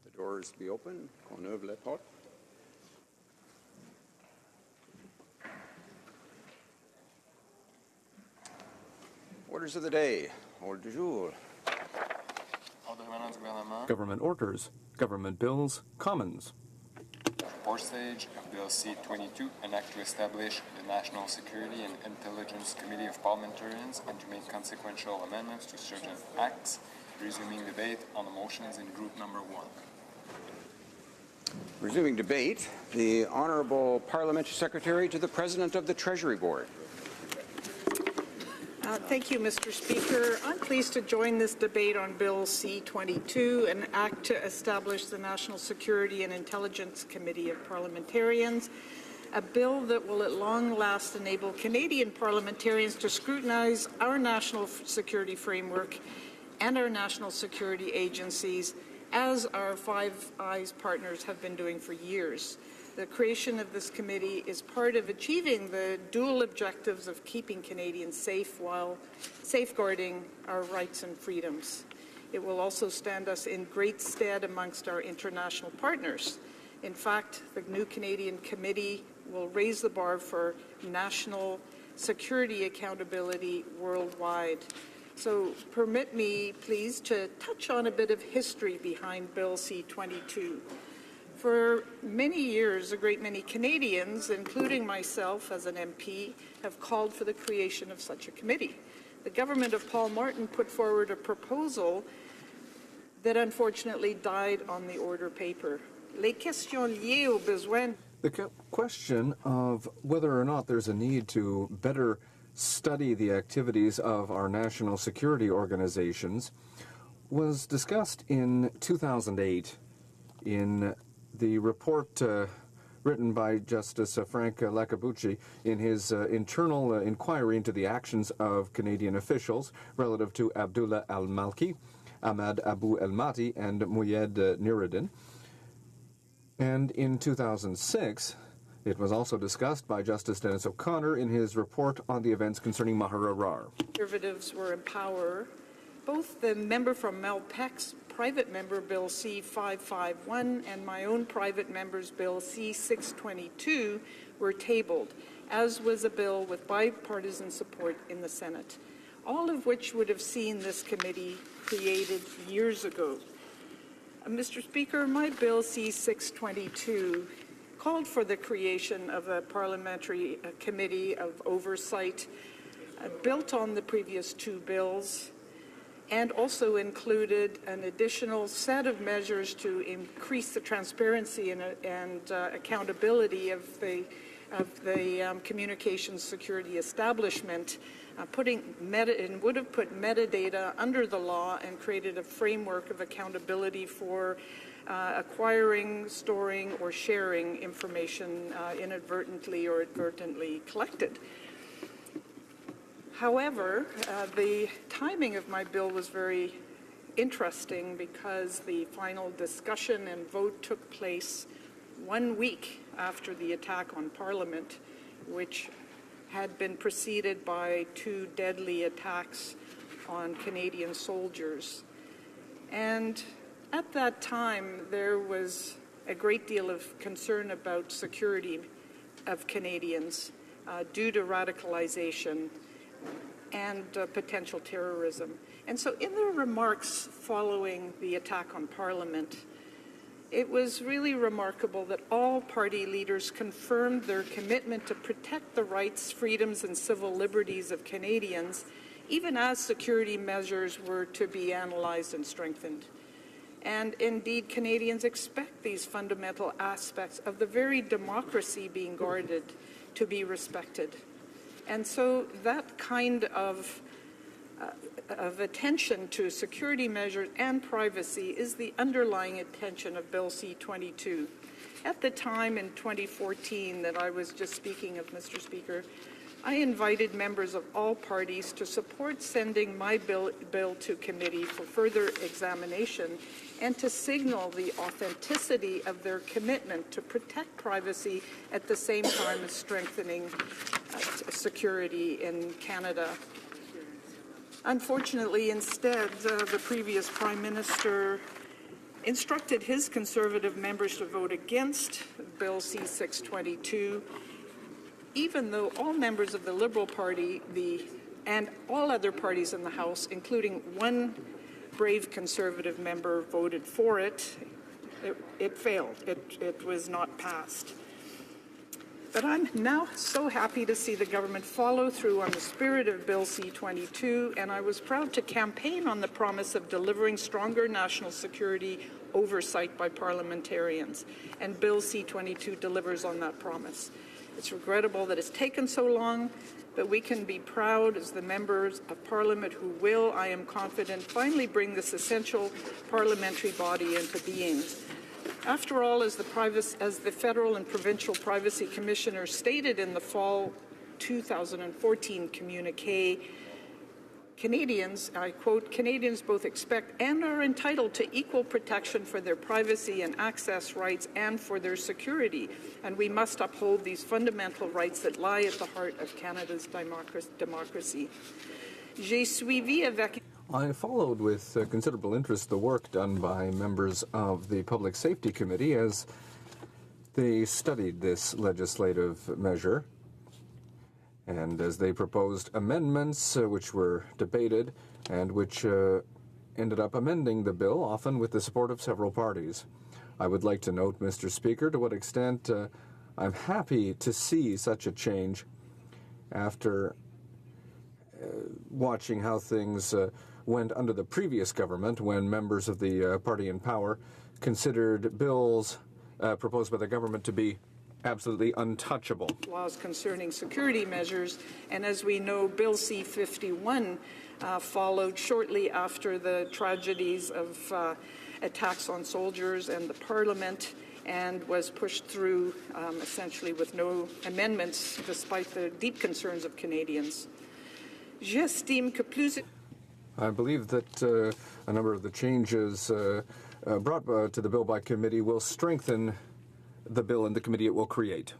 The door is to be open. Qu'on ouvre les portes. Orders of the day. Ordre du jour. Government orders, government bills, commons. Fourth stage of Bill C-22, an act to establish the National Security and Intelligence Committee of Parliamentarians and to make consequential amendments to certain acts, resuming debate on the motions in group number 1. Resuming debate, the Honourable Parliamentary Secretary to the President of the Treasury Board. Thank you, Mr. Speaker. I'm pleased to join this debate on Bill C-22, an act to establish the National Security and Intelligence Committee of Parliamentarians, a bill that will at long last enable Canadian parliamentarians to scrutinize our national security framework and our national security agencies, as our Five Eyes partners have been doing for years. The creation of this committee is part of achieving the dual objectives of keeping Canadians safe while safeguarding our rights and freedoms. It will also stand us in great stead amongst our international partners. In fact, the new Canadian committee will raise the bar for national security accountability worldwide. So permit me, please, to touch on a bit of history behind Bill C-22. For many years, a great many Canadians, including myself as an MP, have called for the creation of such a committee. The government of Paul Martin put forward a proposal that unfortunately died on the order paper. Les questions liées aux besoins. The question of whether or not there's a need to better study the activities of our national security organizations was discussed in 2008 in the report written by Justice Frank Lacabucci in his internal inquiry into the actions of Canadian officials relative to Abdullah al-Malki, Ahmad Abu el-Mati, and Muyed Niruddin. And in 2006, it was also discussed by Justice Dennis O'Connor in his report on the events concerning Maher Arar. Conservatives were in power. Both the member from Malpeque's private member Bill C-551 and my own private member's Bill C-622 were tabled, as was a bill with bipartisan support in the Senate, all of which would have seen this committee created years ago. Mr. Speaker, my Bill C-622 called for the creation of a parliamentary committee of oversight built on the previous two bills, and also included an additional set of measures to increase the transparency and accountability of the communications security establishment, and would have put metadata under the law and created a framework of accountability for acquiring, storing, or sharing information inadvertently or advertently collected. However, the timing of my bill was very interesting because the final discussion and vote took place 1 week after the attack on Parliament, which had been preceded by 2 deadly attacks on Canadian soldiers. And at that time, there was a great deal of concern about security of Canadians due to radicalization and potential terrorism. And so in their remarks following the attack on Parliament, it was really remarkable that all party leaders confirmed their commitment to protect the rights, freedoms, and civil liberties of Canadians, even as security measures were to be analyzed and strengthened. And indeed, Canadians expect these fundamental aspects of the very democracy being guarded to be respected. And so that kind of attention to security measures and privacy is the underlying intention of Bill C-22. At the time in 2014 that I was just speaking of, Mr. Speaker, I invited members of all parties to support sending my bill to committee for further examination and to signal the authenticity of their commitment to protect privacy at the same time as strengthening security in Canada. Unfortunately, instead, the previous Prime Minister instructed his Conservative members to vote against Bill C-622, even though all members of the Liberal Party and all other parties in the House, including one brave Conservative member, voted for it. It failed. It was not passed. But I'm now so happy to see the government follow through on the spirit of Bill C-22, and I was proud to campaign on the promise of delivering stronger national security oversight by parliamentarians, and Bill C-22 delivers on that promise. It's regrettable that it's taken so long, but we can be proud as the members of Parliament who will, I am confident, finally bring this essential parliamentary body into being. After all, as the federal and provincial privacy commissioners stated in the fall 2014 communique, Canadians, I quote, Canadians both expect and are entitled to equal protection for their privacy and access rights and for their security, and we must uphold these fundamental rights that lie at the heart of Canada's democracy. J'ai suivi avec I followed with considerable interest the work done by members of the Public Safety Committee as they studied this legislative measure and as they proposed amendments which were debated and which ended up amending the bill, often with the support of several parties. I would like to note, Mr. Speaker, to what extent I'm happy to see such a change after watching how things went under the previous government when members of the party in power considered bills proposed by the government to be absolutely untouchable. Laws concerning security measures, and as we know, Bill C-51 followed shortly after the tragedies of attacks on soldiers and the Parliament, and was pushed through essentially with no amendments despite the deep concerns of Canadians. J'estime que plus I believe that a number of the changes brought to the bill by committee will strengthen the bill and the committee it will create.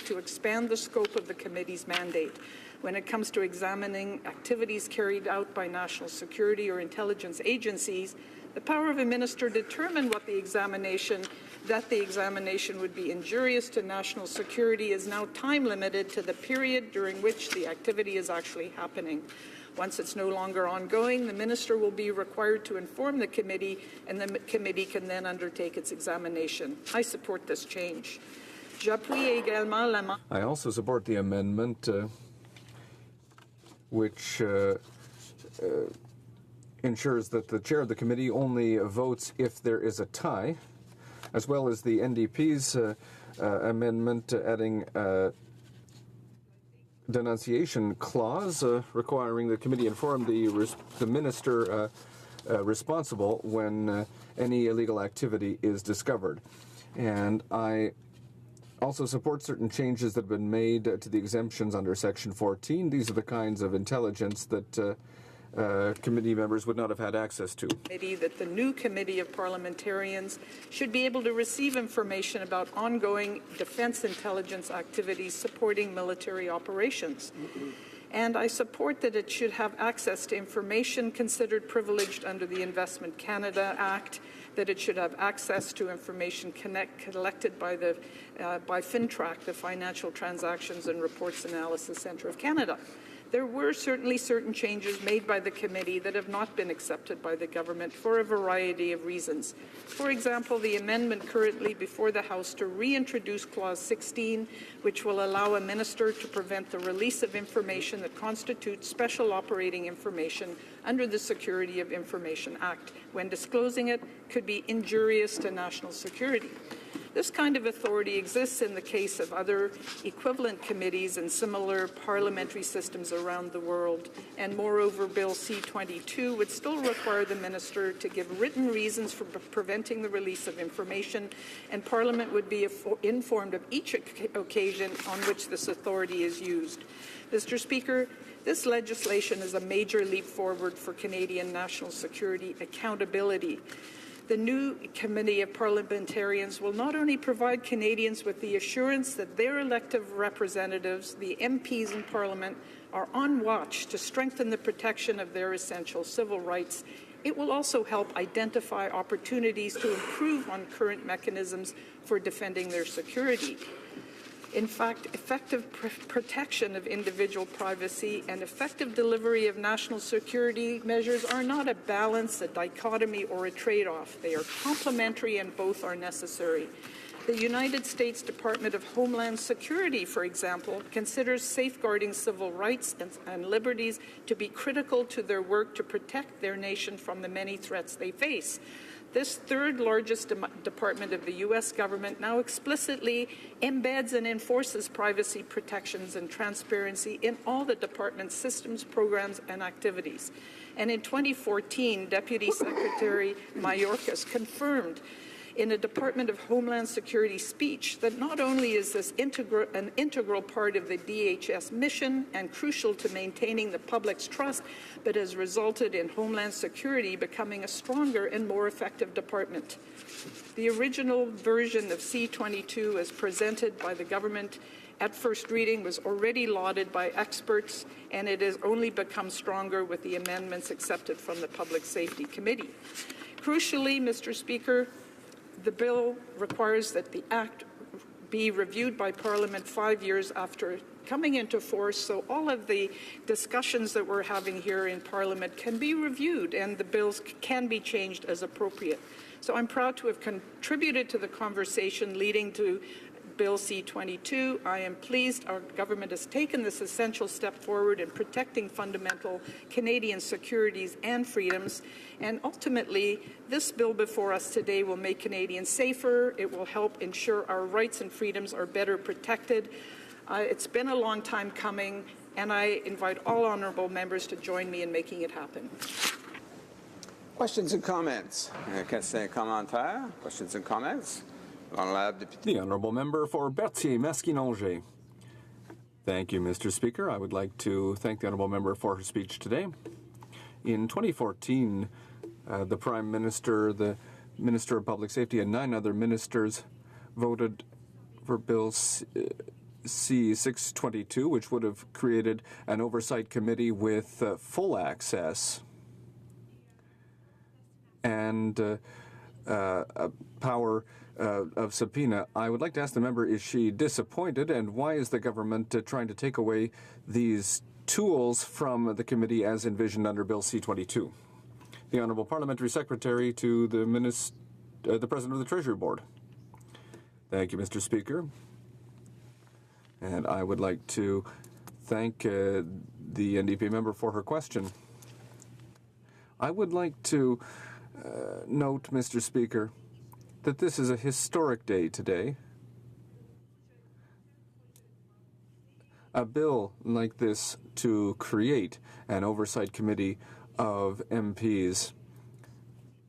To expand the scope of the committee's mandate when it comes to examining activities carried out by national security or intelligence agencies, the power of a minister to determine that the examination would be injurious to national security is now time limited to the period during which the activity is actually happening. Once it's no longer ongoing, the minister will be required to inform the committee, and the committee can then undertake its examination. I support this change. I also support the amendment which ensures that the chair of the committee only votes if there is a tie, as well as the NDP's amendment adding denunciation clause requiring the committee inform the minister responsible when any illegal activity is discovered. And I also support certain changes that have been made to the exemptions under Section 14. These are the kinds of intelligence that committee members would not have had access to. That the new committee of parliamentarians should be able to receive information about ongoing defense intelligence activities supporting military operations. And I support that it should have access to information considered privileged under the Investment Canada Act, that it should have access to information collected by FinTrack, the Financial Transactions and Reports Analysis Centre of Canada. There were certainly certain changes made by the committee that have not been accepted by the government for a variety of reasons. For example, the amendment currently before the House to reintroduce Clause 16, which will allow a minister to prevent the release of information that constitutes special operating information under the Security of Information Act when disclosing it could be injurious to national security. This kind of authority exists in the case of other equivalent committees and similar parliamentary systems around the world, and moreover, Bill C-22 would still require the minister to give written reasons for preventing the release of information, and Parliament would be informed of each occasion on which this authority is used. Mr. Speaker, this legislation is a major leap forward for Canadian national security accountability. The new Committee of Parliamentarians will not only provide Canadians with the assurance that their elected representatives, the MPs in Parliament, are on watch to strengthen the protection of their essential civil rights It will also help identify opportunities to improve on current mechanisms for defending their security. In fact, effective protection of individual privacy and effective delivery of national security measures are not a balance, a dichotomy, or a trade-off. They are complementary and both are necessary. The United States Department of Homeland Security, for example, considers safeguarding civil rights and liberties to be critical to their work to protect their nation from the many threats they face. This third largest department of the U.S. government now explicitly embeds and enforces privacy protections and transparency in all the department's systems, programs, and activities. And in 2014, Deputy Secretary Mayorkas confirmed in a Department of Homeland Security speech that not only is this an integral part of the DHS mission and crucial to maintaining the public's trust, but has resulted in Homeland Security becoming a stronger and more effective department. The original version of C-22 as presented by the government at first reading was already lauded by experts, and it has only become stronger with the amendments accepted from the Public Safety Committee. Crucially, Mr. Speaker, the bill requires that the Act be reviewed by Parliament 5 years after coming into force, so all of the discussions that we're having here in Parliament can be reviewed and the bills can be changed as appropriate. So I'm proud to have contributed to the conversation leading to Bill C-22. I am pleased our government has taken this essential step forward in protecting fundamental Canadian securities and freedoms. And ultimately, this bill before us today will make Canadians safer. It will help ensure our rights and freedoms are better protected. It's been a long time coming, and I invite all honourable members to join me in making it happen. Questions and comments? Questions and comments? The Honourable Member for Berthier-Maskinongé. Thank you, Mr. Speaker. I would like to thank the Honourable Member for her speech today. In 2014, the Prime Minister, the Minister of Public Safety, and 9 other ministers voted for Bill C-622, which would have created an oversight committee with full access and a power of subpoena. I would like to ask the member, is she disappointed, and why is the government trying to take away these tools from the committee as envisioned under Bill C-22? The Honourable Parliamentary Secretary to the President of the Treasury Board. Thank you, Mr. Speaker. And I would like to thank the NDP member for her question. I would like to note, Mr. Speaker, that this is a historic day today. A bill like this to create an oversight committee of MPs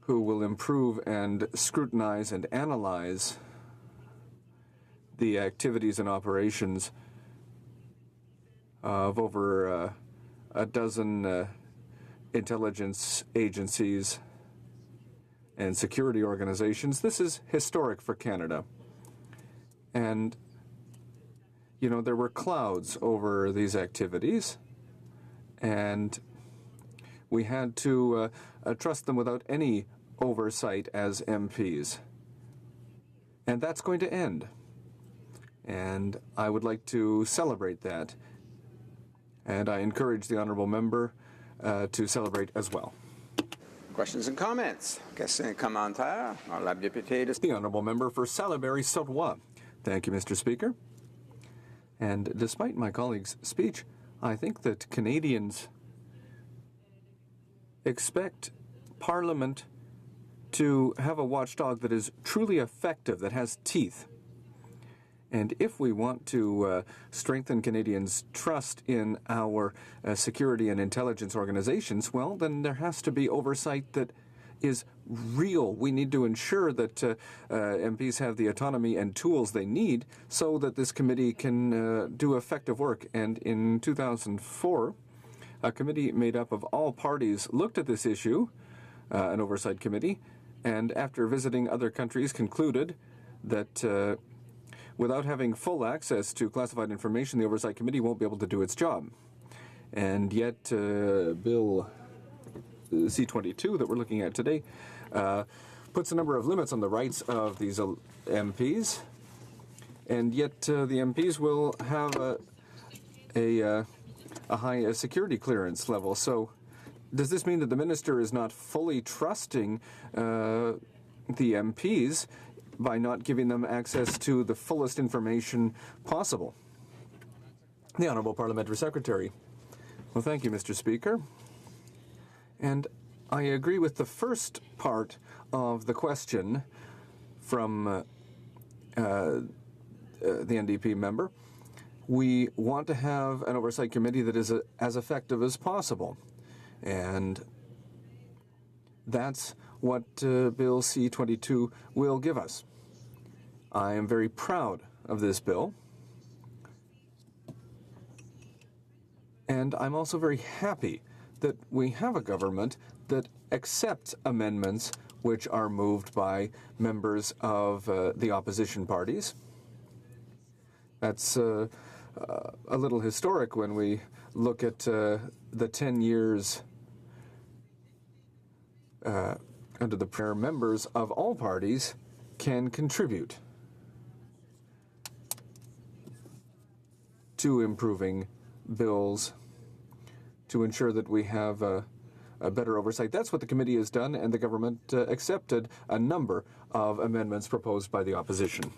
who will improve and scrutinize and analyze the activities and operations of over a dozen intelligence agencies and security organizations. This is historic for Canada. And, you know, there were clouds over these activities, and we had to trust them without any oversight as MPs. And that's going to end. And I would like to celebrate that. And I encourage the Honourable Member to celebrate as well. Questions and comments? Questions et commentaires? The Honourable Member for Salaberry-Saudois. Thank you, Mr. Speaker. And despite my colleague's speech, I think that Canadians expect Parliament to have a watchdog that is truly effective, that has teeth. And if we want to strengthen Canadians' trust in our security and intelligence organizations, well, then there has to be oversight that is real. We need to ensure that MPs have the autonomy and tools they need so that this committee can do effective work. And in 2004, a committee made up of all parties looked at this issue, an oversight committee, and after visiting other countries concluded that without having full access to classified information, the Oversight Committee won't be able to do its job. And yet, Bill C-22 that we're looking at today puts a number of limits on the rights of these MPs, and yet the MPs will have a high security clearance level. So does this mean that the minister is not fully trusting the MPs by not giving them access to the fullest information possible? The Honourable Parliamentary Secretary. Well, thank you, Mr. Speaker. And I agree with the first part of the question from the NDP member. We want to have an oversight committee that is as effective as possible. And that's what Bill C-22 will give us. I am very proud of this bill. And I'm also very happy that we have a government that accepts amendments which are moved by members of the opposition parties. That's a little historic when we look at the 10 years under the prayer members of all parties can contribute to improving bills to ensure that we have a better oversight. That's what the committee has done, and the government accepted a number of amendments proposed by the opposition.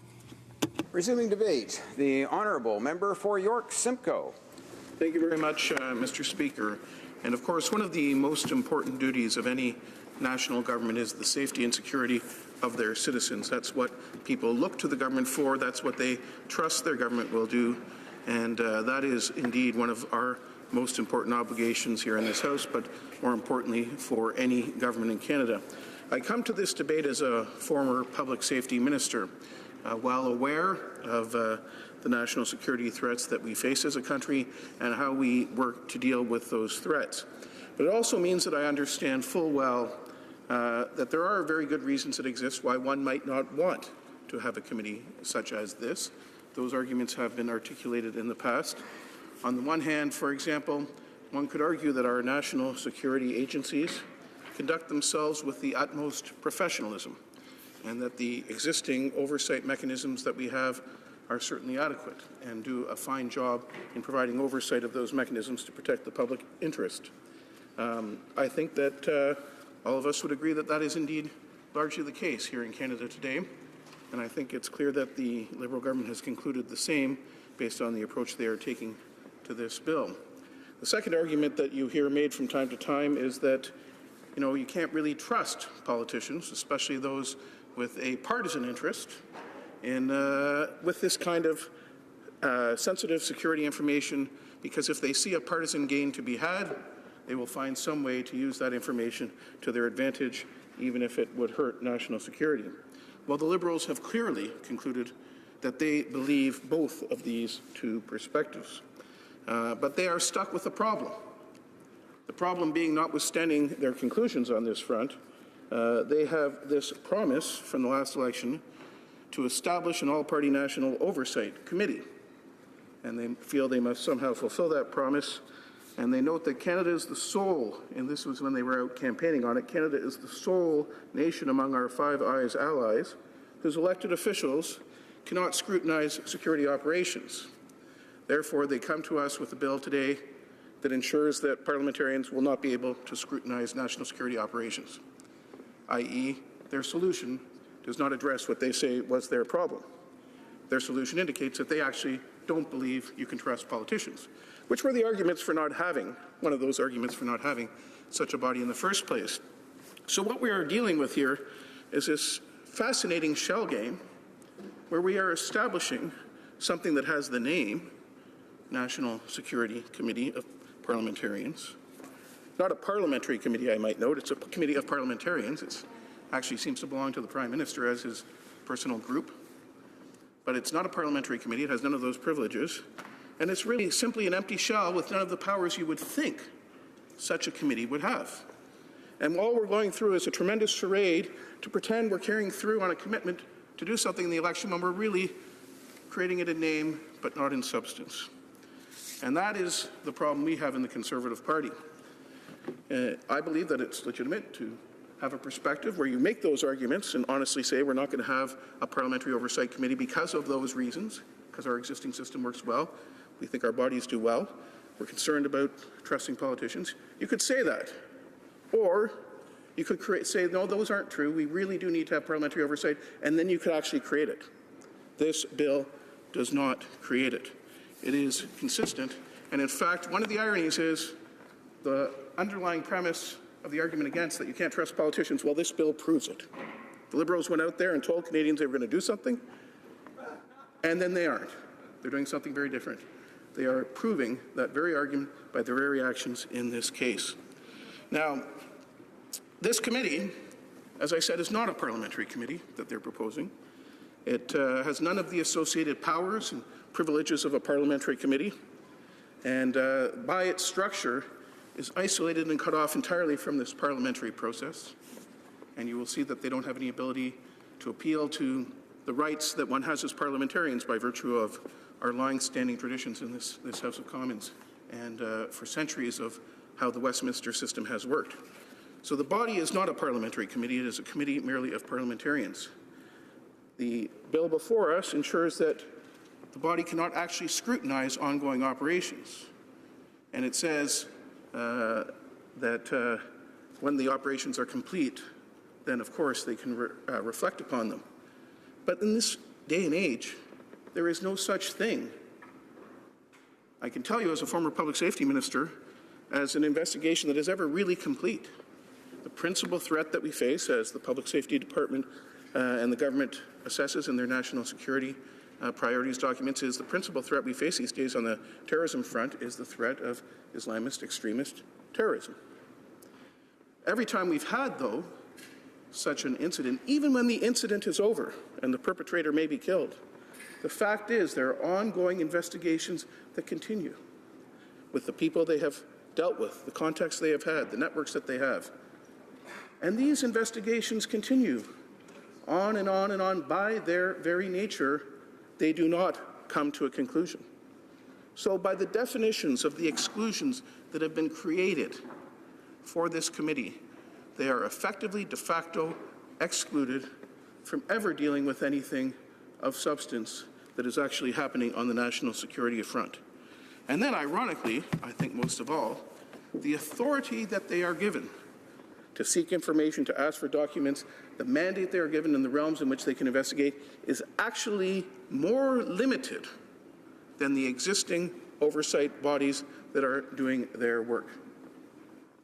Resuming debate, the Honourable Member for York Simcoe. Thank you very much, Mr. Speaker. And of course, one of the most important duties of any national government is the safety and security of their citizens. That's what people look to the government for. That's what they trust their government will do. And that is indeed one of our most important obligations here in this House, but more importantly for any government in Canada. I come to this debate as a former public safety minister, well aware of the national security threats that we face as a country and how we work to deal with those threats. But it also means that I understand full well that there are very good reasons that exist why one might not want to have a committee such as this. Those arguments have been articulated in the past. On the one hand, for example, one could argue that our national security agencies conduct themselves with the utmost professionalism, and that the existing oversight mechanisms that we have are certainly adequate and do a fine job in providing oversight of those mechanisms to protect the public interest. I think that all of us would agree that that is indeed largely the case here in Canada today, and I think it's clear that the Liberal government has concluded the same based on the approach they are taking to this bill. The second argument that you hear made from time to time is that, you can't really trust politicians, especially those with a partisan interest, in with this kind of sensitive security information, because if they see a partisan gain to be had, they will find some way to use that information to their advantage, even if it would hurt national security. Well, the Liberals have clearly concluded that they believe both of these two perspectives. But they are stuck with a problem. The problem being, notwithstanding their conclusions on this front, they have this promise from the last election to establish an all-party national oversight committee. And they feel they must somehow fulfill that promise. And they note that Canada is the sole, and this was when they were out campaigning on it, Canada is the sole nation among our Five Eyes allies whose elected officials cannot scrutinize security operations. Therefore, they come to us with a bill today that ensures that parliamentarians will not be able to scrutinize national security operations, i.e., their solution does not address what they say was their problem. Their solution indicates that they actually don't believe you can trust politicians, which were the arguments for not having, one of those arguments for not having such a body in the first place. So what we are dealing with here is this fascinating shell game where we are establishing something that has the name National Security Committee of Parliamentarians. Not a parliamentary committee, I might note. It's a committee of parliamentarians. It actually seems to belong to the Prime Minister as his personal group. But it's not a parliamentary committee. It has none of those privileges. And it's really simply an empty shell with none of the powers you would think such a committee would have. And all we're going through is a tremendous charade to pretend we're carrying through on a commitment to do something in the election when we're really creating it in name but not in substance. And that is the problem we have in the Conservative Party. I believe that it's legitimate to have a perspective where you make those arguments and honestly say we're not going to have a parliamentary oversight committee because of those reasons, because our existing system works well. We think our bodies do well. We're concerned about trusting politicians. You could say that. Or you could say, no, those aren't true. We really do need to have parliamentary oversight, and then you could actually create it. This bill does not create it. It is consistent. And in fact, one of the ironies is the underlying premise of the argument against that you can't trust politicians. Well, this bill proves it. The Liberals went out there and told Canadians they were going to do something, and then they aren't. They're doing something very different. They are proving that very argument by their very actions in this case. Now, this committee, as I said, is not a parliamentary committee that they're proposing. It has none of the associated powers and privileges of a parliamentary committee, and by its structure is isolated and cut off entirely from this parliamentary process. And you will see that they don't have any ability to appeal to the rights that one has as parliamentarians by virtue of our long-standing traditions in this House of Commons and for centuries of how the Westminster system has worked. So the body is not a parliamentary committee, it is a committee merely of parliamentarians. The bill before us ensures that the body cannot actually scrutinize ongoing operations. And it says that when the operations are complete, then of course they can reflect upon them. But in this day and age, there is no such thing. I can tell you as a former public safety minister, as an investigation that is ever really complete. The principal threat that we face as the Public Safety Department and the government assesses in their national security priorities documents is the principal threat we face these days on the terrorism front is the threat of Islamist extremist terrorism. Every time we've had, though, such an incident, even when the incident is over and the perpetrator may be killed, the fact is there are ongoing investigations that continue with the people they have dealt with, the contacts they have had, the networks that they have. And these investigations continue on and on and on. By their very nature, they do not come to a conclusion. So by the definitions of the exclusions that have been created for this committee, they are effectively de facto excluded from ever dealing with anything of substance that is actually happening on the national security front. And then, ironically, I think most of all, the authority that they are given to seek information, to ask for documents, the mandate they are given in the realms in which they can investigate is actually more limited than the existing oversight bodies that are doing their work.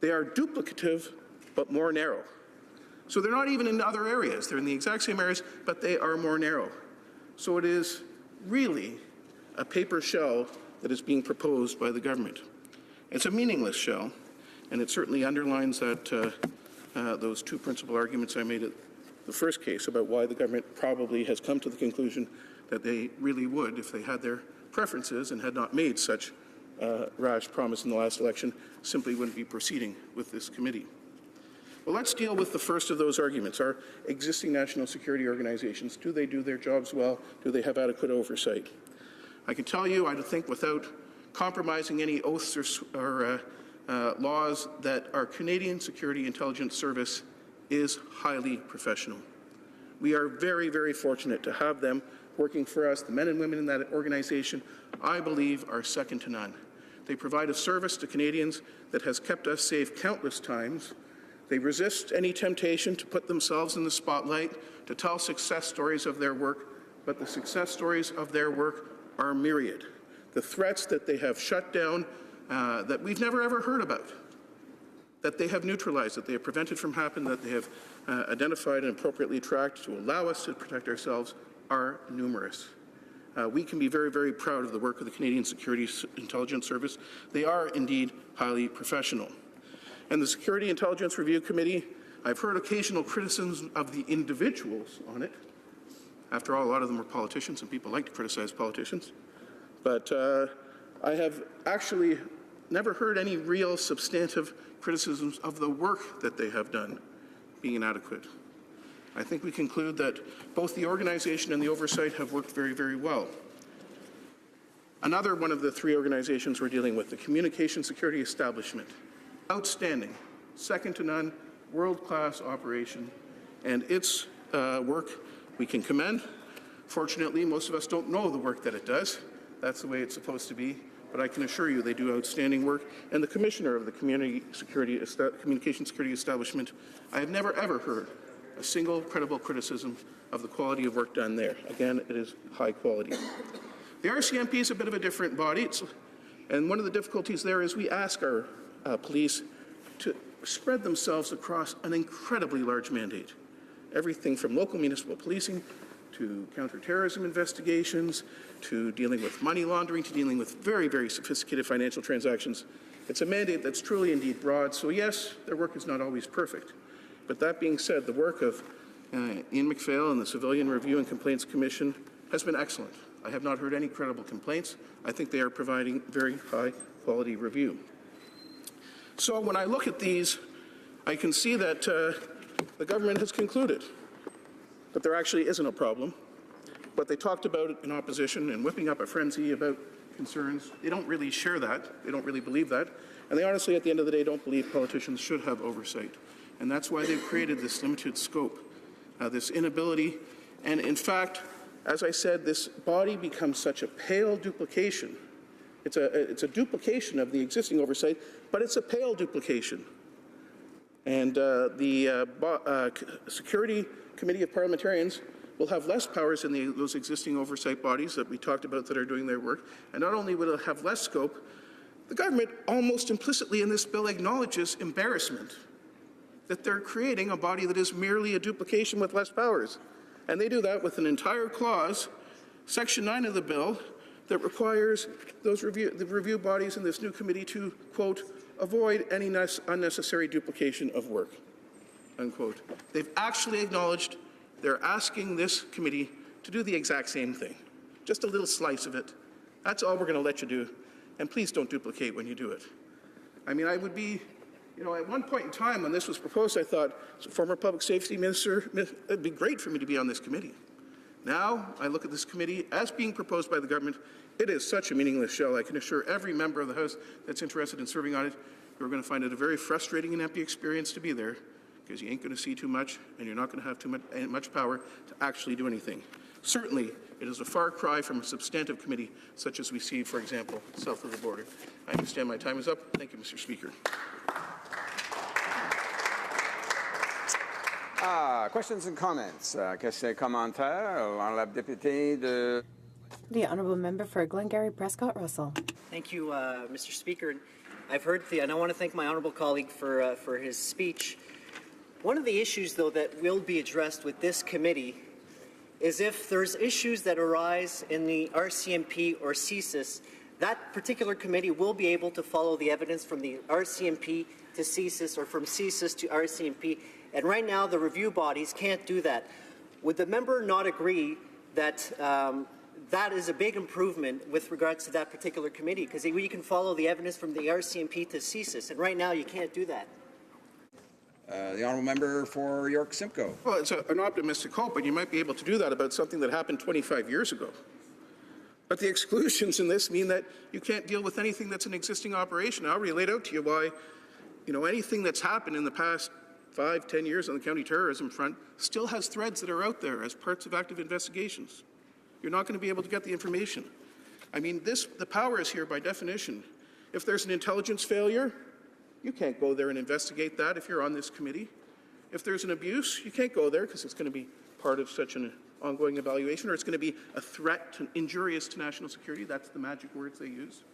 They are duplicative, but more narrow. So they're not even in other areas. They're in the exact same areas, but they are more narrow. So it is really a paper shell that is being proposed by the government. It's a meaningless shell, and it certainly underlines that those two principal arguments I made at the first case about why the government probably has come to the conclusion that they really would, if they had their preferences and had not made such rash promise in the last election, simply wouldn't be proceeding with this committee. Well, let's deal with the first of those arguments. Our existing national security organizations, do they do their jobs well? Do they have adequate oversight? I can tell you, I think without compromising any oaths or laws, that our Canadian Security Intelligence Service is highly professional. We are very, very fortunate to have them working for us. The men and women in that organization, I believe, are second to none. They provide a service to Canadians that has kept us safe countless times. They resist any temptation to put themselves in the spotlight, to tell success stories of their work, but the success stories of their work are myriad. The threats that they have shut down that we've never ever heard about, that they have neutralized, that they have prevented from happening, that they have identified and appropriately tracked to allow us to protect ourselves are numerous. We can be very, very proud of the work of the Canadian Security Intelligence Service. They are indeed highly professional. And the Security Intelligence Review Committee, I've heard occasional criticisms of the individuals on it. After all, a lot of them are politicians, and people like to criticize politicians. But I have actually never heard any real substantive criticisms of the work that they have done being inadequate. I think we conclude that both the organization and the oversight have worked very, very well. Another one of the three organizations we're dealing with, the Communication Security Establishment, outstanding, second to none, world-class operation, and its work we can commend. Fortunately, most of us don't know the work that it does. That's the way it's supposed to be, but I can assure you they do outstanding work. And the Commissioner of the Communication Security Establishment, I have never ever heard a single credible criticism of the quality of work done there. Again, it is high quality. The RCMP is a bit of a different body, and one of the difficulties there is we ask our police to spread themselves across an incredibly large mandate. Everything from local municipal policing to counterterrorism investigations, to dealing with money laundering, to dealing with very, very sophisticated financial transactions. It's a mandate that's truly indeed broad, so yes, their work is not always perfect. But that being said, the work of Ian MacPhail and the Civilian Review and Complaints Commission has been excellent. I have not heard any credible complaints. I think they are providing very high quality review. So when I look at these, I can see that the government has concluded that there actually isn't a problem. But they talked about it in opposition and whipping up a frenzy about concerns. They don't really share that. They don't really believe that. And they honestly, at the end of the day, don't believe politicians should have oversight. And that's why they've created this limited scope, this inability. And in fact, as I said, this body becomes such a pale duplication. It's a duplication of the existing oversight, but it's a pale duplication. And the Security Committee of Parliamentarians will have less powers than those existing oversight bodies that we talked about that are doing their work. And not only will it have less scope, the government almost implicitly in this bill acknowledges embarrassment that they're creating a body that is merely a duplication with less powers. And they do that with an entire clause, Section 9 of the bill, that requires the review bodies in this new committee to, quote, avoid any unnecessary duplication of work, unquote. They've actually acknowledged they're asking this committee to do the exact same thing, just a little slice of it. That's all we're going to let you do, and please don't duplicate when you do it. I mean, I would be, at one point in time when this was proposed, I thought, as a former public safety minister, it'd be great for me to be on this committee. Now, I look at this committee as being proposed by the government. It is such a meaningless shell. I can assure every member of the House that's interested in serving on it, you're going to find it a very frustrating and empty experience to be there, because you ain't going to see too much, and you're not going to have much power to actually do anything. Certainly, it is a far cry from a substantive committee, such as we see, for example, south of the border. I understand my time is up. Thank you, Mr. Speaker. Questions and comments. Questions et commentaires. L'honorable député de... The Honourable Member for Glengarry Prescott Russell. Thank you, Mr. Speaker. I've heard and I want to thank my honourable colleague for his speech. One of the issues, though, that will be addressed with this committee is if there's issues that arise in the RCMP or CSIS, that particular committee will be able to follow the evidence from the RCMP to CSIS or from CSIS to RCMP. And right now, the review bodies can't do that. Would the member not agree that that is a big improvement with regards to that particular committee? Because you can follow the evidence from the RCMP to CSIS, and right now you can't do that. The honourable member for York Simcoe. Well, it's an optimistic hope, and you might be able to do that about something that happened 25 years ago. But the exclusions in this mean that you can't deal with anything that's an existing operation. I already laid out to you why, anything that's happened in the past 5-10 years on the county terrorism front still has threads that are out there as parts of active investigations. You're not going to be able to get the information. I mean, the power is here by definition. If there's an intelligence failure, you can't go there and investigate that if you're on this committee. If there's an abuse, you can't go there because it's going to be part of such an ongoing evaluation, or it's going to be a threat injurious to national security. That's the magic words they use.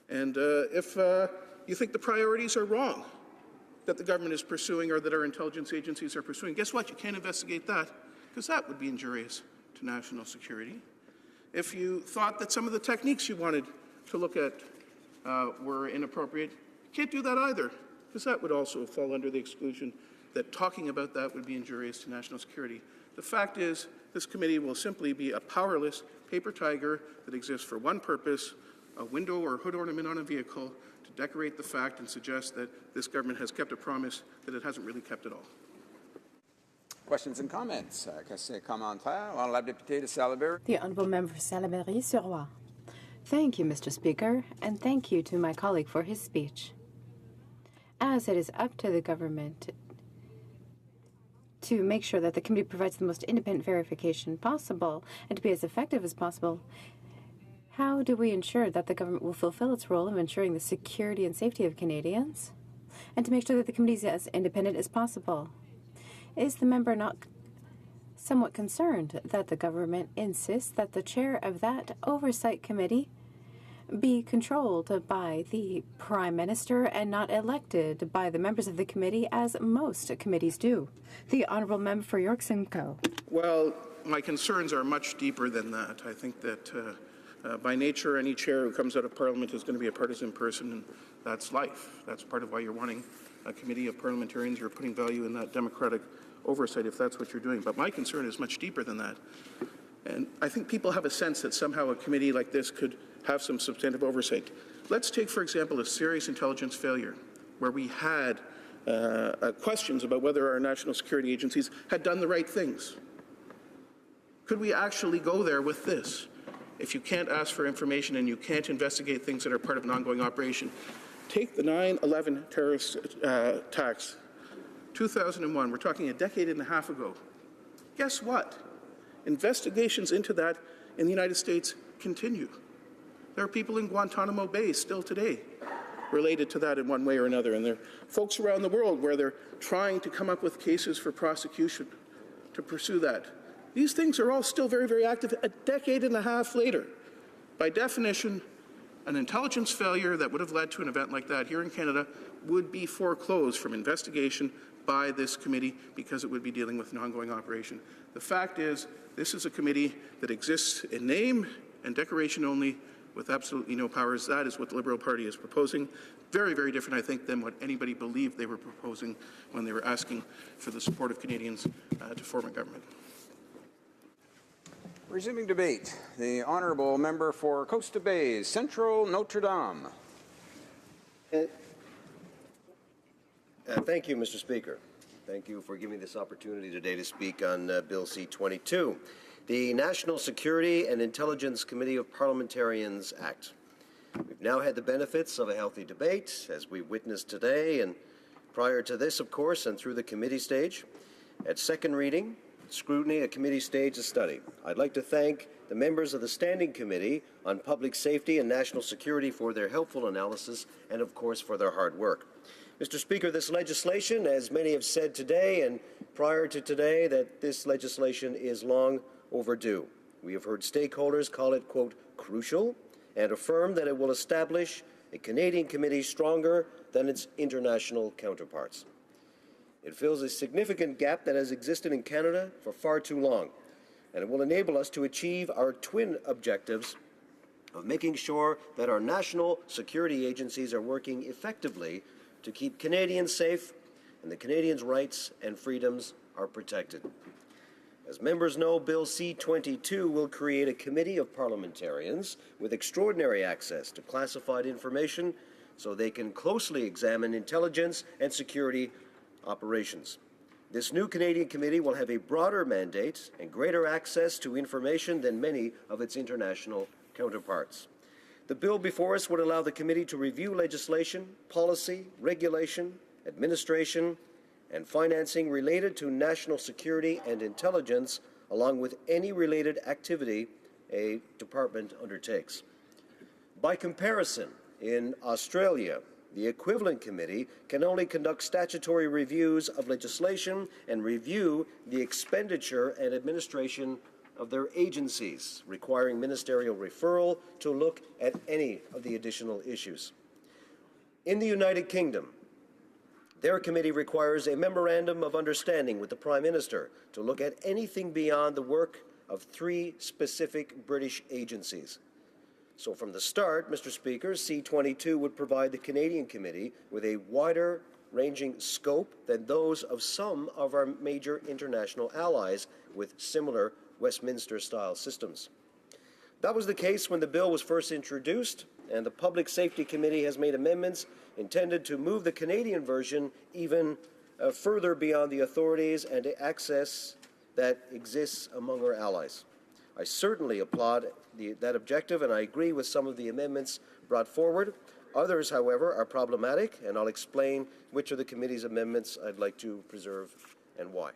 And if you think the priorities are wrong that the government is pursuing or that our intelligence agencies are pursuing, guess what? You can't investigate that because that would be injurious to national security. If you thought that some of the techniques you wanted to look at were inappropriate, you can't do that either because that would also fall under the exclusion that talking about that would be injurious to national security. The fact is, this committee will simply be a powerless paper tiger that exists for one purpose, a window or hood ornament on a vehicle to decorate the fact and suggest that this government has kept a promise that it hasn't really kept at all. Questions and comments. Questions et commentaires. L'honorable député de Salaberry. The Honourable Member for Salaberry-sur-Roi. Thank you, Mr. Speaker, and thank you to my colleague for his speech. as it is up to the government to make sure that the committee provides the most independent verification possible and to be as effective as possible, how do we ensure that the government will fulfill its role of ensuring the security and safety of Canadians and to make sure that the committee is as independent as possible? Is the member not somewhat concerned that the government insists that the chair of that oversight committee be controlled by the Prime Minister and not elected by the members of the committee, as most committees do? The Honourable Member for York Simcoe. Well, my concerns are much deeper than that. I think that by nature, any chair who comes out of Parliament is going to be a partisan person, and that's life. That's part of why you're wanting a committee of parliamentarians. You're putting value in that democratic oversight if that's what you're doing. But my concern is much deeper than that. And I think people have a sense that somehow a committee like this could have some substantive oversight. Let's take, for example, a serious intelligence failure where we had questions about whether our national security agencies had done the right things. Could we actually go there with this? If you can't ask for information and you can't investigate things that are part of an ongoing operation, take the 9/11 terrorist attacks, 2001, we're talking a decade and a half ago. Guess what? Investigations into that in the United States continue. There are people in Guantanamo Bay still today related to that in one way or another, and there are folks around the world where they're trying to come up with cases for prosecution to pursue that. These things are all still very, very active a decade and a half later. By definition, an intelligence failure that would have led to an event like that here in Canada would be foreclosed from investigation by this committee because it would be dealing with an ongoing operation. The fact is, this is a committee that exists in name and decoration only, with absolutely no powers. That is what the Liberal Party is proposing. Very, very different, I think, than what anybody believed they were proposing when they were asking for the support of Canadians to form a government. Resuming debate, the Honourable Member for Coast of Bays, Central Notre Dame. Thank you, Mr. Speaker. Thank you for giving me this opportunity today to speak on Bill C-22, the National Security and Intelligence Committee of Parliamentarians Act. We've now had the benefits of a healthy debate, as we witnessed today, and prior to this, of course, and through the committee stage. At second reading, scrutiny, a committee stage, a study. I'd like to thank the members of the Standing Committee on Public Safety and National Security for their helpful analysis and, of course, for their hard work. Mr. Speaker, this legislation, as many have said today and prior to today, that this legislation is long overdue. We have heard stakeholders call it, quote, crucial, and affirm that it will establish a Canadian committee stronger than its international counterparts. It fills a significant gap that has existed in Canada for far too long, and it will enable us to achieve our twin objectives of making sure that our national security agencies are working effectively to keep Canadians safe and the Canadians' rights and freedoms are protected. As members know, Bill C-22 will create a committee of parliamentarians with extraordinary access to classified information so they can closely examine intelligence and security operations. This new Canadian committee will have a broader mandate and greater access to information than many of its international counterparts. The bill before us would allow the committee to review legislation, policy, regulation, administration, and financing related to national security and intelligence, along with any related activity a department undertakes. By comparison, in Australia, the equivalent committee can only conduct statutory reviews of legislation and review the expenditure and administration of their agencies, requiring ministerial referral to look at any of the additional issues. In the United Kingdom, their committee requires a memorandum of understanding with the Prime Minister to look at anything beyond the work of 3 specific British agencies. So from the start, Mr. Speaker, C-22 would provide the Canadian Committee with a wider-ranging scope than those of some of our major international allies with similar Westminster-style systems. That was the case when the bill was first introduced, and the Public Safety Committee has made amendments intended to move the Canadian version even further beyond the authorities and access that exists among our allies. I certainly applaud that objective, and I agree with some of the amendments brought forward. Others, however, are problematic, and I'll explain which of the committee's amendments I'd like to preserve and why.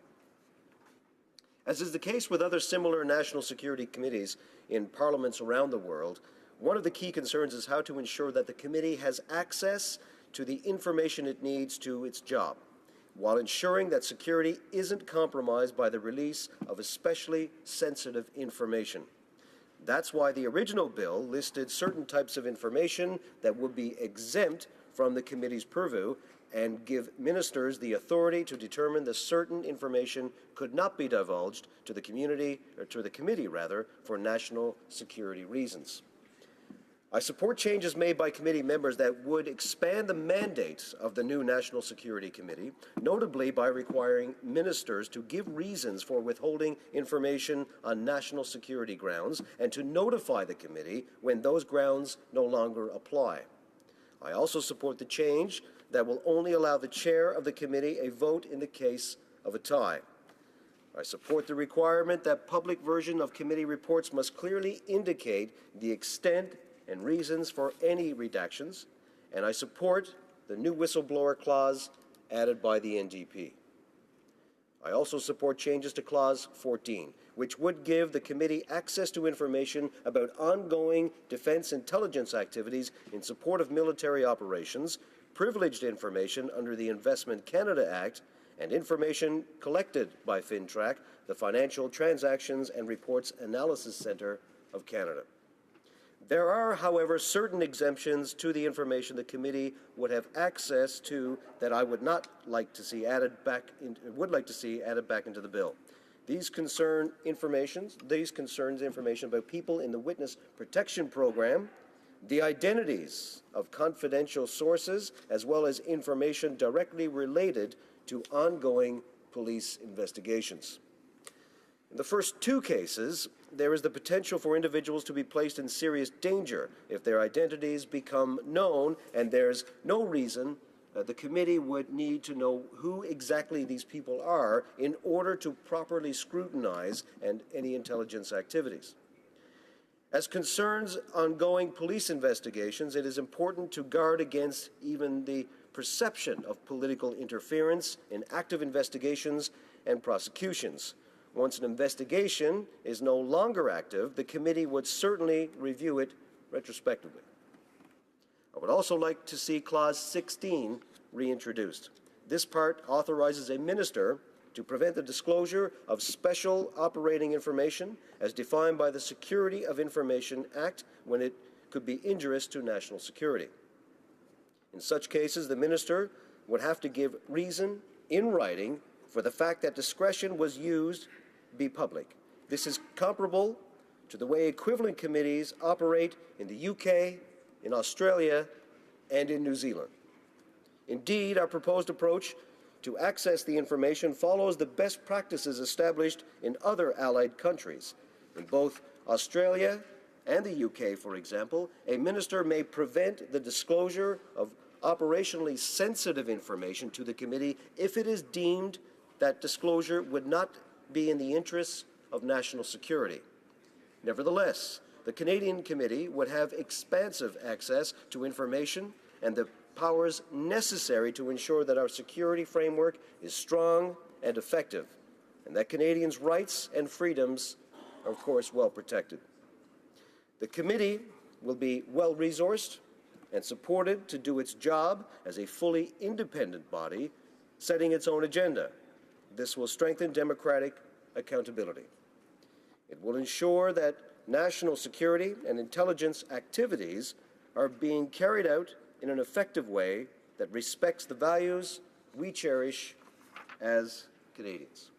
As is the case with other similar national security committees in parliaments around the world, one of the key concerns is how to ensure that the committee has access to the information it needs to its job, while ensuring that security isn't compromised by the release of especially sensitive information. That's why the original bill listed certain types of information that would be exempt from the committee's purview and give ministers the authority to determine that certain information could not be divulged to the community, or to the committee rather, for national security reasons. I support changes made by committee members that would expand the mandate of the new National Security Committee, notably by requiring ministers to give reasons for withholding information on national security grounds and to notify the committee when those grounds no longer apply. I also support the change that will only allow the chair of the committee a vote in the case of a tie. I support the requirement that public version of committee reports must clearly indicate the extent and reasons for any redactions, and I support the new whistleblower clause added by the NDP. I also support changes to Clause 14, which would give the committee access to information about ongoing defense intelligence activities in support of military operations, privileged information under the Investment Canada Act, and information collected by FinTrack, the Financial Transactions and Reports Analysis Centre of Canada. There are, however, certain exemptions to the information the committee would have access to that I would like to see added back into the bill. These concerns information about people in the Witness Protection Program, the identities of confidential sources, as well as information directly related to ongoing police investigations. In the first two cases, there is the potential for individuals to be placed in serious danger if their identities become known, and there's no reason the committee would need to know who exactly these people are in order to properly scrutinize any intelligence activities. As concerns ongoing police investigations, it is important to guard against even the perception of political interference in active investigations and prosecutions. Once an investigation is no longer active, the committee would certainly review it retrospectively. I would also like to see Clause 16 reintroduced. This part authorizes a minister to prevent the disclosure of special operating information as defined by the Security of Information Act when it could be injurious to national security. In such cases, the minister would have to give reason in writing for the fact that discretion was used be public. This is comparable to the way equivalent committees operate in the UK, in Australia, and in New Zealand. Indeed, our proposed approach to access the information follows the best practices established in other allied countries. In both Australia and the UK, for example, a minister may prevent the disclosure of operationally sensitive information to the committee if it is deemed that disclosure would not be in the interests of national security. Nevertheless, the Canadian Committee would have expansive access to information and the powers necessary to ensure that our security framework is strong and effective, and that Canadians' rights and freedoms are, of course, well protected. The committee will be well-resourced and supported to do its job as a fully independent body, setting its own agenda. This will strengthen democratic accountability. It will ensure that national security and intelligence activities are being carried out in an effective way that respects the values we cherish as Canadians.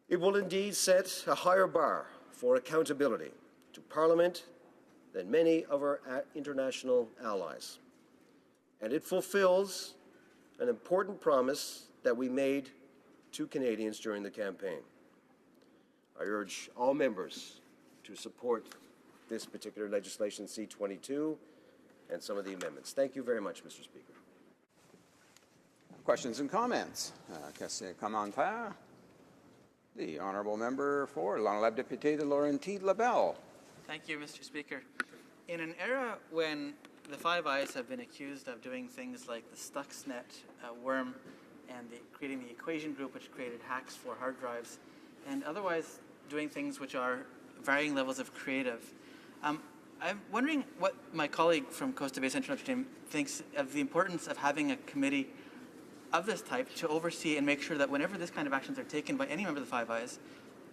It will indeed set a higher bar for accountability to Parliament than many of our international allies. And it fulfills an important promise that we made to Canadians during the campaign. I urge all members to support this particular legislation, C-22, and some of the amendments. Thank you very much, Mr. Speaker. Questions and comments? Question commentaire? The honourable member for l'honorable député de Laurentides-Labelle. Thank you, Mr. Speaker. In an era when the Five Eyes have been accused of doing things like the Stuxnet worm and creating the equation group, which created hacks for hard drives, and otherwise doing things which are varying levels of creative. I'm wondering what my colleague from Costa Bay Central Notre Dame thinks of the importance of having a committee of this type to oversee and make sure that whenever this kind of actions are taken by any member of the Five Eyes,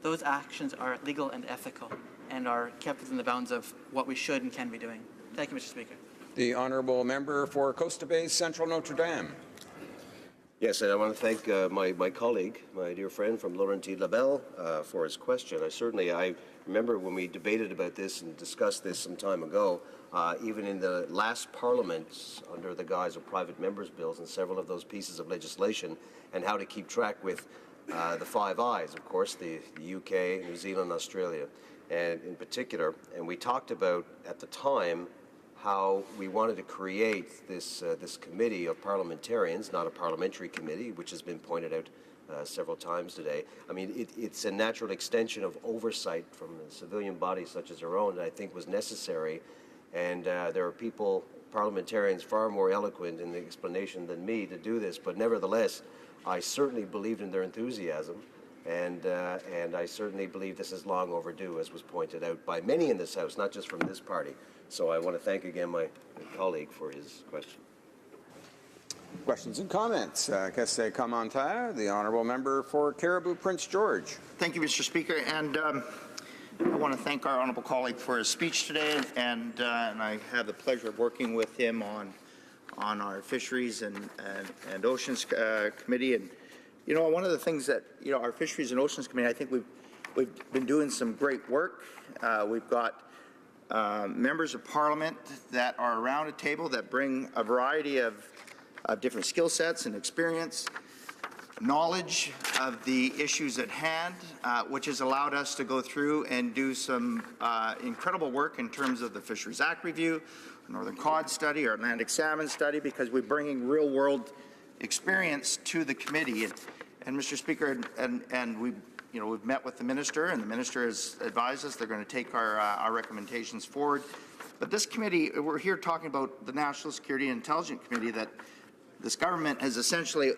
those actions are legal and ethical and are kept within the bounds of what we should and can be doing. Thank you, Mr. Speaker. The honourable member for Costa Bay Central Notre Dame. Yes, and I want to thank my colleague, my dear friend from Laurentides-Labelle, for his question. I remember when we debated about this and discussed this some time ago, even in the last Parliament, under the guise of private members' bills and several of those pieces of legislation, and how to keep track with the Five Eyes, of course, the UK, New Zealand, Australia, and in particular. And we talked about, at the time, how we wanted to create this committee of parliamentarians, not a parliamentary committee, which has been pointed out several times today. I mean, it's a natural extension of oversight from a civilian body such as our own that I think was necessary. And there are people, parliamentarians, far more eloquent in the explanation than me to do this. But nevertheless, I certainly believed in their enthusiasm. And I certainly believe this is long overdue, as was pointed out by many in this House, not just from this party. So I want to thank again my colleague for his question. Questions and comments. Question commentaire. The honourable member for Caribou Prince George. Thank you, Mr. Speaker. And I want to thank our honourable colleague for his speech today. And I have the pleasure of working with him on our Fisheries and Oceans Committee. And you know, one of the things that our Fisheries and Oceans Committee, I think we've been doing some great work. We've got members of Parliament that are around a table that bring a variety of different skill sets and experience, knowledge of the issues at hand, which has allowed us to go through and do some incredible work in terms of the Fisheries Act review, Northern Cod study, our Atlantic salmon study, because we're bringing real-world experience to the committee. And Mr. Speaker, and we've met with the minister, and the minister has advised us they're going to take our recommendations forward. But this committee, we're here talking about the National Security and Intelligence Committee that this government has essentially,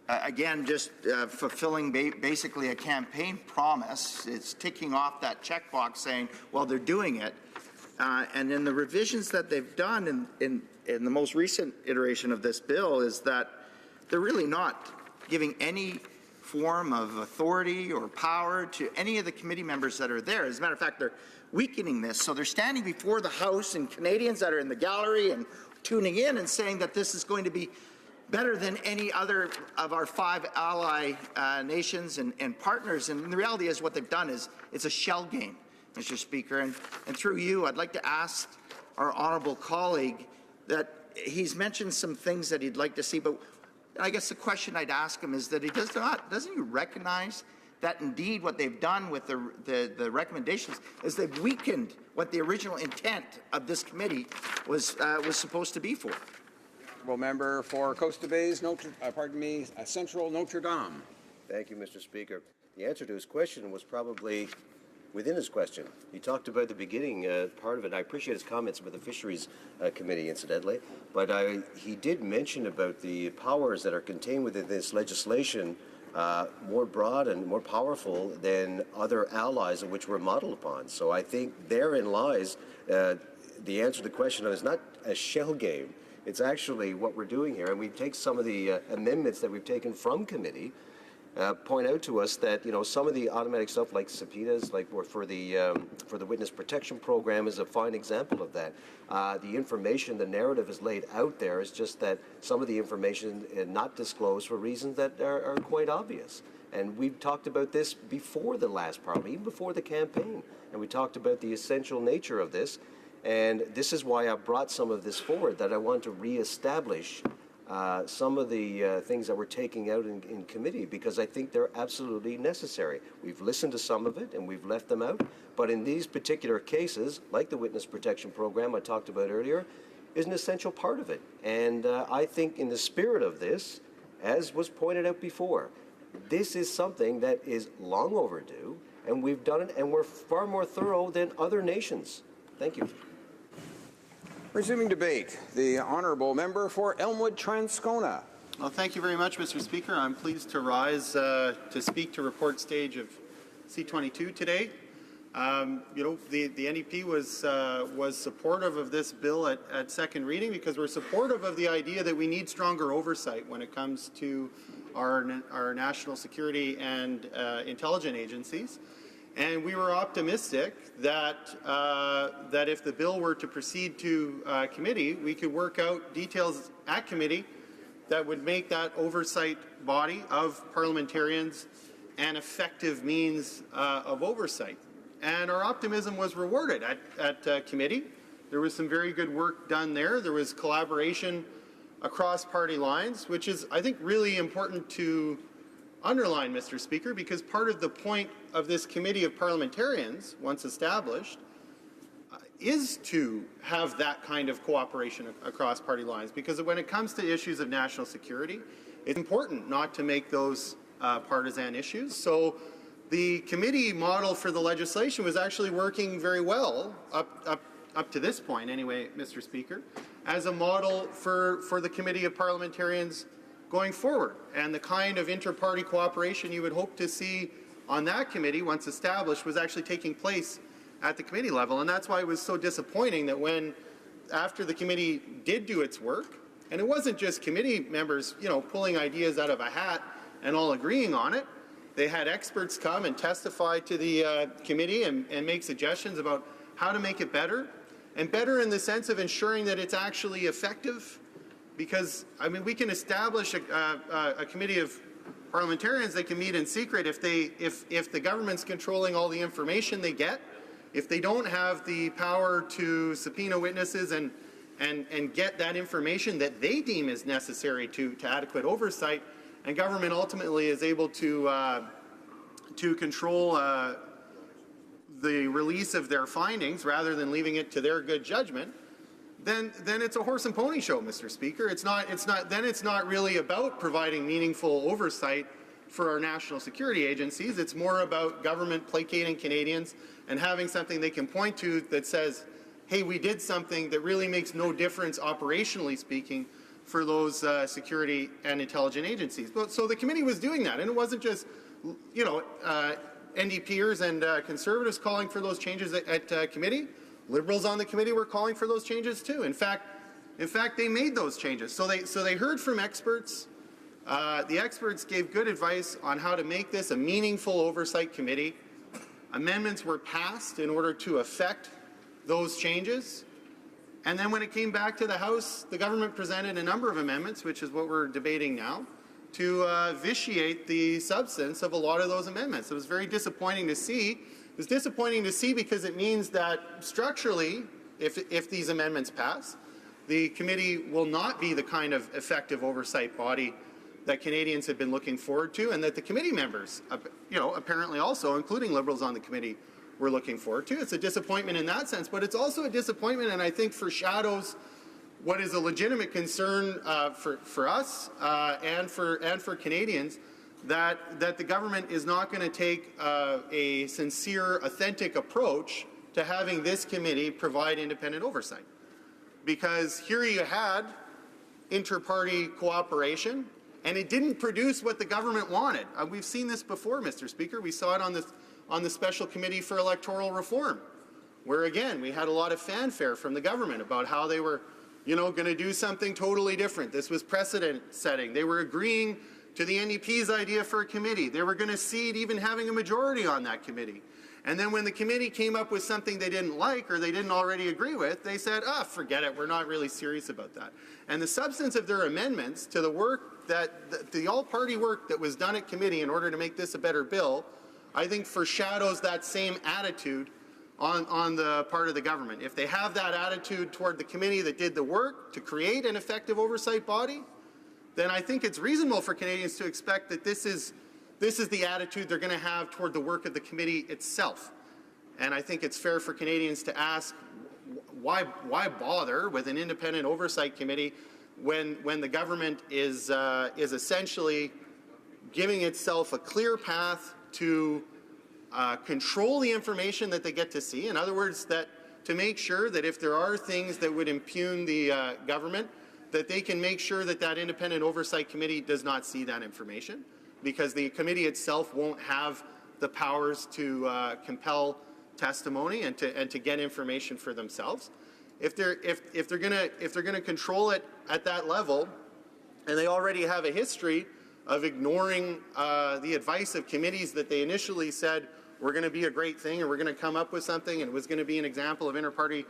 again, just fulfilling basically a campaign promise. It's ticking off that checkbox saying, well, they're doing it. And in the revisions that they've done in the most recent iteration of this bill is that they're really not giving any form of authority or power to any of the committee members that are there. As a matter of fact, they're weakening this. So they're standing before the House and Canadians that are in the gallery and tuning in and saying that this is going to be better than any other of our 5 ally nations and partners. And the reality is what they've done is it's a shell game, Mr. Speaker. And through you, I'd like to ask our honourable colleague that he's mentioned some things that he'd like to see, but I guess the question I'd ask him is that doesn't he recognize that indeed what they've done with the recommendations is they've weakened what the original intent of this committee was supposed to be for? Honourable member for Costa Bay's Central Notre Dame. Thank you, Mr. Speaker. The answer to his question was probably within his question. He talked about the beginning part of it. I appreciate his comments about the Fisheries Committee, incidentally, but he did mention about the powers that are contained within this legislation more broad and more powerful than other allies of which we're modeled upon. So I think therein lies the answer to the question is not a shell game. It's actually what we're doing here, and we take some of the amendments that we've taken from committee point out to us that some of the automatic stuff like subpoenas, like for the witness protection program, is a fine example of that. The information, the narrative is laid out there. It's just that some of the information is not disclosed for reasons that are quite obvious. And we've talked about this before the last Parliament, even before the campaign, and we talked about the essential nature of this. And this is why I brought some of this forward, that I want to reestablish some of the things that we're taking out in committee, because I think they're absolutely necessary. We've listened to some of it and we've left them out, but in these particular cases, like the witness protection program I talked about earlier, is an essential part of it. And I think in the spirit of this, as was pointed out before, this is something that is long overdue, and we've done it, and we're far more thorough than other nations. Thank you. Resuming debate, the honourable member for Elmwood Transcona. Well, thank you very much, Mr. Speaker. I'm pleased to rise to speak to report stage of C22 today. The NEP was supportive of this bill at second reading because we're supportive of the idea that we need stronger oversight when it comes to our national security and intelligence agencies. And we were optimistic that that if the bill were to proceed to committee, we could work out details at committee that would make that oversight body of parliamentarians an effective means of oversight. And our optimism was rewarded at committee. There was some very good work done there. There was collaboration across party lines, which is, I think, really important to underline, Mr. Speaker, because part of the point of this committee of parliamentarians, once established, is to have that kind of cooperation across party lines. Because when it comes to issues of national security, it's important not to make those partisan issues. So the committee model for the legislation was actually working very well up to this point anyway, Mr. Speaker, as a model for the committee of parliamentarians going forward, and the kind of inter-party cooperation you would hope to see on that committee once established was actually taking place at the committee level. And that's why it was so disappointing that when, after the committee did do its work, and it wasn't just committee members, pulling ideas out of a hat and all agreeing on it, they had experts come and testify to the committee and make suggestions about how to make it better, and better in the sense of ensuring that it's actually effective. Because, we can establish a committee of parliamentarians that can meet in secret if the government's controlling all the information they get, if they don't have the power to subpoena witnesses and get that information that they deem is necessary to adequate oversight, and government ultimately is able to control the release of their findings rather than leaving it to their good judgment, then it's a horse and pony show, Mr. Speaker. It's not really about providing meaningful oversight for our national security agencies. It's more about government placating Canadians and having something they can point to that says, hey, we did something that really makes no difference operationally speaking for those security and intelligence agencies. So the committee was doing that, and it wasn't just, NDPers and Conservatives calling for those changes at committee. Liberals on the committee were calling for those changes too. In fact, they made those changes. So they heard from experts. The experts gave good advice on how to make this a meaningful oversight committee. Amendments were passed in order to effect those changes. And then when it came back to the House, the government presented a number of amendments, which is what we're debating now, to vitiate the substance of a lot of those amendments. It was very disappointing to see. It was disappointing to see because it means that structurally, if these amendments pass, the committee will not be the kind of effective oversight body that Canadians have been looking forward to, and that the committee members, apparently also, including Liberals on the committee, were looking forward to. It's a disappointment in that sense, but it's also a disappointment, and I think foreshadows what is a legitimate concern for us and for Canadians, that the government is not going to take a sincere, authentic approach to having this committee provide independent oversight. Because here you had inter-party cooperation, and it didn't produce what the government wanted. We've seen this before, Mr. Speaker. We saw it on the Special Committee for Electoral Reform, where again we had a lot of fanfare from the government about how they were, going to do something totally different. This was precedent setting. They were agreeing to the NDP's idea for a committee. They were going to cede even having a majority on that committee. And then when the committee came up with something they didn't like or they didn't already agree with, they said, forget it, we're not really serious about that. And the substance of their amendments to the work the all-party work that was done at committee in order to make this a better bill, I think foreshadows that same attitude on the part of the government. If they have that attitude toward the committee that did the work to create an effective oversight body, then I think it's reasonable for Canadians to expect that this is the attitude they're going to have toward the work of the committee itself. And I think it's fair for Canadians to ask, why bother with an independent oversight committee when the government is essentially giving itself a clear path to control the information that they get to see. In other words, that to make sure that if there are things that would impugn the government, that they can make sure that that independent oversight committee does not see that information, because the committee itself won't have the powers to compel testimony and to get information for themselves. If they're gonna control it at that level, and they already have a history of ignoring the advice of committees that they initially said were going to be a great thing and we're going to come up with something and it was going to be an example of inter-party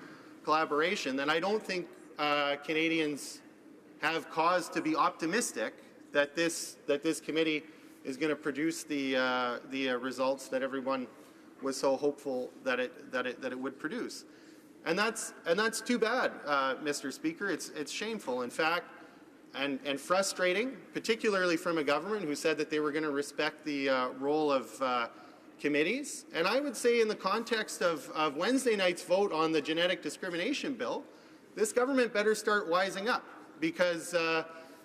collaboration, then I don't think Canadians have cause to be optimistic that this committee is going to produce the results that everyone was so hopeful that it would produce. And that's too bad, Mr. Speaker. It's shameful, in fact, and frustrating, particularly from a government who said that they were going to respect the role of committees. And I would say in the context of Wednesday night's vote on the genetic discrimination bill, this government better start wising up, because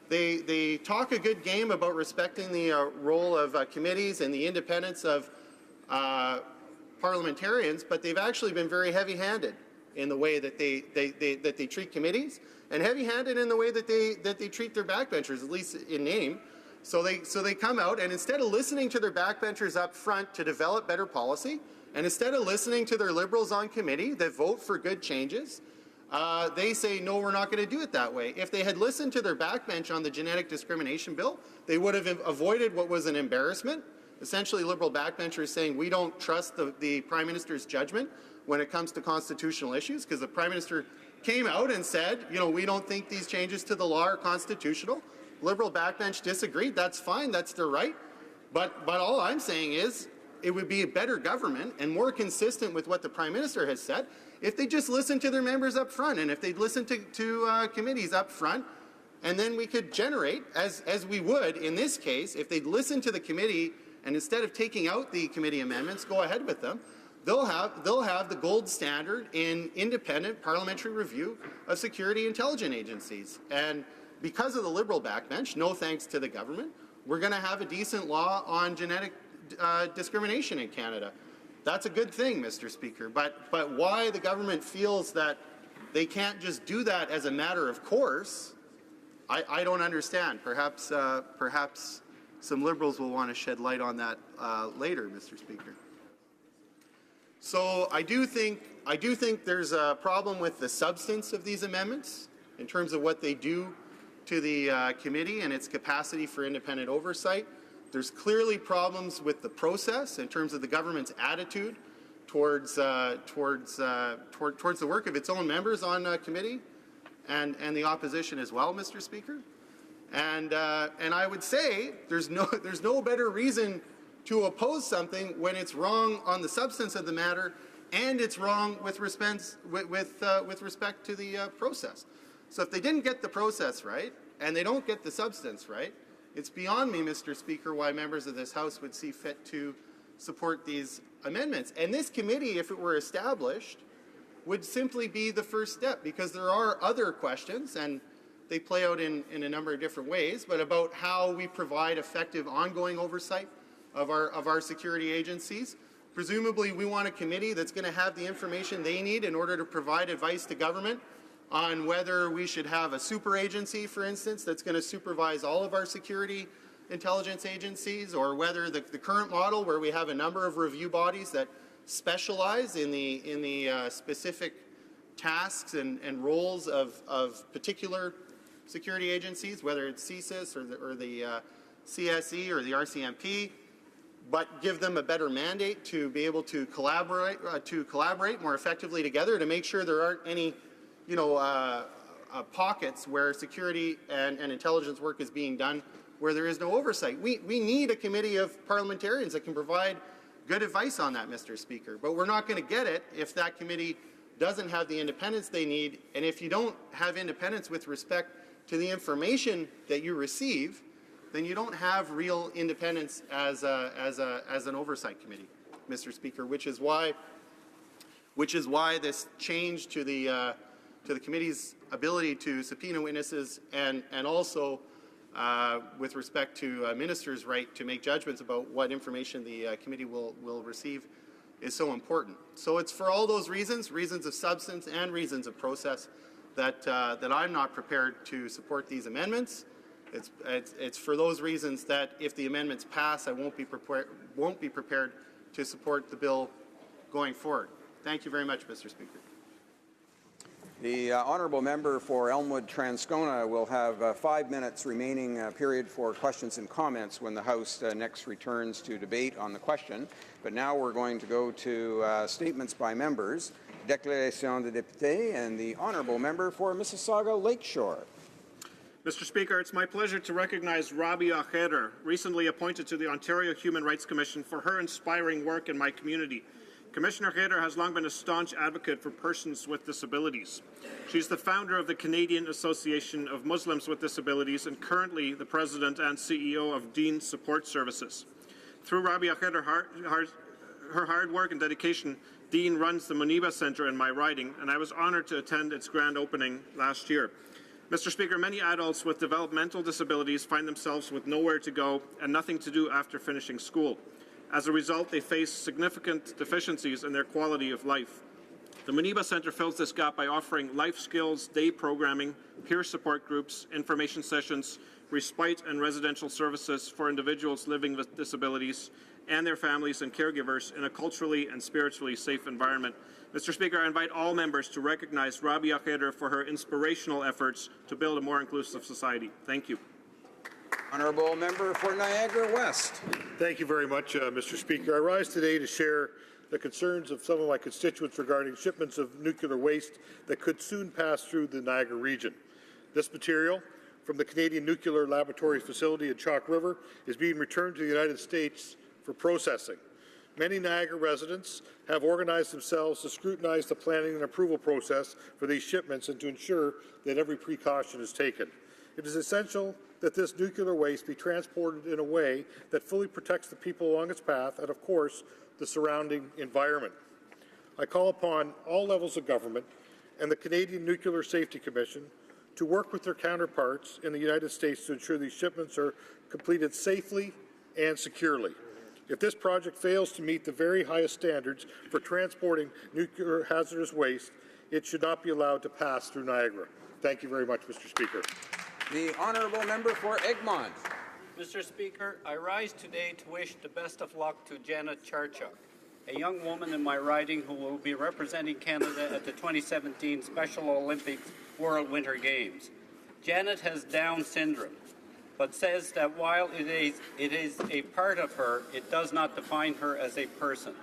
they talk a good game about respecting the role of committees and the independence of parliamentarians, but they've actually been very heavy-handed in the way that they treat committees, and heavy-handed in the way that they treat their backbenchers, at least in name. So they come out, and instead of listening to their backbenchers up front to develop better policy, and instead of listening to their Liberals on committee that vote for good changes, they say, no, we're not going to do it that way. If they had listened to their backbench on the genetic discrimination bill, they would have avoided what was an embarrassment. Essentially, Liberal backbenchers saying we don't trust the Prime Minister's judgment when it comes to constitutional issues, because the Prime Minister came out and said, you know, we don't think these changes to the law are constitutional. Liberal backbench disagreed. That's fine. That's their right. But all I'm saying is it would be a better government and more consistent with what the Prime Minister has said if they just listened to their members up front, and if they'd listen to committees up front, and then we could generate, as we would in this case, if they'd listen to the committee and instead of taking out the committee amendments, go ahead with them, they'll have the gold standard in independent parliamentary review of security intelligence agencies. And because of the Liberal backbench, no thanks to the government, we're going to have a decent law on genetic discrimination in Canada. That's a good thing, Mr. Speaker. But why the government feels that they can't just do that as a matter of course, I don't understand. Perhaps some Liberals will want to shed light on that later, Mr. Speaker. So I do think there's a problem with the substance of these amendments in terms of what they do to the committee and its capacity for independent oversight. There's clearly problems with the process in terms of the government's attitude towards the work of its own members on committee and the opposition as well, Mr. Speaker. And I would say there's no better reason to oppose something when it's wrong on the substance of the matter and it's wrong with respect to the process. So if they didn't get the process right and they don't get the substance right, it's beyond me, Mr. Speaker, why members of this House would see fit to support these amendments. And this committee, if it were established, would simply be the first step, because there are other questions, and they play out in a number of different ways, but about how we provide effective ongoing oversight of our security agencies. Presumably, we want a committee that's going to have the information they need in order to provide advice to government on whether we should have a super agency, for instance, that's going to supervise all of our security intelligence agencies, or whether the current model where we have a number of review bodies that specialize in the specific tasks and roles of particular security agencies, whether it's CSIS or the CSE or the RCMP, but give them a better mandate to be able to collaborate more effectively together to make sure there aren't any pockets where security and intelligence work is being done where there is no oversight. We need a committee of parliamentarians that can provide good advice on that, Mr. Speaker. But we're not going to get it if that committee doesn't have the independence they need. And if you don't have independence with respect to the information that you receive, then you don't have real independence as an oversight committee, Mr. Speaker, which is why this change to the committee's ability to subpoena witnesses and also with respect to ministers' right to make judgments about what information the committee will receive is so important. So it's for all those reasons, reasons of substance and reasons of process, that I'm not prepared to support these amendments. It's for those reasons that if the amendments pass, I won't be prepared to support the bill going forward. Thank you very much, Mr. Speaker. The honourable member for Elmwood-Transcona will have 5 minutes remaining period for questions and comments when the House next returns to debate on the question. But now we're going to go to statements by members, déclaration de député, and the honourable member for Mississauga Lakeshore. Mr. Speaker, it's my pleasure to recognize Rabia Khader, recently appointed to the Ontario Human Rights Commission, for her inspiring work in my community. Commissioner Khader has long been a staunch advocate for persons with disabilities. She's the founder of the Canadian Association of Muslims with Disabilities and currently the president and CEO of Dean Support Services. Through Rabia Khader, her hard work and dedication, Dean runs the Muniba Centre in my riding, and I was honoured to attend its grand opening last year. Mr. Speaker, many adults with developmental disabilities find themselves with nowhere to go and nothing to do after finishing school. As a result, they face significant deficiencies in their quality of life. The Muniba Centre fills this gap by offering life skills, day programming, peer support groups, information sessions, respite and residential services for individuals living with disabilities and their families and caregivers in a culturally and spiritually safe environment. Mr. Speaker, I invite all members to recognize Rabia Khader for her inspirational efforts to build a more inclusive society. Thank you. Honourable member for Niagara West. Thank you very much, Mr. Speaker. I rise today to share the concerns of some of my constituents regarding shipments of nuclear waste that could soon pass through the Niagara region. This material from the Canadian Nuclear Laboratory facility in Chalk River is being returned to the United States for processing. Many Niagara residents have organized themselves to scrutinize the planning and approval process for these shipments and to ensure that every precaution is taken. It is essential that this nuclear waste be transported in a way that fully protects the people along its path and, of course, the surrounding environment. I call upon all levels of government and the Canadian Nuclear Safety Commission to work with their counterparts in the United States to ensure these shipments are completed safely and securely. If this project fails to meet the very highest standards for transporting nuclear hazardous waste, it should not be allowed to pass through Niagara. Thank you very much, Mr. Speaker. The honourable member for Egmont. Mr. Speaker, I rise today to wish the best of luck to Janet Charchuk, a young woman in my riding who will be representing Canada at the 2017 Special Olympics World Winter Games. Janet has Down syndrome, but says that while it is a part of her, it does not define her as a person.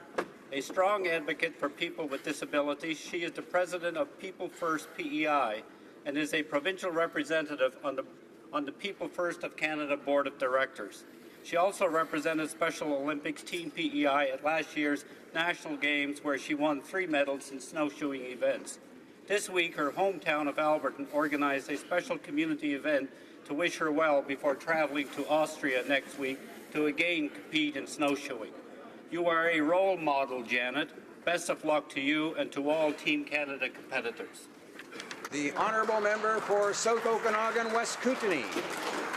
A strong advocate for people with disabilities, she is the president of People First PEI and is a provincial representative on the People First of Canada Board of Directors. She also represented Special Olympics Team PEI at last year's National Games, where she won 3 medals in snowshoeing events. This week, her hometown of Alberton organized a special community event to wish her well before traveling to Austria next week to again compete in snowshoeing. You are a role model, Janet. Best of luck to you and to all Team Canada competitors. The honourable member for South Okanagan, West Kootenay.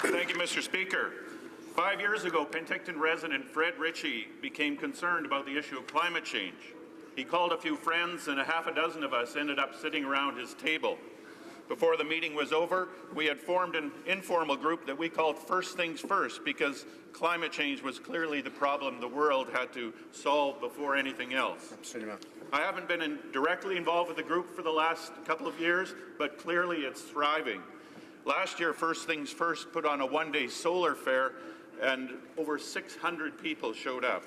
Thank you, Mr. Speaker. 5 years ago, Penticton resident Fred Ritchie became concerned about the issue of climate change. He called a few friends, and a half a dozen of us ended up sitting around his table. Before the meeting was over, we had formed an informal group that we called First Things First, because climate change was clearly the problem the world had to solve before anything else. I haven't been directly involved with the group for the last couple of years, but clearly it's thriving. Last year, First Things First put on a one-day solar fair, and over 600 people showed up.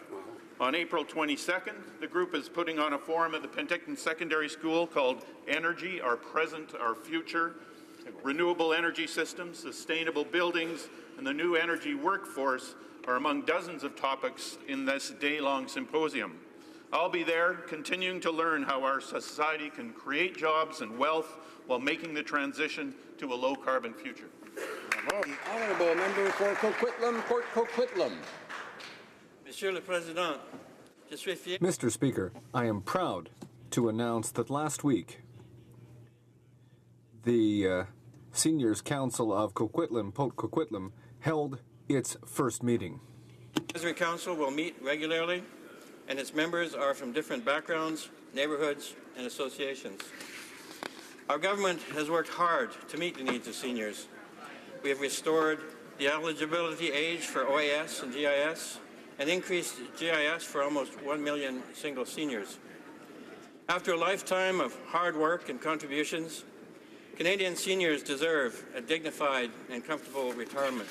On April 22nd, the group is putting on a forum at the Penticton Secondary School called Energy, Our Present, Our Future. Renewable energy systems, sustainable buildings, and the new energy workforce are among dozens of topics in this day-long symposium. I'll be there continuing to learn how our society can create jobs and wealth while making the transition to a low-carbon future. The honourable member for Coquitlam, Port Coquitlam. Mr. Speaker, I am proud to announce that last week the Seniors Council of Coquitlam, Port Coquitlam, held its first meeting. The Advisory Council will meet regularly and its members are from different backgrounds, neighborhoods, and associations. Our government has worked hard to meet the needs of seniors. We have restored the eligibility age for OAS and GIS and increased GIS for almost 1 million single seniors. After a lifetime of hard work and contributions, Canadian seniors deserve a dignified and comfortable retirement.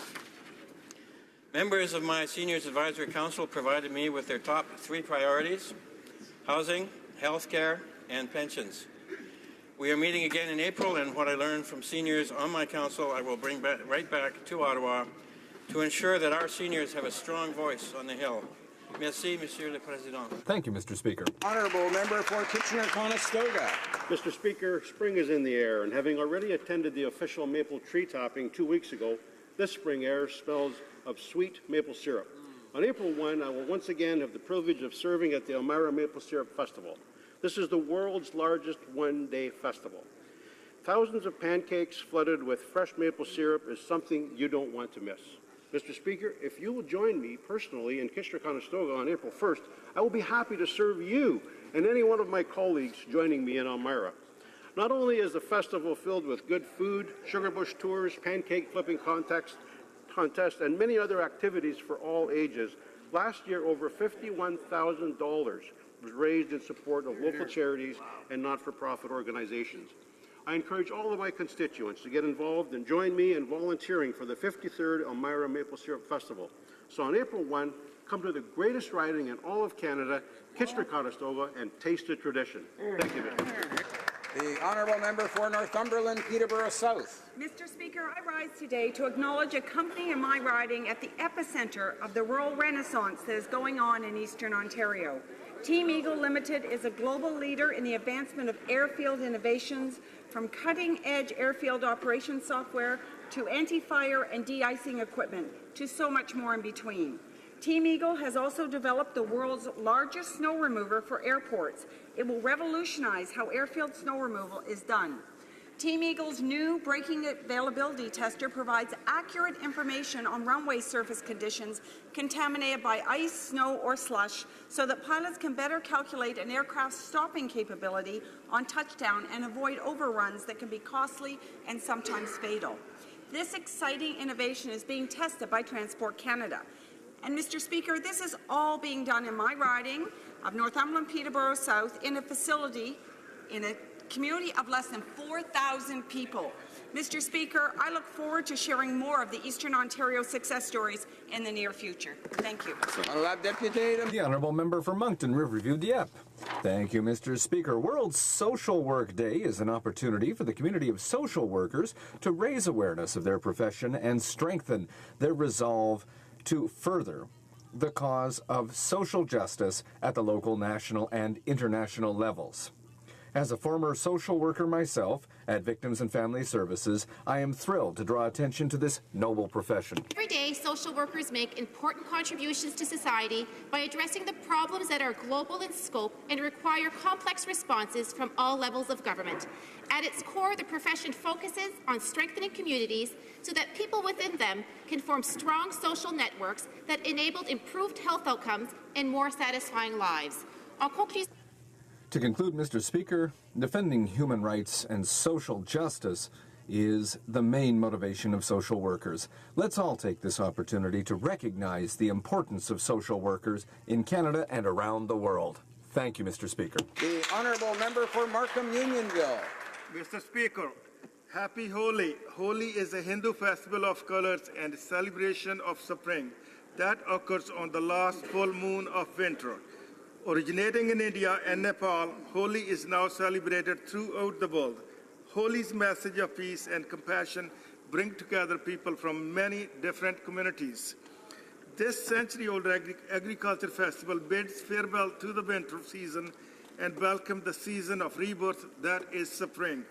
Members of my Seniors Advisory Council provided me with their top 3 priorities: housing, health care, and pensions. We are meeting again in April, and what I learned from seniors on my council I will bring right back to Ottawa to ensure that our seniors have a strong voice on the Hill. Merci, Monsieur le Président. Thank you, Mr. Speaker. Honourable Member for Kitchener-Conestoga. Mr. Speaker, spring is in the air, and having already attended the official maple tree topping 2 weeks ago, this spring air smells of sweet maple syrup. On April 1, I will once again have the privilege of serving at the Elmira Maple Syrup Festival. This is the world's largest one-day festival. Thousands of pancakes flooded with fresh maple syrup is something you don't want to miss. Mr. Speaker, if you will join me personally in Kitchener-Conestoga on April 1st, I will be happy to serve you and any one of my colleagues joining me in Elmira. Not only is the festival filled with good food, sugar bush tours, pancake flipping contests, and many other activities for all ages, last year over $51,000 was raised in support of local charities and not-for-profit organizations. I encourage all of my constituents to get involved and join me in volunteering for the 53rd Elmira Maple Syrup Festival. So on April 1, come to the greatest riding in all of Canada, Kitchener-Conestoga, and taste the tradition. Thank you, Mr. Speaker. The Honourable Member for Northumberland, Peterborough South. Mr. Speaker, I rise today to acknowledge a company in my riding at the epicenter of the rural renaissance that is going on in Eastern Ontario. Team Eagle Limited is a global leader in the advancement of airfield innovations, from cutting-edge airfield operations software to anti-fire and de-icing equipment, to so much more in between. Team Eagle has also developed the world's largest snow remover for airports. It will revolutionize how airfield snow removal is done. Team Eagle's new braking availability tester provides accurate information on runway surface conditions contaminated by ice, snow, or slush, so that pilots can better calculate an aircraft's stopping capability on touchdown and avoid overruns that can be costly and sometimes fatal. This exciting innovation is being tested by Transport Canada. And Mr. Speaker, this is all being done in my riding of Northumberland Peterborough South in a facility in a community of less than 4,000 people. Mr. Speaker, I look forward to sharing more of the Eastern Ontario success stories in the near future. Thank you. The Honourable Member for Moncton, Riverview, Dieppe. Thank you, Mr. Speaker. World Social Work Day is an opportunity for the community of social workers to raise awareness of their profession and strengthen their resolve to further the cause of social justice at the local, national, and international levels. As a former social worker myself at Victims and Family Services, I am thrilled to draw attention to this noble profession. Every day, social workers make important contributions to society by addressing the problems that are global in scope and require complex responses from all levels of government. At its core, the profession focuses on strengthening communities so that people within them can form strong social networks that enable improved health outcomes and more satisfying lives. To conclude, Mr. Speaker, defending human rights and social justice is the main motivation of social workers. Let's all take this opportunity to recognize the importance of social workers in Canada and around the world. Thank you, Mr. Speaker. The Honourable Member for Markham Unionville. Mr. Speaker, Happy Holi. Holi is a Hindu festival of colors and celebration of spring that occurs on the last full moon of winter. Originating in India and Nepal, Holi is now celebrated throughout the world. Holi's message of peace and compassion bring together people from many different communities. This century-old agriculture festival bids farewell to the winter season and welcome the season of rebirth that is spring.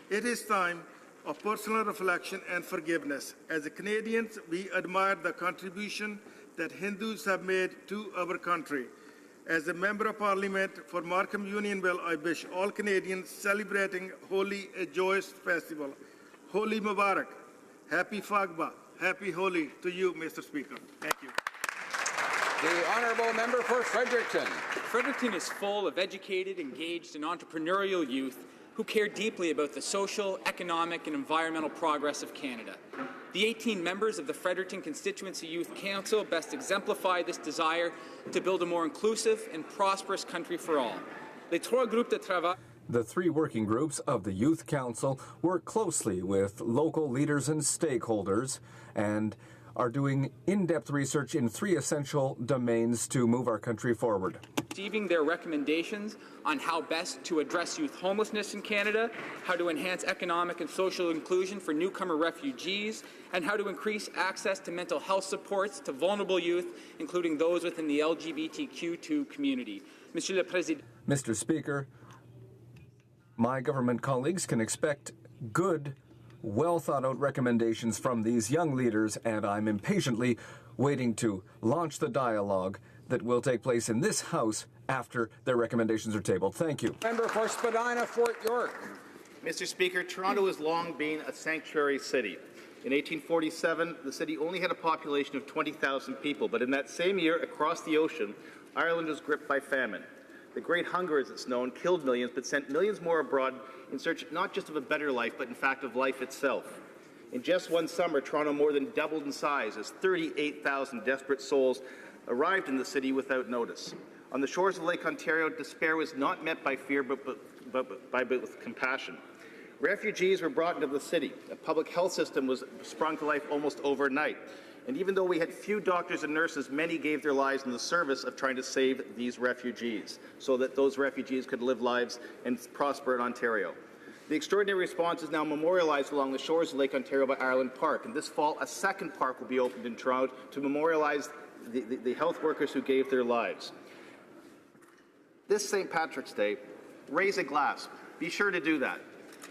It is time of personal reflection and forgiveness. As Canadians, we admire the contribution that Hindus have made to our country. As a Member of Parliament for Markham Unionville, I wish all Canadians celebrating Holi a joyous festival. Holi Mubarak. Happy Fagba. Happy Holi to you, Mr. Speaker. Thank you. The honourable member for Fredericton. Fredericton is full of educated, engaged, and entrepreneurial youth who care deeply about the social, economic, and environmental progress of Canada. The 18 members of the Fredericton Constituency Youth Council best exemplify this desire to build a more inclusive and prosperous country for all. Les trois groupes de travail. The three working groups of the Youth Council work closely with local leaders and stakeholders and are doing in-depth research in three essential domains to move our country forward. Receiving their recommendations on how best to address youth homelessness in Canada, how to enhance economic and social inclusion for newcomer refugees, and how to increase access to mental health supports to vulnerable youth, including those within the LGBTQ2 community. Mr. Speaker, my government colleagues can expect good, well-thought-out recommendations from these young leaders, and I'm impatiently waiting to launch the dialogue that will take place in this House after their recommendations are tabled. Thank you. Member for Spadina, Fort York. Mr. Speaker, Toronto has long been a sanctuary city. In 1847, the city only had a population of 20,000 people, but in that same year, across the ocean, Ireland was gripped by famine. The Great Hunger, as it's known, killed millions, but sent millions more abroad in search not just of a better life, but in fact of life itself. In just one summer, Toronto more than doubled in size as 38,000 desperate souls arrived in the city without notice. On the shores of Lake Ontario, despair was not met by fear, but with compassion. Refugees were brought into the city. A public health system was sprung to life almost overnight. And even though we had few doctors and nurses, many gave their lives in the service of trying to save these refugees so that those refugees could live lives and prosper in Ontario. The extraordinary response is now memorialized along the shores of Lake Ontario by Ireland Park. And this fall, a second park will be opened in Toronto to memorialize the health workers who gave their lives. This St. Patrick's Day, raise a glass. Be sure to do that.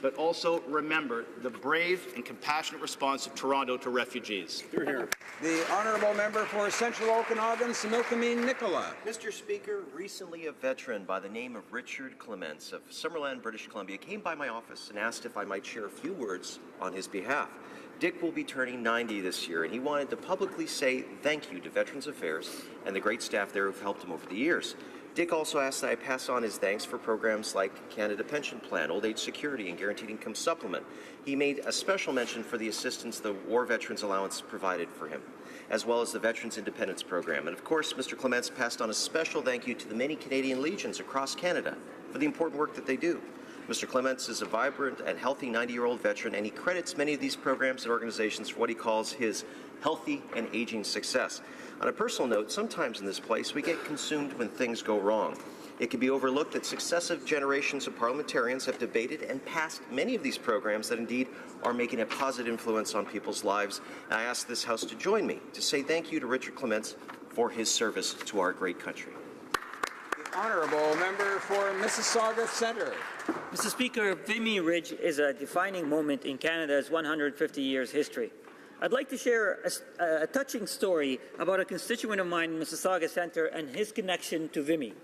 But also remember the brave and compassionate response of Toronto to refugees. The honourable member for Central Okanagan, Similkameen Nicola. Mr. Speaker, recently a veteran by the name of Richard Clements of Summerland, British Columbia, came by my office and asked if I might share a few words on his behalf. Dick will be turning 90 this year, and he wanted to publicly say thank you to Veterans Affairs and the great staff there who've helped him over the years. Dick also asked that I pass on his thanks for programs like Canada Pension Plan, Old Age Security, and Guaranteed Income Supplement. He made a special mention for the assistance the War Veterans Allowance provided for him, as well as the Veterans Independence Program. And of course, Mr. Clements passed on a special thank you to the many Canadian Legions across Canada for the important work that they do. Mr. Clements is a vibrant and healthy 90-year-old veteran, and he credits many of these programs and organizations for what he calls his healthy and aging success. On a personal note, sometimes in this place we get consumed when things go wrong. It can be overlooked that successive generations of parliamentarians have debated and passed many of these programs that indeed are making a positive influence on people's lives. And I ask this House to join me to say thank you to Richard Clements for his service to our great country. The honourable member for Mississauga Centre. Mr. Speaker, Vimy Ridge is a defining moment in Canada's 150 years history. I'd like to share a touching story about a constituent of mine in Mississauga Centre and his connection to Vimy.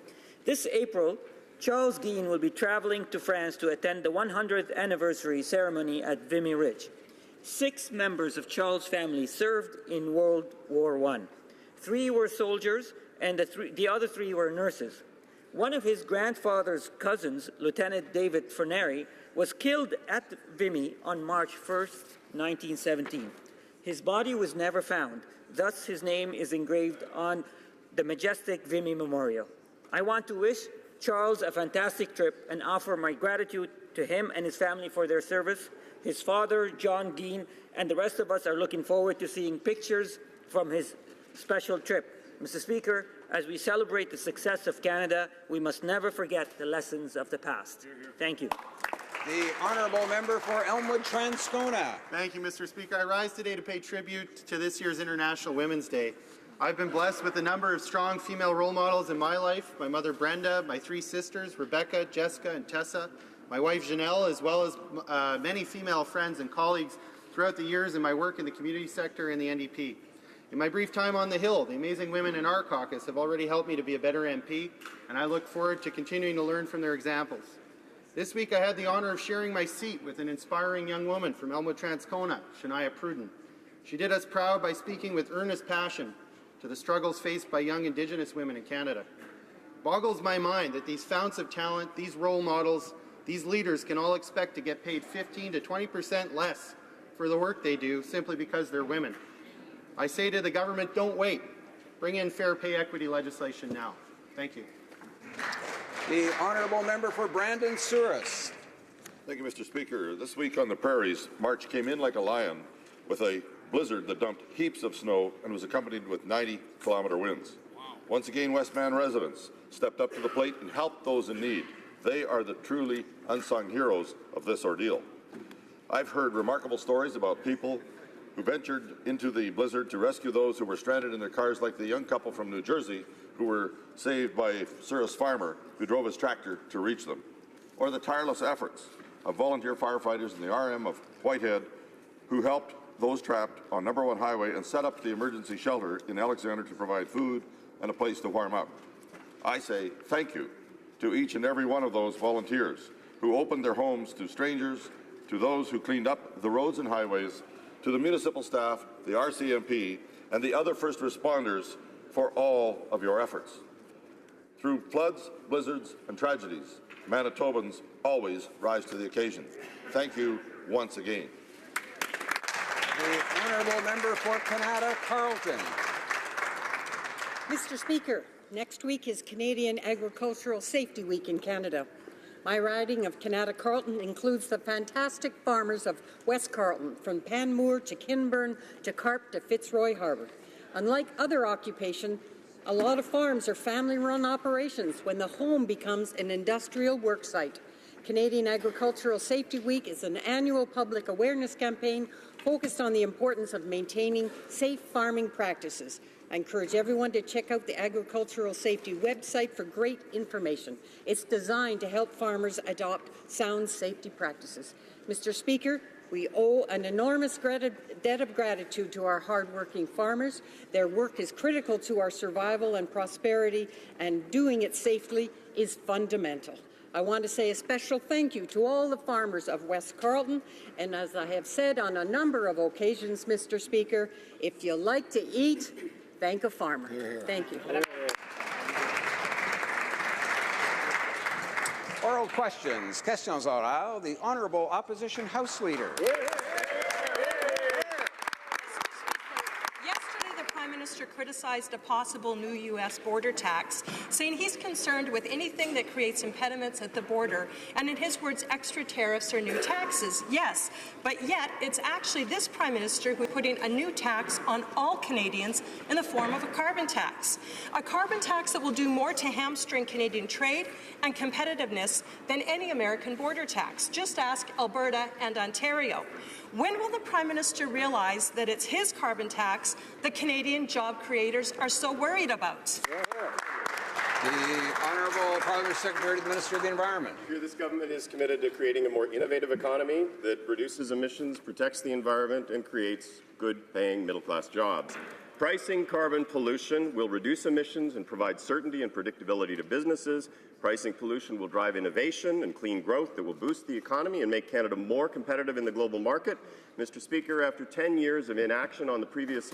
This April, Charles Guin will be travelling to France to attend the 100th anniversary ceremony at Vimy Ridge. 6 members of Charles' family served in World War I. 3 were soldiers, and the other 3 were nurses. One of his grandfather's cousins, Lieutenant David Fernary, was killed at Vimy on March 1st, 1917. His body was never found. Thus, his name is engraved on the majestic Vimy Memorial. I want to wish Charles a fantastic trip and offer my gratitude to him and his family for their service. His father, John Guin, and the rest of us are looking forward to seeing pictures from his special trip. Mr. Speaker, as we celebrate the success of Canada, we must never forget the lessons of the past. Thank you. The honourable member for Elmwood Transcona. Thank you, Mr. Speaker. I rise today to pay tribute to this year's International Women's Day. I've been blessed with a number of strong female role models in my life. My mother Brenda, my 3 sisters, Rebecca, Jessica, and Tessa, my wife Janelle, as well as many female friends and colleagues throughout the years in my work in the community sector and the NDP. In my brief time on the Hill, the amazing women in our caucus have already helped me to be a better MP, and I look forward to continuing to learn from their examples. This week I had the honour of sharing my seat with an inspiring young woman from Elmwood Transcona, Shania Pruden. She did us proud by speaking with earnest passion to the struggles faced by young Indigenous women in Canada. It boggles my mind that these founts of talent, these role models, these leaders can all expect to get paid 15 to 20% less for the work they do simply because they're women. I say to the government, don't wait. Bring in fair pay equity legislation now. Thank you. The honourable member for Brandon Souris. Thank you, Mr. Speaker. This week on the prairies, March came in like a lion with a blizzard that dumped heaps of snow and was accompanied with 90-kilometer winds. Once again, Westman residents stepped up to the plate and helped those in need. They are the truly unsung heroes of this ordeal. I've heard remarkable stories about people who ventured into the blizzard to rescue those who were stranded in their cars, like the young couple from New Jersey who were saved by a Souris farmer who drove his tractor to reach them, or the tireless efforts of volunteer firefighters in the RM of Whitehead who helped those trapped on No. 1 Highway and set up the emergency shelter in Alexander to provide food and a place to warm up. I say thank you to each and every one of those volunteers who opened their homes to strangers, to those who cleaned up the roads and highways, to the municipal staff, the RCMP, and the other first responders for all of your efforts. Through floods, blizzards, and tragedies, Manitobans always rise to the occasion. Thank you once again. The honourable member for Canada Carleton. Mr. Speaker, next week is Canadian Agricultural Safety Week in Canada. My riding of Canada Carleton includes the fantastic farmers of West Carleton, from Panmure to Kinburn to Carp to Fitzroy Harbour. Unlike other occupations, a lot of farms are family-run operations when the home becomes an industrial work site. Canadian Agricultural Safety Week is an annual public awareness campaign focused on the importance of maintaining safe farming practices. I encourage everyone to check out the Agricultural Safety website for great information. It's designed to help farmers adopt sound safety practices. Mr. Speaker, we owe an enormous debt of gratitude to our hard-working farmers. Their work is critical to our survival and prosperity, and doing it safely is fundamental. I want to say a special thank you to all the farmers of West Carleton, and as I have said on a number of occasions, Mr. Speaker, if you like to eat, thank a farmer. Thank you. Oral questions. Questions orales. The Honourable Opposition House Leader. Prime Minister criticized a possible new U.S. border tax, saying he's concerned with anything that creates impediments at the border, and in his words, extra tariffs or new taxes. Yes, but yet it's actually this Prime Minister who is putting a new tax on all Canadians in the form of a carbon tax that will do more to hamstring Canadian trade and competitiveness than any American border tax. Just ask Alberta and Ontario. When will the Prime Minister realize that it's his carbon tax that Canadian job creators are so worried about? The Honourable Parliamentary Secretary to the Minister of the Environment. Here, this government is committed to creating a more innovative economy that reduces emissions, protects the environment, and creates good-paying middle-class jobs. Pricing carbon pollution will reduce emissions and provide certainty and predictability to businesses. Pricing pollution will drive innovation and clean growth that will boost the economy and make Canada more competitive in the global market. Mr. Speaker, after 10 years of inaction on the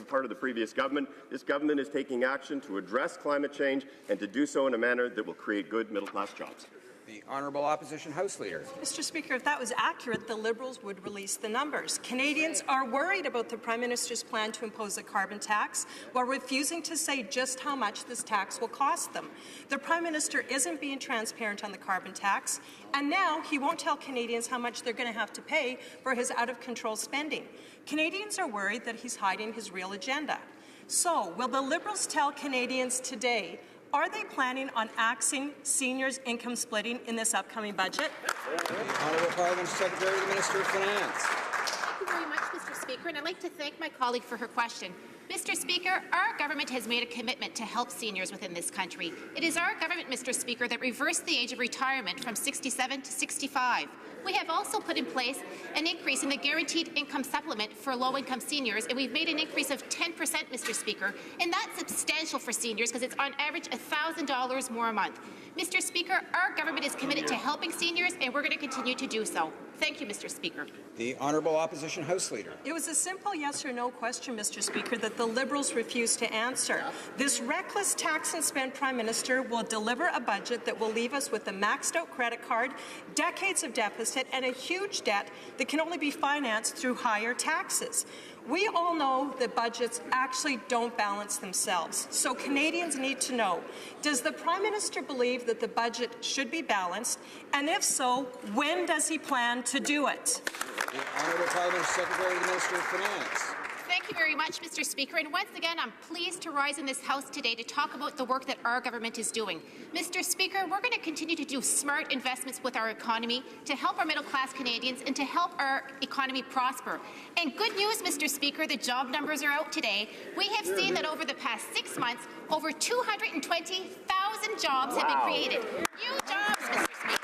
part of the previous government, this government is taking action to address climate change and to do so in a manner that will create good middle-class jobs. The Honourable Opposition House Leader. Mr. Speaker, if that was accurate, the Liberals would release the numbers. Canadians are worried about the Prime Minister's plan to impose a carbon tax while refusing to say just how much this tax will cost them. The Prime Minister isn't being transparent on the carbon tax, and now he won't tell Canadians how much they're going to have to pay for his out-of-control spending. Canadians are worried that he's hiding his real agenda. So, will the Liberals tell Canadians today, are they planning on axing seniors' income splitting in this upcoming budget? The Honourable Parliamentary Secretary to the Minister of Finance. Thank you very much, Mr. Speaker, and I'd like to thank my colleague for her question. Mr. Speaker, our government has made a commitment to help seniors within this country. It is our government, Mr. Speaker, that reversed the age of retirement from 67 to 65. We have also put in place an increase in the guaranteed income supplement for low-income seniors, and we've made an increase of 10%, Mr. Speaker, and that's substantial for seniors because it's on average $1,000 more a month. Mr. Speaker, our government is committed to helping seniors, and we're going to continue to do so. Thank you, Mr. Speaker. The Honourable Opposition House Leader. It was a simple yes or no question, Mr. Speaker, that the Liberals refused to answer. This reckless tax and spend Prime Minister will deliver a budget that will leave us with a maxed-out credit card, decades of deficit, and a huge debt that can only be financed through higher taxes. We all know that budgets actually don't balance themselves, so Canadians need to know, does the Prime Minister believe that the budget should be balanced, and if so, when does he plan to do it? The Honourable Parliamentary Secretary to the Minister of Finance. Thank you very much, Mr. Speaker. And once again, I'm pleased to rise in this House today to talk about the work that our government is doing. Mr. Speaker, we're going to continue to do smart investments with our economy to help our middle-class Canadians and to help our economy prosper. And good news, Mr. Speaker, the job numbers are out today. We have seen that over the past 6 months, over 220,000 jobs have been created. New jobs, Mr. Speaker.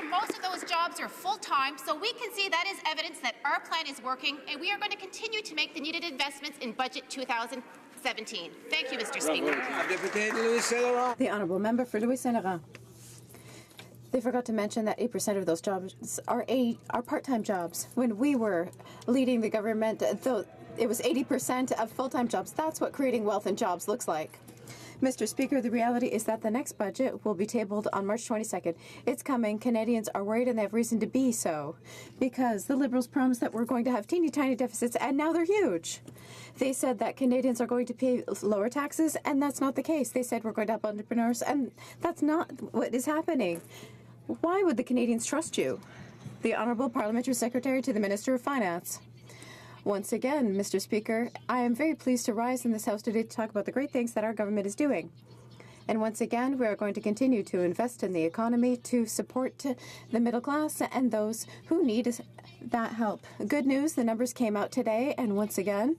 Most of those jobs are full-time, so we can see that is evidence that our plan is working, and we are going to continue to make the needed investments in Budget 2017. Thank you, Mr. Speaker. The Honourable Member for Louis Saint Laurent. They forgot to mention that 8% of those jobs are part-time jobs. When we were leading the government, it was 80% of full-time jobs. That's what creating wealth and jobs looks like. Mr. Speaker, the reality is that the next budget will be tabled on March 22nd. It's coming. Canadians are worried, and they have reason to be so, because the Liberals promised that we're going to have teeny tiny deficits, and now they're huge. They said that Canadians are going to pay lower taxes, and that's not the case. They said we're going to help entrepreneurs, and that's not what is happening. Why would the Canadians trust you? The Honourable Parliamentary Secretary to the Minister of Finance. Once again, Mr. Speaker, I am very pleased to rise in this House today to talk about the great things that our government is doing. And once again, we are going to continue to invest in the economy to support the middle class and those who need that help. Good news, the numbers came out today, and once again,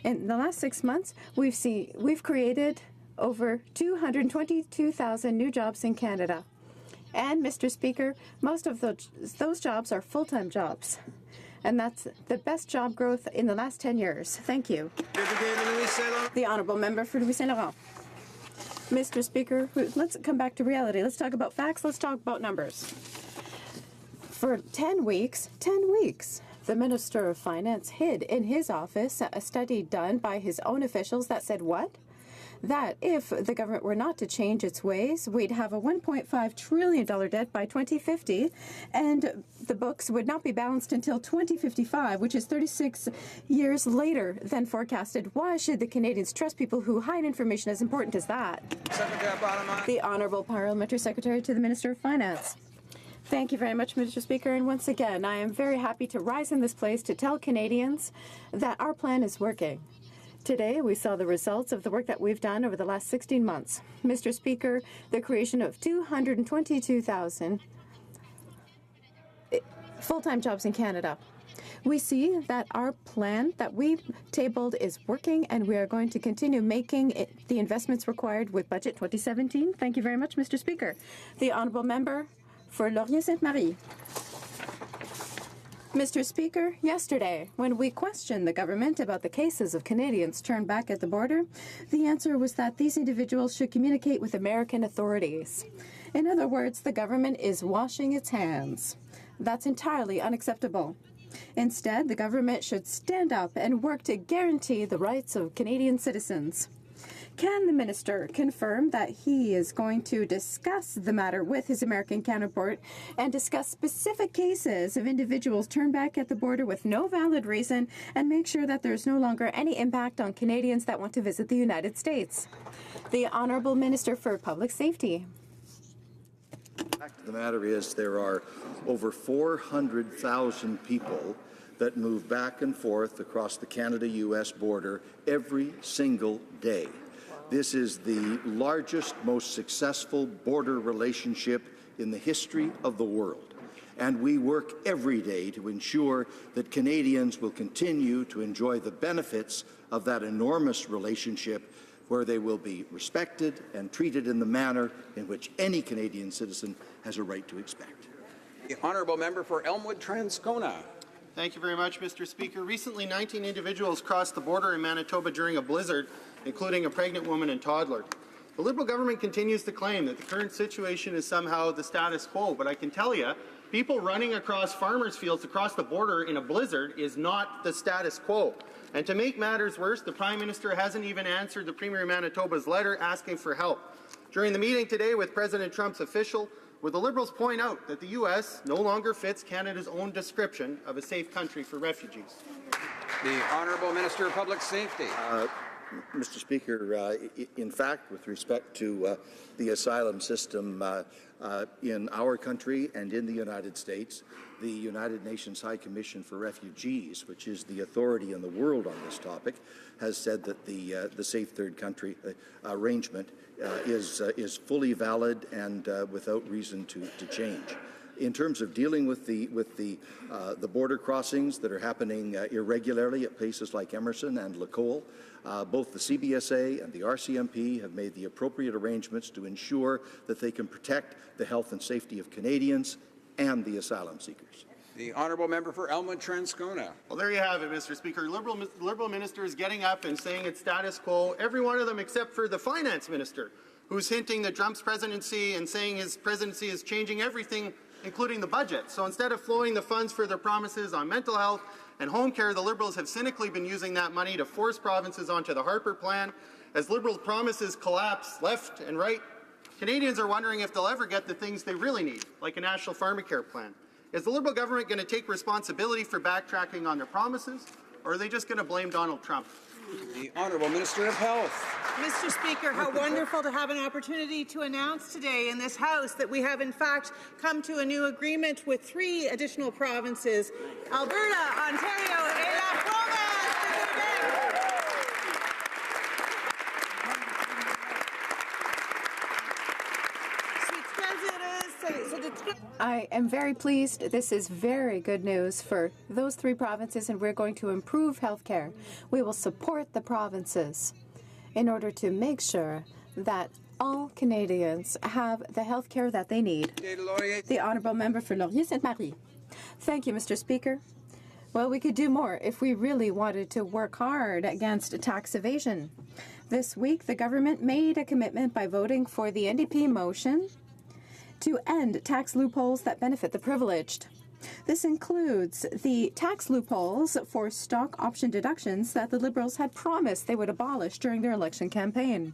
in the last 6 months, we've created over 222,000 new jobs in Canada. And, Mr. Speaker, most of those jobs are full-time jobs. And that's the best job growth in the last 10 years. Thank you. The Honourable Member for Louis Saint Laurent. Mr. Speaker, let's come back to reality. Let's talk about facts. Let's talk about numbers. For 10 weeks, the Minister of Finance hid in his office a study done by his own officials that said what? That if the government were not to change its ways, we'd have a $1.5 trillion debt by 2050, and the books would not be balanced until 2055, which is 36 years later than forecasted. Why should the Canadians trust people who hide information as important as that? The Honourable Parliamentary Secretary to the Minister of Finance. Thank you very much, Mr. Speaker. And once again, I am very happy to rise in this place to tell Canadians that our plan is working. Today, we saw the results of the work that we've done over the last 16 months. Mr. Speaker, the creation of 222,000 full-time jobs in Canada. We see that our plan that we tabled is working, and we are going to continue making the investments required with Budget 2017. Thank you very much, Mr. Speaker. The Honourable Member for Laurier-Sainte-Marie. Mr. Speaker, yesterday, when we questioned the government about the cases of Canadians turned back at the border, the answer was that these individuals should communicate with American authorities. In other words, the government is washing its hands. That's entirely unacceptable. Instead, the government should stand up and work to guarantee the rights of Canadian citizens. Can the minister confirm that he is going to discuss the matter with his American counterpart and discuss specific cases of individuals turned back at the border with no valid reason and make sure that there's no longer any impact on Canadians that want to visit the United States? The Honourable Minister for Public Safety. The matter is there are over 400,000 people that move back and forth across the Canada-U.S. border every single day. This is the largest, most successful border relationship in the history of the world. And we work every day to ensure that Canadians will continue to enjoy the benefits of that enormous relationship where they will be respected and treated in the manner in which any Canadian citizen has a right to expect. The honourable member for Elmwood-Transcona. Thank you very much, Mr. Speaker. Recently, 19 individuals crossed the border in Manitoba during a blizzard, including a pregnant woman and toddler. The Liberal government continues to claim that the current situation is somehow the status quo, but I can tell you, people running across farmers' fields across the border in a blizzard is not the status quo. And to make matters worse, the Prime Minister hasn't even answered the Premier of Manitoba's letter asking for help. During the meeting today with President Trump's official, where the Liberals point out that the U.S. no longer fits Canada's own description of a safe country for refugees. The Honourable Minister of Public Safety. Mr. Speaker, in fact, with respect to the asylum system in our country and in the United States, the United Nations High Commission for Refugees, which is the authority in the world on this topic, has said that the Safe Third Country arrangement is fully valid and without reason to change. In terms of dealing with the border crossings that are happening irregularly at places like Emerson and Lacole, both the CBSA and the RCMP have made the appropriate arrangements to ensure that they can protect the health and safety of Canadians and the asylum seekers. The honourable member for Elmwood-Transcona. Well, there you have it, Mr. Speaker. Liberal ministers getting up and saying it's status quo, every one of them except for the finance minister, who's hinting that Trump's presidency and saying his presidency is changing everything, including the budget. So instead of flowing the funds for their promises on mental health and home care, the Liberals have cynically been using that money to force provinces onto the Harper Plan. As Liberal promises collapse left and right, Canadians are wondering if they'll ever get the things they really need, like a national pharmacare plan. Is the Liberal government going to take responsibility for backtracking on their promises, or are they just going to blame Donald Trump? The Honourable Minister of Health. Mr. Speaker, how wonderful to have an opportunity to announce today in this House that we have in fact come to a new agreement with 3 additional provinces, Alberta, Ontario, et la province de Quebec. I am very pleased. This is very good news for those 3 provinces, and we're going to improve health care. We will support the provinces in order to make sure that all Canadians have the health care that they need. The honourable member for Laurier-Sainte-Marie. Thank you, Mr. Speaker. Well, we could do more if we really wanted to work hard against tax evasion. This week, the government made a commitment by voting for the NDP motion to end tax loopholes that benefit the privileged. This includes the tax loopholes for stock option deductions that the Liberals had promised they would abolish during their election campaign.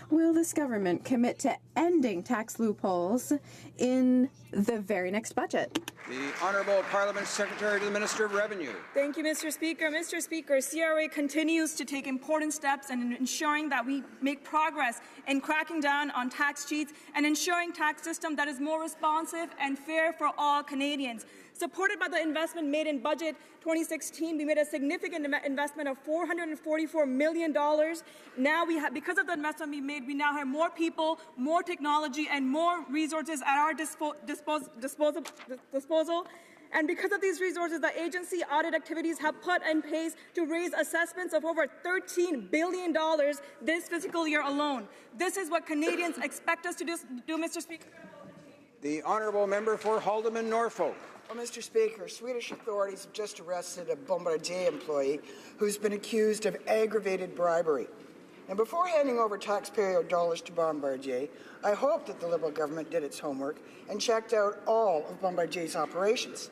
Will this government commit to ending tax loopholes in the very next budget? The Honourable Parliament Secretary to the Minister of Revenue. Thank you, Mr. Speaker. Mr. Speaker, CRA continues to take important steps in ensuring that we make progress in cracking down on tax cheats and ensuring tax system that is more responsive and fair for all Canadians. Supported by the investment made in Budget 2016, we made a significant investment of $444 million. Now because of the investment we made, we now have more people, more technology, and more resources at our disposal. And because of these resources, the agency audit activities have put in place to raise assessments of over $13 billion this fiscal year alone. This is what Canadians expect us to do, Mr. Speaker. The Honourable Member for Haldimand Norfolk. Well, Mr. Speaker, Swedish authorities have just arrested a Bombardier employee who's been accused of aggravated bribery. And before handing over taxpayer dollars to Bombardier, I hope that the Liberal government did its homework and checked out all of Bombardier's operations.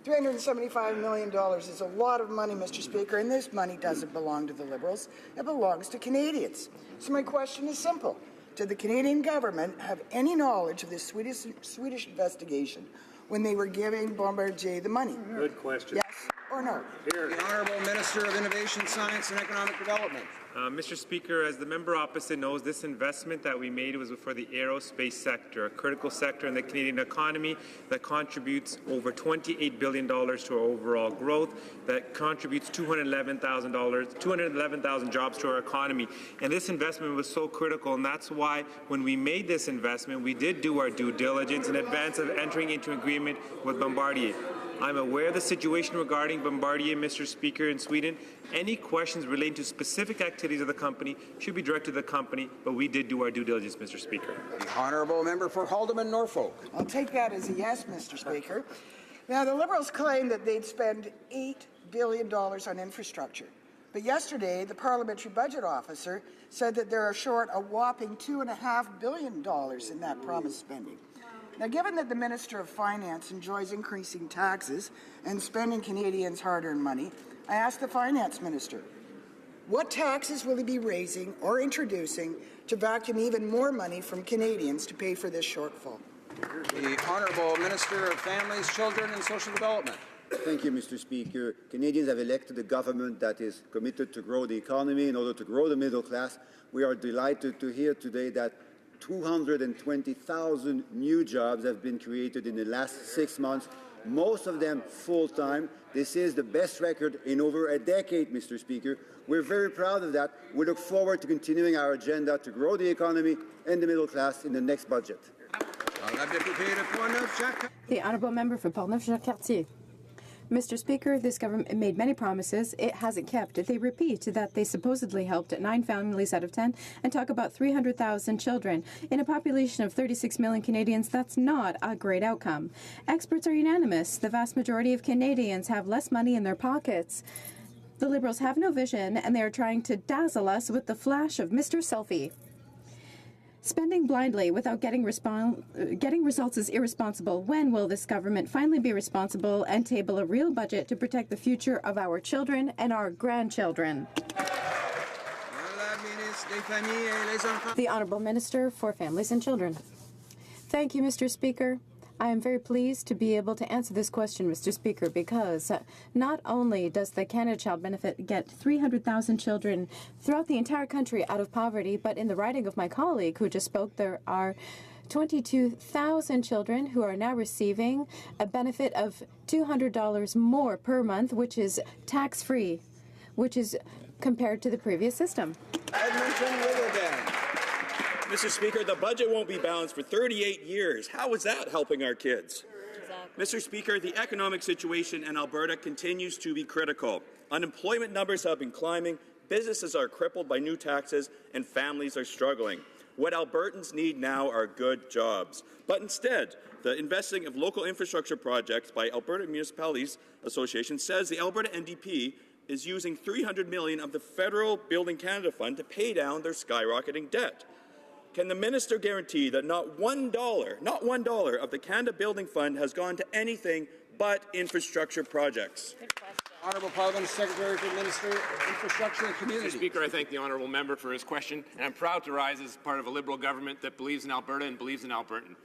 $375 million is a lot of money, Mr. Speaker, and this money doesn't belong to the Liberals. It belongs to Canadians. So my question is simple. Did the Canadian government have any knowledge of this Swedish investigation when they were giving Bombardier the money? Good question. Yes or no? The Honourable Minister of Innovation, Science and Economic Development. Mr. Speaker, as the member opposite knows, this investment that we made was for the aerospace sector, a critical sector in the Canadian economy that contributes over $28 billion to our overall growth, that contributes 211,000 jobs to our economy. And this investment was so critical, and that's why when we made this investment, we did do our due diligence in advance of entering into agreement with Bombardier. I'm aware of the situation regarding Bombardier, Mr. Speaker, in Sweden. Any questions relating to specific activities of the company should be directed to the company, but we did do our due diligence, Mr. Speaker. The honourable member for Haldeman Norfolk. I'll take that as a yes, Mr. Speaker. Now, the Liberals claim that they'd spend $8 billion on infrastructure. But yesterday, the Parliamentary Budget Officer said that they're short a whopping $2.5 billion in that promised spending. Now, given that the Minister of Finance enjoys increasing taxes and spending Canadians' hard-earned money, I asked the Finance Minister, what taxes will he be raising or introducing to vacuum even more money from Canadians to pay for this shortfall? The Honourable Minister of Families, Children and Social Development. Thank you, Mr. Speaker. Canadians have elected a government that is committed to grow the economy in order to grow the middle class. We are delighted to hear today that 220,000 new jobs have been created in the last 6 months, most of them full-time. This is the best record in over a decade, Mr. Speaker. We're very proud of that. We look forward to continuing our agenda to grow the economy and the middle class in the next budget. The Honourable Member for Portneuf-Jacques-Cartier. Mr. Speaker, this government made many promises it hasn't kept. They repeat that they supposedly helped 9 families out of 10 and talk about 300,000 children. In a population of 36 million Canadians, that's not a great outcome. Experts are unanimous. The vast majority of Canadians have less money in their pockets. The Liberals have no vision, and they are trying to dazzle us with the flash of Mr. Selfie. Spending blindly without getting results is irresponsible. When will this government finally be responsible and table a real budget to protect the future of our children and our grandchildren? The Honourable Minister for Families and Children. Thank you, Mr. Speaker. I am very pleased to be able to answer this question, Mr. Speaker, because not only does the Canada Child Benefit get 300,000 children throughout the entire country out of poverty, but in the riding of my colleague who just spoke, there are 22,000 children who are now receiving a benefit of $200 more per month, which is tax-free, which is compared to the previous system. Mr. Speaker, the budget won't be balanced for 38 years. How is that helping our kids? Exactly. Mr. Speaker, the economic situation in Alberta continues to be critical. Unemployment numbers have been climbing, businesses are crippled by new taxes, and families are struggling. What Albertans need now are good jobs. But instead, the investing of local infrastructure projects by Alberta Municipalities Association says the Alberta NDP is using $300 million of the Federal Building Canada Fund to pay down their skyrocketing debt. Can the minister guarantee that not $1 of the Canada Building Fund has gone to anything but infrastructure projects? Honourable Parliament Secretary for Minister of Infrastructure and Community. Mr. Speaker, I thank the honourable member for his question, and I'm proud to rise as part of a Liberal government that believes in Alberta and believes in Albertan.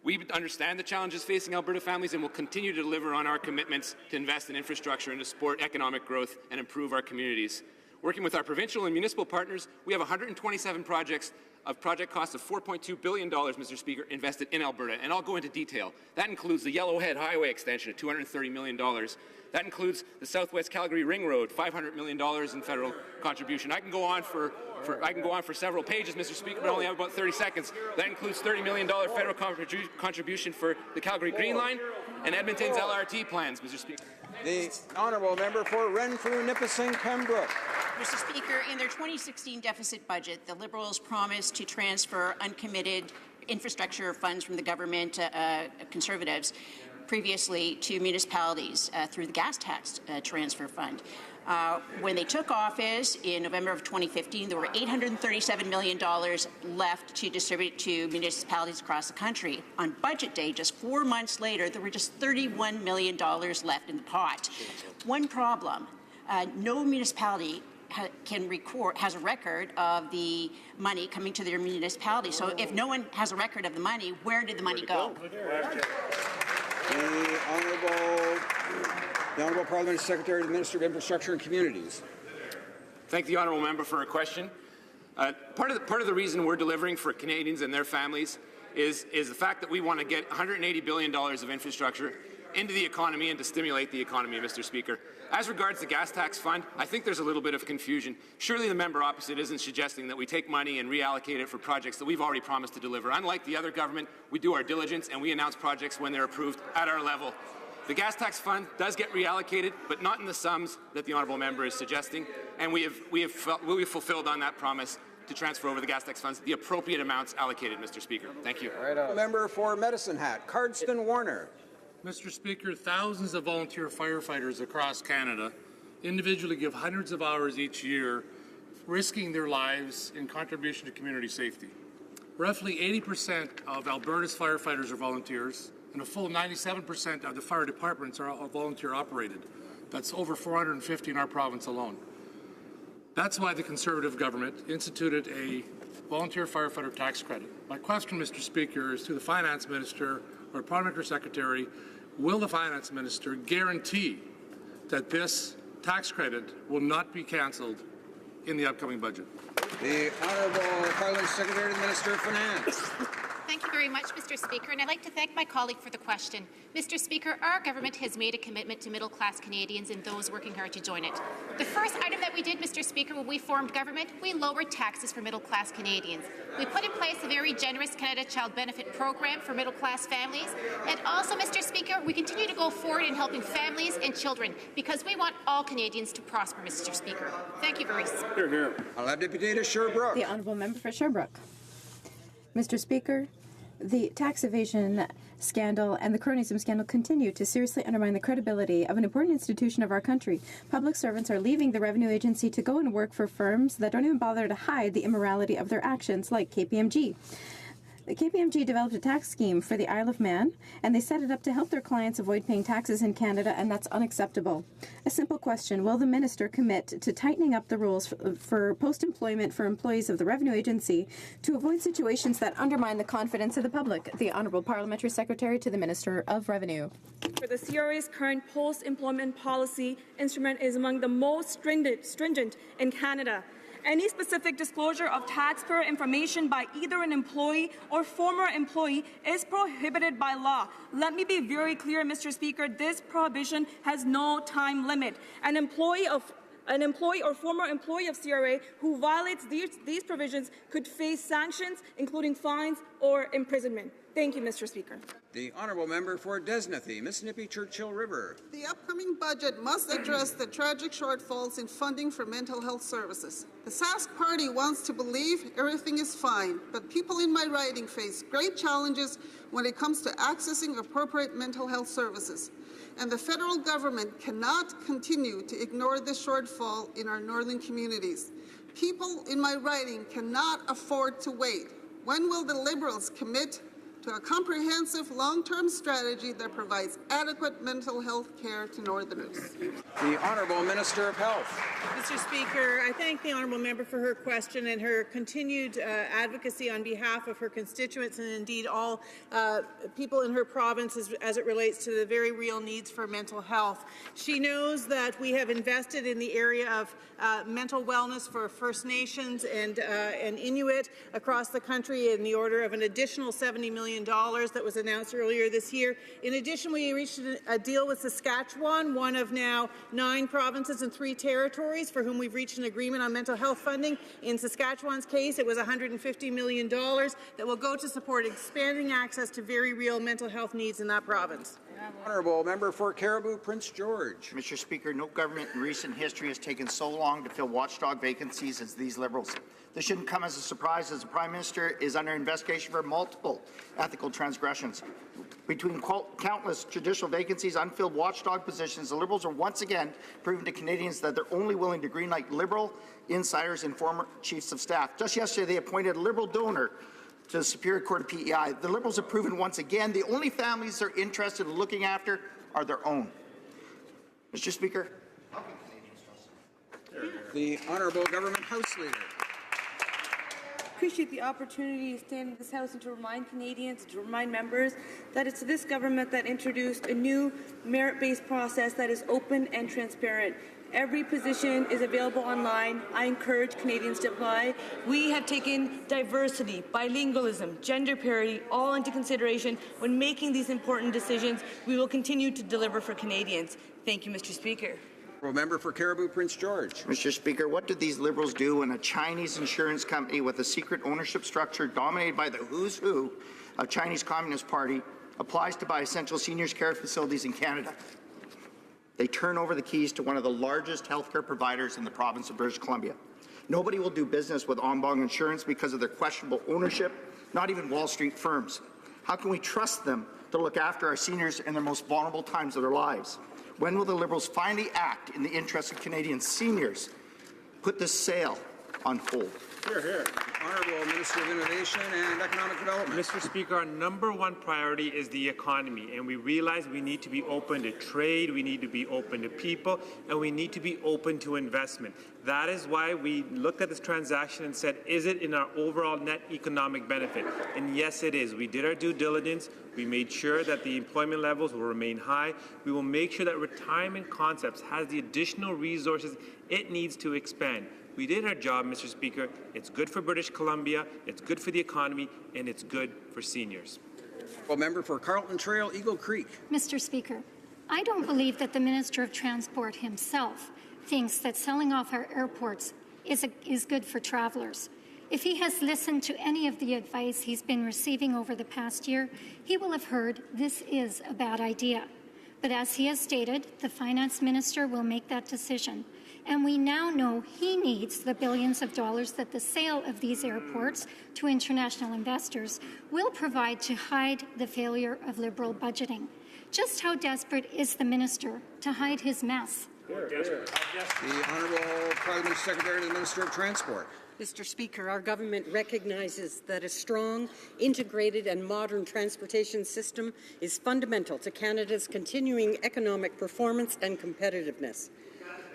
We understand the challenges facing Alberta families and will continue to deliver on our commitments to invest in infrastructure and to support economic growth and improve our communities. Working with our provincial and municipal partners, we have 127 projects of project costs of $4.2 billion, Mr. Speaker, invested in Alberta. And I'll go into detail. That includes the Yellowhead Highway extension at $230 million. That includes the Southwest Calgary Ring Road, $500 million in federal contribution. I can go on for several pages, Mr. Speaker, but I only have about 30 seconds. That includes $30 million federal contribution for the Calgary Green Line and Edmonton's LRT plans, Mr. Speaker. The honourable member for Renfrew, Nipissing, Pembroke. Mr. Speaker, in their 2016 deficit budget, the Liberals promised to transfer uncommitted infrastructure funds from the government, Conservatives, previously to municipalities through the gas tax transfer fund. When they took office in November of 2015, there were $837 million left to distribute to municipalities across the country. On budget day, just 4 months later, there were just $31 million left in the pot. One problem, no municipality has a record of the money coming to their municipality. So if no one has a record of the money, where did the money go? The Honourable Parliamentary Secretary to the Minister of Infrastructure and Communities. Thank the honourable member for her question. Part of the reason we're delivering for Canadians and their families is the fact that we want to get $180 billion of infrastructure into the economy and to stimulate the economy, Mr. Speaker. As regards the gas tax fund, I think there's a little bit of confusion. Surely the member opposite isn't suggesting that we take money and reallocate it for projects that we've already promised to deliver. Unlike the other government, we do our diligence and we announce projects when they're approved at our level. The gas tax fund does get reallocated, but not in the sums that the honourable member is suggesting, and we have fulfilled on that promise to transfer over the gas tax funds the appropriate amounts allocated, Mr. Speaker. Thank you. Member for Medicine Hat, Cardston Warner. Mr. Speaker, thousands of volunteer firefighters across Canada individually give hundreds of hours each year, risking their lives in contribution to community safety. Roughly 80% of Alberta's firefighters are volunteers, and a full 97% of the fire departments are volunteer operated. That's over 450 in our province alone. That's why the Conservative government instituted a volunteer firefighter tax credit. My question, Mr. Speaker, is to the Finance Minister or Parliamentary Secretary, will the Finance Minister guarantee that this tax credit will not be cancelled in the upcoming budget? The Honourable Parliamentary Secretary to the Minister of Finance. Thank you very much, Mr. Speaker, and I'd like to thank my colleague for the question. Mr. Speaker, our government has made a commitment to middle-class Canadians and those working hard to join it. The first item that we did, Mr. Speaker, when we formed government, we lowered taxes for middle-class Canadians. We put in place a very generous Canada Child Benefit program for middle-class families. And also, Mr. Speaker, we continue to go forward in helping families and children because we want all Canadians to prosper, Mr. Speaker. Thank you very much. Hear, hear. I'll have Deputy to Sherbrooke. The Honourable Member for Sherbrooke. Mr. Speaker, the tax evasion scandal and the cronyism scandal continue to seriously undermine the credibility of an important institution of our country. Public servants are leaving the Revenue Agency to go and work for firms that don't even bother to hide the immorality of their actions, like KPMG. The KPMG developed a tax scheme for the Isle of Man, and they set it up to help their clients avoid paying taxes in Canada, and that's unacceptable. A simple question: will the minister commit to tightening up the rules for post-employment for employees of the Revenue Agency to avoid situations that undermine the confidence of the public? The Honourable Parliamentary Secretary to the Minister of Revenue. For the CRA's current post-employment policy instrument is among the most stringent in Canada. Any specific disclosure of taxpayer information by either an employee or former employee is prohibited by law. Let me be very clear, Mr. Speaker, this prohibition has no time limit. An employee or former employee of CRA who violates these provisions could face sanctions, including fines or imprisonment. Thank you, Mr. Speaker. The Honourable Member for Desnathy, Miss Nippy Churchill River. The upcoming budget must address the tragic shortfalls in funding for mental health services. The Sask Party wants to believe everything is fine, but people in my riding face great challenges when it comes to accessing appropriate mental health services. And the federal government cannot continue to ignore this shortfall in our northern communities. People in my riding cannot afford to wait. When will the Liberals commit to a comprehensive long-term strategy that provides adequate mental health care to Northerners? The Honourable Minister of Health. Mr. Speaker, I thank the honourable member for her question and her continued advocacy on behalf of her constituents and indeed all people in her province as it relates to the very real needs for mental health. She knows that we have invested in the area of mental wellness for First Nations and Inuit across the country in the order of an additional $70 million that was announced earlier this year. In addition, we reached a deal with Saskatchewan, one of now 9 provinces and 3 territories for whom we've reached an agreement on mental health funding. In Saskatchewan's case, it was $150 million that will go to support expanding access to very real mental health needs in that province. Honourable Member for Caribou, Prince George. Mr. Speaker, no government in recent history has taken so long to fill watchdog vacancies as these Liberals. This shouldn't come as a surprise, as the Prime Minister is under investigation for multiple ethical transgressions. Between countless judicial vacancies, unfilled watchdog positions, the Liberals are once again proving to Canadians that they're only willing to greenlight Liberal insiders and former chiefs of staff. Just yesterday, they appointed a Liberal donor to the Superior Court of PEI. The Liberals have proven once again the only families they're interested in looking after are their own. Mr. Speaker. The Honourable Government House Leader. Appreciate the opportunity to stand in this House and to remind Canadians, to remind members that it's this government that introduced a new merit-based process that is open and transparent. Every position is available online. I encourage Canadians to apply. We have taken diversity, bilingualism, gender parity, all into consideration when making these important decisions. We will continue to deliver for Canadians. Thank you, Mr. Speaker. Member for Caribou, Prince George. Mr. Speaker, what did these Liberals do when a Chinese insurance company with a secret ownership structure dominated by the who's who of Chinese Communist Party applies to buy essential seniors care facilities in Canada. They turn over the keys to one of the largest healthcare providers in the province of British Columbia. Nobody will do business with En Banc Insurance because of their questionable ownership, not even Wall Street firms. How can we trust them to look after our seniors in their most vulnerable times of their lives? When will the Liberals finally act in the interest of Canadian seniors? Put this sale on hold. Hear, hear. Honourable Minister of Innovation and Economic Development. Mr. Speaker, our number one priority is the economy, and we realize we need to be open to trade, we need to be open to people, and we need to be open to investment. That is why we looked at this transaction and said, is it in our overall net economic benefit? And yes, it is. We did our due diligence. We made sure that the employment levels will remain high. We will make sure that Retirement Concepts has the additional resources it needs to expand. We did our job, Mr. Speaker. It's good for British Columbia, it's good for the economy, and it's good for seniors. Well, member for Carlton Trail, Eagle Creek. Mr. Speaker, I don't believe that the Minister of Transport himself thinks that selling off our airports is good for travellers. If he has listened to any of the advice he's been receiving over the past year, he will have heard this is a bad idea. But as he has stated, the Finance Minister will make that decision. And we now know he needs the billions of dollars that the sale of these airports to international investors will provide to hide the failure of Liberal budgeting. Just how desperate is the Minister to hide his mess? The Honourable Parliament Secretary to the Minister of Transport. Mr. Speaker, our government recognizes that a strong, integrated and modern transportation system is fundamental to Canada's continuing economic performance and competitiveness.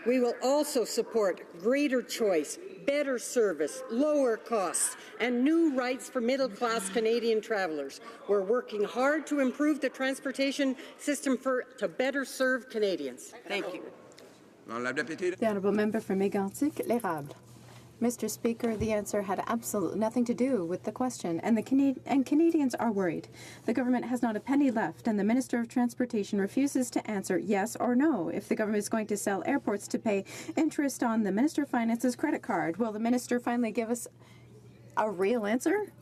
We will also support greater choice, better service, lower costs, and new rights for middle-class Canadian travellers. We're working hard to improve the transportation system to better serve Canadians. Thank you. The Honourable Member for Mégantic-L'Érable. Mr. Speaker, the answer had absolutely nothing to do with the question, and Canadians are worried. The government has not a penny left, and the Minister of Transportation refuses to answer yes or no if the government is going to sell airports to pay interest on the Minister of Finance's credit card. Will the Minister finally give us a real answer?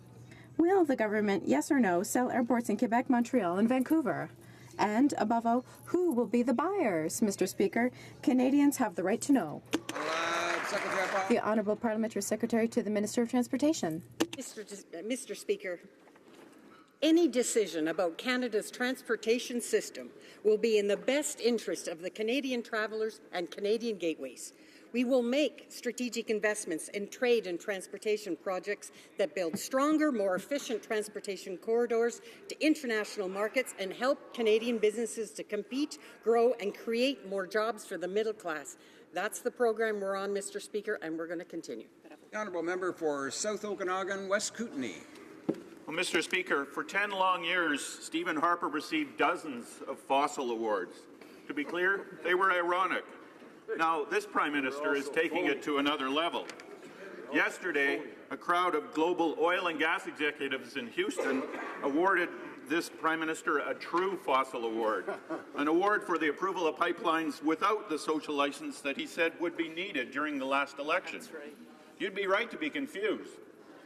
Will the government, yes or no, sell airports in Quebec, Montreal, and Vancouver? And, above all, who will be the buyers, Mr. Speaker? Canadians have the right to know. The Honourable Parliamentary Secretary to the Minister of Transportation. Mr. Speaker, any decision about Canada's transportation system will be in the best interest of the Canadian travellers and Canadian gateways. We will make strategic investments in trade and transportation projects that build stronger, more efficient transportation corridors to international markets and help Canadian businesses to compete, grow, and create more jobs for the middle class. That's the program we're on, Mr. Speaker, and we're going to continue. The Honourable Member for South Okanagan, West Kootenay. Well, Mr. Speaker, for 10 long years, Stephen Harper received dozens of fossil awards. To be clear, they were ironic. Now, this Prime Minister is taking it to another level. Yesterday, a crowd of global oil and gas executives in Houston awarded this Prime Minister a true fossil award, an award for the approval of pipelines without the social license that he said would be needed during the last election. That's right. You'd be right to be confused.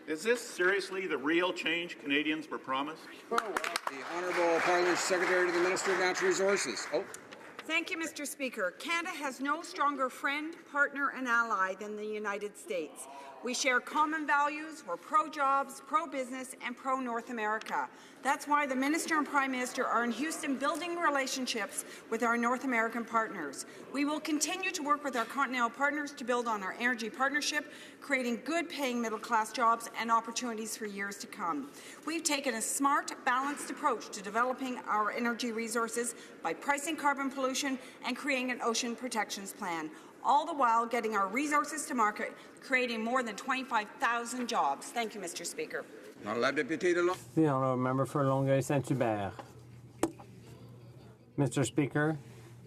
Is this seriously the real change Canadians were promised? The Honourable Parliament Secretary to the Minister of Natural Resources. Thank you, Mr. Speaker. Canada has no stronger friend, partner and ally than the United States. We share common values. We're pro-jobs, pro-business and pro-North America. That's why the Minister and Prime Minister are in Houston building relationships with our North American partners. We will continue to work with our continental partners to build on our energy partnership, creating good-paying middle-class jobs and opportunities for years to come. We've taken a smart, balanced approach to developing our energy resources by pricing carbon pollution and creating an ocean protections plan, all the while getting our resources to market, creating more than 25,000 jobs. Thank you, Mr. Speaker. The Honourable Member for Longueuil-Saint-Hubert. Mr. Speaker,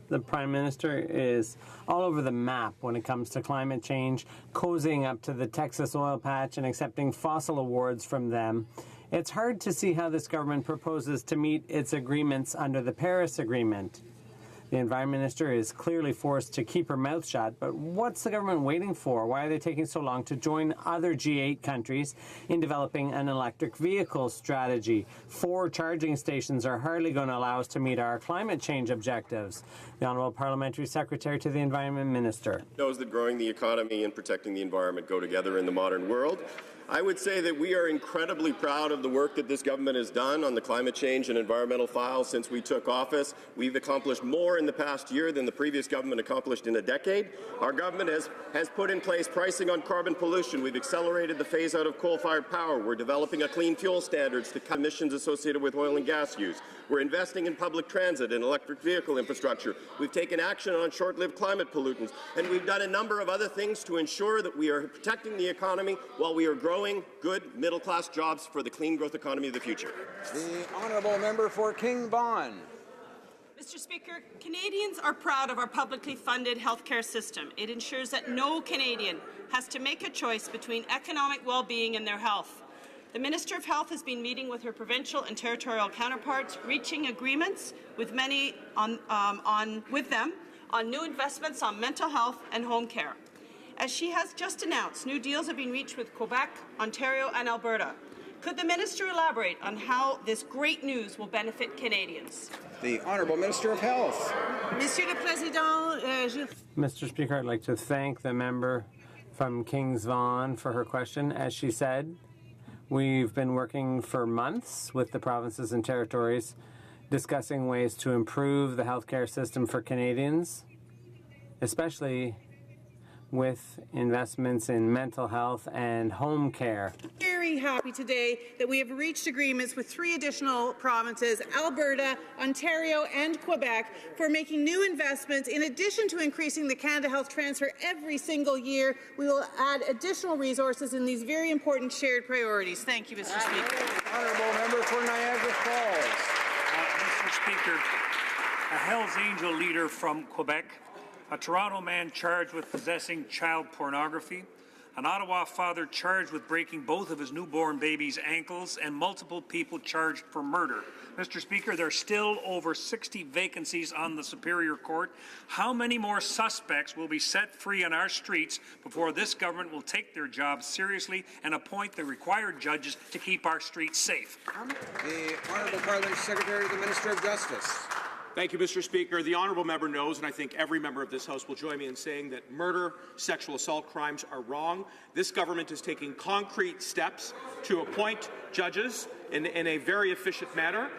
the Prime Minister is all over the map when it comes to climate change, cozying up to the Texas oil patch and accepting fossil awards from them. It's hard to see how this government proposes to meet its agreements under the Paris Agreement. The Environment Minister is clearly forced to keep her mouth shut, but what's the government waiting for? Why are they taking so long to join other G8 countries in developing an electric vehicle strategy? 4 charging stations are hardly going to allow us to meet our climate change objectives. The Honourable Parliamentary Secretary to the Environment Minister knows that growing the economy and protecting the environment go together in the modern world. I would say that we are incredibly proud of the work that this government has done on the climate change and environmental file since we took office. We've accomplished more in the past year than the previous government accomplished in a decade. Our government has put in place pricing on carbon pollution. We've accelerated the phase-out of coal-fired power. We're developing a clean fuel standards to cut emissions associated with oil and gas use. We're investing in public transit and electric vehicle infrastructure. We've taken action on short-lived climate pollutants. And we've done a number of other things to ensure that we are protecting the economy while we are growing good middle-class jobs for the clean growth economy of the future. The honourable member for King Vaughan. Mr. Speaker, Canadians are proud of our publicly funded healthcare system. It ensures that no Canadian has to make a choice between economic well-being and their health. The Minister of Health has been meeting with her provincial and territorial counterparts, reaching agreements with many with them on new investments on mental health and home care. As she has just announced, new deals have been reached with Quebec, Ontario and Alberta. Could the Minister elaborate on how this great news will benefit Canadians? The Honourable Minister of Health. Monsieur le Président, Mr. Speaker, I'd like to thank the member from Kings Vaughan for her question. As she said, we've been working for months with the provinces and territories discussing ways to improve the healthcare system for Canadians, especially with investments in mental health and home care. Very happy today that we have reached agreements with 3 additional provinces, Alberta, Ontario and Quebec, for making new investments. In addition to increasing the Canada Health Transfer every single year, we will add additional resources in these very important shared priorities. Thank you, Mr. Speaker. Honourable member for Niagara Falls. Mr. Speaker, a Hells Angel leader from Quebec, a Toronto man charged with possessing child pornography, an Ottawa father charged with breaking both of his newborn baby's ankles, and multiple people charged for murder. Mr. Speaker, there are still over 60 vacancies on the Superior Court. How many more suspects will be set free on our streets before this government will take their job seriously and appoint the required judges to keep our streets safe? The Honourable Parliamentary Secretary to the Minister of Justice. Thank you, Mr. Speaker. The honourable member knows, and I think every member of this House will join me in saying that murder, sexual assault crimes are wrong. This government is taking concrete steps to appoint judges in a very efficient manner.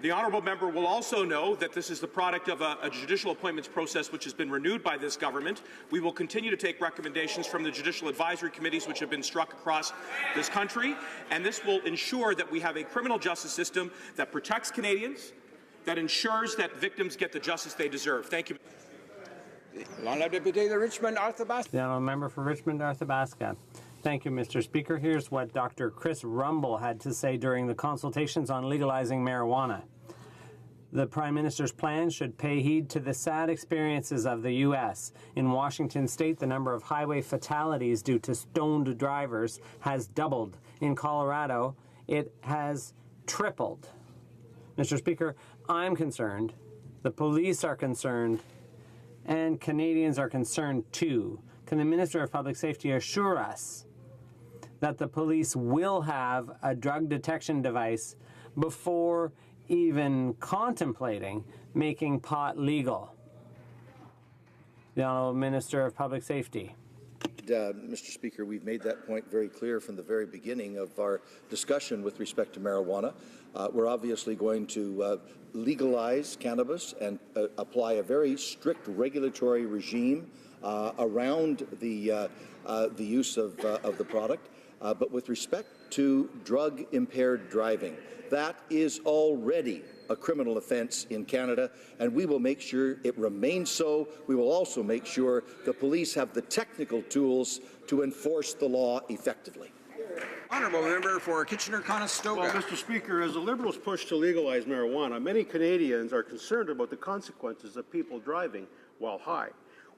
The honourable member will also know that this is the product of a judicial appointments process which has been renewed by this government. We will continue to take recommendations from the judicial advisory committees which have been struck across this country, and this will ensure that we have a criminal justice system that protects Canadians, that ensures that victims get the justice they deserve. Thank you. The honourable member for Richmond Arthabaska. Thank you, Mr. Speaker. Here's what Dr. Chris Rumble had to say during the consultations on legalizing marijuana. The Prime Minister's plan should pay heed to the sad experiences of the U.S. In Washington state, the number of highway fatalities due to stoned drivers has doubled. In Colorado, it has tripled. Mr. Speaker, I'm concerned, the police are concerned, and Canadians are concerned too. Can the Minister of Public Safety assure us that the police will have a drug detection device before even contemplating making pot legal? The Honourable Minister of Public Safety. Mr. Speaker, we've made that point very clear from the very beginning of our discussion with respect to marijuana. We're obviously going to legalize cannabis and apply a very strict regulatory regime around the use of the product. But with respect to drug-impaired driving, that is already a criminal offence in Canada, and we will make sure it remains so. We will also make sure the police have the technical tools to enforce the law effectively. Honourable member for Kitchener-Conestoga. Well, Mr. Speaker, as the Liberals push to legalize marijuana, many Canadians are concerned about the consequences of people driving while high.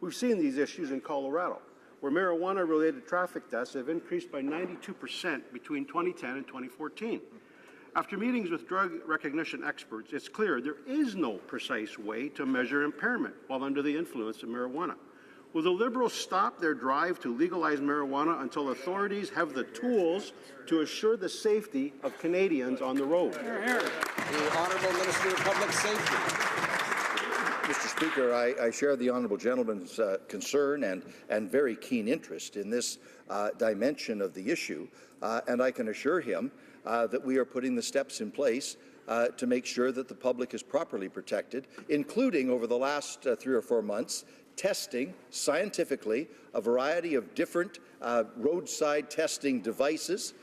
We've seen these issues in Colorado, where marijuana-related traffic deaths have increased by 92% between 2010 and 2014. After meetings with drug recognition experts, it's clear there is no precise way to measure impairment while under the influence of marijuana. Will the Liberals stop their drive to legalize marijuana until authorities have the tools to assure the safety of Canadians on the road? The Honourable Minister of Public Safety. Mr. Speaker, I share the honourable gentleman's concern and very keen interest in this dimension of the issue, and I can assure him that we are putting the steps in place to make sure that the public is properly protected, including over the last 3 or 4 months, testing scientifically a variety of different roadside testing devices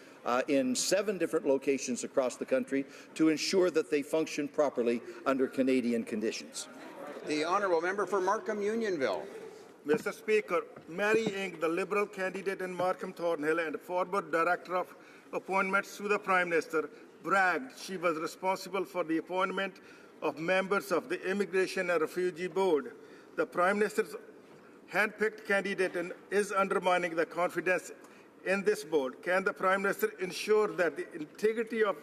in 7 different locations across the country to ensure that they function properly under Canadian conditions. The Honourable Member for Markham Unionville. Mr. Speaker, Mary Ng, the Liberal candidate in Markham Thornhill and former Director of Appointments to the Prime Minister, bragged she was responsible for the appointment of members of the Immigration and Refugee Board. The Prime Minister's hand-picked candidate is undermining the confidence in this board. Can the Prime Minister ensure that the integrity of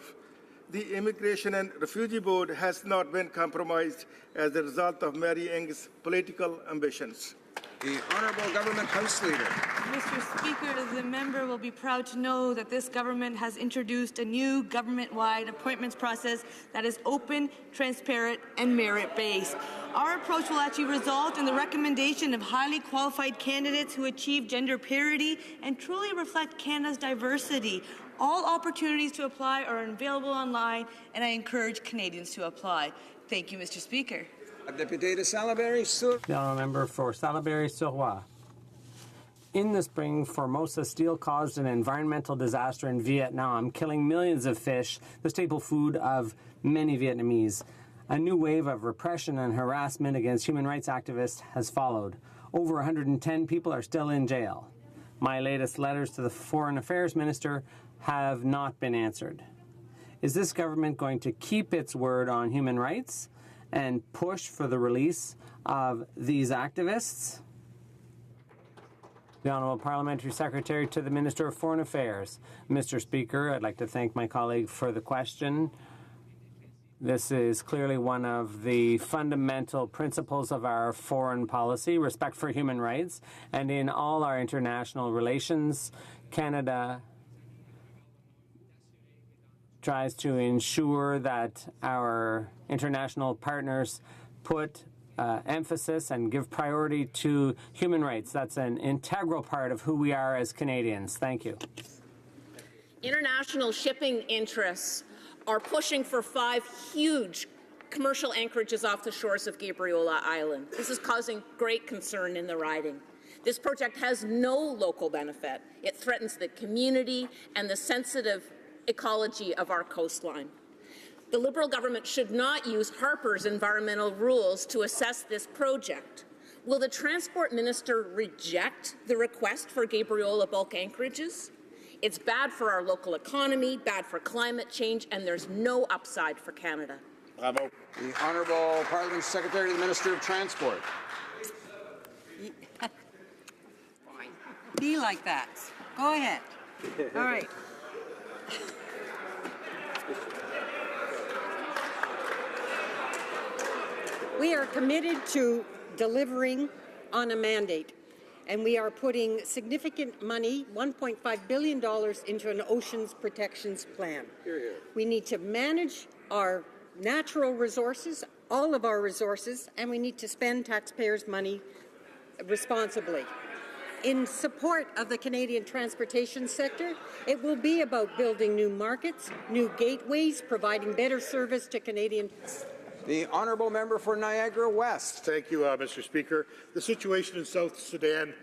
the Immigration and Refugee Board has not been compromised as a result of Mary Ng's political ambitions? The Honourable Government House Leader. Mr. Speaker, the member will be proud to know that this government has introduced a new government-wide appointments process that is open, transparent, and merit-based. Our approach will actually result in the recommendation of highly qualified candidates who achieve gender parity and truly reflect Canada's diversity. All opportunities to apply are available online, and I encourage Canadians to apply. Thank you, Mr. Speaker. Député de Salaberry-sur. The honourable member for Salaberry-sur-Roi. In the spring, Formosa steel caused an environmental disaster in Vietnam, killing millions of fish, the staple food of many Vietnamese. A new wave of repression and harassment against human rights activists has followed. Over 110 people are still in jail. My latest letters to the Foreign Affairs Minister have not been answered. Is this government going to keep its word on human rights and push for the release of these activists? The Honourable Parliamentary Secretary to the Minister of Foreign Affairs. Mr. Speaker, I'd like to thank my colleague for the question. This is clearly one of the fundamental principles of our foreign policy, respect for human rights, and in all our international relations, Canada tries to ensure that our international partners put emphasis and give priority to human rights. That's an integral part of who we are as Canadians. Thank you. International shipping interests are pushing for 5 huge commercial anchorages off the shores of Gabriola Island. This is causing great concern in the riding. This project has no local benefit. It threatens the community and the sensitive ecology of our coastline. The Liberal government should not use Harper's environmental rules to assess this project. Will the Transport Minister reject the request for Gabriola bulk anchorages? It's bad for our local economy, bad for climate change, and there's no upside for Canada. Bravo. The Honourable Parliament Secretary to the Minister of Transport. Be like that. Go ahead. All right. We are committed to delivering on a mandate, and we are putting significant money, $1.5 billion, into an oceans protections plan. We need to manage our natural resources, all of our resources, and we need to spend taxpayers' money responsibly. In support of the Canadian transportation sector, it will be about building new markets, new gateways, providing better service to Canadians. The Honourable Member for Niagara West. Thank you, Mr. Speaker. The situation in South Sudan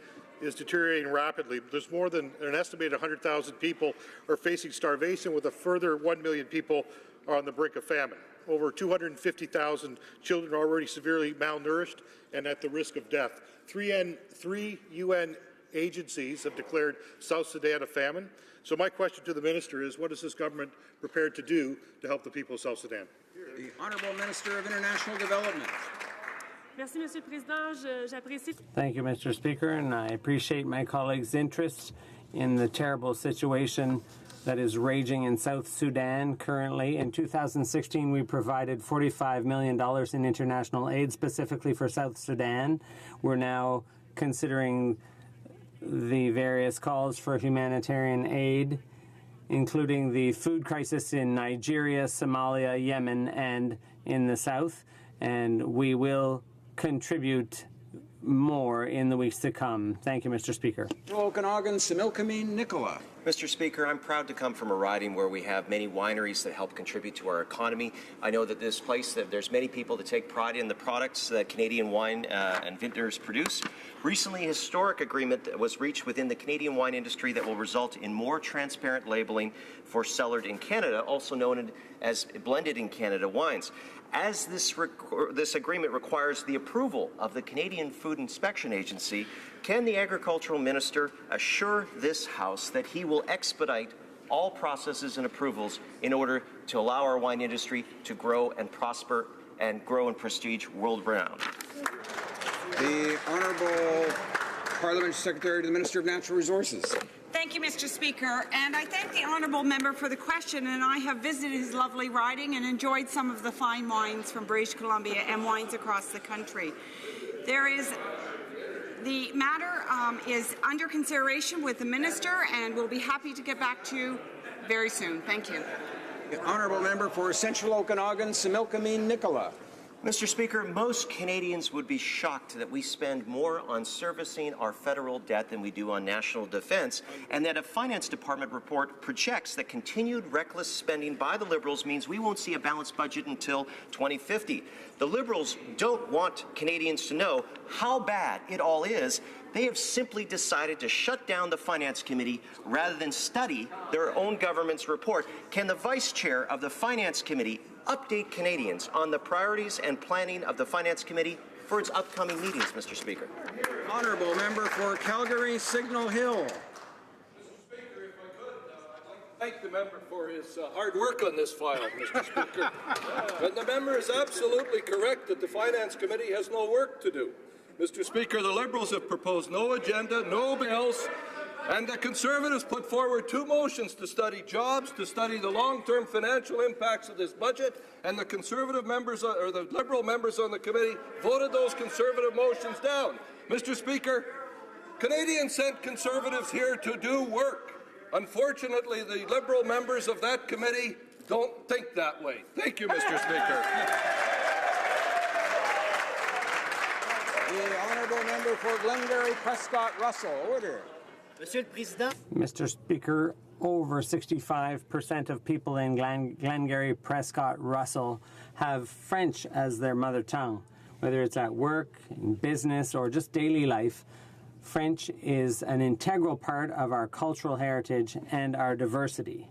is deteriorating rapidly. There's more than an estimated 100,000 people are facing starvation, with a further 1 million people are on the brink of famine. Over 250,000 children are already severely malnourished and at the risk of death. Three UN agencies have declared South Sudan a famine. So my question to the Minister is, what is this government prepared to do to help the people of South Sudan? The Honourable Minister of International Development. Thank you, Mr. Speaker, and I appreciate my colleagues' interest in the terrible situation that is raging in South Sudan currently. In 2016, we provided $45 million in international aid specifically for South Sudan. We're now considering the various calls for humanitarian aid, including the food crisis in Nigeria, Somalia, Yemen, and in the south. And we will contribute more in the weeks to come. Thank you, Mr. Speaker. Okanagan, Similkameen, Nicola. Mr. Speaker, I'm proud to come from a riding where we have many wineries that help contribute to our economy. I know that this place, that there's many people that take pride in the products that Canadian wine and vintners produce. Recently, a historic agreement was reached within the Canadian wine industry that will result in more transparent labeling for cellared in Canada, also known as blended in Canada wines. As this agreement requires the approval of the Canadian Food Inspection Agency, can the Agricultural Minister assure this House that he will expedite all processes and approvals in order to allow our wine industry to grow and prosper and grow in prestige world-renowned? The Honourable Parliamentary Secretary to the Minister of Natural Resources. Thank you, Mr. Speaker, and I thank the honourable member for the question, and I have visited his lovely riding and enjoyed some of the fine wines from British Columbia and wines across the country. The matter is under consideration with the Minister, and we'll be happy to get back to you very soon. Thank you. The Honourable Member for Central Okanagan, Similkameen, Nicola. Mr. Speaker, most Canadians would be shocked that we spend more on servicing our federal debt than we do on national defense, and that a Finance Department report projects that continued reckless spending by the Liberals means we won't see a balanced budget until 2050. The Liberals don't want Canadians to know how bad it all is. They have simply decided to shut down the Finance Committee rather than study their own government's report. Can the Vice Chair of the Finance Committee update Canadians on the priorities and planning of the Finance Committee for its upcoming meetings, Mr. Speaker? Honourable Member for Calgary, Signal Hill. Thank the member for his hard work on this file, Mr. Speaker. And the member is absolutely correct that the Finance Committee has no work to do. Mr. Speaker, the Liberals have proposed no agenda, no bills, and the Conservatives put forward 2 motions to study jobs, to study the long-term financial impacts of this budget, and the Conservative members, or the Liberal members on the committee, voted those Conservative motions down. Mr. Speaker, Canadians sent Conservatives here to do work. Unfortunately, the Liberal members of that committee don't think that way. Thank you, Mr. Speaker. The Honourable Member for Glengarry, Prescott, Russell. Order. Mr. Speaker, over 65% of people in Glengarry, Prescott, Russell have French as their mother tongue. Whether it's at work, in business, or just daily life, French is an integral part of our cultural heritage and our diversity.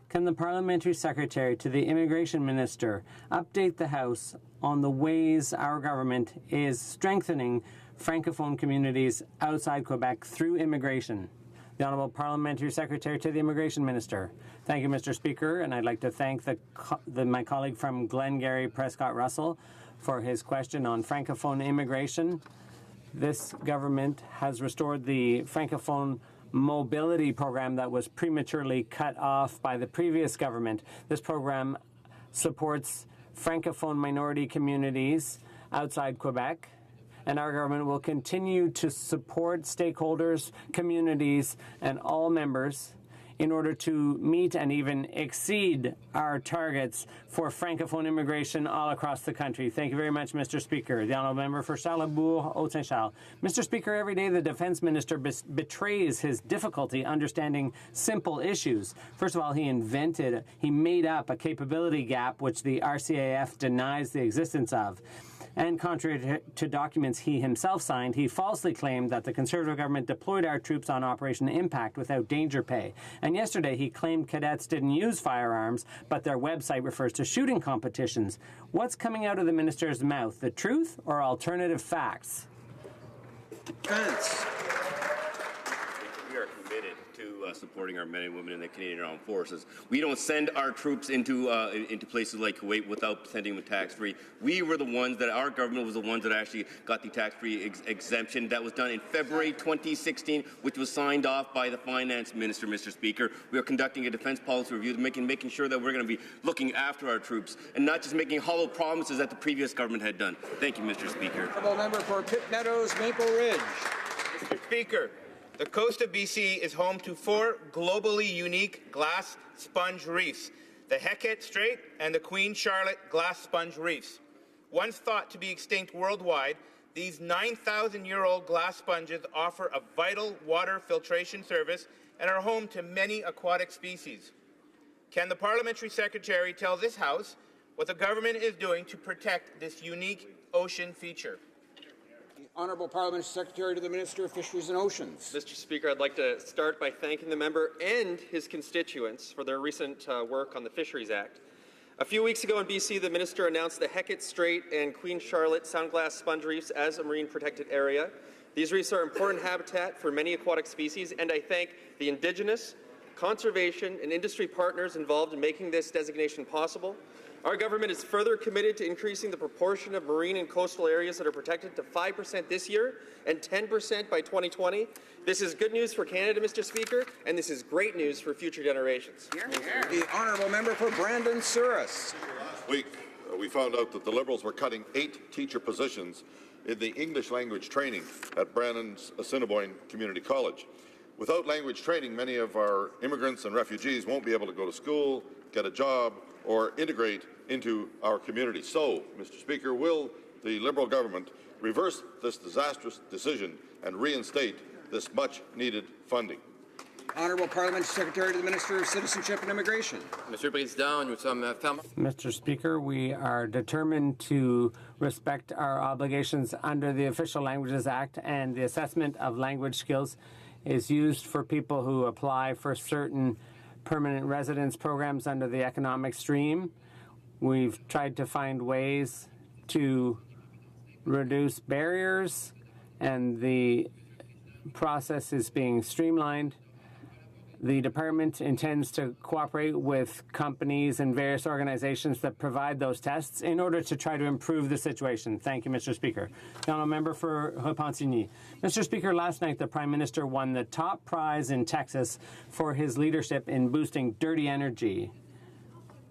Can the Parliamentary Secretary to the Immigration Minister update the House on the ways our government is strengthening Francophone communities outside Quebec through immigration? The Honourable Parliamentary Secretary to the Immigration Minister. Thank you, Mr. Speaker, and I'd like to thank my colleague from Glengarry, Prescott Russell, for his question on Francophone immigration. This government has restored the Francophone mobility program that was prematurely cut off by the previous government. This program supports Francophone minority communities outside Quebec, and our government will continue to support stakeholders, communities, and all members in order to meet and even exceed our targets for Francophone immigration all across the country. Thank you very much, Mr. Speaker. The Honourable Member for Charlebourg, Haute-Saint-Charles. Mr. Speaker, every day the Defence Minister betrays his difficulty understanding simple issues. First of all, he made up a capability gap which the RCAF denies the existence of. And contrary to documents he himself signed, he falsely claimed that the Conservative government deployed our troops on Operation Impact without danger pay. And yesterday he claimed cadets didn't use firearms, but their website refers to shooting competitions. What's coming out of the minister's mouth, the truth or alternative facts? We are committed to supporting our men and women in the Canadian Armed Forces. We don't send our troops into places like Kuwait without sending them tax-free. We were the ones our government was the ones that actually got the tax-free exemption. That was done in February 2016, which was signed off by the Finance Minister, Mr. Speaker. We are conducting a defense policy review, making sure that we're going to be looking after our troops and not just making hollow promises that the previous government had done. Thank you, Mr. Speaker. Honourable member for Pitt Meadows, Maple Ridge. Mr. Speaker, the coast of BC is home to 4 globally unique glass sponge reefs, the Hecate Strait and the Queen Charlotte glass sponge reefs. Once thought to be extinct worldwide, these 9,000-year-old glass sponges offer a vital water filtration service and are home to many aquatic species. Can the Parliamentary Secretary tell this House what the government is doing to protect this unique ocean feature? The Honourable Parliamentary Secretary to the Minister of Fisheries and Oceans. Mr. Speaker, I'd like to start by thanking the member and his constituents for their recent work on the Fisheries Act. A few weeks ago in BC, the Minister announced the Hecate Strait and Queen Charlotte Sound Glass Sponge Reefs as a marine protected area. These reefs are important habitat for many aquatic species, and I thank the Indigenous, conservation, and industry partners involved in making this designation possible. Our government is further committed to increasing the proportion of marine and coastal areas that are protected to 5% this year and 10% by 2020. This is good news for Canada, Mr. Speaker, and this is great news for future generations. The Honourable member for Brandon Souris. Last week, we found out that the Liberals were cutting 8 teacher positions in the English language training at Brandon's Assiniboine Community College. Without language training, many of our immigrants and refugees won't be able to go to school, get a job, or integrate into our community. So, Mr. Speaker, will the Liberal government reverse this disastrous decision and reinstate this much-needed funding? Honourable Parliamentary Secretary to the Minister of Citizenship and Immigration. Mr. Speaker, we are determined to respect our obligations under the Official Languages Act, and the assessment of language skills is used for people who apply for certain permanent residence programs under the economic stream. We've tried to find ways to reduce barriers, and the process is being streamlined. The department intends to cooperate with companies and various organizations that provide those tests in order to try to improve the situation. Thank you, Mr. Speaker. The honourable member for Repentigny. Mr. Speaker, last night the Prime Minister won the top prize in Texas for his leadership in boosting dirty energy.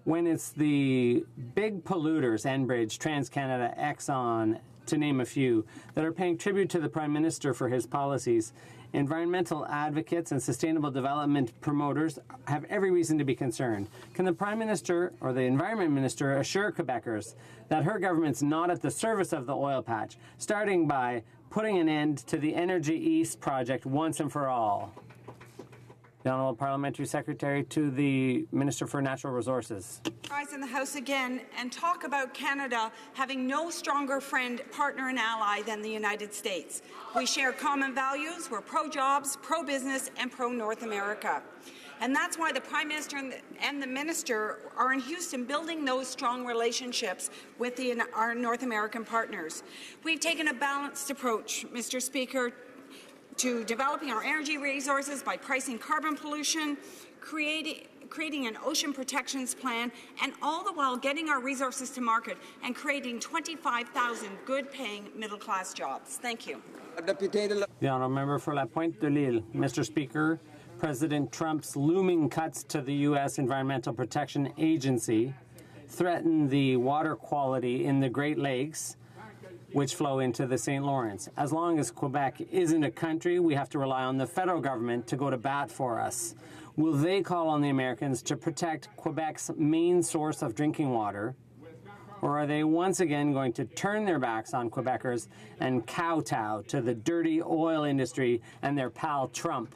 When it's the big polluters, Enbridge, TransCanada, Exxon, to name a few, that are paying tribute to the Prime Minister for his policies, environmental advocates and sustainable development promoters have every reason to be concerned. Can the Prime Minister or the Environment Minister assure Quebecers that her government's not at the service of the oil patch, starting by putting an end to the Energy East project once and for all? The Honourable Parliamentary Secretary to the Minister for Natural Resources. Rise in the House again and talk about Canada having no stronger friend, partner and ally than the United States. We share common values. We're pro-jobs, pro-business and pro-North America. And that's why the Prime Minister and the Minister are in Houston building those strong relationships with our North American partners. We've taken a balanced approach, Mr. Speaker, to developing our energy resources by pricing carbon pollution, creating an ocean protections plan, and all the while getting our resources to market and creating 25,000 good-paying middle-class jobs. Thank you. The honourable member for La Pointe de l'Île. Mr. Speaker, President Trump's looming cuts to the U.S. Environmental Protection Agency threaten the water quality in the Great Lakes, which flow into the St. Lawrence. As long as Quebec isn't a country, we have to rely on the federal government to go to bat for us. Will they call on the Americans to protect Quebec's main source of drinking water, or are they once again going to turn their backs on Quebecers and kowtow to the dirty oil industry and their pal Trump?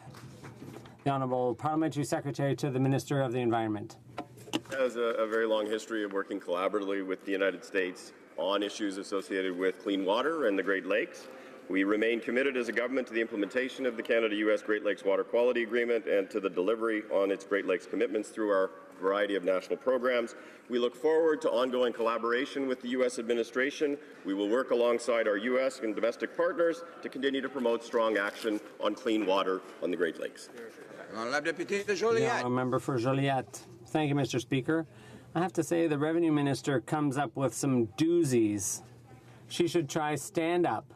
The Honourable Parliamentary Secretary to the Minister of the Environment. Has a very long history of working collaboratively with the United States on issues associated with clean water and the Great Lakes. We remain committed as a government to the implementation of the Canada-U.S. Great Lakes Water Quality Agreement and to the delivery on its Great Lakes commitments through our variety of national programs. We look forward to ongoing collaboration with the U.S. administration. We will work alongside our U.S. and domestic partners to continue to promote strong action on clean water on the Great Lakes. Yeah, member for Joliette. Thank you, Mr. Speaker. I have to say the Revenue Minister comes up with some doozies. She should try stand up.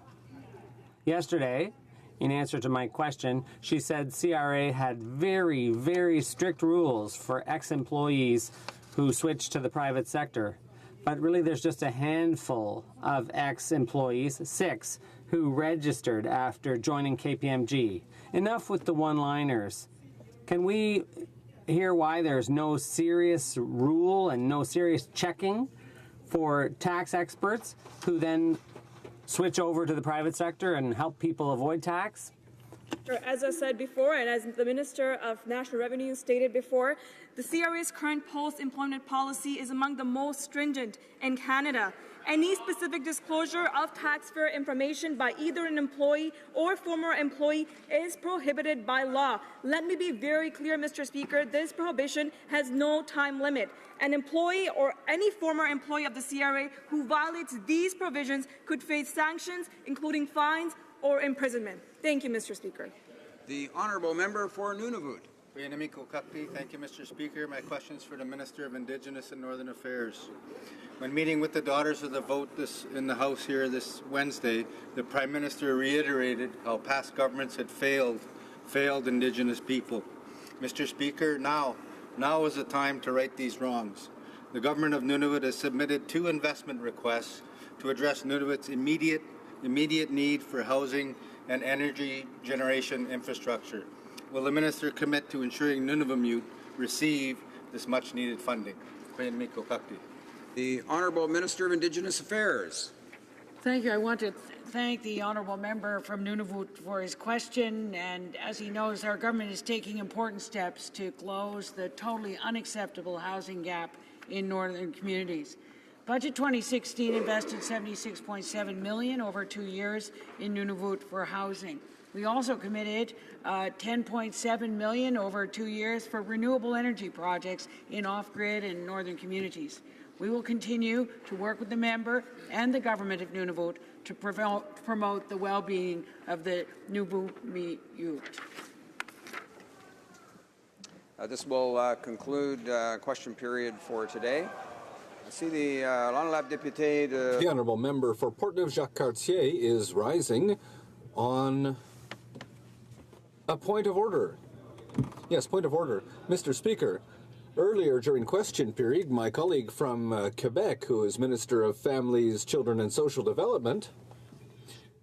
Yesterday, in answer to my question, she said CRA had very, very strict rules for ex-employees who switched to the private sector. But really, there's just a handful of ex-employees, 6, who registered after joining KPMG. Enough with the one-liners. Can we hear why there's no serious rule and no serious checking for tax experts who then switch over to the private sector and help people avoid tax? As I said before, and as the Minister of National Revenue stated before, the CRA's current post-employment policy is among the most stringent in Canada. Any specific disclosure of taxpayer information by either an employee or former employee is prohibited by law. Let me be very clear, Mr. Speaker, this prohibition has no time limit. An employee or any former employee of the CRA who violates these provisions could face sanctions, including fines or imprisonment. Thank you, Mr. Speaker. The honourable member for Nunavut. Thank you, Mr. Speaker. My question is for the Minister of Indigenous and Northern Affairs. When meeting with the Daughters of the Vote in the House here this Wednesday, the Prime Minister reiterated how past governments had failed Indigenous people. Mr. Speaker, now is the time to right these wrongs. The Government of Nunavut has submitted 2 investment requests to address Nunavut's immediate need for housing and energy generation infrastructure. Will the Minister commit to ensuring Nunavut receive this much-needed funding? The Honourable Minister of Indigenous Affairs. Thank you. I want to thank the honourable member from Nunavut for his question. And as he knows, our government is taking important steps to close the totally unacceptable housing gap in northern communities. Budget 2016 invested $76.7 million over 2 years in Nunavut for housing. We also committed $10.7 million over 2 years for renewable energy projects in off-grid and northern communities. We will continue to work with the member and the government of Nunavut to promote the well-being of the Nunavut youth. This will conclude question period for today. I see the l'honorable député de... The honourable member for Portneuf-Jacques-Cartier is rising on a point of order. Yes, point of order. Mr. Speaker, earlier during question period, my colleague from Quebec, who is Minister of Families, Children and Social Development,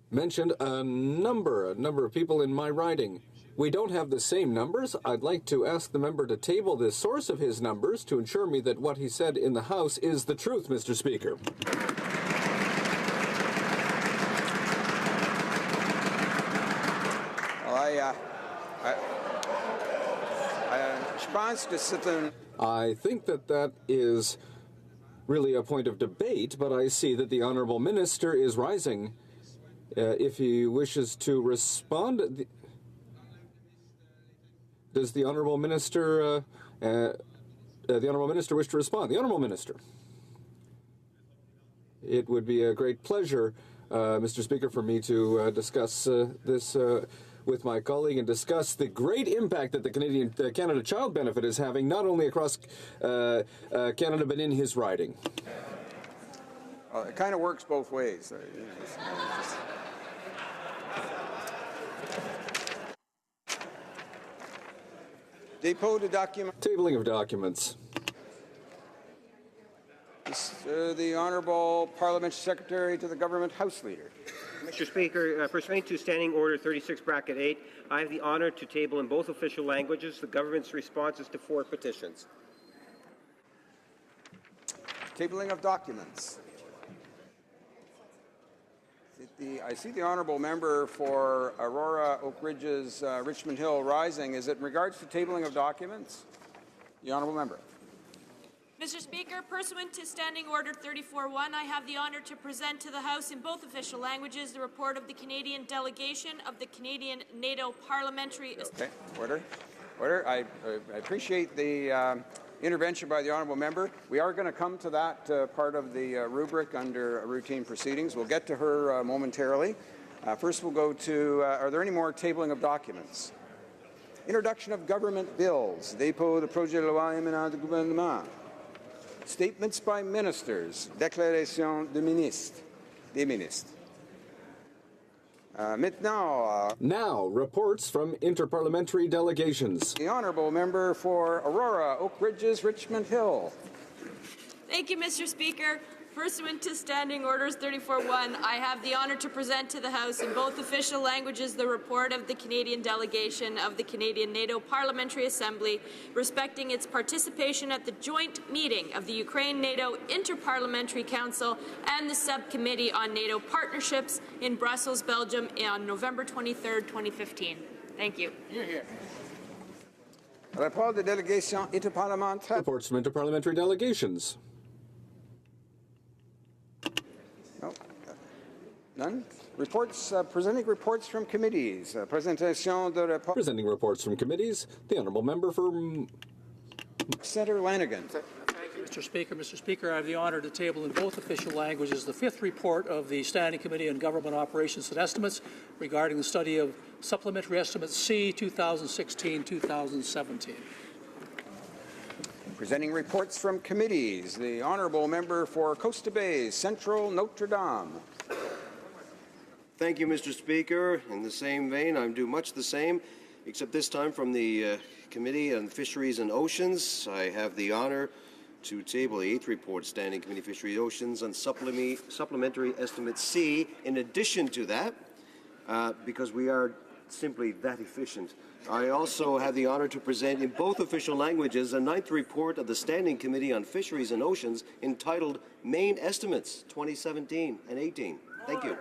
mentioned a number of people in my riding. We don't have the same numbers. I'd like to ask the member to table the source of his numbers to ensure me that what he said in the House is the truth, Mr. Speaker. Well, I think that is really a point of debate, but I see that the Honourable Minister is rising. If he wishes to respond... Does the Honourable Minister, wish to respond? The Honourable Minister. It would be a great pleasure, Mr. Speaker, for me to discuss this with my colleague and discuss the great impact that the Canada Child Benefit is having, not only across Canada, but in his riding. It kind of works both ways. Dépôt de documents. Tabling of documents. The Honourable Parliamentary Secretary to the Government House Leader. Mr. Speaker, pursuant to Standing Order 36(8), I have the honour to table in both official languages the government's responses to 4 petitions. Tabling of documents. I see the honourable member for Aurora, Oak Ridges, Richmond Hill rising. Is it in regards to tabling of documents? The honourable member. Mr. Speaker, pursuant to Standing Order 34.1, I have the honour to present to the House in both official languages the report of the Canadian delegation of the Canadian NATO Parliamentary... Okay, order. I appreciate the intervention by the honourable member. We are going to come to that part of the rubric under routine proceedings. We'll get to her momentarily. First we'll go to, are there any more tabling of documents? Introduction of government bills. Dépôt de projet de loi émanant du gouvernement. Statements by ministers. Déclaration des ministres. Now, reports from interparliamentary delegations. The honourable member for Aurora, Oak Ridges, Richmond Hill. Thank you, Mr. Speaker. Pursuant to Standing Orders 34.1, I have the honour to present to the House in both official languages the report of the Canadian delegation of the Canadian NATO Parliamentary Assembly respecting its participation at the joint meeting of the Ukraine-NATO Interparliamentary Council and the Subcommittee on NATO Partnerships in Brussels, Belgium on November 23, 2015. Thank you. Report de délégation interparlementaire. Reports from interparliamentary delegations. No. None. Reports, presenting reports from committees. Presentation de rapport. Presenting reports from committees. The honourable member for Senator Lanigan. Thank you, Mr. Speaker. Mr. Speaker, I have the honour to table in both official languages the fifth report of the Standing Committee on Government Operations and Estimates regarding the study of Supplementary Estimate C 2016-2017. Presenting reports from committees, the honourable member for Costa Bay, Central Notre Dame. Thank you, Mr. Speaker. In the same vein, I'm due much the same, except this time from the Committee on Fisheries and Oceans. I have the honour to table the eighth report, Standing Committee Fisheries and Oceans, on Supplementary Estimate C. In addition to that, because we are simply that efficient, I also have the honour to present in both official languages a ninth report of the Standing Committee on Fisheries and Oceans entitled Main Estimates 2017 and 18. Thank you.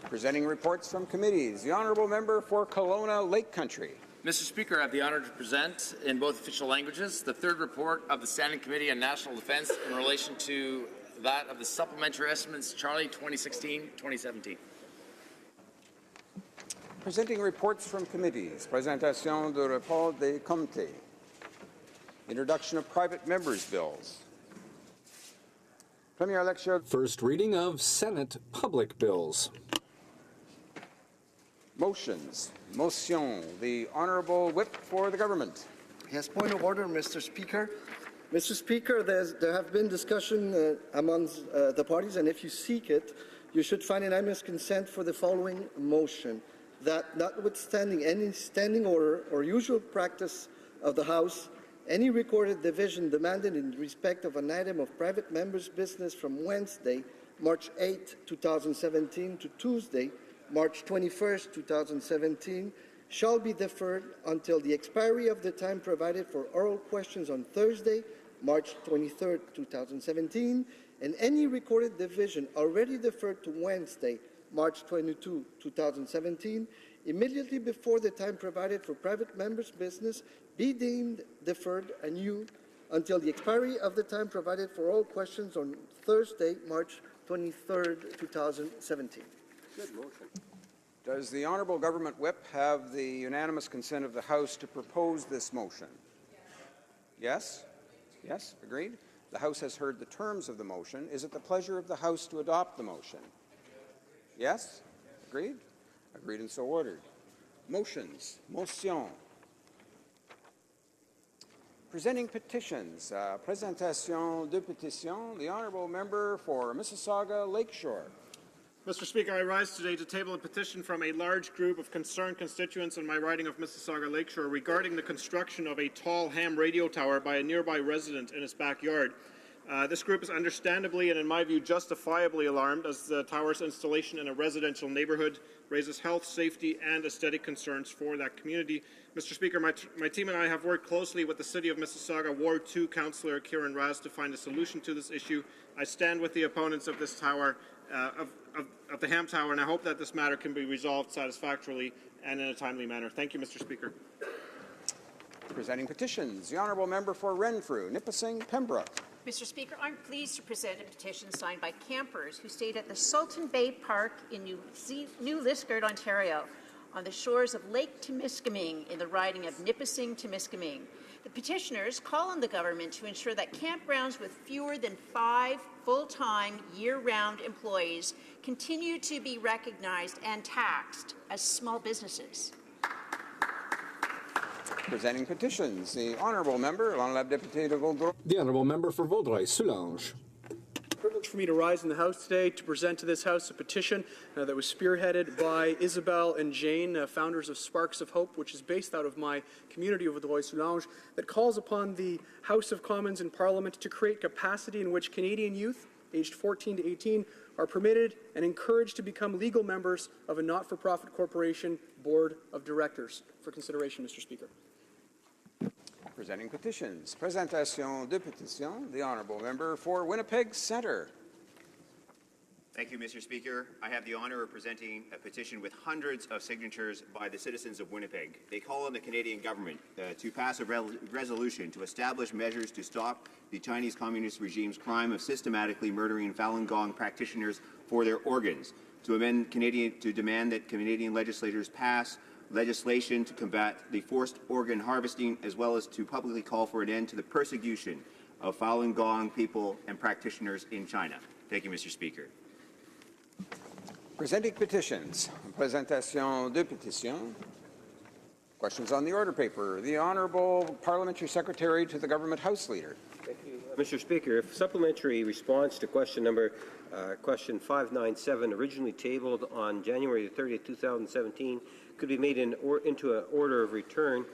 Presenting reports from committees, the honourable member for Kelowna Lake Country. Mr. Speaker, I have the honour to present in both official languages the third report of the Standing Committee on National Defence in relation to that of the Supplementary Estimates Charlie 2016-2017. Presenting reports from committees. Présentation de rapport des comités. Introduction of private members' bills. Première lecture. First reading of Senate public bills. Motions. Motion. The Honourable Whip for the Government. Yes, point of order, Mr. Speaker. Mr. Speaker, there have been discussion amongst the parties, and if you seek it, you should find unanimous consent for the following motion: that notwithstanding any standing order or usual practice of the House, any recorded division demanded in respect of an item of private members' business from Wednesday, March 8, 2017 to Tuesday, March 21, 2017, shall be deferred until the expiry of the time provided for oral questions on Thursday, March 23, 2017, and any recorded division already deferred to Wednesday, March 22, 2017, immediately before the time provided for private members' business be deemed deferred anew until the expiry of the time provided for all questions on Thursday, March 23, 2017. Good motion. Does the Honourable Government Whip have the unanimous consent of the House to propose this motion? Yes? Yes? Agreed? The House has heard the terms of the motion. Is it the pleasure of the House to adopt the motion? Yes? Agreed? Agreed and so ordered. Motions. Motion. Presenting petitions. Présentation de pétition. The Honourable Member for Mississauga Lakeshore. Mr. Speaker, I rise today to table a petition from a large group of concerned constituents in my riding of Mississauga Lakeshore regarding the construction of a tall ham radio tower by a nearby resident in his backyard. This group is understandably and in my view justifiably alarmed as the tower's installation in a residential neighbourhood raises health, safety and aesthetic concerns for that community. Mr. Speaker, my team and I have worked closely with the City of Mississauga Ward 2 Councillor Kieran Raz to find a solution to this issue. I stand with the opponents of this tower, of the ham tower, and I hope that this matter can be resolved satisfactorily and in a timely manner. Thank you, Mr. Speaker. Presenting petitions. The Honourable Member for Renfrew, Nipissing, Pembroke. Mr. Speaker, I'm pleased to present a petition signed by campers who stayed at the Sultan Bay Park in New Liskeard, Ontario, on the shores of Lake Temiskaming in the riding of Nipissing-Temiskaming. The petitioners call on the government to ensure that campgrounds with fewer than 5 full-time, year-round employees continue to be recognized and taxed as small businesses. Presenting petitions, the Honourable Member, l'Honourable Député de Vaudreuil. The Honourable Member for Vaudreuil-Soulanges. Privilege for me to rise in the House today to present to this House a petition that was spearheaded by Isabel and Jane, founders of Sparks of Hope, which is based out of my community of Vaudreuil-Soulanges, that calls upon the House of Commons in Parliament to create capacity in which Canadian youth, aged 14 to 18, are permitted and encouraged to become legal members of a not-for-profit corporation board of directors. For consideration, Mr. Speaker. Presenting petitions. Présentation de pétitions. The Honourable Member for Winnipeg Centre. Thank you, Mr. Speaker. I have the honour of presenting a petition with hundreds of signatures by the citizens of Winnipeg. They call on the Canadian government to pass a resolution to establish measures to stop the Chinese Communist regime's crime of systematically murdering Falun Gong practitioners for their organs, to demand that Canadian legislators pass legislation to combat the forced organ harvesting, as well as to publicly call for an end to the persecution of Falun Gong people and practitioners in China. Thank you, Mr. Speaker. Presenting petitions. Présentation de pétitions. Questions on the order paper. The Honourable Parliamentary Secretary to the Government House Leader. Thank you, Mr. Speaker. If supplementary response to question 597, originally tabled on January 30th, 2017, could be made into an order of return,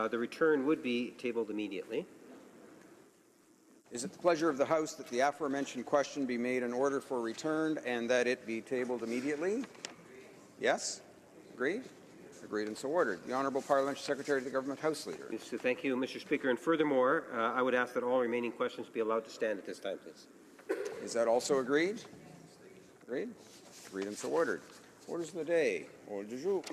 the return would be tabled immediately. Is it the pleasure of the House that the aforementioned question be made in order for return and that it be tabled immediately? Yes? Agreed? Agreed and so ordered. The Honourable Parliamentary Secretary to the Government House Leader. Yes, thank you, Mr. Speaker. And furthermore, I would ask that all remaining questions be allowed to stand at this time, please. Is that also agreed? Agreed? Agreed and so ordered. Orders of the day. Ordre du jour.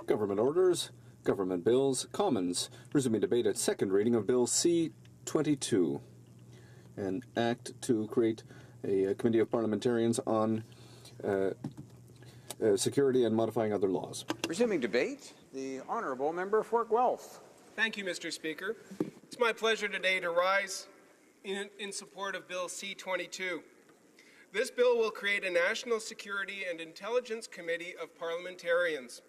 Government orders, government bills, Commons. Resuming debate at second reading of Bill C-22, an act to create a committee of parliamentarians on security and modifying other laws. Resuming debate, the Honourable Member for Guelph. Thank you, Mr. Speaker. It's my pleasure today to rise in support of Bill C-22. This bill will create a National Security and Intelligence Committee of Parliamentarians.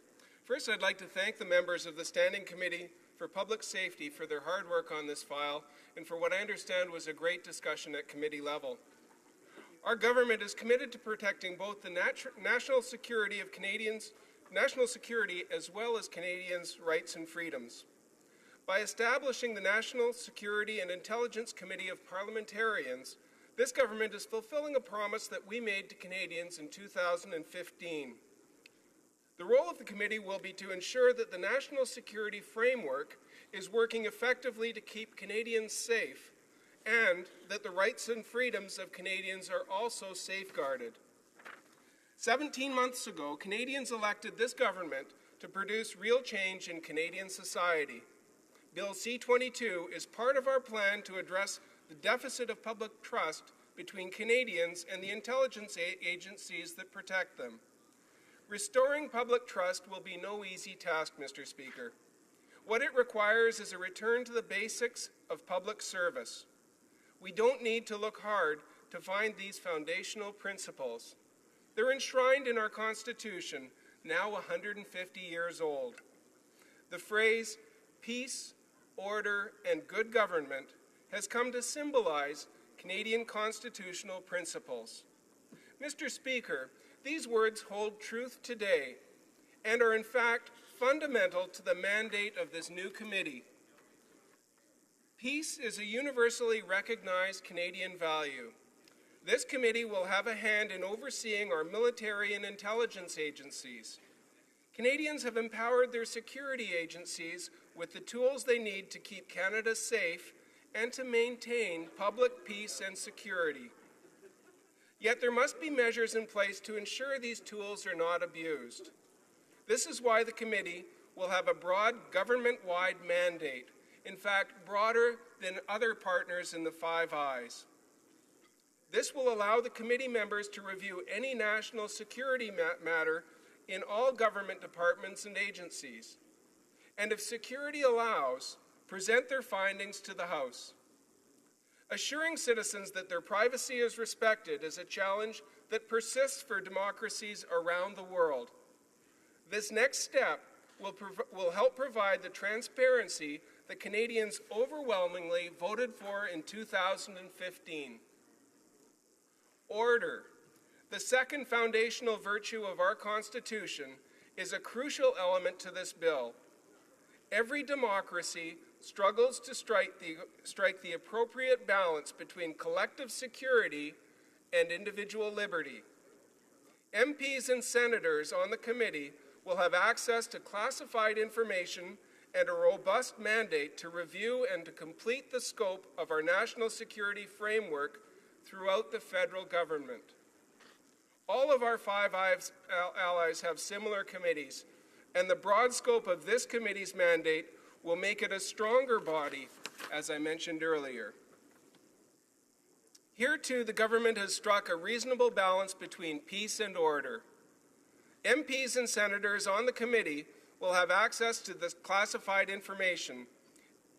First, I'd like to thank the members of the Standing Committee for Public Safety for their hard work on this file and for what I understand was a great discussion at committee level. Our government is committed to protecting both the national security as well as Canadians' rights and freedoms. By establishing the National Security and Intelligence Committee of Parliamentarians, this government is fulfilling a promise that we made to Canadians in 2015. The role of the committee will be to ensure that the national security framework is working effectively to keep Canadians safe and that the rights and freedoms of Canadians are also safeguarded. 17 months ago, Canadians elected this government to produce real change in Canadian society. Bill C-22 is part of our plan to address the deficit of public trust between Canadians and the intelligence agencies that protect them. Restoring public trust will be no easy task, Mr. Speaker. What it requires is a return to the basics of public service. We don't need to look hard to find these foundational principles. They're enshrined in our Constitution, now 150 years old. The phrase, peace, order, and good government has come to symbolize Canadian constitutional principles. Mr. Speaker, these words hold truth today and are in fact fundamental to the mandate of this new committee. Peace is a universally recognized Canadian value. This committee will have a hand in overseeing our military and intelligence agencies. Canadians have empowered their security agencies with the tools they need to keep Canada safe and to maintain public peace and security. Yet there must be measures in place to ensure these tools are not abused. This is why the committee will have a broad government-wide mandate, in fact, broader than other partners in the Five Eyes. This will allow the committee members to review any national security matter in all government departments and agencies, and if security allows, present their findings to the House. Assuring citizens that their privacy is respected is a challenge that persists for democracies around the world. This next step will help provide the transparency that Canadians overwhelmingly voted for in 2015. Order. The second foundational virtue of our Constitution is a crucial element to this bill. Every democracy struggles to strike the appropriate balance between collective security and individual liberty. MPs and senators on the committee will have access to classified information and a robust mandate to review and to complete the scope of our national security framework throughout the federal government. All of our Five Allies have similar committees, and the broad scope of this committee's mandate will make it a stronger body, as I mentioned earlier. Here, too, the government has struck a reasonable balance between peace and order. MPs and senators on the committee will have access to this classified information,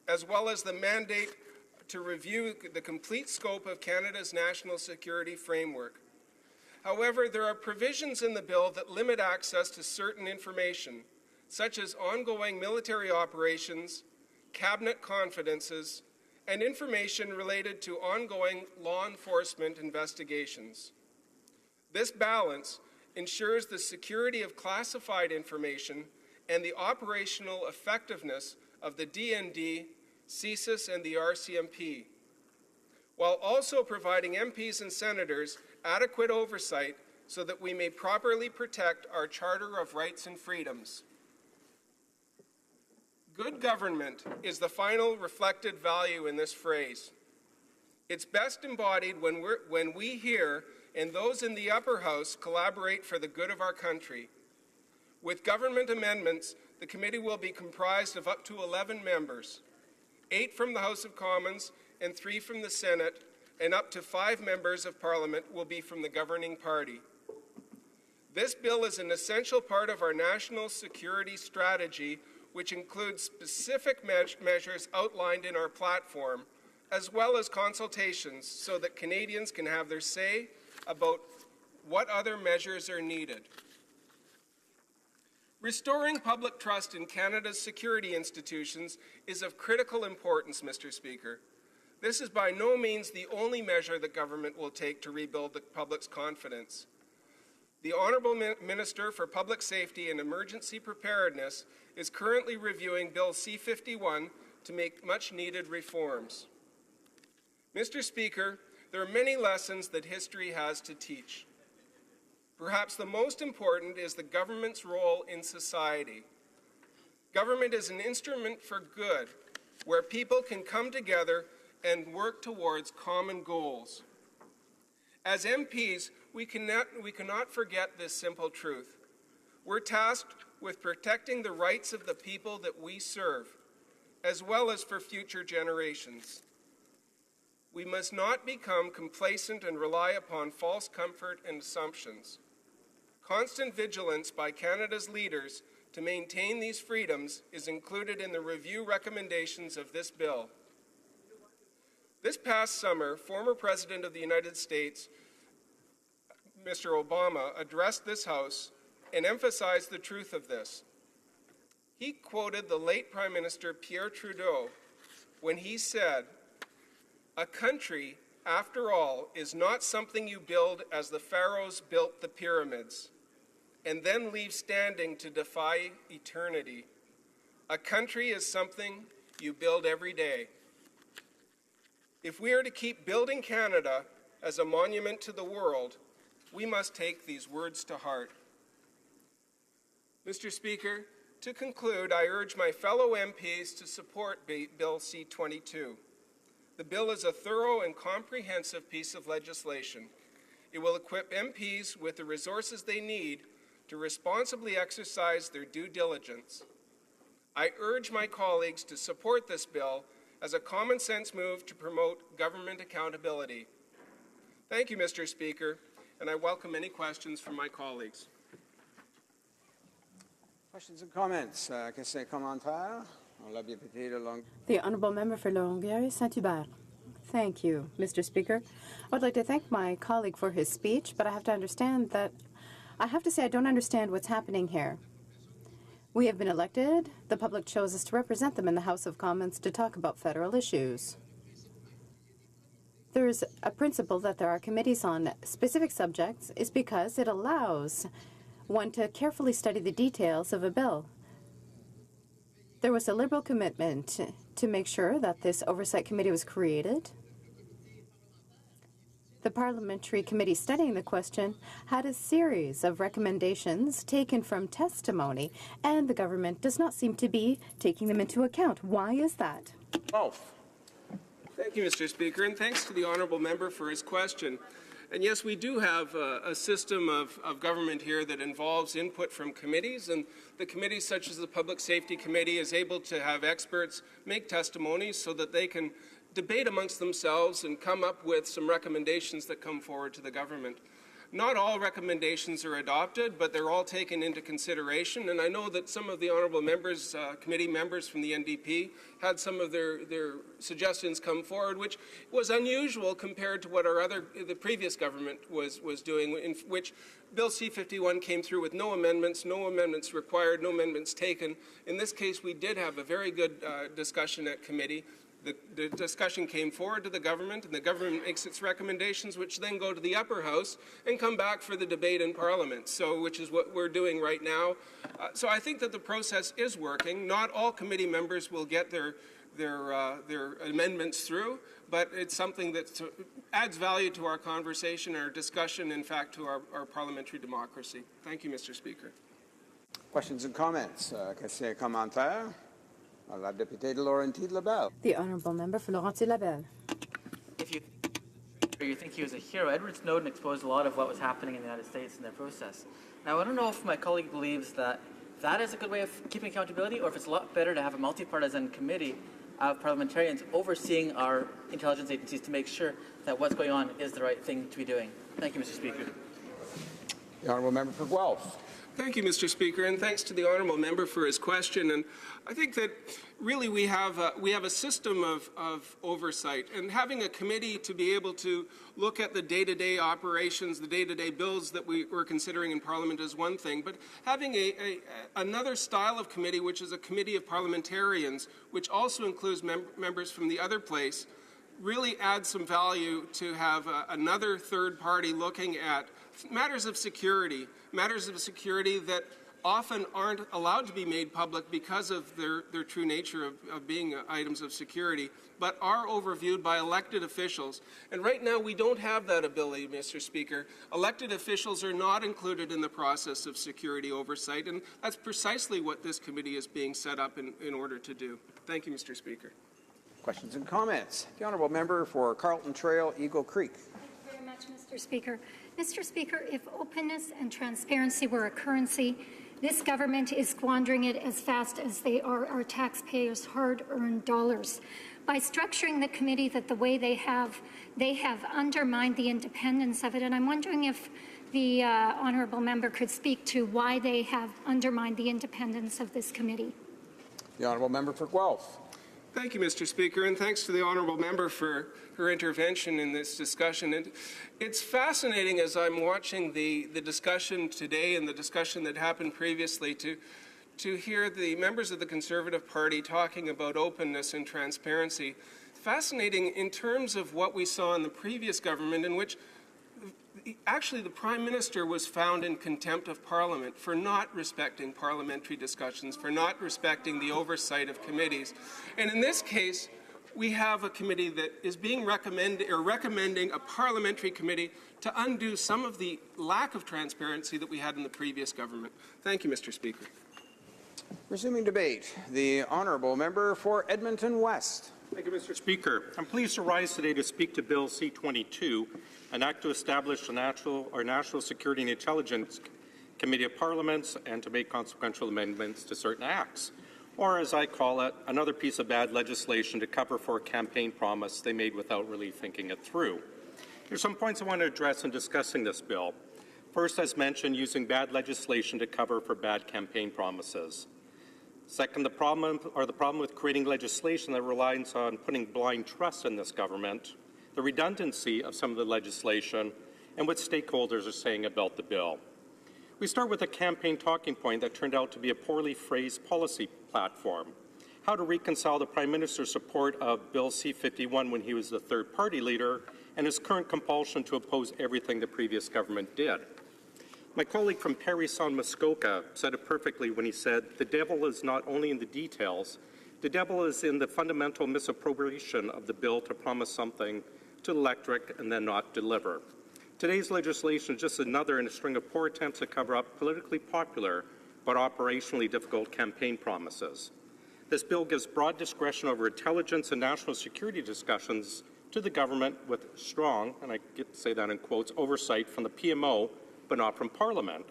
as well as the mandate to review the complete scope of Canada's national security framework. However, there are provisions in the bill that limit access to certain information, such as ongoing military operations, cabinet confidences, and information related to ongoing law enforcement investigations. This balance ensures the security of classified information and the operational effectiveness of the DND, CSIS, and the RCMP, while also providing MPs and senators adequate oversight so that we may properly protect our Charter of Rights and Freedoms. Good government is the final reflected value in this phrase. It's best embodied when we here and those in the upper house collaborate for the good of our country. With government amendments, the committee will be comprised of up to 11 members, 8 from the House of Commons and 3 from the Senate, and up to 5 members of Parliament will be from the governing party. This bill is an essential part of our national security strategy, which includes specific measures outlined in our platform, as well as consultations so that Canadians can have their say about what other measures are needed. Restoring public trust in Canada's security institutions is of critical importance, Mr. Speaker. This is by no means the only measure the government will take to rebuild the public's confidence. The Honourable Minister for Public Safety and Emergency Preparedness is currently reviewing Bill C-51 to make much-needed reforms. Mr. Speaker, there are many lessons that history has to teach. Perhaps the most important is the government's role in society. Government is an instrument for good, where people can come together and work towards common goals. As MPs, we cannot forget this simple truth. We're tasked with protecting the rights of the people that we serve, as well as for future generations. We must not become complacent and rely upon false comfort and assumptions. Constant vigilance by Canada's leaders to maintain these freedoms is included in the review recommendations of this bill. This past summer, former President of the United States, Mr. Obama, addressed this House and emphasized the truth of this. He quoted the late Prime Minister Pierre Trudeau when he said, "A country, after all, is not something you build as the pharaohs built the pyramids and then leave standing to defy eternity. A country is something you build every day." If we are to keep building Canada as a monument to the world, we must take these words to heart. Mr. Speaker, to conclude, I urge my fellow MPs to support Bill C-22. The bill is a thorough and comprehensive piece of legislation. It will equip MPs with the resources they need to responsibly exercise their due diligence. I urge my colleagues to support this bill as a common-sense move to promote government accountability. Thank you, Mr. Speaker, and I welcome any questions from my colleagues. Questions and comments? Questions et commentaires? The Honourable Member for Longueuil-Saint-Hubert. Thank you, Mr. Speaker. I would like to thank my colleague for his speech, but I have to say I don't understand what's happening here. We have been elected. The public chose us to represent them in the House of Commons to talk about federal issues. There is a principle that there are committees on specific subjects is because it allows one to carefully study the details of a bill. There was a Liberal commitment to make sure that this oversight committee was created. The parliamentary committee studying the question had a series of recommendations taken from testimony, and the government does not seem to be taking them into account. Why is that? Thank you, Mr. Speaker, and thanks to the honourable member for his question. And yes, we do have a system of government here that involves input from committees, and the committees such as the Public Safety Committee is able to have experts make testimonies so that they can debate amongst themselves and come up with some recommendations that come forward to the government. Not all recommendations are adopted, but they're all taken into consideration. And I know that some of the honourable members, committee members from the NDP, had some of their suggestions come forward, which was unusual compared to what the previous government was doing, in which Bill C-51 came through with no amendments required, no amendments taken. In this case, we did have a very good discussion at committee. The discussion came forward to the government, and the government makes its recommendations, which then go to the upper house and come back for the debate in Parliament, which is what we're doing right now. So I think that the process is working. Not all committee members will get their amendments through, but it's something that adds value to our conversation, our discussion, in fact, to our parliamentary democracy. Thank you, Mr. Speaker. Questions and comments? Questions et commentaires? La députée de Laurentides-Labelle. The honourable member for Laurentides-Labelle. If you think he was a hero, Edward Snowden exposed a lot of what was happening in the United States in their process. Now, I don't know if my colleague believes that that is a good way of keeping accountability, or if it's a lot better to have a multi-partisan committee of parliamentarians overseeing our intelligence agencies to make sure that what's going on is the right thing to be doing. Thank you, Mr. Speaker. The honourable member for Guelph. Thank you, Mr. Speaker, and thanks to the honourable member for his question. And I think that really we have a system of oversight, and having a committee to be able to look at the day-to-day operations, the day-to-day bills that we're considering in Parliament is one thing, but having another style of committee, which is a committee of parliamentarians, which also includes members from the other place, really adds some value to have another third party looking at matters of security that often aren't allowed to be made public because of their true nature of being items of security, but are overviewed by elected officials. And right now we don't have that ability, Mr. Speaker. Elected officials are not included in the process of security oversight, and that's precisely what this committee is being set up in order to do. Thank you, Mr. Speaker. Questions and comments? The honourable member for Carlton Trail, Eagle Creek. Thank you very much, Mr. Speaker. Mr. Speaker, if openness and transparency were a currency, this government is squandering it as fast as they are our taxpayers' hard-earned dollars. By structuring the committee the way they have undermined the independence of it, and I'm wondering if the honourable member could speak to why they have undermined the independence of this committee. The honourable member for Guelph. Thank you, Mr. Speaker, and thanks to the honourable member for her intervention in this discussion. And it's fascinating as I'm watching the discussion today and the discussion that happened previously to hear the members of the Conservative Party talking about openness and transparency. Fascinating in terms of what we saw in the previous government, in which actually the Prime Minister was found in contempt of Parliament for not respecting parliamentary discussions, for not respecting the oversight of committees. And in this case, we have a committee that is being recommending a parliamentary committee to undo some of the lack of transparency that we had in the previous government. Thank you, Mr. Speaker. Resuming debate, the honourable member for Edmonton West. Thank you, Mr. Speaker. I'm pleased to rise today to speak to Bill C-22, an act to establish a National Security and Intelligence Committee of Parliaments and to make consequential amendments to certain acts, or as I call it, another piece of bad legislation to cover for a campaign promise they made without really thinking it through. There's some points I want to address in discussing this bill. First, as mentioned, using bad legislation to cover for bad campaign promises. Second, the problem with creating legislation that relies on putting blind trust in this government, the redundancy of some of the legislation, and what stakeholders are saying about the bill. We start with a campaign talking point that turned out to be a poorly phrased policy platform. How to reconcile the Prime Minister's support of Bill C-51 when he was the third-party leader and his current compulsion to oppose everything the previous government did. My colleague from Parry Sound Muskoka said it perfectly when he said, "The devil is not only in the details, the devil is in the fundamental misappropriation of the bill to promise something to the electorate and then not deliver." Today's legislation is just another in a string of poor attempts to cover up politically popular but operationally difficult campaign promises. This bill gives broad discretion over intelligence and national security discussions to the government with strong, and I get to say that in quotes, oversight from the PMO, but not from Parliament.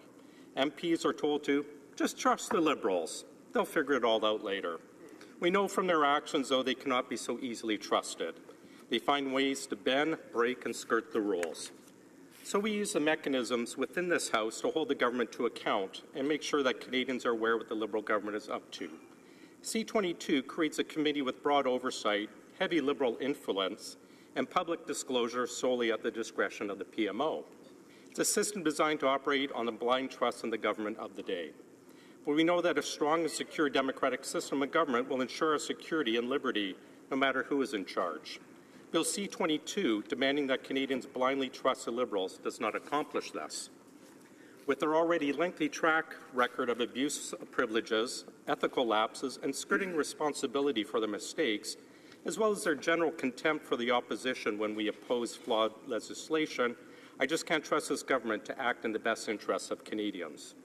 MPs are told to just trust the Liberals. They'll figure it all out later. We know from their actions, though, they cannot be so easily trusted. They find ways to bend, break, and skirt the rules. So we use the mechanisms within this House to hold the government to account and make sure that Canadians are aware what the Liberal government is up to. C-22 creates a committee with broad oversight, heavy Liberal influence, and public disclosure solely at the discretion of the PMO. It's a system designed to operate on the blind trust in the government of the day. But we know that a strong and secure democratic system of government will ensure our security and liberty no matter who is in charge. Bill C-22, demanding that Canadians blindly trust the Liberals, does not accomplish this. With their already lengthy track record of abuse of privileges, ethical lapses, and skirting responsibility for their mistakes, as well as their general contempt for the opposition when we oppose flawed legislation, I just can't trust this government to act in the best interests of Canadians.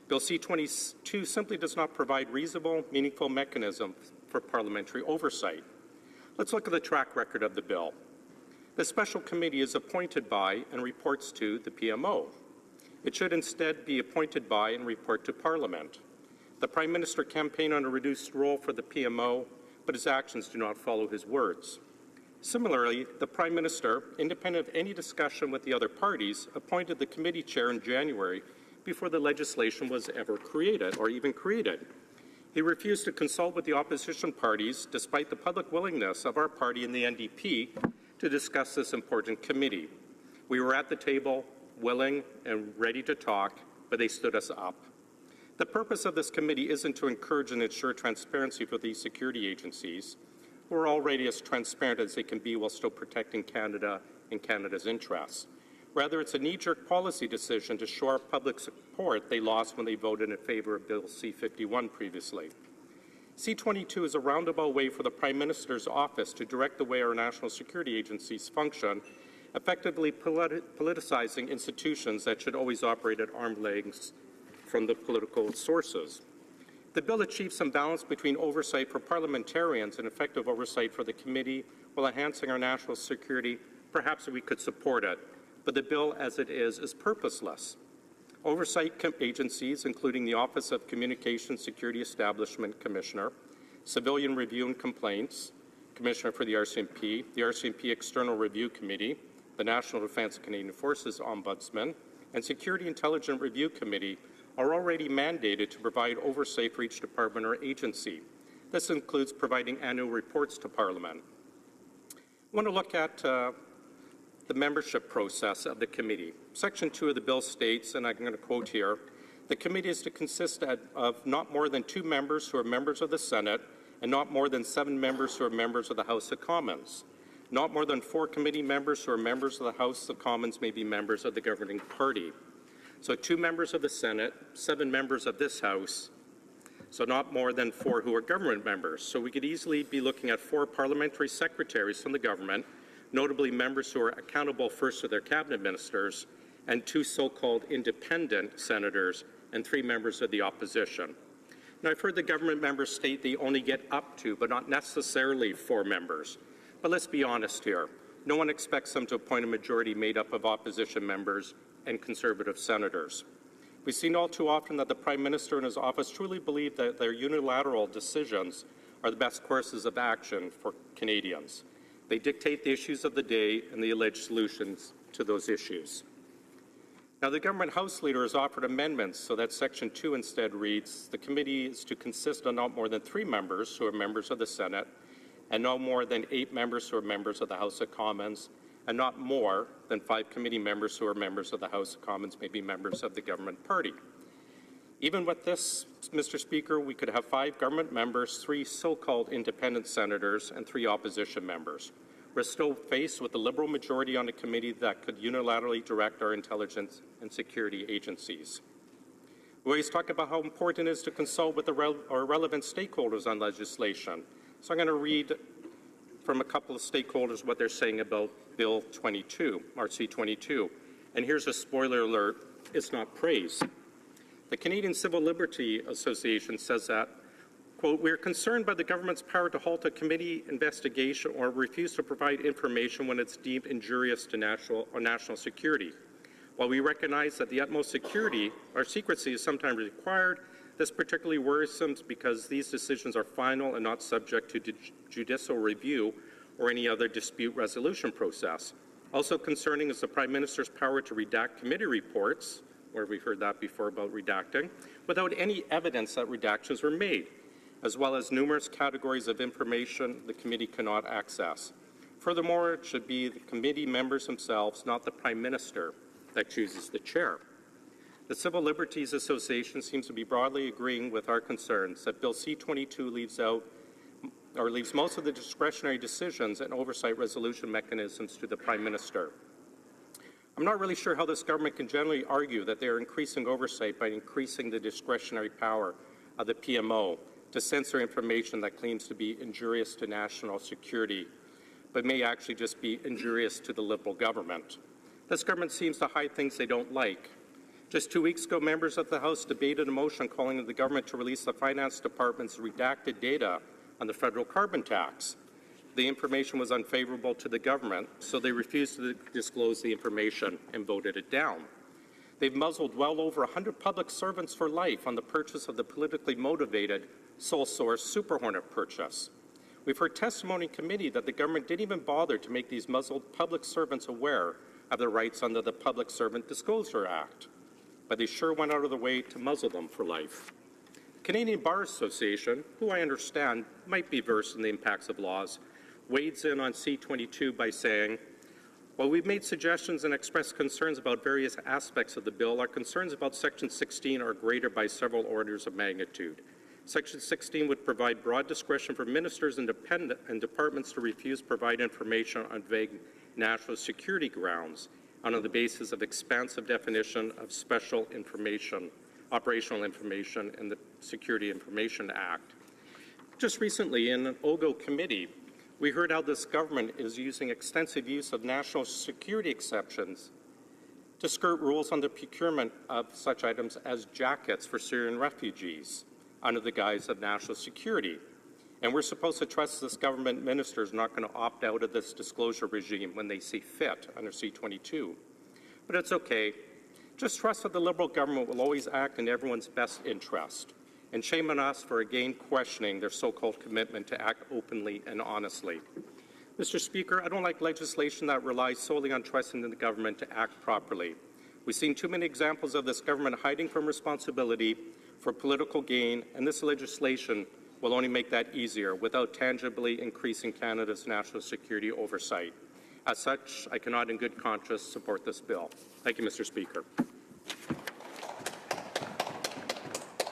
Bill C-22 simply does not provide reasonable, meaningful mechanisms for parliamentary oversight. Let's look at the track record of the bill. The special committee is appointed by and reports to the PMO. It should instead be appointed by and report to Parliament. The Prime Minister campaigned on a reduced role for the PMO, but his actions do not follow his words. Similarly, the Prime Minister, independent of any discussion with the other parties, appointed the committee chair in January before the legislation was ever created or even created. He refused to consult with the opposition parties, despite the public willingness of our party and the NDP to discuss this important committee. We were at the table, willing and ready to talk, but they stood us up. The purpose of this committee isn't to encourage and ensure transparency for these security agencies, who are already as transparent as they can be while still protecting Canada and Canada's interests. Rather, it's a knee-jerk policy decision to shore up public support they lost when they voted in favor of Bill C-51 previously. C-22 is a roundabout way for the Prime Minister's office to direct the way our national security agencies function, effectively politicizing institutions that should always operate at arm's length from the political sources. The bill achieves some balance between oversight for parliamentarians and effective oversight for the committee while enhancing our national security. Perhaps we could support it, but the bill as it is purposeless. Oversight agencies, including the Office of Communications Security Establishment Commissioner, Civilian Review and Complaints, Commissioner for the RCMP External Review Committee, the National Defence and Canadian Forces Ombudsman, and Security Intelligence Review Committee are already mandated to provide oversight for each department or agency. This includes providing annual reports to Parliament. I want to look at the membership process of the committee. Section 2 of the bill states, and I'm going to quote here, the committee is to consist of not more than 2 members who are members of the Senate and not more than 7 members who are members of the House of Commons. Not more than 4 committee members who are members of the House of Commons may be members of the governing party. So 2 members of the Senate, 7 members of this House, so not more than 4 who are government members. So we could easily be looking at 4 parliamentary secretaries from the government, notably members who are accountable first to their cabinet ministers, and 2 so-called independent senators, and 3 members of the opposition. Now, I've heard the government members state they only get up to, but not necessarily 4 members. But let's be honest here. No one expects them to appoint a majority made up of opposition members and Conservative senators. We've seen all too often that the Prime Minister and his office truly believe that their unilateral decisions are the best courses of action for Canadians. They dictate the issues of the day and the alleged solutions to those issues. Now, the government House Leader has offered amendments so that Section 2 instead reads, the committee is to consist of not more than 3 members who are members of the Senate and no more than 8 members who are members of the House of Commons, and not more than 5 committee members who are members of the House of Commons may be members of the government party. Even with this, Mr. Speaker, we could have 5 government members, 3 so-called independent senators, and 3 opposition members. We're still faced with a Liberal majority on the committee that could unilaterally direct our intelligence and security agencies. We always talk about how important it is to consult with our relevant stakeholders on legislation. So I'm going to read from a couple of stakeholders what they're saying about Bill 22, RC 22. And here's a spoiler alert, it's not praise. The Canadian Civil Liberty Association says that, quote, "We are concerned by the government's power to halt a committee investigation or refuse to provide information when it's deemed injurious to national security. While we recognize that the utmost security or secrecy is sometimes required, this particularly worrisome because these decisions are final and not subject to judicial review or any other dispute resolution process. Also concerning is the Prime Minister's power to redact committee reports," where we've heard that before about redacting, "without any evidence that redactions were made, as well as numerous categories of information the committee cannot access. Furthermore, it should be the committee members themselves, not the Prime Minister, that chooses the chair." The Civil Liberties Association seems to be broadly agreeing with our concerns that Bill C-22 leaves most of the discretionary decisions and oversight resolution mechanisms to the Prime Minister. I'm not really sure how this government can generally argue that they are increasing oversight by increasing the discretionary power of the PMO to censor information that claims to be injurious to national security, but may actually just be injurious to the Liberal government. This government seems to hide things they don't like. Just 2 weeks ago, members of the House debated a motion calling on the government to release the Finance Department's redacted data on the federal carbon tax. The information was unfavorable to the government, so they refused to disclose the information and voted it down. They've muzzled well over 100 public servants for life on the purchase of the politically motivated sole source Super Hornet purchase. We've heard testimony in committee that the government didn't even bother to make these muzzled public servants aware of their rights under the Public Servant Disclosure Act, but they sure went out of their way to muzzle them for life. The Canadian Bar Association, who I understand might be versed in the impacts of laws, wades in on C-22 by saying, "While we've made suggestions and expressed concerns about various aspects of the bill, our concerns about Section 16 are greater by several orders of magnitude. Section 16 would provide broad discretion for ministers and departments to refuse to provide information on vague national security grounds and on the basis of expansive definition of special information, operational information in the Security Information Act." Just recently in an OGO committee, we heard how this government is using extensive use of national security exceptions to skirt rules on the procurement of such items as jackets for Syrian refugees under the guise of national security. And we're supposed to trust this government minister is not going to opt out of this disclosure regime when they see fit under C-22. But it's okay. Just trust that the Liberal government will always act in everyone's best interest. And shame on us for again questioning their so-called commitment to act openly and honestly. Mr. Speaker, I don't like legislation that relies solely on trusting the government to act properly. We've seen too many examples of this government hiding from responsibility for political gain, and this legislation will only make that easier without tangibly increasing Canada's national security oversight. As such, I cannot in good conscience support this bill. Thank you, Mr. Speaker.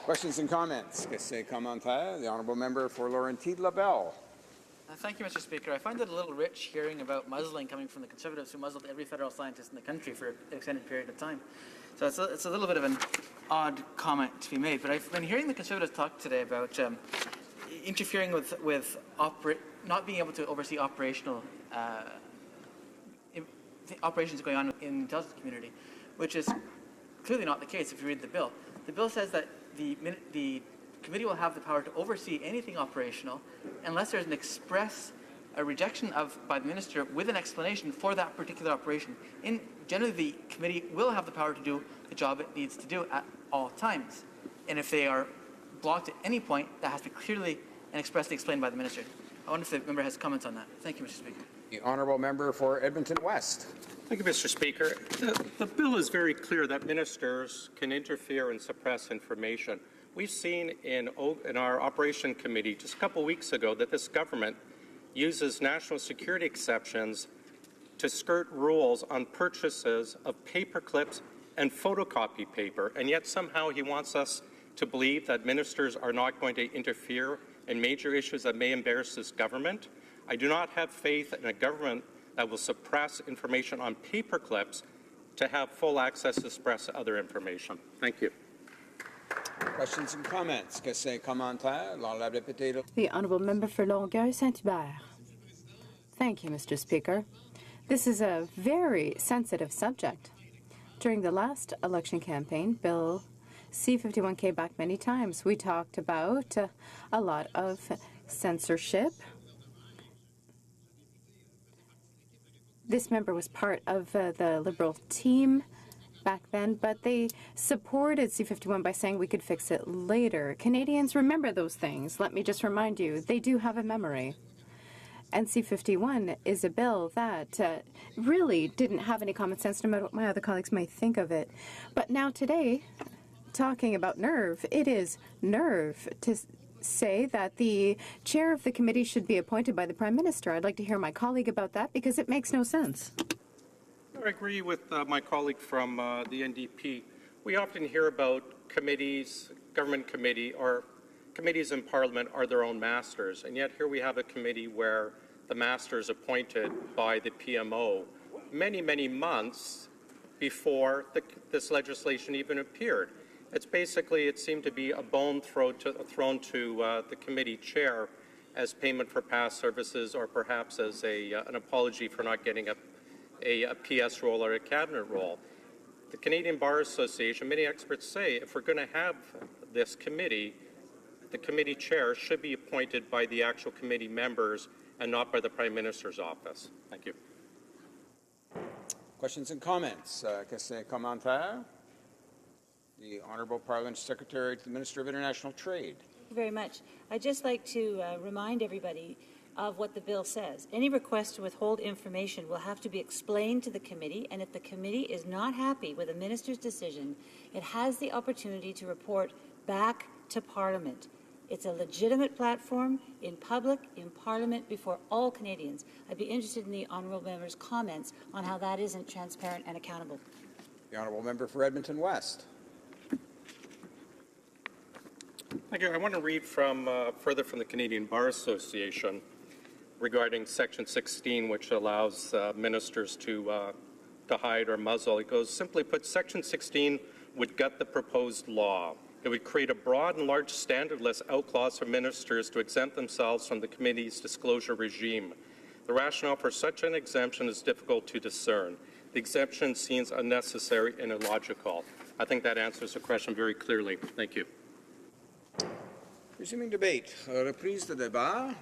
Questions and comments? Question commentaire. The honourable member for Laurentides-Labelle. Thank you, Mr. Speaker. I find it a little rich hearing about muzzling coming from the Conservatives who muzzled every federal scientist in the country for an extended period of time. So it's a little bit of an odd comment to be made. But I've been hearing the Conservatives talk today about interfering with not being able to oversee operational operations going on in the intelligence community, which is clearly not the case if you read the bill. The bill says that the committee will have the power to oversee anything operational unless there's an express rejection by the minister with an explanation for that particular operation. Generally, the committee will have the power to do the job it needs to do at all times. And if they are blocked at any point, that has to be clearly and expressly explained by the minister. I wonder if the member has comments on that. Thank you, Mr. Speaker. The honourable member for Edmonton West. Thank you, Mr. Speaker. The bill is very clear that ministers can interfere and suppress information. We've seen in our Operation Committee just a couple weeks ago that this government uses national security exceptions to skirt rules on purchases of paper clips and photocopy paper, and yet somehow he wants us to believe that ministers are not going to interfere in major issues that may embarrass this government. I do not have faith in a government that will suppress information on paper clips to have full access to suppress other information. Thank you. Questions and comments? Questions et commentaires? La députée. The Honourable Member for Longueuil-Saint-Hubert. Thank you, Mr. Speaker. This is a very sensitive subject. During the last election campaign, Bill C-51 came back many times. We talked about a lot of censorship. This member was part of the Liberal team back then, but they supported C-51 by saying we could fix it later. Canadians remember those things. Let me just remind you, they do have a memory. And C-51 is a bill that really didn't have any common sense, no matter what my other colleagues might think of it. But now today, talking about nerve, it is nerve to say that the chair of the committee should be appointed by the Prime Minister. I'd like to hear my colleague about that because it makes no sense. I agree with my colleague from the NDP. We often hear about committees, government committee, or committees in Parliament are their own masters, and yet here we have a committee where the master is appointed by the PMO many, many months before this legislation even appeared. It's basically, it seemed to be a bone thrown to the committee chair as payment for past services, or perhaps as an apology for not getting a PS role or a cabinet role. The Canadian Bar Association, many experts say, if we're going to have this committee, the committee chair should be appointed by the actual committee members and not by the Prime Minister's office. Thank you. Questions and comments? Questions et commentaires? The Honourable Parliament Secretary to the Minister of International Trade. Thank you very much. I'd just like to remind everybody of what the bill says. Any request to withhold information will have to be explained to the committee, and if the committee is not happy with a minister's decision, it has the opportunity to report back to Parliament. It's a legitimate platform in public, in Parliament, before all Canadians. I'd be interested in the Honourable Member's comments on how that isn't transparent and accountable. The Honourable Member for Edmonton West. Thank you. I want to read from further from the Canadian Bar Association regarding Section 16, which allows ministers to hide or muzzle. It goes, simply put, Section 16 would gut the proposed law. It would create a broad and large standard list out clause for ministers to exempt themselves from the committee's disclosure regime. The rationale for such an exemption is difficult to discern. The exemption seems unnecessary and illogical. I think that answers the question very clearly. Thank you. Resuming debate. Reprise de débat.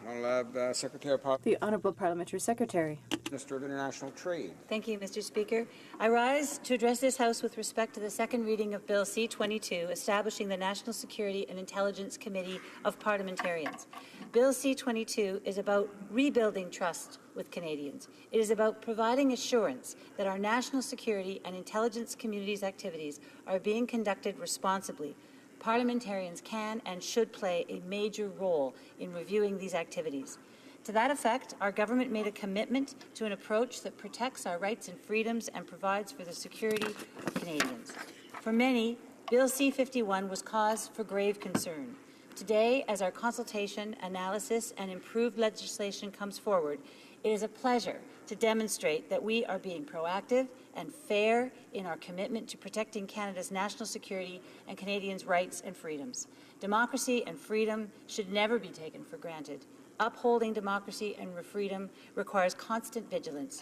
The Honourable Parliamentary Secretary. Minister of International Trade. Thank you, Mr. Speaker. I rise to address this House with respect to the second reading of Bill C-22, establishing the National Security and Intelligence Committee of Parliamentarians. Bill C-22 is about rebuilding trust with Canadians. It is about providing assurance that our national security and intelligence community's activities are being conducted responsibly. Parliamentarians can and should play a major role in reviewing these activities. To that effect, our government made a commitment to an approach that protects our rights and freedoms and provides for the security of Canadians. For many, Bill C-51 was cause for grave concern. Today, as our consultation, analysis, and improved legislation comes forward, it is a pleasure to demonstrate that we are being proactive and fair in our commitment to protecting Canada's national security and Canadians' rights and freedoms. Democracy and freedom should never be taken for granted. Upholding democracy and freedom requires constant vigilance.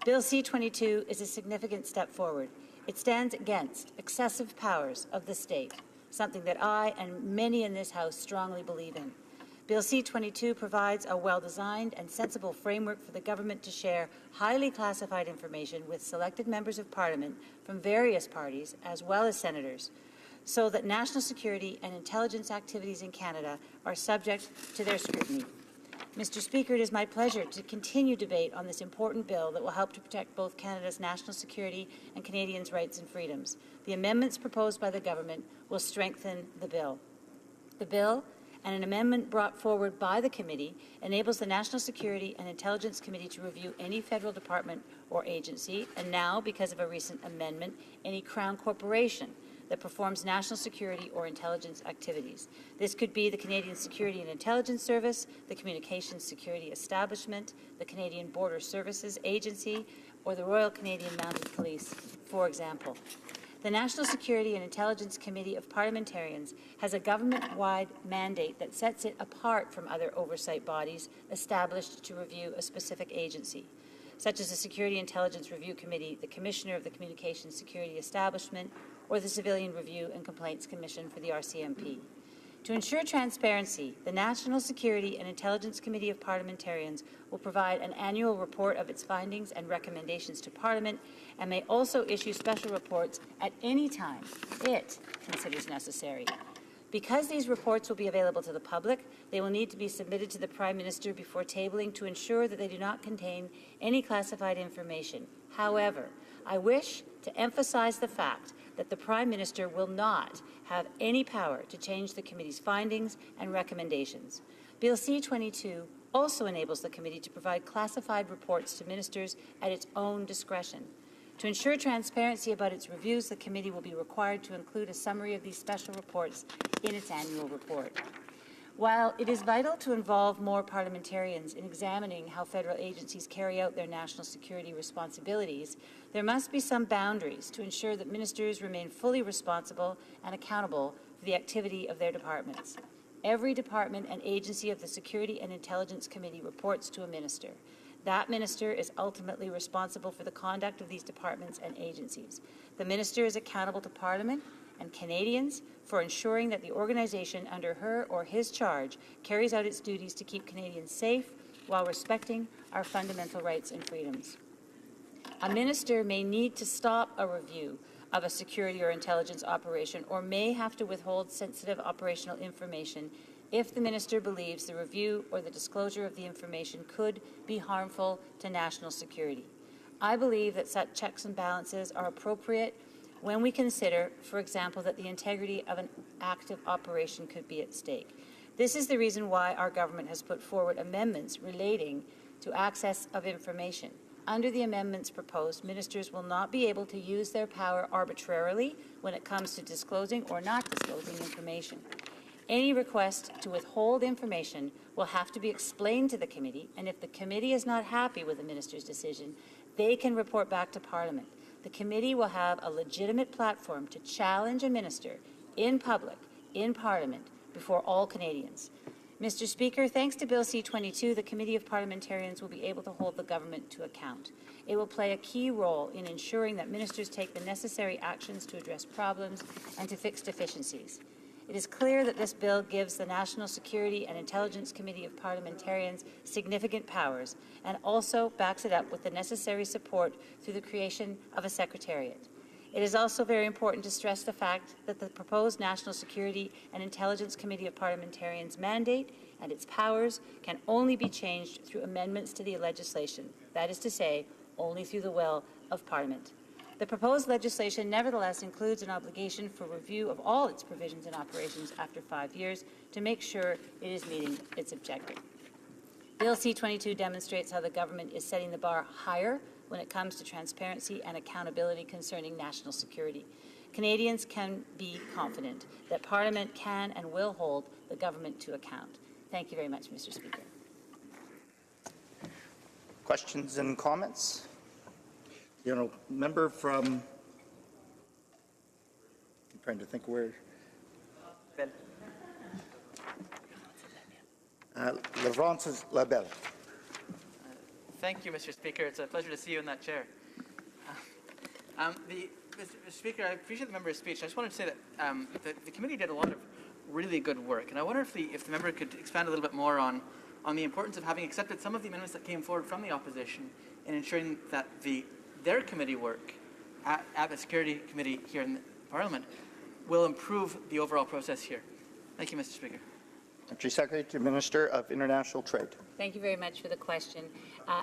Bill C-22 is a significant step forward. It stands against excessive powers of the state, something that I and many in this House strongly believe in. Bill C-22 provides a well-designed and sensible framework for the government to share highly classified information with selected members of Parliament from various parties, as well as senators, so that national security and intelligence activities in Canada are subject to their scrutiny. Mr. Speaker, it is my pleasure to continue debate on this important bill that will help to protect both Canada's national security and Canadians' rights and freedoms. The amendments proposed by the government will strengthen the bill. The bill and an amendment brought forward by the committee enables the National Security and Intelligence Committee to review any federal department or agency, and now, because of a recent amendment, any Crown corporation that performs national security or intelligence activities. This could be the Canadian Security and Intelligence Service, the Communications Security Establishment, the Canadian Border Services Agency, or the Royal Canadian Mounted Police, for example. The National Security and Intelligence Committee of Parliamentarians has a government-wide mandate that sets it apart from other oversight bodies established to review a specific agency, such as the Security Intelligence Review Committee, the Commissioner of the Communications Security Establishment, or the Civilian Review and Complaints Commission for the RCMP. To ensure transparency, the National Security and Intelligence Committee of Parliamentarians will provide an annual report of its findings and recommendations to Parliament, and may also issue special reports at any time it considers necessary. Because these reports will be available to the public, they will need to be submitted to the Prime Minister before tabling to ensure that they do not contain any classified information. However, I wish to emphasize the fact that the Prime Minister will not have any power to change the committee's findings and recommendations. Bill C-22 also enables the committee to provide classified reports to ministers at its own discretion. To ensure transparency about its reviews, the committee will be required to include a summary of these special reports in its annual report. While it is vital to involve more parliamentarians in examining how federal agencies carry out their national security responsibilities, there must be some boundaries to ensure that ministers remain fully responsible and accountable for the activity of their departments. Every department and agency of the Security and Intelligence Committee reports to a minister. That minister is ultimately responsible for the conduct of these departments and agencies. The minister is accountable to Parliament and Canadians for ensuring that the organization under her or his charge carries out its duties to keep Canadians safe while respecting our fundamental rights and freedoms. A minister may need to stop a review of a security or intelligence operation, or may have to withhold sensitive operational information if the minister believes the review or the disclosure of the information could be harmful to national security. I believe that such checks and balances are appropriate when we consider, for example, that the integrity of an active operation could be at stake. This is the reason why our government has put forward amendments relating to access of information. Under the amendments proposed, ministers will not be able to use their power arbitrarily when it comes to disclosing or not disclosing information. Any request to withhold information will have to be explained to the committee, and if the committee is not happy with the minister's decision, they can report back to Parliament. The committee will have a legitimate platform to challenge a minister in public, in Parliament, before all Canadians. Mr. Speaker, thanks to Bill C-22, the Committee of Parliamentarians will be able to hold the government to account. It will play a key role in ensuring that ministers take the necessary actions to address problems and to fix deficiencies. It is clear that this bill gives the National Security and Intelligence Committee of Parliamentarians significant powers and also backs it up with the necessary support through the creation of a secretariat. It is also very important to stress the fact that the proposed National Security and Intelligence Committee of Parliamentarians mandate and its powers can only be changed through amendments to the legislation, that is to say, only through the will of Parliament. The proposed legislation nevertheless includes an obligation for review of all its provisions and operations after 5 years to make sure it is meeting its objective. Bill C-22 demonstrates how the government is setting the bar higher when it comes to transparency and accountability concerning national security. Canadians can be confident that Parliament can and will hold the government to account. Thank you very much, Mr. Speaker. Questions and comments? The honourable member from, I'm trying to think where. Lavrence Labelle. Thank you, Mr. Speaker. It's a pleasure to see you in that chair. Mr. Speaker, I appreciate the member's speech. I just wanted to say that the committee did a lot of really good work, and I wonder if the member could expand a little bit more on the importance of having accepted some of the amendments that came forward from the opposition in ensuring that their committee work at the Security Committee here in the Parliament will improve the overall process here. Thank you, Mr. Speaker. Country Secretary to Minister of International Trade. Thank you very much for the question.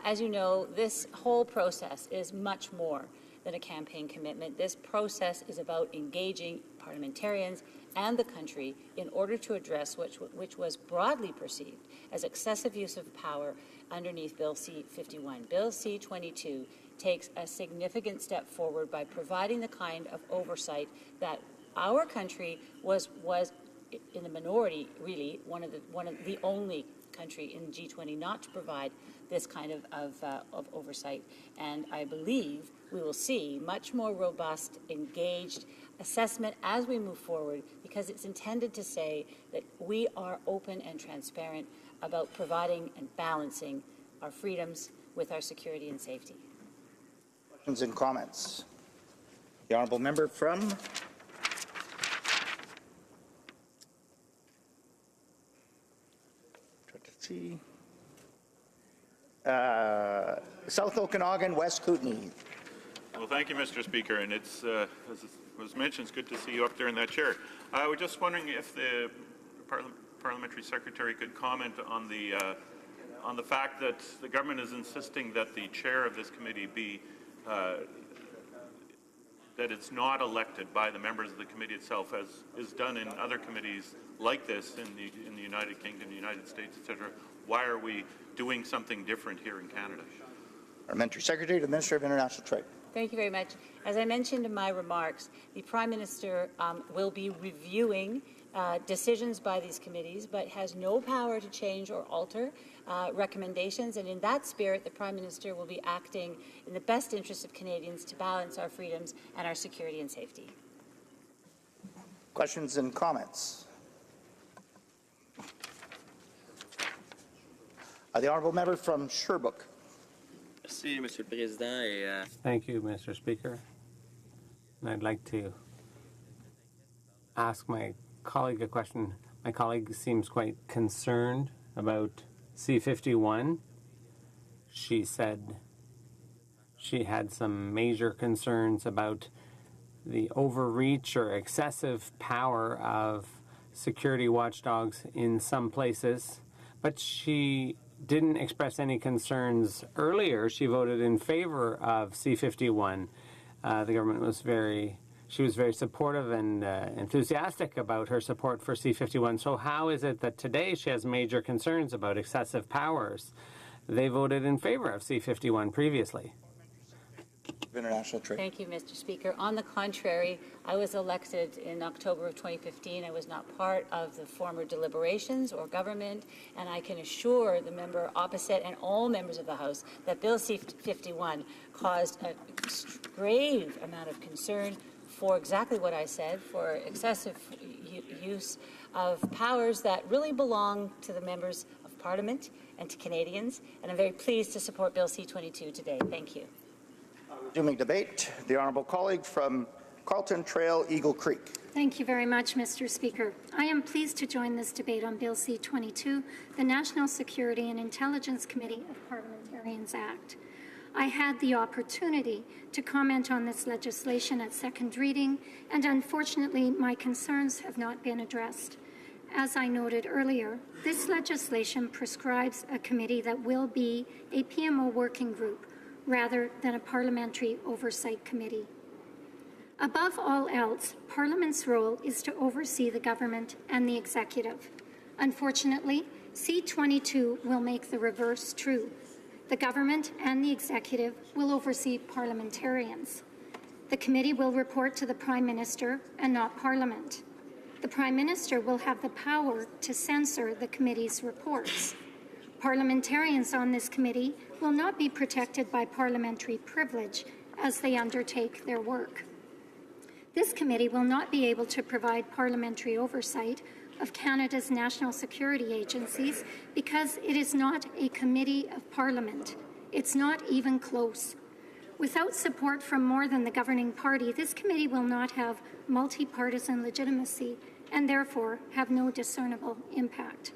As you know, this whole process is much more than a campaign commitment. This process is about engaging parliamentarians and the country in order to address which was broadly perceived as excessive use of power underneath Bill C-51. Bill C-22 takes a significant step forward by providing the kind of oversight that our country was in the minority, really, one of the only country in G20 not to provide this kind of oversight. And I believe we will see much more robust, engaged assessment as we move forward, because it's intended to say that we are open and transparent about providing and balancing our freedoms with our security and safety. Questions and comments? The honourable member from South Okanagan, West Kootenay. Well, thank you, Mr. Speaker, and it's, as was mentioned, it's good to see you up there in that chair. I was just wondering if the parliamentary secretary could comment on the fact that the government is insisting that the chair of this committee be that it's not elected by the members of the committee itself, as is done in other committees like this in the United Kingdom, the United States, etc. Why are we doing something different here in Canada? Parliamentary Secretary to the Minister of International Trade. Thank you very much. As I mentioned in my remarks, the Prime Minister will be reviewing decisions by these committees, but has no power to change or alter recommendations. And in that spirit, the Prime Minister will be acting in the best interest of Canadians to balance our freedoms and our security and safety. Questions and comments? The honourable member from Sherbrooke. Merci, Monsieur le Président. Thank you, Mr. Speaker. And I'd like to ask my colleague a question. My colleague seems quite concerned about C-51. She said she had some major concerns about the overreach or excessive power of security watchdogs in some places, but she didn't express any concerns earlier. She voted in favor of C-51. The government was very supportive and enthusiastic about her support for C-51. So how is it that today she has major concerns about excessive powers? They voted in favor of C-51 previously. International Trade. Thank you, Mr. Speaker. On the contrary, I was elected in October of 2015. I was not part of the former deliberations or government, and I can assure the member opposite and all members of the House that Bill C-51 caused a grave amount of concern for exactly what I said, for excessive use of powers that really belong to the members of Parliament and to Canadians, and I'm very pleased to support Bill C-22 today. Thank you. Resuming debate, the honourable colleague from Carlton Trail, Eagle Creek. Thank you very much, Mr. Speaker. I am pleased to join this debate on Bill C-22, the National Security and Intelligence Committee of Parliamentarians Act. I had the opportunity to comment on this legislation at second reading, and unfortunately, my concerns have not been addressed. As I noted earlier, this legislation prescribes a committee that will be a PMO working group rather than a parliamentary oversight committee. Above all else, Parliament's role is to oversee the government and the executive. Unfortunately, C-22 will make the reverse true. The government and the executive will oversee parliamentarians. The committee will report to the Prime Minister and not Parliament. The Prime Minister will have the power to censor the committee's reports. Parliamentarians on this committee will not be protected by parliamentary privilege as they undertake their work. This committee will not be able to provide parliamentary oversight of Canada's national security agencies because it is not a committee of Parliament. It's not even close. Without support from more than the governing party, this committee will not have multi-partisan legitimacy and therefore have no discernible impact.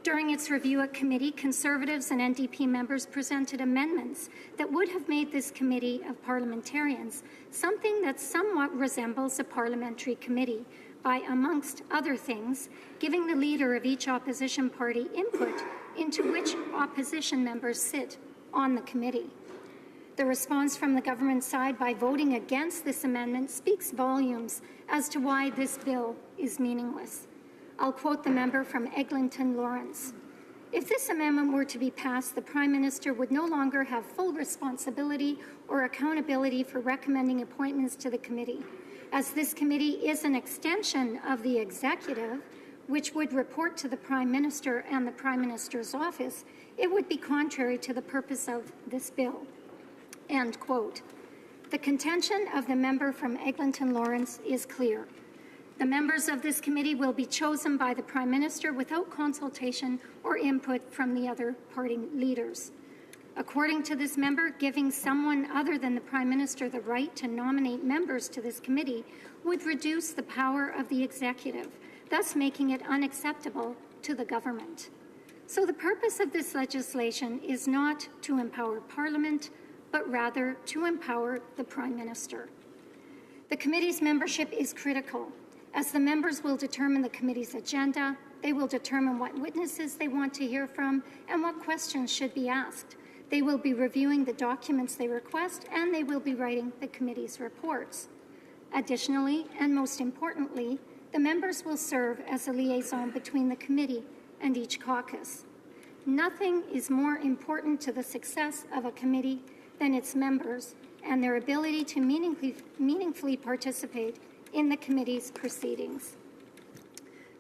During its review at committee, Conservatives and NDP members presented amendments that would have made this committee of parliamentarians something that somewhat resembles a parliamentary committee by, amongst other things, giving the leader of each opposition party input into which opposition members sit on the committee. The response from the government side by voting against this amendment speaks volumes as to why this bill is meaningless. I'll quote the member from Eglinton Lawrence. If this amendment were to be passed, the Prime Minister would no longer have full responsibility or accountability for recommending appointments to the committee. As this committee is an extension of the executive, which would report to the Prime Minister and the Prime Minister's office, it would be contrary to the purpose of this bill. End quote. The contention of the member from Eglinton Lawrence is clear. The members of this committee will be chosen by the Prime Minister without consultation or input from the other party leaders. According to this member, giving someone other than the Prime Minister the right to nominate members to this committee would reduce the power of the executive, thus making it unacceptable to the government. So the purpose of this legislation is not to empower Parliament, but rather to empower the Prime Minister. The committee's membership is critical, as the members will determine the committee's agenda, they will determine what witnesses they want to hear from, and what questions should be asked. They will be reviewing the documents they request, and they will be writing the committee's reports. Additionally, and most importantly, the members will serve as a liaison between the committee and each caucus. Nothing is more important to the success of a committee than its members and their ability to meaningfully participate in the committee's proceedings.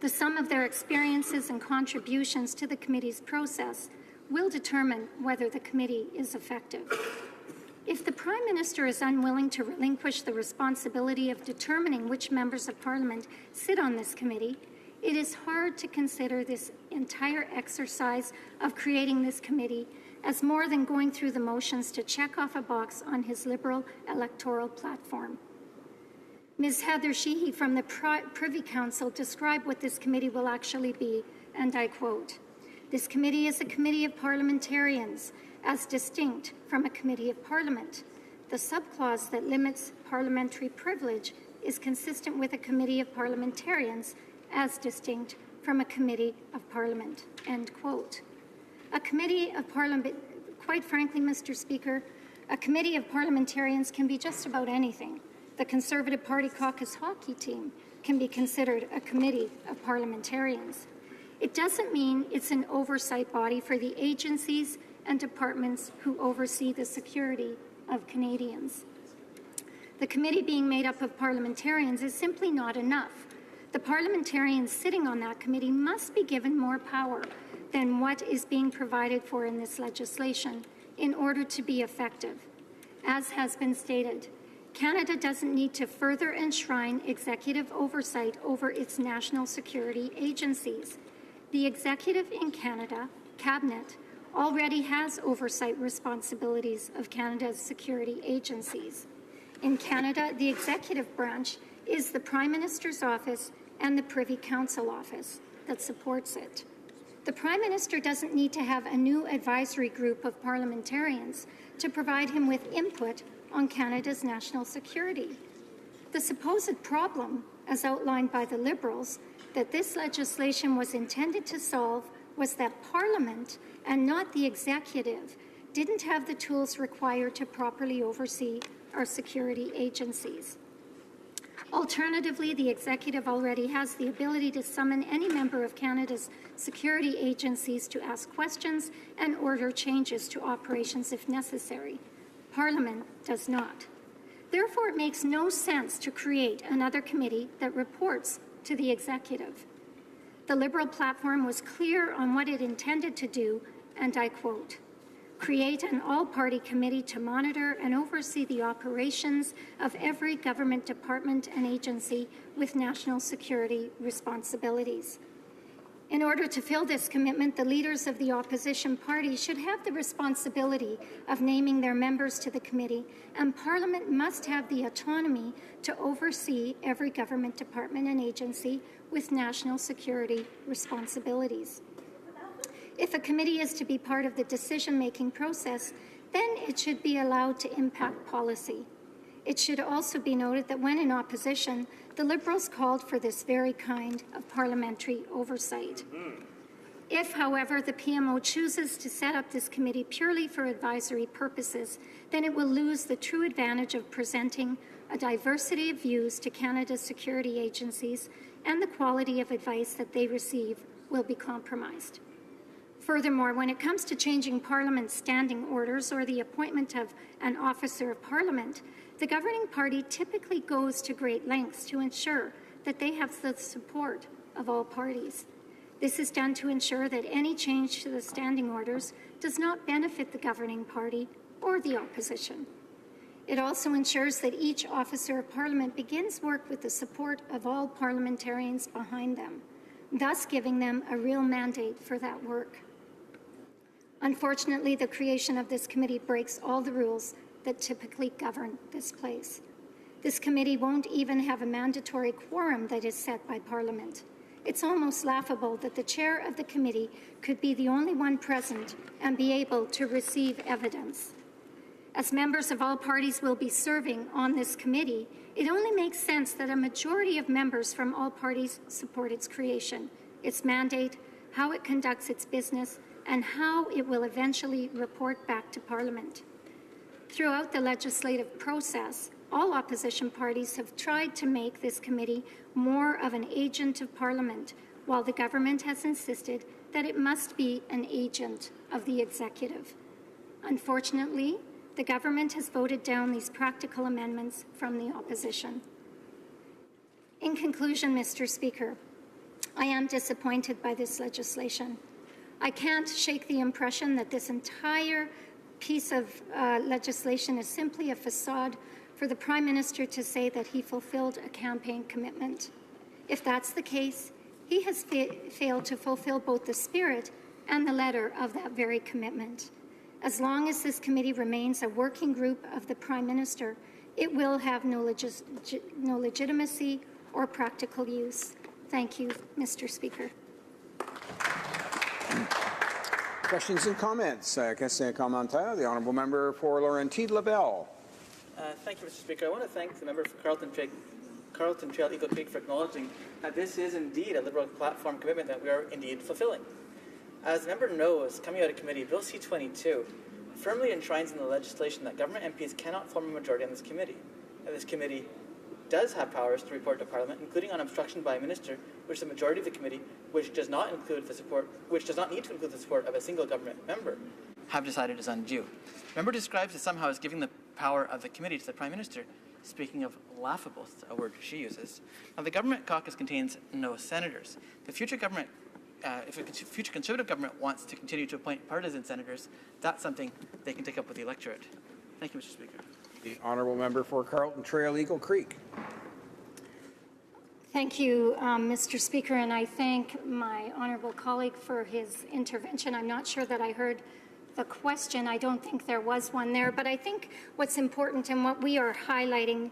The sum of their experiences and contributions to the committee's process will determine whether the committee is effective. If the Prime Minister is unwilling to relinquish the responsibility of determining which members of Parliament sit on this committee, it is hard to consider this entire exercise of creating this committee as more than going through the motions to check off a box on his Liberal electoral platform. Ms. Heather Sheehy from the Privy Council described what this committee will actually be, and I quote, "This committee is a committee of parliamentarians, as distinct from a committee of Parliament. The subclause that limits parliamentary privilege is consistent with a committee of parliamentarians, as distinct from a committee of Parliament." End quote. A committee of Parliament, quite frankly, Mr. Speaker, a committee of parliamentarians can be just about anything. The Conservative Party caucus hockey team can be considered a committee of parliamentarians. It doesn't mean it's an oversight body for the agencies and departments who oversee the security of Canadians. The committee being made up of parliamentarians is simply not enough. The parliamentarians sitting on that committee must be given more power than what is being provided for in this legislation in order to be effective. As has been stated, Canada doesn't need to further enshrine executive oversight over its national security agencies. The executive in Canada, Cabinet, already has oversight responsibilities of Canada's security agencies. In Canada, the executive branch is the Prime Minister's office and the Privy Council office that supports it. The Prime Minister doesn't need to have a new advisory group of parliamentarians to provide him with input on Canada's national security. The supposed problem, as outlined by the Liberals, that this legislation was intended to solve was that Parliament, and not the executive, didn't have the tools required to properly oversee our security agencies. Alternatively, the executive already has the ability to summon any member of Canada's security agencies to ask questions and order changes to operations if necessary. Parliament does not. Therefore, it makes no sense to create another committee that reports to the executive. The Liberal platform was clear on what it intended to do, and I quote, "Create an all-party committee to monitor and oversee the operations of every government department and agency with national security responsibilities." In order to fill this commitment, the leaders of the opposition party should have the responsibility of naming their members to the committee, and Parliament must have the autonomy to oversee every government department and agency with national security responsibilities. If a committee is to be part of the decision-making process, then it should be allowed to impact policy. It should also be noted that when in opposition, the Liberals called for this very kind of parliamentary oversight. If, however, the PMO chooses to set up this committee purely for advisory purposes, then it will lose the true advantage of presenting a diversity of views to Canada's security agencies, and the quality of advice that they receive will be compromised. Furthermore, when it comes to changing Parliament's standing orders or the appointment of an officer of Parliament, the governing party typically goes to great lengths to ensure that they have the support of all parties. This is done to ensure that any change to the standing orders does not benefit the governing party or the opposition. It also ensures that each officer of Parliament begins work with the support of all parliamentarians behind them, thus giving them a real mandate for that work. Unfortunately, the creation of this committee breaks all the rules that typically govern this place. This committee won't even have a mandatory quorum that is set by Parliament. It's almost laughable that the chair of the committee could be the only one present and be able to receive evidence. As members of all parties will be serving on this committee, it only makes sense that a majority of members from all parties support its creation, its mandate, how it conducts its business, and how it will eventually report back to Parliament. Throughout the legislative process, all opposition parties have tried to make this committee more of an agent of Parliament, while the government has insisted that it must be an agent of the executive. Unfortunately, the government has voted down these practical amendments from the opposition. In conclusion, Mr. Speaker, I am disappointed by this legislation. I can't shake the impression that this entire piece of legislation is simply a facade for the Prime Minister to say that he fulfilled a campaign commitment. If that's the case, he has failed to fulfill both the spirit and the letter of that very commitment. As long as this committee remains a working group of the Prime Minister, it will have no legitimacy or practical use. Thank you, Mr. Speaker. Questions and comments. Question commentaire. The honourable member for Laurentides-Labelle. Thank you, Mr. Speaker. I want to thank the member for Carleton Trail Eagle Creek for acknowledging that this is indeed a Liberal platform commitment that we are indeed fulfilling. As the member knows, coming out of committee, Bill C-22 firmly enshrines in the legislation that government MPs cannot form a majority on this committee. This committee does have powers to report to Parliament, including on obstruction by a minister, which the majority of the committee, which does not need to include the support of a single government member, have decided is undue. The member describes it somehow as giving the power of the committee to the Prime Minister. Speaking of laughable, a word she uses. Now, the government caucus contains no senators. The future government, if a future Conservative government wants to continue to appoint partisan senators, that's something they can take up with the electorate. Thank you, Mr. Speaker. The honourable member for Carleton Trail Eagle Creek. Thank you, Mr. Speaker, and I thank my honourable colleague for his intervention. I'm not sure that I heard the question. I don't think there was one there, but I think what's important and what we are highlighting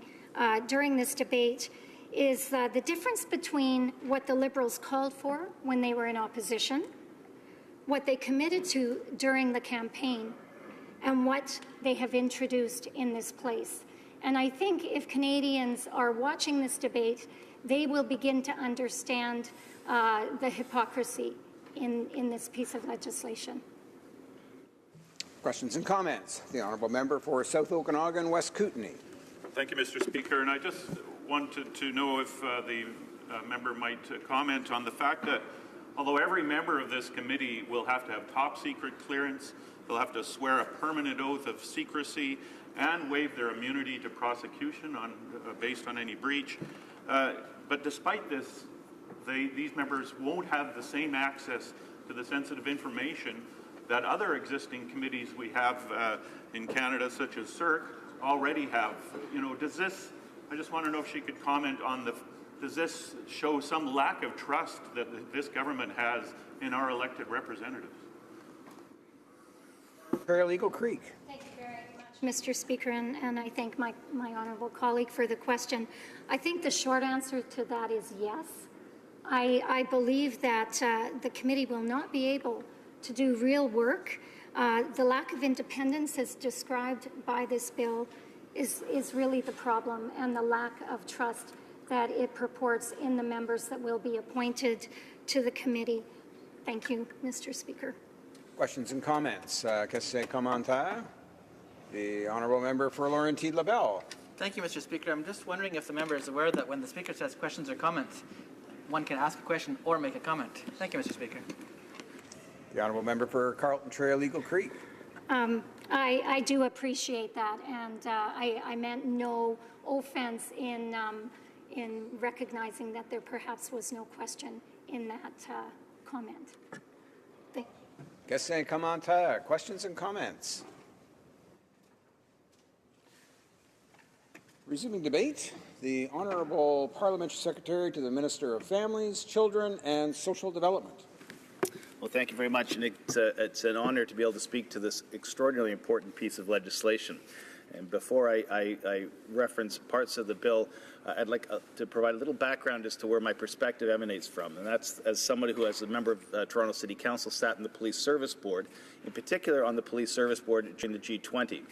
during this debate is the difference between what the Liberals called for when they were in opposition, what they committed to during the campaign, and what they have introduced in this place. And I think if Canadians are watching this debate, they will begin to understand the hypocrisy in this piece of legislation. Questions and comments. The honourable member for South Okanagan, West Kootenay. Thank you, Mr. Speaker. And I just wanted to know if the member might comment on the fact that although every member of this committee will have to have top secret clearance, they'll have to swear a permanent oath of secrecy and waive their immunity to prosecution based on any breach. But despite this, these members won't have the same access to the sensitive information that other existing committees we have in Canada, such as HoC, already have. You know, does this, I just want to know if she could comment on does this show some lack of trust that this government has in our elected representatives? Trail Eagle Creek. Thank you very much, Mr. Speaker, and I thank my honourable colleague for the question. I think the short answer to that is yes. I believe that the committee will not be able to do real work. The lack of independence as described by this bill is really the problem, and the lack of trust that it purports in the members that will be appointed to the committee. Thank you, Mr. Speaker. Questions and comments. Question commentaire. The honourable member for Laurentides-Labelle. Thank you, Mr. Speaker. I'm just wondering if the member is aware that when the Speaker says questions or comments, one can ask a question or make a comment. Thank you, Mr. Speaker. The honourable member for Carlton Trail Eagle Creek. I do appreciate that, and I meant no offense in recognizing that there perhaps was no question in that comment. Questions and comments? Questions and comments? Resuming debate, the Honourable Parliamentary Secretary to the Minister of Families, Children and Social Development. Well, thank you very much, and it's an honour to be able to speak to this extraordinarily important piece of legislation. And before I reference parts of the bill, I'd like to provide a little background as to where my perspective emanates from, and that's as somebody who, as a member of Toronto City Council, sat in the Police Service Board, in particular on the Police Service Board during the G20.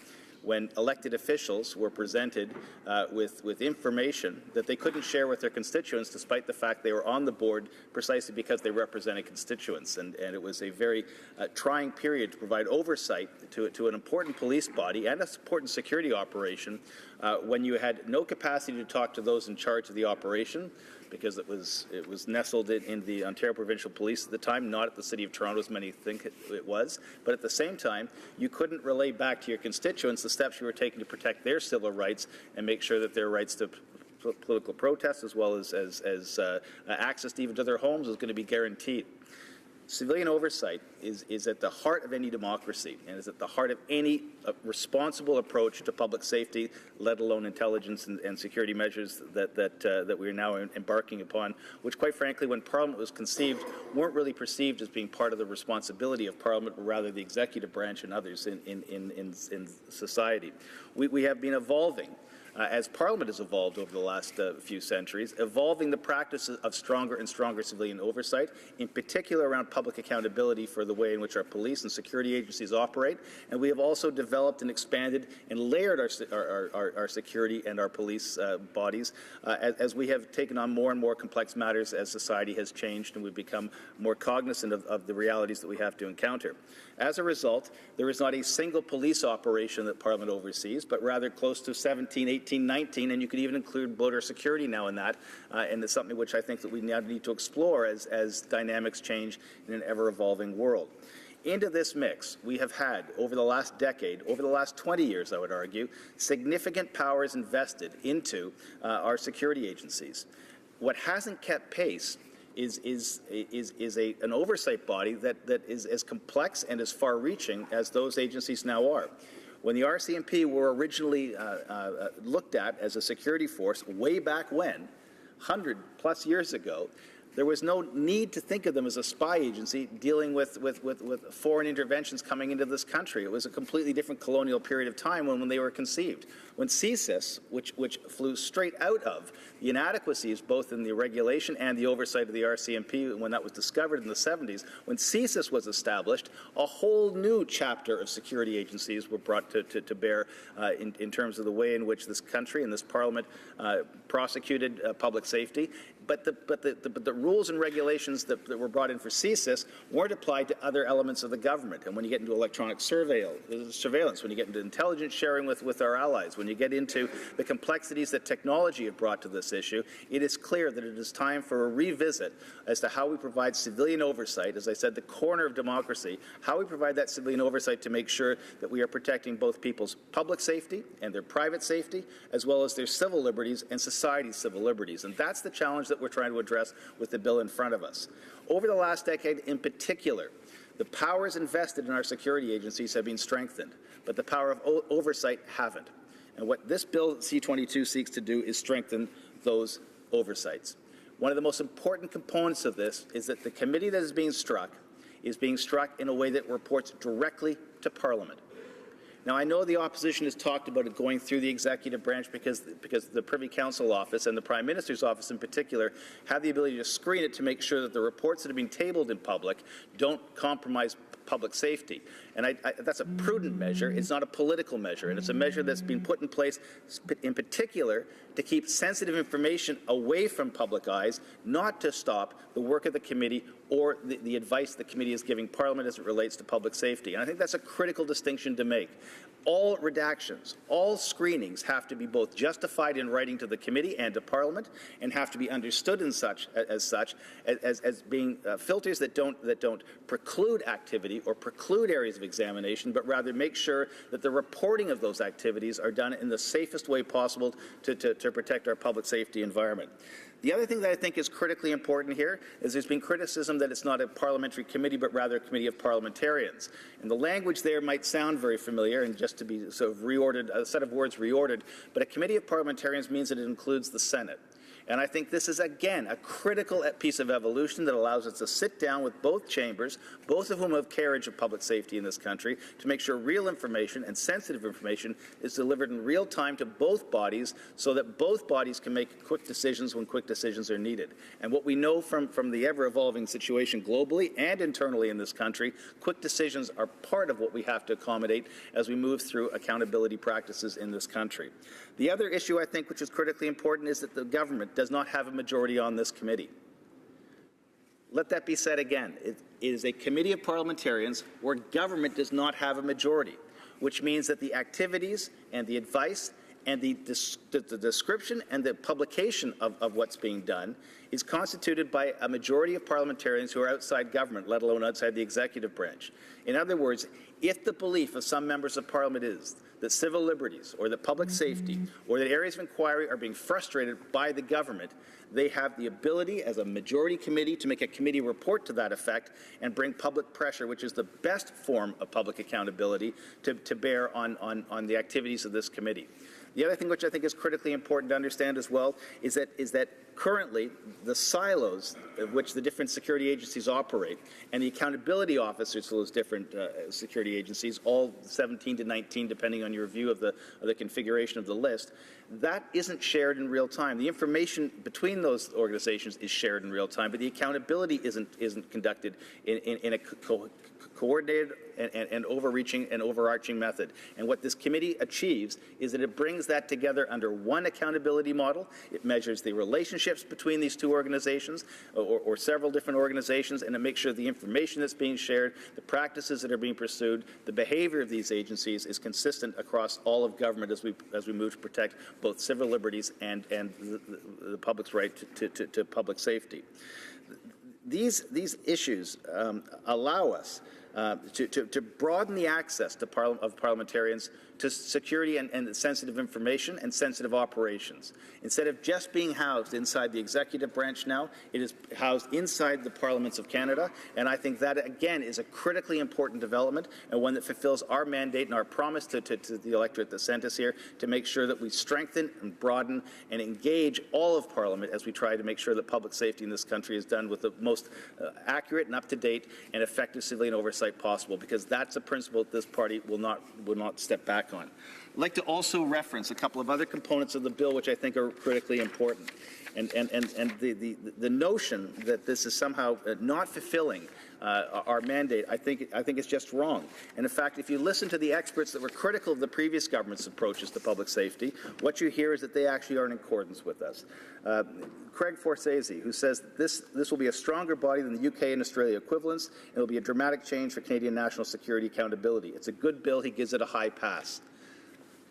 When elected officials were presented with information that they couldn't share with their constituents, despite the fact they were on the board precisely because they represented constituents. And it was a very trying period to provide oversight to an important police body and an important security operation when you had no capacity to talk to those in charge of the operation, because it was nestled in the Ontario Provincial Police at the time, not at the City of Toronto as many think it was. But at the same time, you couldn't relay back to your constituents the steps you were taking to protect their civil rights and make sure that their rights to political protest, as well as access to even to their homes, was going to be guaranteed. Civilian oversight is at the heart of any democracy and is at the heart of any responsible approach to public safety, let alone intelligence and security measures that we are now embarking upon, which, quite frankly, when Parliament was conceived, weren't really perceived as being part of the responsibility of Parliament, but rather the executive branch and others in society. We have been evolving. As Parliament has evolved over the last few centuries, evolving the practice of stronger and stronger civilian oversight, in particular around public accountability for the way in which our police and security agencies operate. And we have also developed and expanded and layered our security and our police bodies as we have taken on more and more complex matters as society has changed and we've become more cognizant of the realities that we have to encounter. As a result, there is not a single police operation that Parliament oversees, but rather close to 17, 18, 19, and you could even include border security now in that, and it's something which I think that we now need to explore as dynamics change in an ever-evolving world. Into this mix, we have had, over the last decade, over the last 20 years, I would argue, significant powers invested into our security agencies. What hasn't kept pace is an oversight body that is as complex and as far-reaching as those agencies now are. When the RCMP were originally looked at as a security force way back when, 100-plus years ago, there was no need to think of them as a spy agency dealing with foreign interventions coming into this country. It was a completely different colonial period of time when they were conceived. When CSIS, which flew straight out of the inadequacies both in the regulation and the oversight of the RCMP when that was discovered in the 70s, when CSIS was established, a whole new chapter of security agencies were brought to bear in terms of the way in which this country and this Parliament prosecuted public safety. But the rules and regulations that were brought in for CSIS weren't applied to other elements of the government. And when you get into electronic surveillance, when you get into intelligence sharing with our allies, when you get into the complexities that technology have brought to this issue, it is clear that it is time for a revisit as to how we provide civilian oversight, as I said, the corner of democracy, how we provide that civilian oversight to make sure that we are protecting both people's public safety and their private safety, as well as their civil liberties and society's civil liberties. And that's the challenge that we're trying to address with the bill in front of us. Over the last decade in particular, the powers invested in our security agencies have been strengthened, but the power of oversight haven't. And what this bill C-22 seeks to do is strengthen those oversights. One of the most important components of this is that the committee that is being struck in a way that reports directly to Parliament. Now, I know the opposition has talked about it going through the executive branch because the Privy Council office and the Prime Minister's office in particular have the ability to screen it to make sure that the reports that are being tabled in public don't compromise public safety. And that's a prudent measure. It's not a political measure. And it's a measure that's been put in place in particular to keep sensitive information away from public eyes, not to stop the work of the committee or the advice the committee is giving Parliament as it relates to public safety. And I think that's a critical distinction to make. All redactions, all screenings have to be both justified in writing to the committee and to Parliament, and have to be understood as being filters that don't preclude activity or preclude areas of examination, but rather make sure that the reporting of those activities are done in the safest way possible to protect our public safety environment. The other thing that I think is critically important here is there's been criticism that it's not a parliamentary committee, but rather a committee of parliamentarians. And the language there might sound very familiar, and just to be sort of reordered, a set of words reordered, but a committee of parliamentarians means that it includes the Senate. And I think this is, again, a critical piece of evolution that allows us to sit down with both chambers, both of whom have carriage of public safety in this country, to make sure real information and sensitive information is delivered in real time to both bodies so that both bodies can make quick decisions when quick decisions are needed. And what we know from the ever-evolving situation globally and internally in this country, quick decisions are part of what we have to accommodate as we move through accountability practices in this country. The other issue, I think, which is critically important, is that the government does not have a majority on this committee. Let that be said again. It is a committee of parliamentarians where government does not have a majority, which means that the activities and the advice and the description and the publication of what's being done is constituted by a majority of parliamentarians who are outside government, let alone outside the executive branch. In other words, if the belief of some members of parliament is that civil liberties or that public safety or that areas of inquiry are being frustrated by the government, they have the ability as a majority committee to make a committee report to that effect and bring public pressure, which is the best form of public accountability, to bear on the activities of this committee. The other thing which I think is critically important to understand as well is that currently the silos of which the different security agencies operate and the accountability officers for those different security agencies, all 17 to 19 depending on your view of the configuration of the list, that isn't shared in real time. The information between those organizations is shared in real time, but the accountability isn't conducted in a coordinated and overreaching and overarching method. And what this committee achieves is that it brings that together under one accountability model. It measures the relationships between these two organizations or several different organizations, and it makes sure the information that's being shared, the practices that are being pursued, the behavior of these agencies is consistent across all of government as we move to protect both civil liberties and the public's right to public safety. These issues allow us to broaden the access of parliamentarians to security and sensitive information and sensitive operations. Instead of just being housed inside the executive branch now, it is housed inside the parliaments of Canada, and I think that, again, is a critically important development and one that fulfills our mandate and our promise to the electorate that sent us here to make sure that we strengthen and broaden and engage all of Parliament as we try to make sure that public safety in this country is done with the most accurate and up-to-date and effective civilian oversight possible, because that's a principle that this party will not step back on. I'd like to also reference a couple of other components of the bill which I think are critically important. And the notion that this is somehow not fulfilling our mandate, I think is just wrong. And in fact, if you listen to the experts that were critical of the previous government's approaches to public safety, what you hear is that they actually are in accordance with us. Craig Forsese, who says that this will be a stronger body than the UK and Australia equivalents, and it will be a dramatic change for Canadian national security accountability. It's a good bill. He gives it a high pass.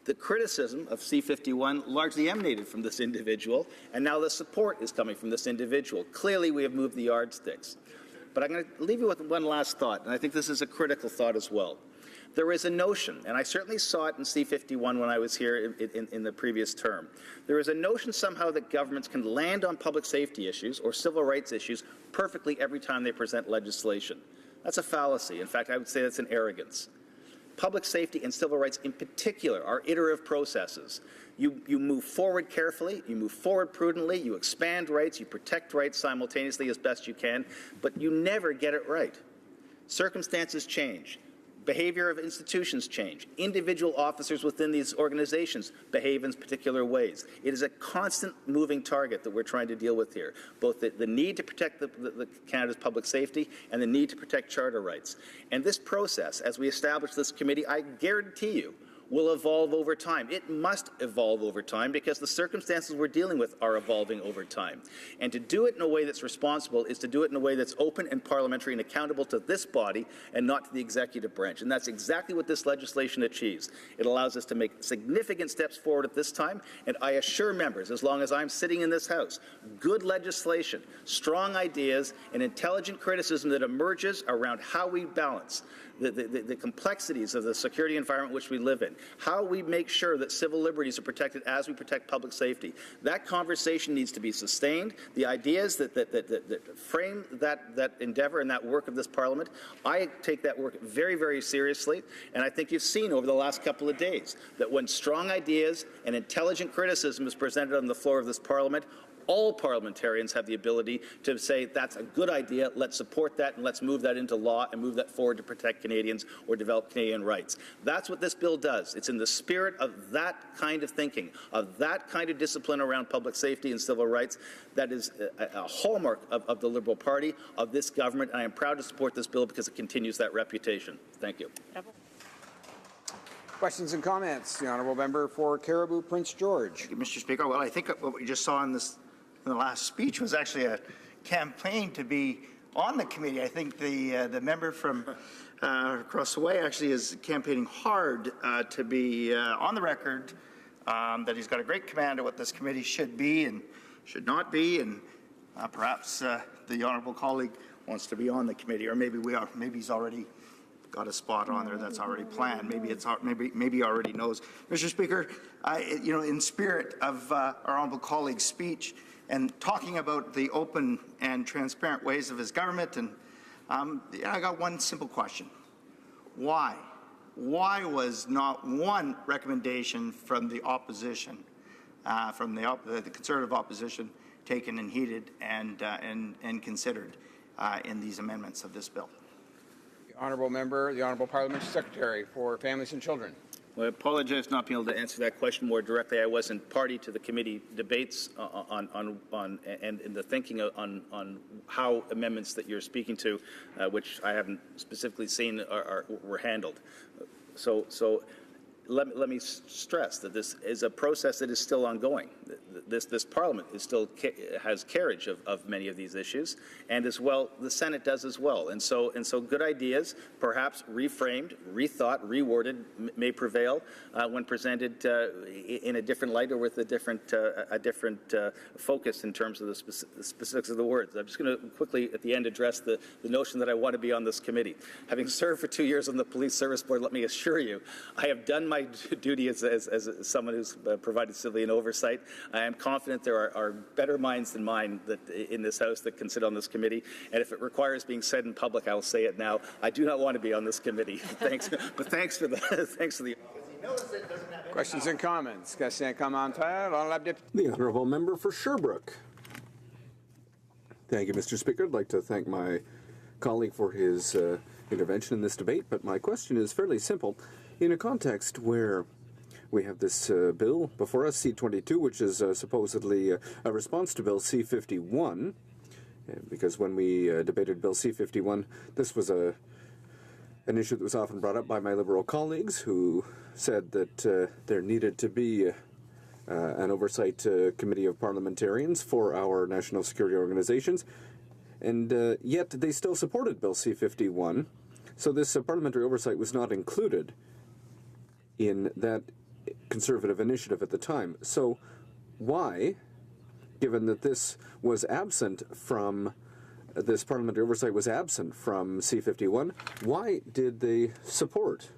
The criticism of C-51 largely emanated from this individual, and now the support is coming from this individual. Clearly, we have moved the yardsticks. But I'm going to leave you with one last thought, and I think this is a critical thought as well. There is a notion, and I certainly saw it in C-51 when I was here in the previous term. There is a notion somehow that governments can land on public safety issues or civil rights issues perfectly every time they present legislation. That's a fallacy. In fact, I would say that's an arrogance. Public safety and civil rights in particular are iterative processes. You move forward carefully, you move forward prudently, you expand rights, you protect rights simultaneously as best you can, but you never get it right. Circumstances change. Behavior of institutions change. Individual officers within these organizations behave in particular ways. It is a constant moving target that we're trying to deal with here, both the need to protect Canada's public safety and the need to protect charter rights. And this process, as we establish this committee, I guarantee you, will evolve over time. It must evolve over time because the circumstances we're dealing with are evolving over time. And to do it in a way that's responsible is to do it in a way that's open and parliamentary and accountable to this body and not to the executive branch. And that's exactly what this legislation achieves. It allows us to make significant steps forward at this time, and I assure members, as long as I'm sitting in this House, good legislation, strong ideas, and intelligent criticism that emerges around how we balance the complexities of the security environment which we live in, how we make sure that civil liberties are protected as we protect public safety. That conversation needs to be sustained. The ideas that frame that endeavour and that work of this Parliament, I take that work very, very seriously, and I think you've seen over the last couple of days that when strong ideas and intelligent criticism is presented on the floor of this Parliament, all parliamentarians have the ability to say that's a good idea, let's support that, and let's move that into law and move that forward to protect Canadians or develop Canadian rights. That's what this bill does. It's in the spirit of that kind of thinking, of that kind of discipline around public safety and civil rights that is a hallmark of the Liberal Party, of this government, and I am proud to support this bill because it continues that reputation. Thank you. Questions and comments? The honourable member for Caribou Prince George. Thank you, Mr. Speaker. Well, I think what we just saw in the last speech was actually a campaign to be on the committee. I think the member from across the way actually is campaigning hard to be on the record that he's got a great command of what this committee should be and should not be, and perhaps the honourable colleague wants to be on the committee, or maybe he's already got a spot on there that's already planned. Maybe he already knows. Mr. Speaker, in spirit of our honourable colleague's speech, and talking about the open and transparent ways of his government, and I got one simple question. Why? Why was not one recommendation from the opposition, from the Conservative opposition, taken and heeded and considered in these amendments of this bill? The honourable member, the honourable parliamentary secretary for Families and Children. Well, I apologize not being able to answer that question more directly. I wasn't party to the committee debates on and in the thinking on how amendments that you're speaking to, which I haven't specifically seen, were handled. So let me stress that this is a process that is still ongoing. This Parliament is still has carriage of many of these issues, and as well the Senate does as well. And so good ideas, perhaps reframed, rethought, reworded, may prevail when presented in a different light or with a different focus in terms of the specifics of the words. I'm just going to quickly at the end address the notion that I want to be on this committee. Having served for 2 years on the Police Service Board, let me assure you, I have done my duty as someone who's provided civilian oversight. I am confident there are better minds than mine in this House that can sit on this committee, and if it requires being said in public, I will say it now. I do not want to be on this committee. Thanks for the. Questions and comments? The honourable member for Sherbrooke. Thank you, Mr. Speaker. I'd like to thank my colleague for his intervention in this debate, but my question is fairly simple. In a context where we have this bill before us, C-22, which is supposedly a response to Bill C-51, because when we debated Bill C-51, this was an issue that was often brought up by my Liberal colleagues who said that there needed to be an oversight committee of parliamentarians for our national security organizations, and yet they still supported Bill C-51, so this parliamentary oversight was not included in that Conservative initiative at the time. So why, given that this parliamentary oversight was absent from C-51, why did they support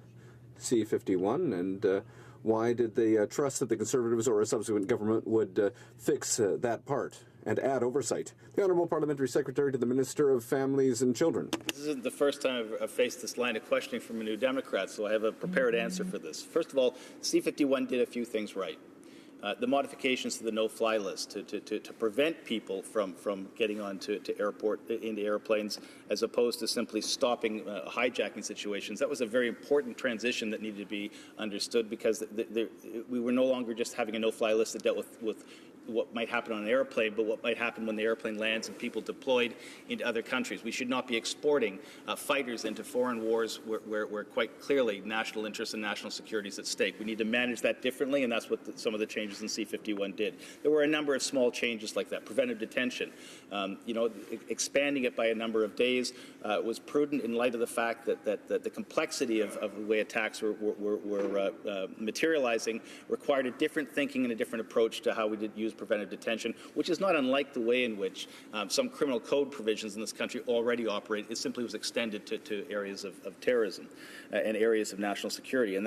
C-51, and why did they trust that the Conservatives or a subsequent government would fix that part and add oversight? The Honourable Parliamentary Secretary to the Minister of Families and Children. This isn't the first time I've faced this line of questioning from a New Democrat, so I have a prepared answer for this. First of all, C-51 did a few things right. The modifications to the no-fly list to prevent people from getting onto into airplanes, as opposed to simply stopping hijacking situations. That was a very important transition that needed to be understood, because we were no longer just having a no-fly list that dealt with what might happen on an airplane, but what might happen when the airplane lands and people deployed into other countries. We should not be exporting fighters into foreign wars where quite clearly national interest and national security is at stake. We need to manage that differently, and that's what some of the changes in C-51 did. There were a number of small changes like that. Preventive detention, expanding it by a number of days was prudent in light of the fact that the complexity of the way attacks were materializing required a different thinking and a different approach to how we did use preventive detention, which is not unlike the way in which some criminal code provisions in this country already operate. It simply was extended to areas of terrorism and areas of national security. And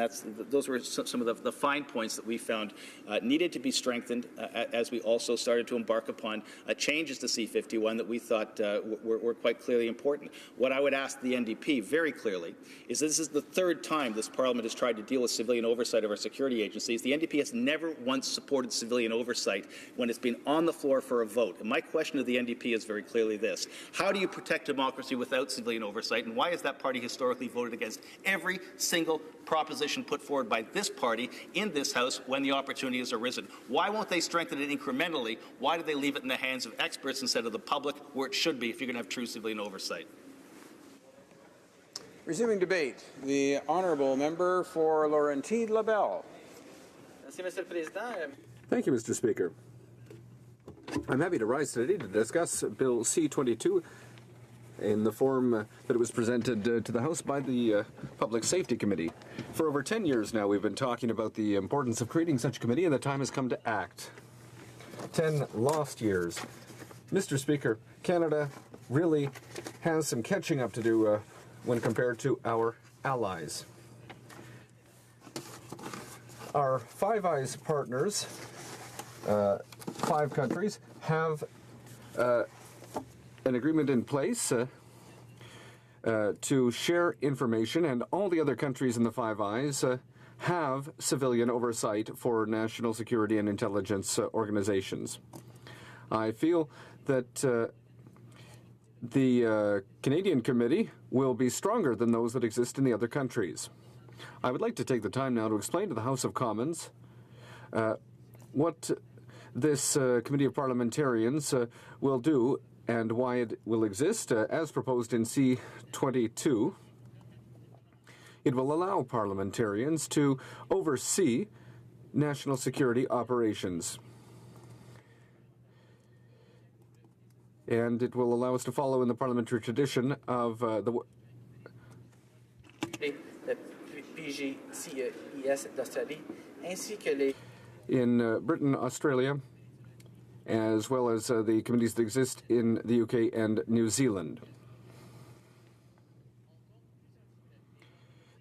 those were some of the fine points that we found needed to be strengthened as we also started to embark upon changes to C-51 that we thought were quite clearly important. What I would ask the NDP very clearly is this is the third time this Parliament has tried to deal with civilian oversight of our security agencies. The NDP has never once supported civilian oversight when it's been on the floor for a vote. And my question to the NDP is very clearly this. How do you protect democracy without civilian oversight, and why has that party historically voted against every single proposition put forward by this party in this House when the opportunity has arisen? Why won't they strengthen it incrementally? Why do they leave it in the hands of experts instead of the public, where it should be if you're going to have true civilian oversight? Resuming debate, the honourable member for Laurentide-Labelle. Thank you, Mr. Speaker. I'm happy to rise today to discuss Bill C-22 in the form that it was presented to the House by the Public Safety Committee. For over 10 years now, we've been talking about the importance of creating such a committee, and the time has come to act. 10 lost years. Mr. Speaker, Canada really has some catching up to do when compared to our allies. Our Five Eyes partners, 5 countries, have an agreement in place to share information, and all the other countries in the Five Eyes have civilian oversight for national security and intelligence organizations. I feel that the Canadian committee will be stronger than those that exist in the other countries. I would like to take the time now to explain to the House of Commons what this Committee of Parliamentarians will do and why it will exist. As proposed in C-22, it will allow parliamentarians to oversee national security operations. And it will allow us to follow in the parliamentary tradition of in Britain, Australia, as well as the committees that exist in the UK and New Zealand.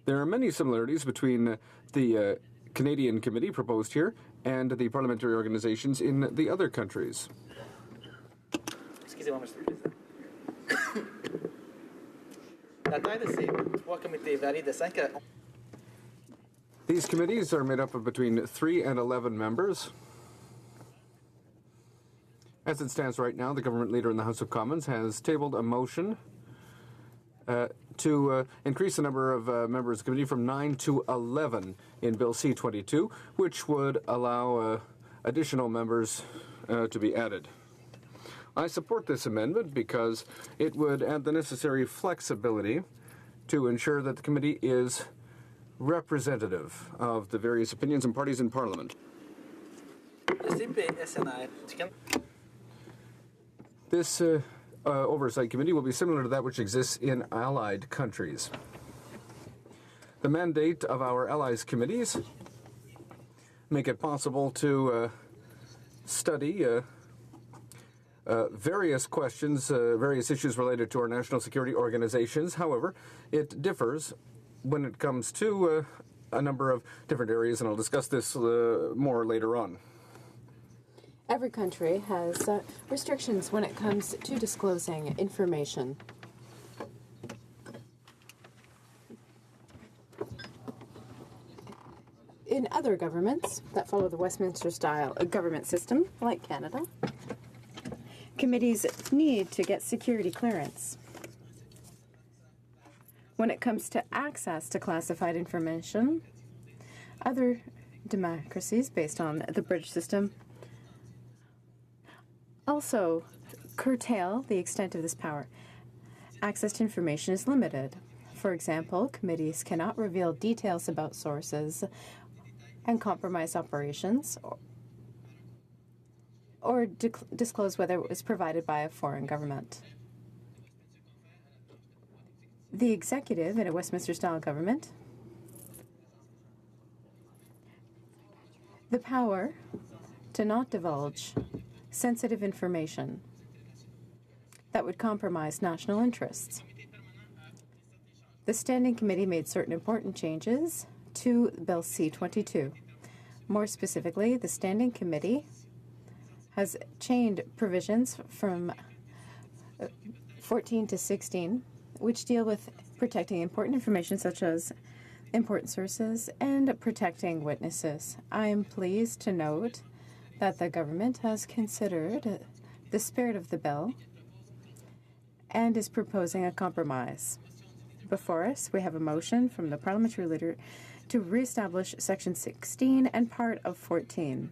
There are many similarities between the Canadian committee proposed here and the parliamentary organizations in the other countries. Excusez-moi, Mr. Président. La taille de ces 3 comités varie de 5 à 11. These committees are made up of between 3 and 11 members. As it stands right now, the government leader in the House of Commons has tabled a motion to increase the number of members of the committee from 9 to 11 in Bill C-22, which would allow additional members to be added. I support this amendment because it would add the necessary flexibility to ensure that the committee is representative of the various opinions and parties in Parliament. This oversight committee will be similar to that which exists in allied countries. The mandate of our allies committees make it possible to study various questions, various issues related to our national security organizations. However, it differs when it comes to a number of different areas, and I'll discuss this more later on. Every country has restrictions when it comes to disclosing information. In other governments that follow the Westminster-style government system, like Canada, committees need to get security clearance. When it comes to access to classified information, other democracies based on the British system also curtail the extent of this power. Access to information is limited. For example, committees cannot reveal details about sources and compromise operations or disclose whether it was provided by a foreign government. The executive in a Westminster-style government, the power to not divulge sensitive information that would compromise national interests. The Standing Committee made certain important changes to Bill C-22. More specifically, the Standing Committee has changed provisions from 14 to 16, which deal with protecting important information such as important sources and protecting witnesses. I am pleased to note that the government has considered the spirit of the bill and is proposing a compromise. Before us, we have a motion from the parliamentary leader to reestablish Section 16 and part of 14.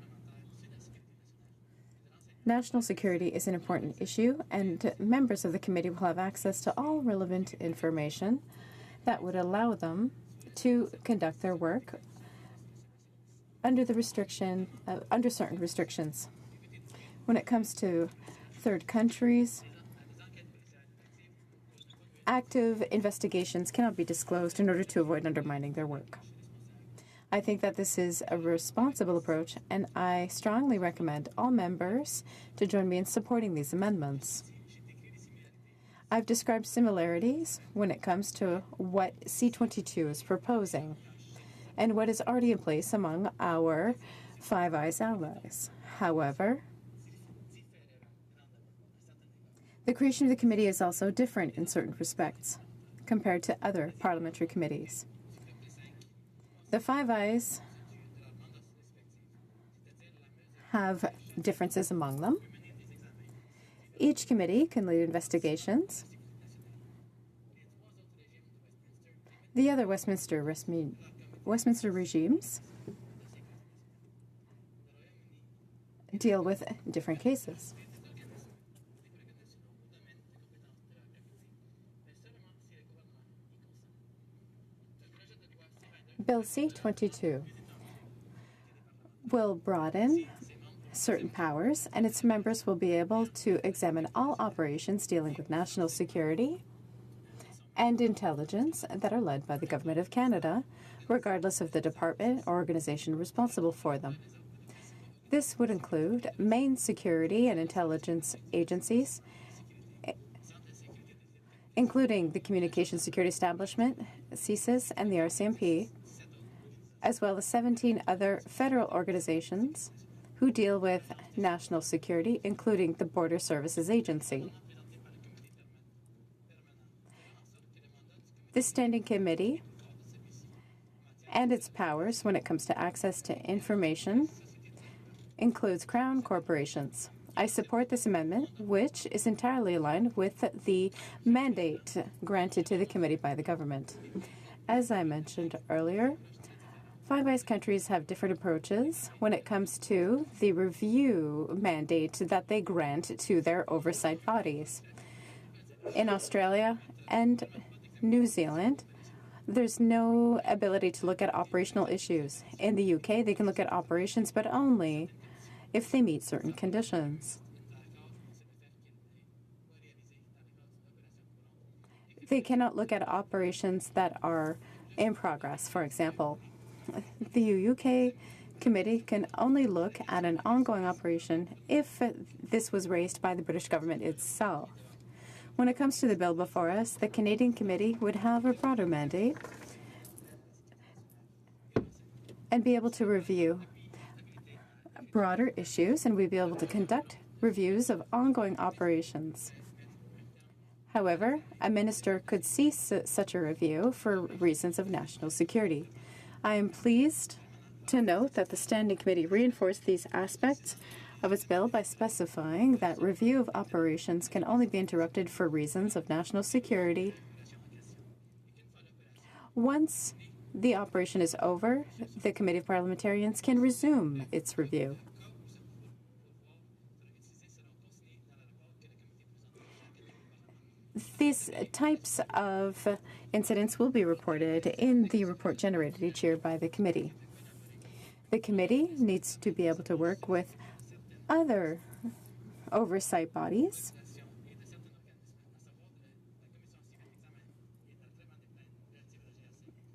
National security is an important issue, and members of the committee will have access to all relevant information that would allow them to conduct their work under certain restrictions. When it comes to third countries, active investigations cannot be disclosed in order to avoid undermining their work. I think that this is a responsible approach, and I strongly recommend all members to join me in supporting these amendments. I've described similarities when it comes to what C-22 is proposing and what is already in place among our Five Eyes allies. However, the creation of the committee is also different in certain respects compared to other parliamentary committees. The Five Eyes have differences among them. Each committee can lead investigations. The other Westminster regimes deal with different cases. Bill C-22 will broaden certain powers, and its members will be able to examine all operations dealing with national security and intelligence that are led by the Government of Canada, regardless of the department or organization responsible for them. This would include main security and intelligence agencies, including the Communications Security Establishment, CSIS, and the RCMP, as well as 17 other federal organizations who deal with national security, including the Border Services Agency. This Standing Committee and its powers when it comes to access to information includes Crown corporations. I support this amendment, which is entirely aligned with the mandate granted to the committee by the government. As I mentioned earlier, Five Eyes countries have different approaches when it comes to the review mandate that they grant to their oversight bodies. In Australia and New Zealand, there's no ability to look at operational issues. In the UK, they can look at operations, but only if they meet certain conditions. They cannot look at operations that are in progress, for example. The UK committee can only look at an ongoing operation if this was raised by the British government itself. When it comes to the bill before us, the Canadian committee would have a broader mandate and be able to review broader issues, and we'd be able to conduct reviews of ongoing operations. However, a minister could cease such a review for reasons of national security. I am pleased to note that the Standing Committee reinforced these aspects of its bill by specifying that review of operations can only be interrupted for reasons of national security. Once the operation is over, the Committee of Parliamentarians can resume its review. These types of incidents will be reported in the report generated each year by the committee. The committee needs to be able to work with other oversight bodies,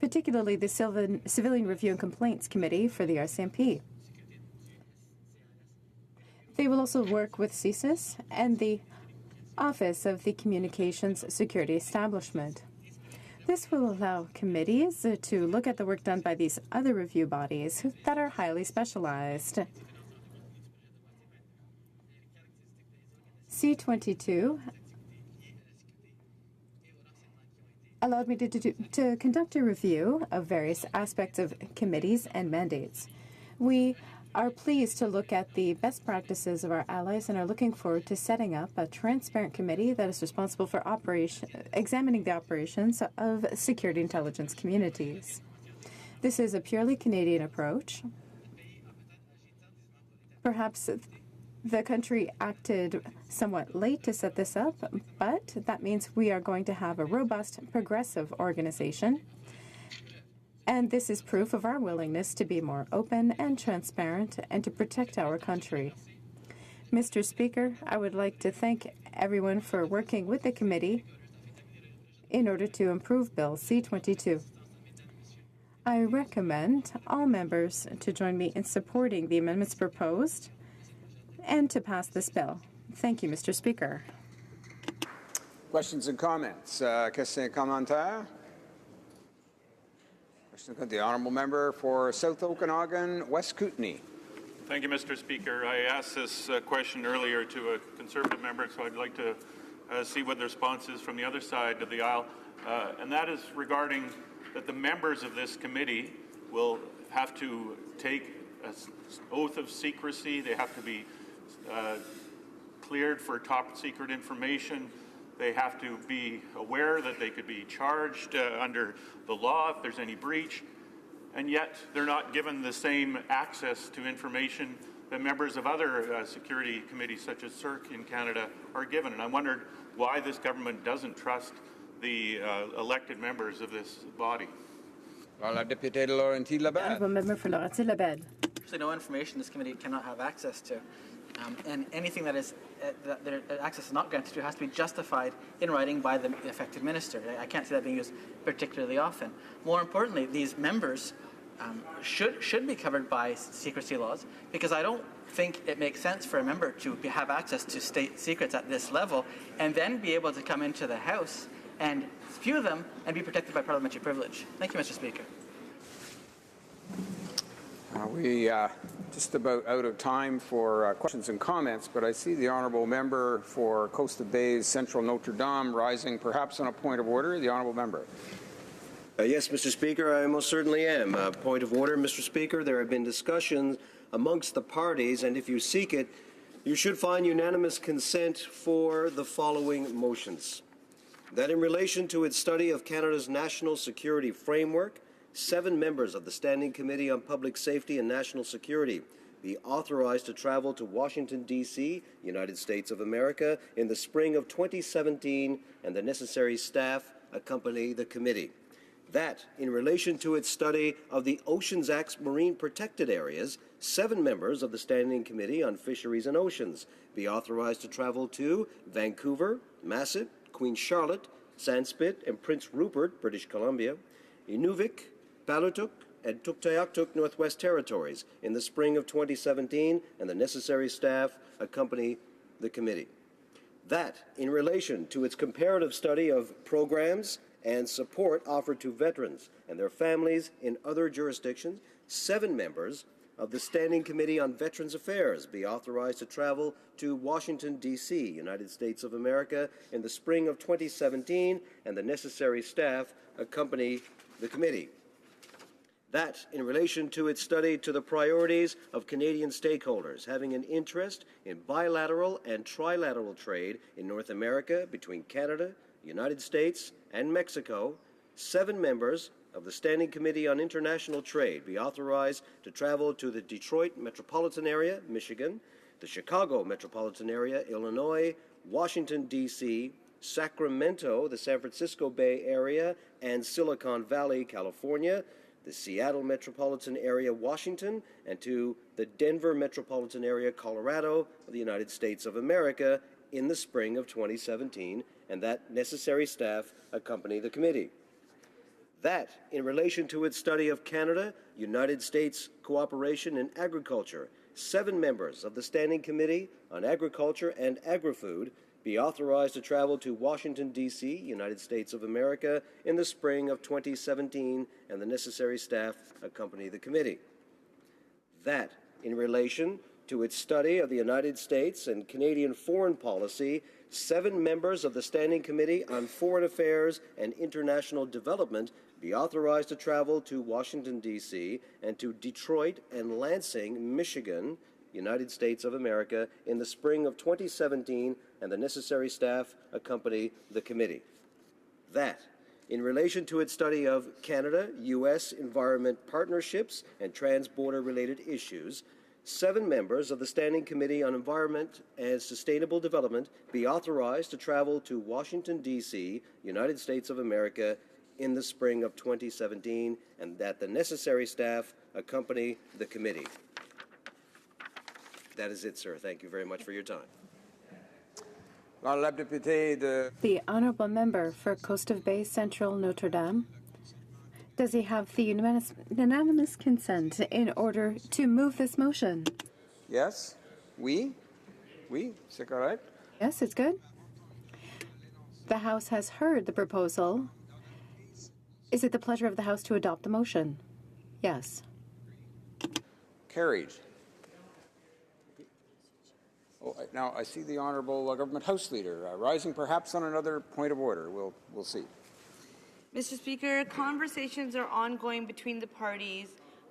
particularly the Civilian Review and Complaints Committee for the RCMP. They will also work with CSIS and the Office of the Communications Security Establishment. This will allow committees to look at the work done by these other review bodies that are highly specialized. C-22 allowed me to conduct a review of various aspects of committees and mandates. We are pleased to look at the best practices of our allies and are looking forward to setting up a transparent committee that is responsible for examining the operations of security intelligence communities. This is a purely Canadian approach. Perhaps the country acted somewhat late to set this up, but that means we are going to have a robust, progressive organization. And this is proof of our willingness to be more open and transparent and to protect our country. Mr. Speaker, I would like to thank everyone for working with the committee in order to improve Bill C-22. I recommend all members to join me in supporting the amendments proposed and to pass this bill. Thank you, Mr. Speaker. Questions and comments? Questions et commentaires? The Honourable Member for South Okanagan, West Kootenay. Thank you, Mr. Speaker. I asked this question earlier to a Conservative member, so I'd like to see what the response is from the other side of the aisle, and that is regarding that the members of this committee will have to take an oath of secrecy. They have to be cleared for top secret information. They have to be aware that they could be charged under the law if there's any breach, and yet they're not given the same access to information that members of other security committees, such as HoC in Canada, are given. And I wondered why this government doesn't trust the elected members of this body. Honourable Member for Laurentides-Labelle. Actually, no information this committee cannot have access to. And anything that is that access is not granted to has to be justified in writing by the affected minister. I can't see that being used particularly often. More importantly, these members should be covered by secrecy laws, because I don't think it makes sense for a member to have access to state secrets at this level and then be able to come into the House and spew them and be protected by parliamentary privilege. Thank you, Mr. Speaker. We just about out of time for questions and comments, but I see the Honourable Member for Coast of Bays Central Notre Dame rising, perhaps on a point of order. The Honourable Member. Yes, Mr. Speaker, I most certainly am. Point of order, Mr. Speaker. There have been discussions amongst the parties, and if you seek it, you should find unanimous consent for the following motions. That in relation to its study of Canada's national security framework, 7 members of the Standing Committee on Public Safety and National Security be authorized to travel to Washington, D.C., United States of America, in the spring of 2017, and the necessary staff accompany the committee. That, in relation to its study of the Oceans Act's marine protected areas, 7 members of the Standing Committee on Fisheries and Oceans be authorized to travel to Vancouver, Masset, Queen Charlotte, Sandspit, and Prince Rupert, British Columbia, Inuvik, Palutuk, and Tuktoyaktuk, Northwest Territories, in the spring of 2017, and the necessary staff accompany the committee. That, in relation to its comparative study of programs and support offered to veterans and their families in other jurisdictions, 7 members of the Standing Committee on Veterans Affairs be authorized to travel to Washington, D.C., United States of America, in the spring of 2017, and the necessary staff accompany the committee. That, in relation to its study to the priorities of Canadian stakeholders having an interest in bilateral and trilateral trade in North America between Canada, the United States, and Mexico, 7 members of the Standing Committee on International Trade be authorized to travel to the Detroit metropolitan area, Michigan, the Chicago metropolitan area, Illinois, Washington, D.C., Sacramento, the San Francisco Bay Area, and Silicon Valley, California, the Seattle metropolitan area, Washington, and to the Denver metropolitan area, Colorado, of the United States of America in the spring of 2017, and that necessary staff accompany the committee. That, in relation to its study of Canada, United States cooperation in agriculture, 7 members of the Standing Committee on Agriculture and Agri-Food be authorized to travel to Washington, D.C., United States of America, in the spring of 2017, and the necessary staff accompany the committee. That, in relation to its study of the United States and Canadian foreign policy, 7 members of the Standing Committee on Foreign Affairs and International Development be authorized to travel to Washington, D.C., and to Detroit and Lansing, Michigan, United States of America, in the spring of 2017, and the necessary staff accompany the committee. That, in relation to its study of Canada, U.S. environment partnerships and trans-border related issues, 7 members of the Standing Committee on Environment and Sustainable Development be authorized to travel to Washington, D.C., United States of America, in the spring of 2017, and that the necessary staff accompany the committee. That is it, sir. Thank you very much for your time. The honourable member for Coast of Bay Central Notre Dame. Does he have the unanimous consent in order to move this motion? Yes? Oui? Oui? C'est correct? Yes, it's good. The House has heard the proposal. Is it the pleasure of the House to adopt the motion? Yes. Carried. Oh, now I see the Honourable Government House Leader rising perhaps on another point of order. We'll see. Mr. Speaker, conversations are ongoing between the parties.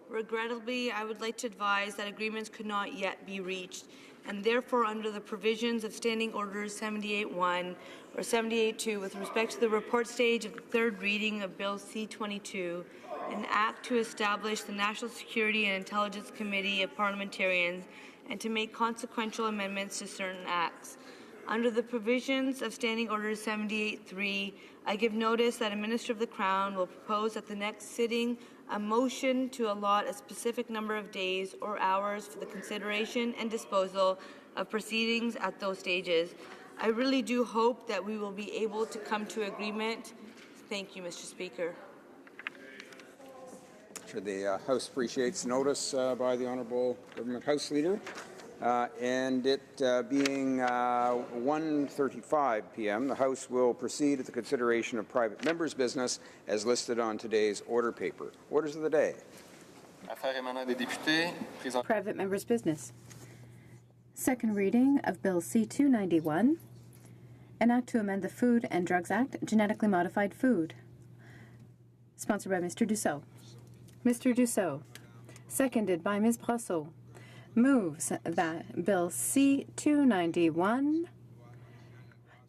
Regrettably, I would like to advise that agreements could not yet be reached, and therefore, under the provisions of Standing Orders 78.1 or 78.2, with respect to the report stage of the third reading of Bill C-22, an act to establish the National Security and Intelligence Committee of Parliamentarians and to make consequential amendments to certain acts. Under the provisions of Standing Order 78.3, I give notice that a Minister of the Crown will propose at the next sitting a motion to allot a specific number of days or hours for the consideration and disposal of proceedings at those stages. I really do hope that we will be able to come to agreement. Thank you, Mr. Speaker. Sure, the House appreciates notice by the Honourable Government House Leader. And it being 1:35 p.m., the House will proceed to the consideration of private members' business as listed on today's order paper. Orders of the day. Private members' business. Second reading of Bill C-291, an act to amend the Food and Drugs Act, genetically modified food. Sponsored by Mr. Dussault. Mr. Dussault, seconded by Ms. Brosseau, moves that Bill C-291,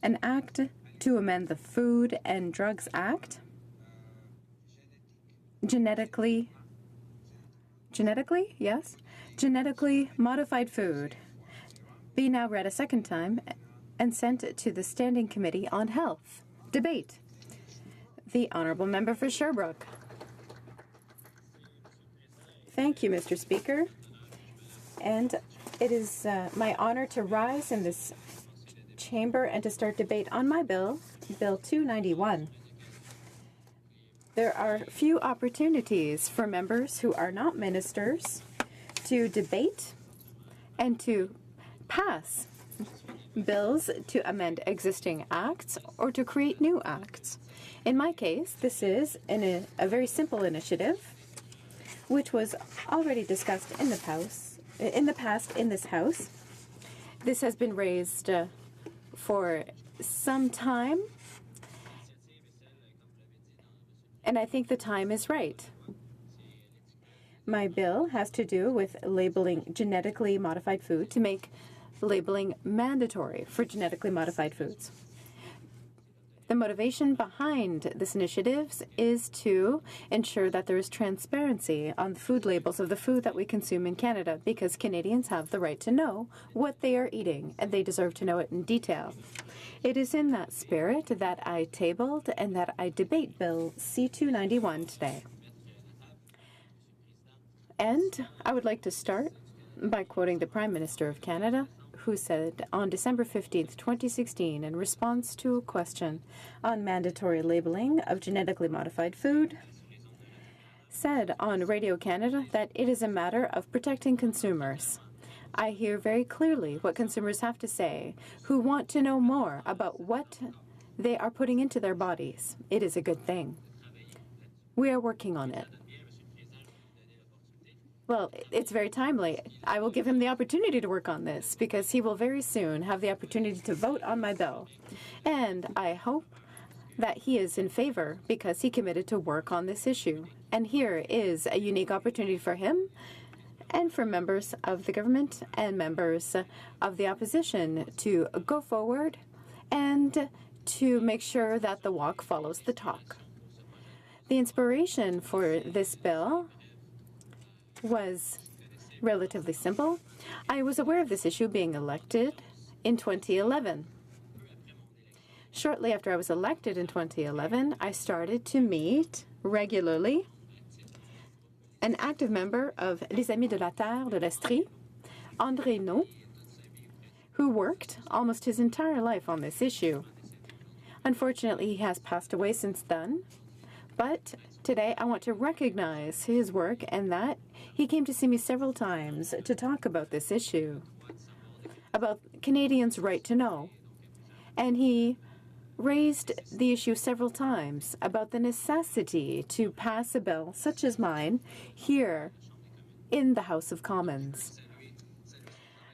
an act to amend the Food and Drugs Act, genetically modified food, be now read a second time and sent to the Standing Committee on Health. Debate. The Honourable Member for Sherbrooke. Thank you, Mr. Speaker. And it is my honor to rise in this chamber and to start debate on my bill, Bill 291. There are few opportunities for members who are not ministers to debate and to pass bills to amend existing acts or to create new acts. In my case, this is a very simple initiative which was already discussed in the past in this House. This has been raised for some time, and I think the time is right. My bill has to do with labeling genetically modified food to make labeling mandatory for genetically modified foods. The motivation behind this initiative is to ensure that there is transparency on the food labels of the food that we consume in Canada, because Canadians have the right to know what they are eating, and they deserve to know it in detail. It is in that spirit that I tabled and that I debate Bill C-291 today. And I would like to start by quoting the Prime Minister of Canada, who said on December 15th, 2016, in response to a question on mandatory labeling of genetically modified food, said on Radio Canada that it is a matter of protecting consumers. I hear very clearly what consumers have to say, who want to know more about what they are putting into their bodies. It is a good thing. We are working on it. Well, it's very timely. I will give him the opportunity to work on this because he will very soon have the opportunity to vote on my bill. And I hope that he is in favor because he committed to work on this issue. And here is a unique opportunity for him and for members of the government and members of the opposition to go forward and to make sure that the walk follows the talk. The inspiration for this bill was relatively simple. I was aware of this issue being elected in 2011. Shortly after I was elected in 2011, I started to meet regularly an active member of Les Amis de la Terre de l'Estrie, André No, who worked almost his entire life on this issue. Unfortunately, he has passed away since then, but today I want to recognize his work and that he came to see me several times to talk about this issue, about Canadians' right to know. And he raised the issue several times about the necessity to pass a bill such as mine here in the House of Commons.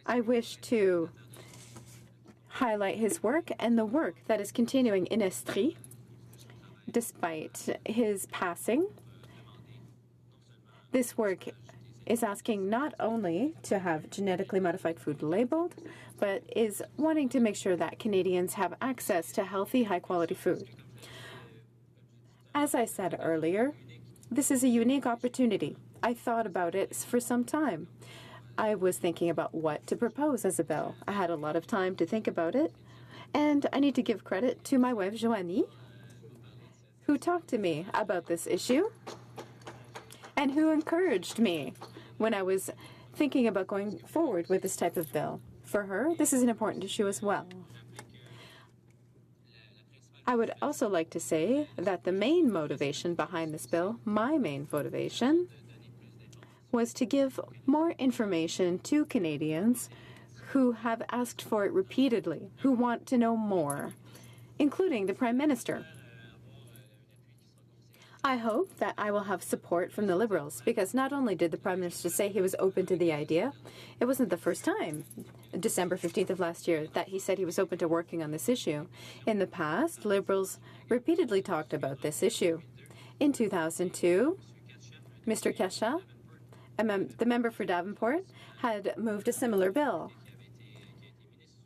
I wish to highlight his work and the work that is continuing in Estrie despite his passing. This work is asking not only to have genetically modified food labeled, but is wanting to make sure that Canadians have access to healthy, high-quality food. As I said earlier, this is a unique opportunity. I thought about it for some time. I was thinking about what to propose as a bill. I had a lot of time to think about it, and I need to give credit to my wife, Joanie, who talked to me about this issue and who encouraged me when I was thinking about going forward with this type of bill. For her, this is an important issue as well. I would also like to say that the main motivation behind this bill, my main motivation, was to give more information to Canadians who have asked for it repeatedly, who want to know more, including the Prime Minister. I hope that I will have support from the Liberals, because not only did the Prime Minister say he was open to the idea, it wasn't the first time, December 15th of last year, that he said he was open to working on this issue. In the past, Liberals repeatedly talked about this issue. In 2002, Mr. Kasha, the member for Davenport, had moved a similar bill,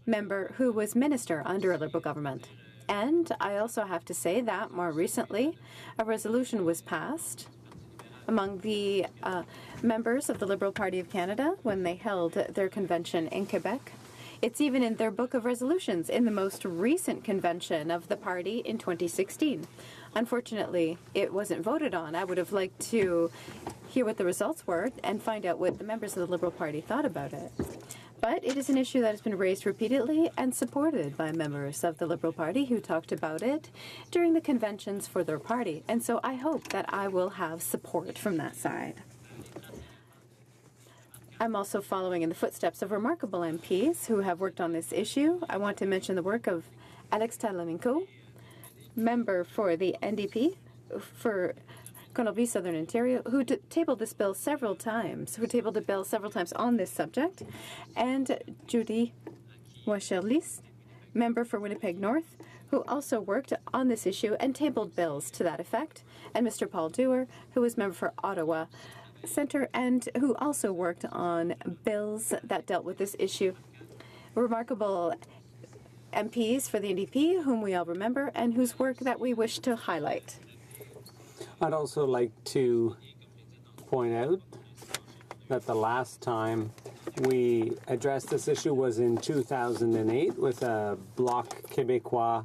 member who was minister under a Liberal government. And I also have to say that more recently, a resolution was passed among the members of the Liberal Party of Canada when they held their convention in Quebec. It's even in their book of resolutions in the most recent convention of the party in 2016. Unfortunately, it wasn't voted on. I would have liked to hear what the results were and find out what the members of the Liberal Party thought about it. But it is an issue that has been raised repeatedly and supported by members of the Liberal Party who talked about it during the conventions for their party. And so I hope that I will have support from that side. I'm also following in the footsteps of remarkable MPs who have worked on this issue. I want to mention the work of Alex Talaminko, member for the NDP for Connolly, Southern Ontario, who tabled this bill several times, on this subject, and Judy Washerlis, member for Winnipeg North, who also worked on this issue and tabled bills to that effect, and Mr. Paul Dewar, who was member for Ottawa Centre and who also worked on bills that dealt with this issue. Remarkable MPs for the NDP, whom we all remember, and whose work that we wish to highlight. I'd also like to point out that the last time we addressed this issue was in 2008 with a Bloc Québécois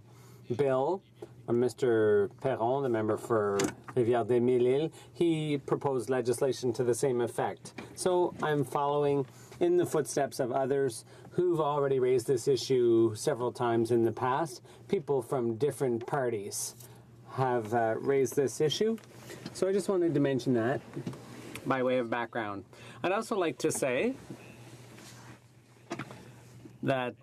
bill from Mr. Perron, the member for Rivière-des-Mille-Îles. He proposed legislation to the same effect. So I'm following in the footsteps of others who've already raised this issue several times in the past. People from different parties have raised this issue. So I just wanted to mention that by way of background. I'd also like to say that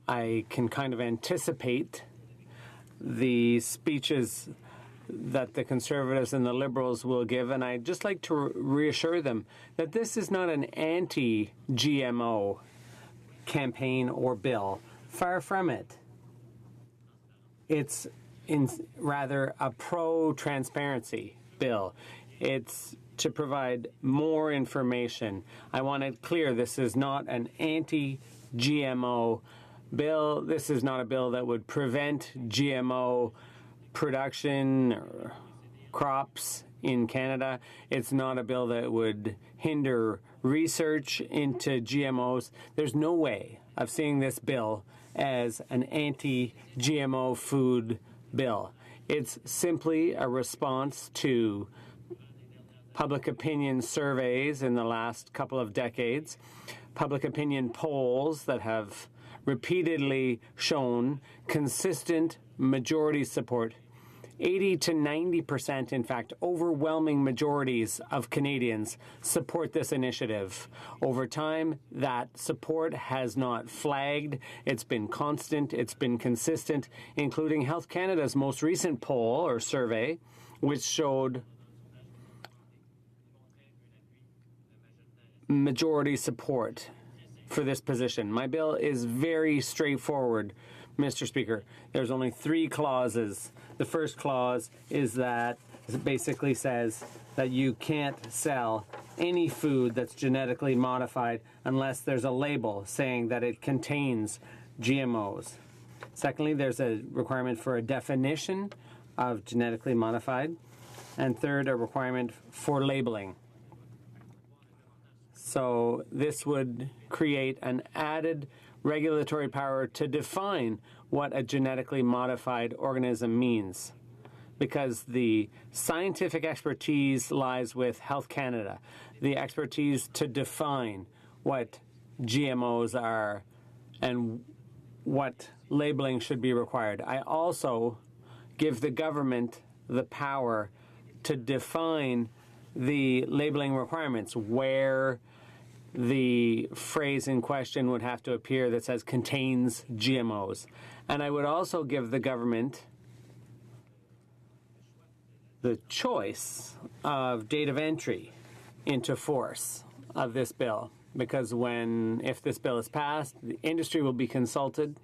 I can kind of anticipate the speeches that the Conservatives and the Liberals will give, and I'd just like to reassure them that this is not an anti-GMO campaign or bill. Far from it. It's rather a pro-transparency bill. It's to provide more information. I want it clear this is not an anti-GMO bill. This is not a bill that would prevent GMO production or crops in Canada. It's not a bill that would hinder research into GMOs. There's no way of seeing this bill as an anti-GMO food bill. It's simply a response to public opinion surveys in the last couple of decades, public opinion polls that have repeatedly shown consistent majority support. 80 to 90%, in fact, overwhelming majorities of Canadians support this initiative. Over time, that support has not flagged. It's been constant. It's been consistent, including Health Canada's most recent poll or survey, which showed majority support for this position. My bill is very straightforward, Mr. Speaker. There's only 3 clauses. The first clause is that it basically says that you can't sell any food that's genetically modified unless there's a label saying that it contains GMOs. Secondly, there's a requirement for a definition of genetically modified. And third, a requirement for labeling. So this would create an added regulatory power to define what a genetically modified organism means, because the scientific expertise lies with Health Canada, the expertise to define what GMOs are and what labeling should be required. I also give the government the power to define the labeling requirements, where the phrase in question would have to appear that says contains GMOs. And I would also give the government the choice of date of entry into force of this bill, because if this bill is passed, the industry will be consulted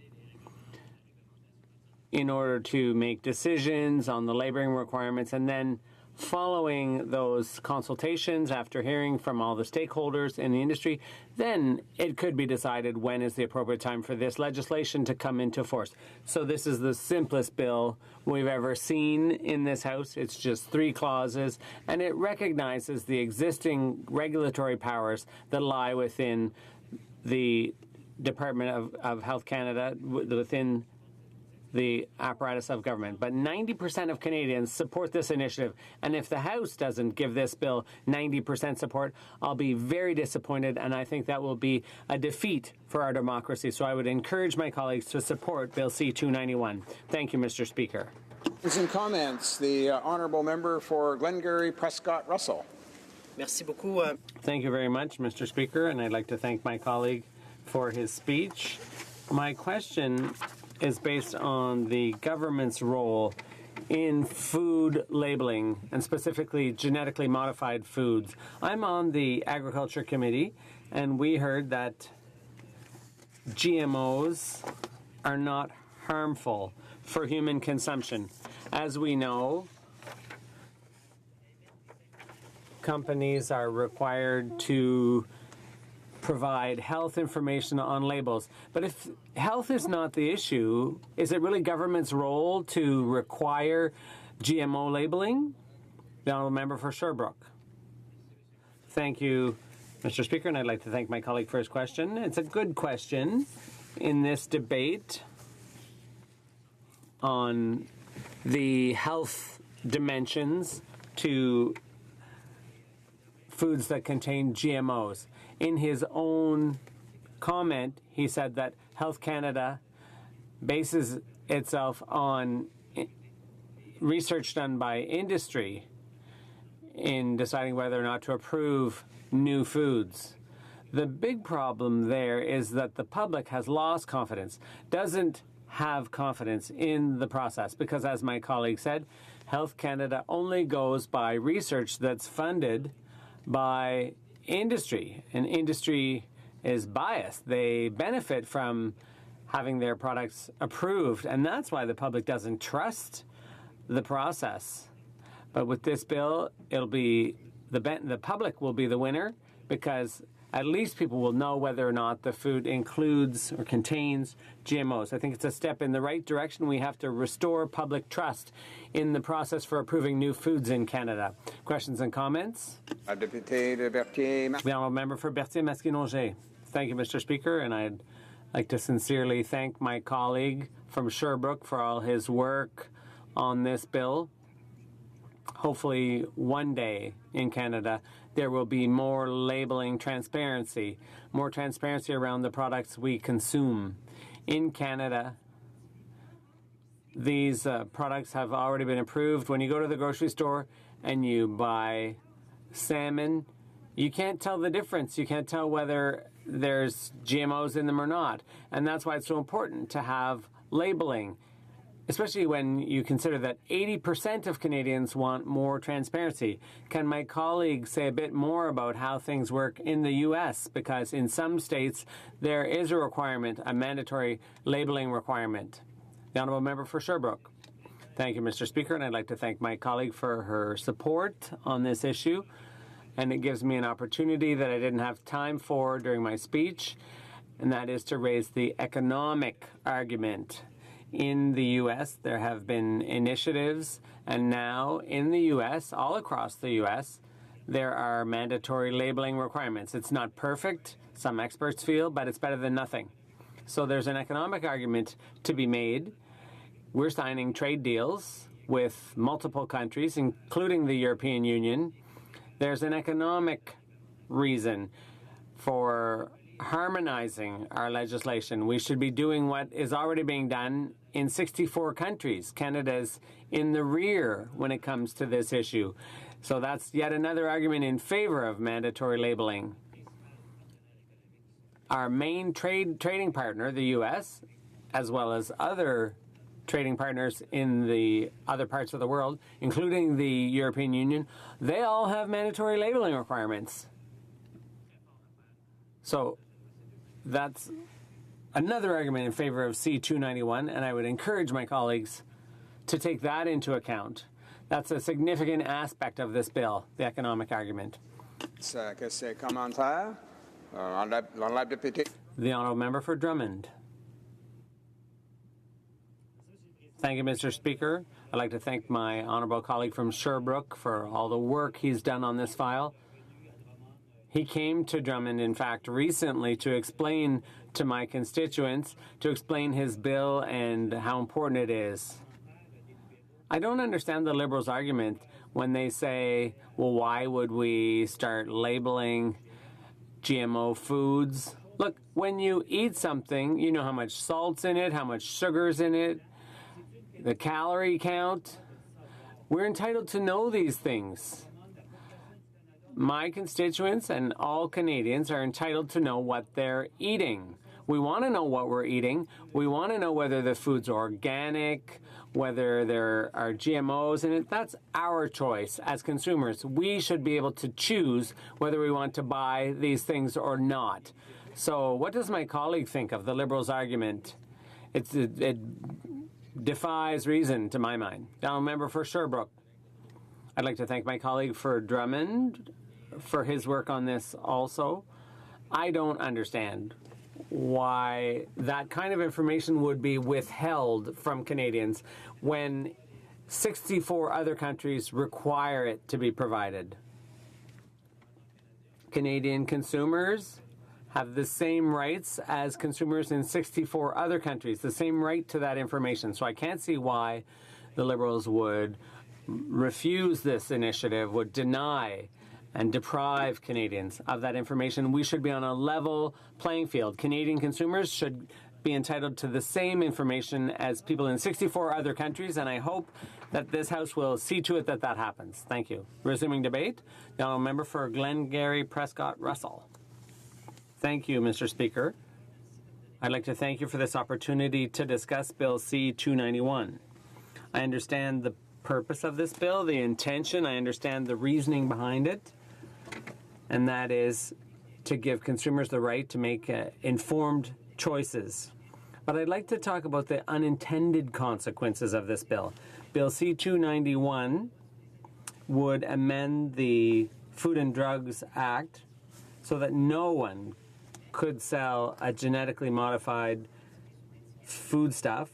in order to make decisions on the labeling requirements, and then following those consultations, after hearing from all the stakeholders in the industry, then it could be decided when is the appropriate time for this legislation to come into force. So this is the simplest bill we've ever seen in this House. It's just 3 clauses, and it recognizes the existing regulatory powers that lie within the Department of Health Canada, within the apparatus of government. But 90% of Canadians support this initiative. And if the House doesn't give this bill 90% support, I'll be very disappointed, and I think that will be a defeat for our democracy. So I would encourage my colleagues to support Bill C-291. Thank you, Mr. Speaker. In comments, the honourable member for Glengarry Prescott Russell. Merci beaucoup. Thank you very much, Mr. Speaker, and I'd like to thank my colleague for his speech. My question is based on the government's role in food labeling, and specifically genetically modified foods. I'm on the Agriculture Committee, and we heard that GMOs are not harmful for human consumption. As we know, companies are required to provide health information on labels. But if health is not the issue, is it really government's role to require GMO labeling? The honourable member for Sherbrooke. Thank you, Mr. Speaker, and I'd like to thank my colleague for his question. It's a good question in this debate on the health dimensions to foods that contain GMOs. In his own comment, he said that Health Canada bases itself on research done by industry in deciding whether or not to approve new foods. The big problem there is that the public has lost confidence, doesn't have confidence in the process, because as my colleague said, Health Canada only goes by research that's funded by industry, and industry is biased. They benefit from having their products approved, and that's why the public doesn't trust the process. But with this bill, it'll be the public will be the winner, because at least people will know whether or not the food includes or contains GMOs. I think it's a step in the right direction. We have to restore public trust in the process for approving new foods in Canada. Questions and comments? The honourable member for Berthier-Masquinongé. Thank you, Mr. Speaker, and I'd like to sincerely thank my colleague from Sherbrooke for all his work on this bill. Hopefully one day in Canada there will be more labeling transparency, more transparency around the products we consume. In Canada, these products have already been approved. When you go to the grocery store and you buy salmon, you can't tell the difference. You can't tell whether there's GMOs in them or not. And that's why it's so important to have labeling, especially when you consider that 80% of Canadians want more transparency. Can my colleague say a bit more about how things work in the U.S.? Because in some states, there is a requirement, a mandatory labeling requirement. The honourable member for Sherbrooke. Thank you, Mr. Speaker, and I'd like to thank my colleague for her support on this issue. And it gives me an opportunity that I didn't have time for during my speech, and that is to raise the economic argument. In the U.S., there have been initiatives, and now in the U.S., all across the U.S., there are mandatory labeling requirements. It's not perfect, some experts feel, but it's better than nothing. So there's an economic argument to be made. We're signing trade deals with multiple countries, including the European Union. There's an economic reason for harmonizing our legislation. We should be doing what is already being done in 64 countries. Canada's in the rear when it comes to this issue. So that's yet another argument in favor of mandatory labeling. Our main trading partner, the U.S., as well as other trading partners in the other parts of the world, including the European Union, they all have mandatory labeling requirements. So that's another argument in favor of C-291, and I would encourage my colleagues to take that into account. That's a significant aspect of this bill, the economic argument. The honourable member for Drummond. Thank you, Mr. Speaker. I'd like to thank my honourable colleague from Sherbrooke for all the work he's done on this file. He came to Drummond, in fact, recently to explain to my constituents, to explain his bill and how important it is. I don't understand the Liberals' argument when they say, well, why would we start labeling GMO foods? Look, when you eat something, you know how much salt's in it, how much sugar's in it, the calorie count. We're entitled to know these things. My constituents and all Canadians are entitled to know what they're eating. We want to know what we're eating. We want to know whether the food's organic, whether there are GMOs in it. That's our choice as consumers. We should be able to choose whether we want to buy these things or not. So what does my colleague think of the Liberals' argument? It defies reason to my mind. Now, member for Sherbrooke. I'd like to thank my colleague for Drummond for his work on this also. I don't understand why that kind of information would be withheld from Canadians when 64 other countries require it to be provided. Canadian consumers have the same rights as consumers in 64 other countries, the same right to that information. So I can't see why the Liberals would refuse this initiative, would deny and deprive Canadians of that information. We should be on a level playing field. Canadian consumers should be entitled to the same information as people in 64 other countries, and I hope that this House will see to it that that happens. Thank you. Resuming debate, the honourable member for Glengarry Prescott Russell. Thank you, Mr. Speaker. I'd like to thank you for this opportunity to discuss Bill C-291. I understand the purpose of this bill, the intention, I understand the reasoning behind it, and that is to give consumers the right to make informed choices. But I'd like to talk about the unintended consequences of this bill. Bill C-291 would amend the Food and Drugs Act so that no one could sell a genetically modified foodstuff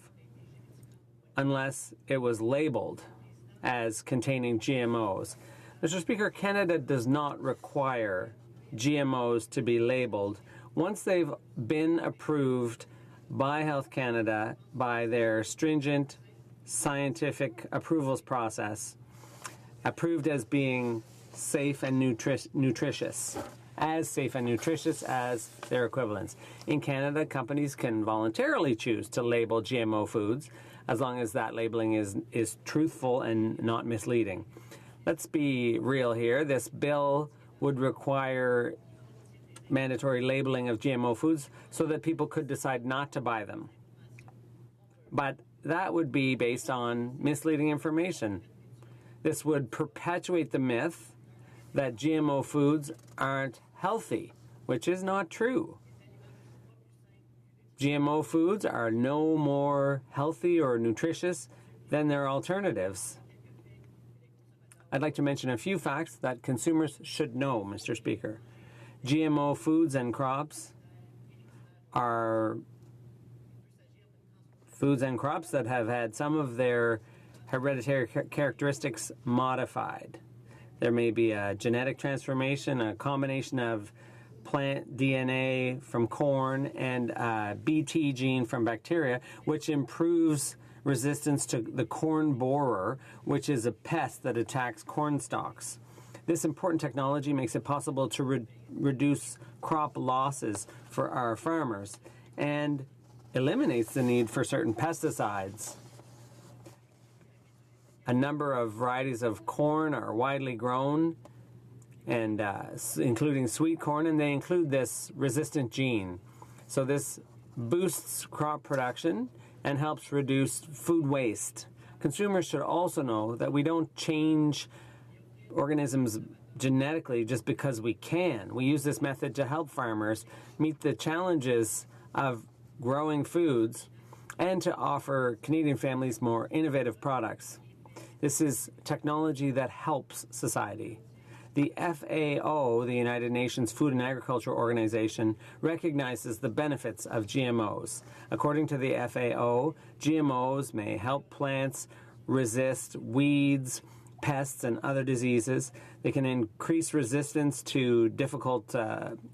unless it was labeled as containing GMOs. Mr. Speaker, Canada does not require GMOs to be labeled. Once they've been approved by Health Canada, by their stringent scientific approvals process, approved as being safe and nutritious, as safe and nutritious as their equivalents. In Canada, companies can voluntarily choose to label GMO foods as long as that labeling is truthful and not misleading. Let's be real here. This bill would require mandatory labeling of GMO foods so that people could decide not to buy them. But that would be based on misleading information. This would perpetuate the myth that GMO foods aren't healthy, which is not true. GMO foods are no more healthy or nutritious than their alternatives. I'd like to mention a few facts that consumers should know, Mr. Speaker. GMO foods and crops are foods and crops that have had some of their hereditary characteristics modified. There may be a genetic transformation, a combination of plant DNA from corn and a Bt gene from bacteria, which improves resistance to the corn borer, which is a pest that attacks corn stalks. This important technology makes it possible to reduce crop losses for our farmers and eliminates the need for certain pesticides. A number of varieties of corn are widely grown, and including sweet corn, and they include this resistant gene. So this boosts crop production and helps reduce food waste. Consumers should also know that we don't change organisms genetically just because we can. We use this method to help farmers meet the challenges of growing foods and to offer Canadian families more innovative products. This is technology that helps society. The FAO, the United Nations Food and Agriculture Organization, recognizes the benefits of GMOs. According to the FAO, GMOs may help plants resist weeds, pests, and other diseases. They can increase resistance to difficult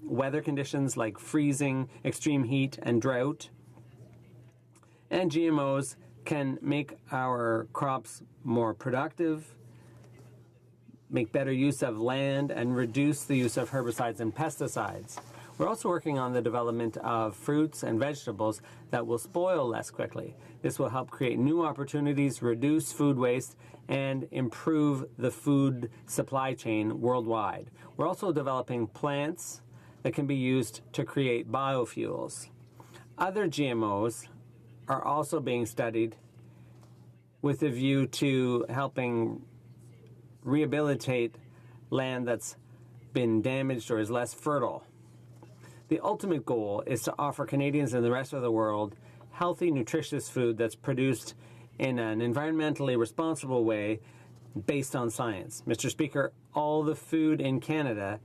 weather conditions like freezing, extreme heat, and drought. And GMOs can make our crops more productive, make better use of land, and reduce the use of herbicides and pesticides. We're also working on the development of fruits and vegetables that will spoil less quickly. This will help create new opportunities, reduce food waste, and improve the food supply chain worldwide. We're also developing plants that can be used to create biofuels. Other GMOs are also being studied with a view to helping rehabilitate land that's been damaged or is less fertile. The ultimate goal is to offer Canadians and the rest of the world healthy, nutritious food that's produced in an environmentally responsible way based on science. Mr. Speaker, all the food in Canada,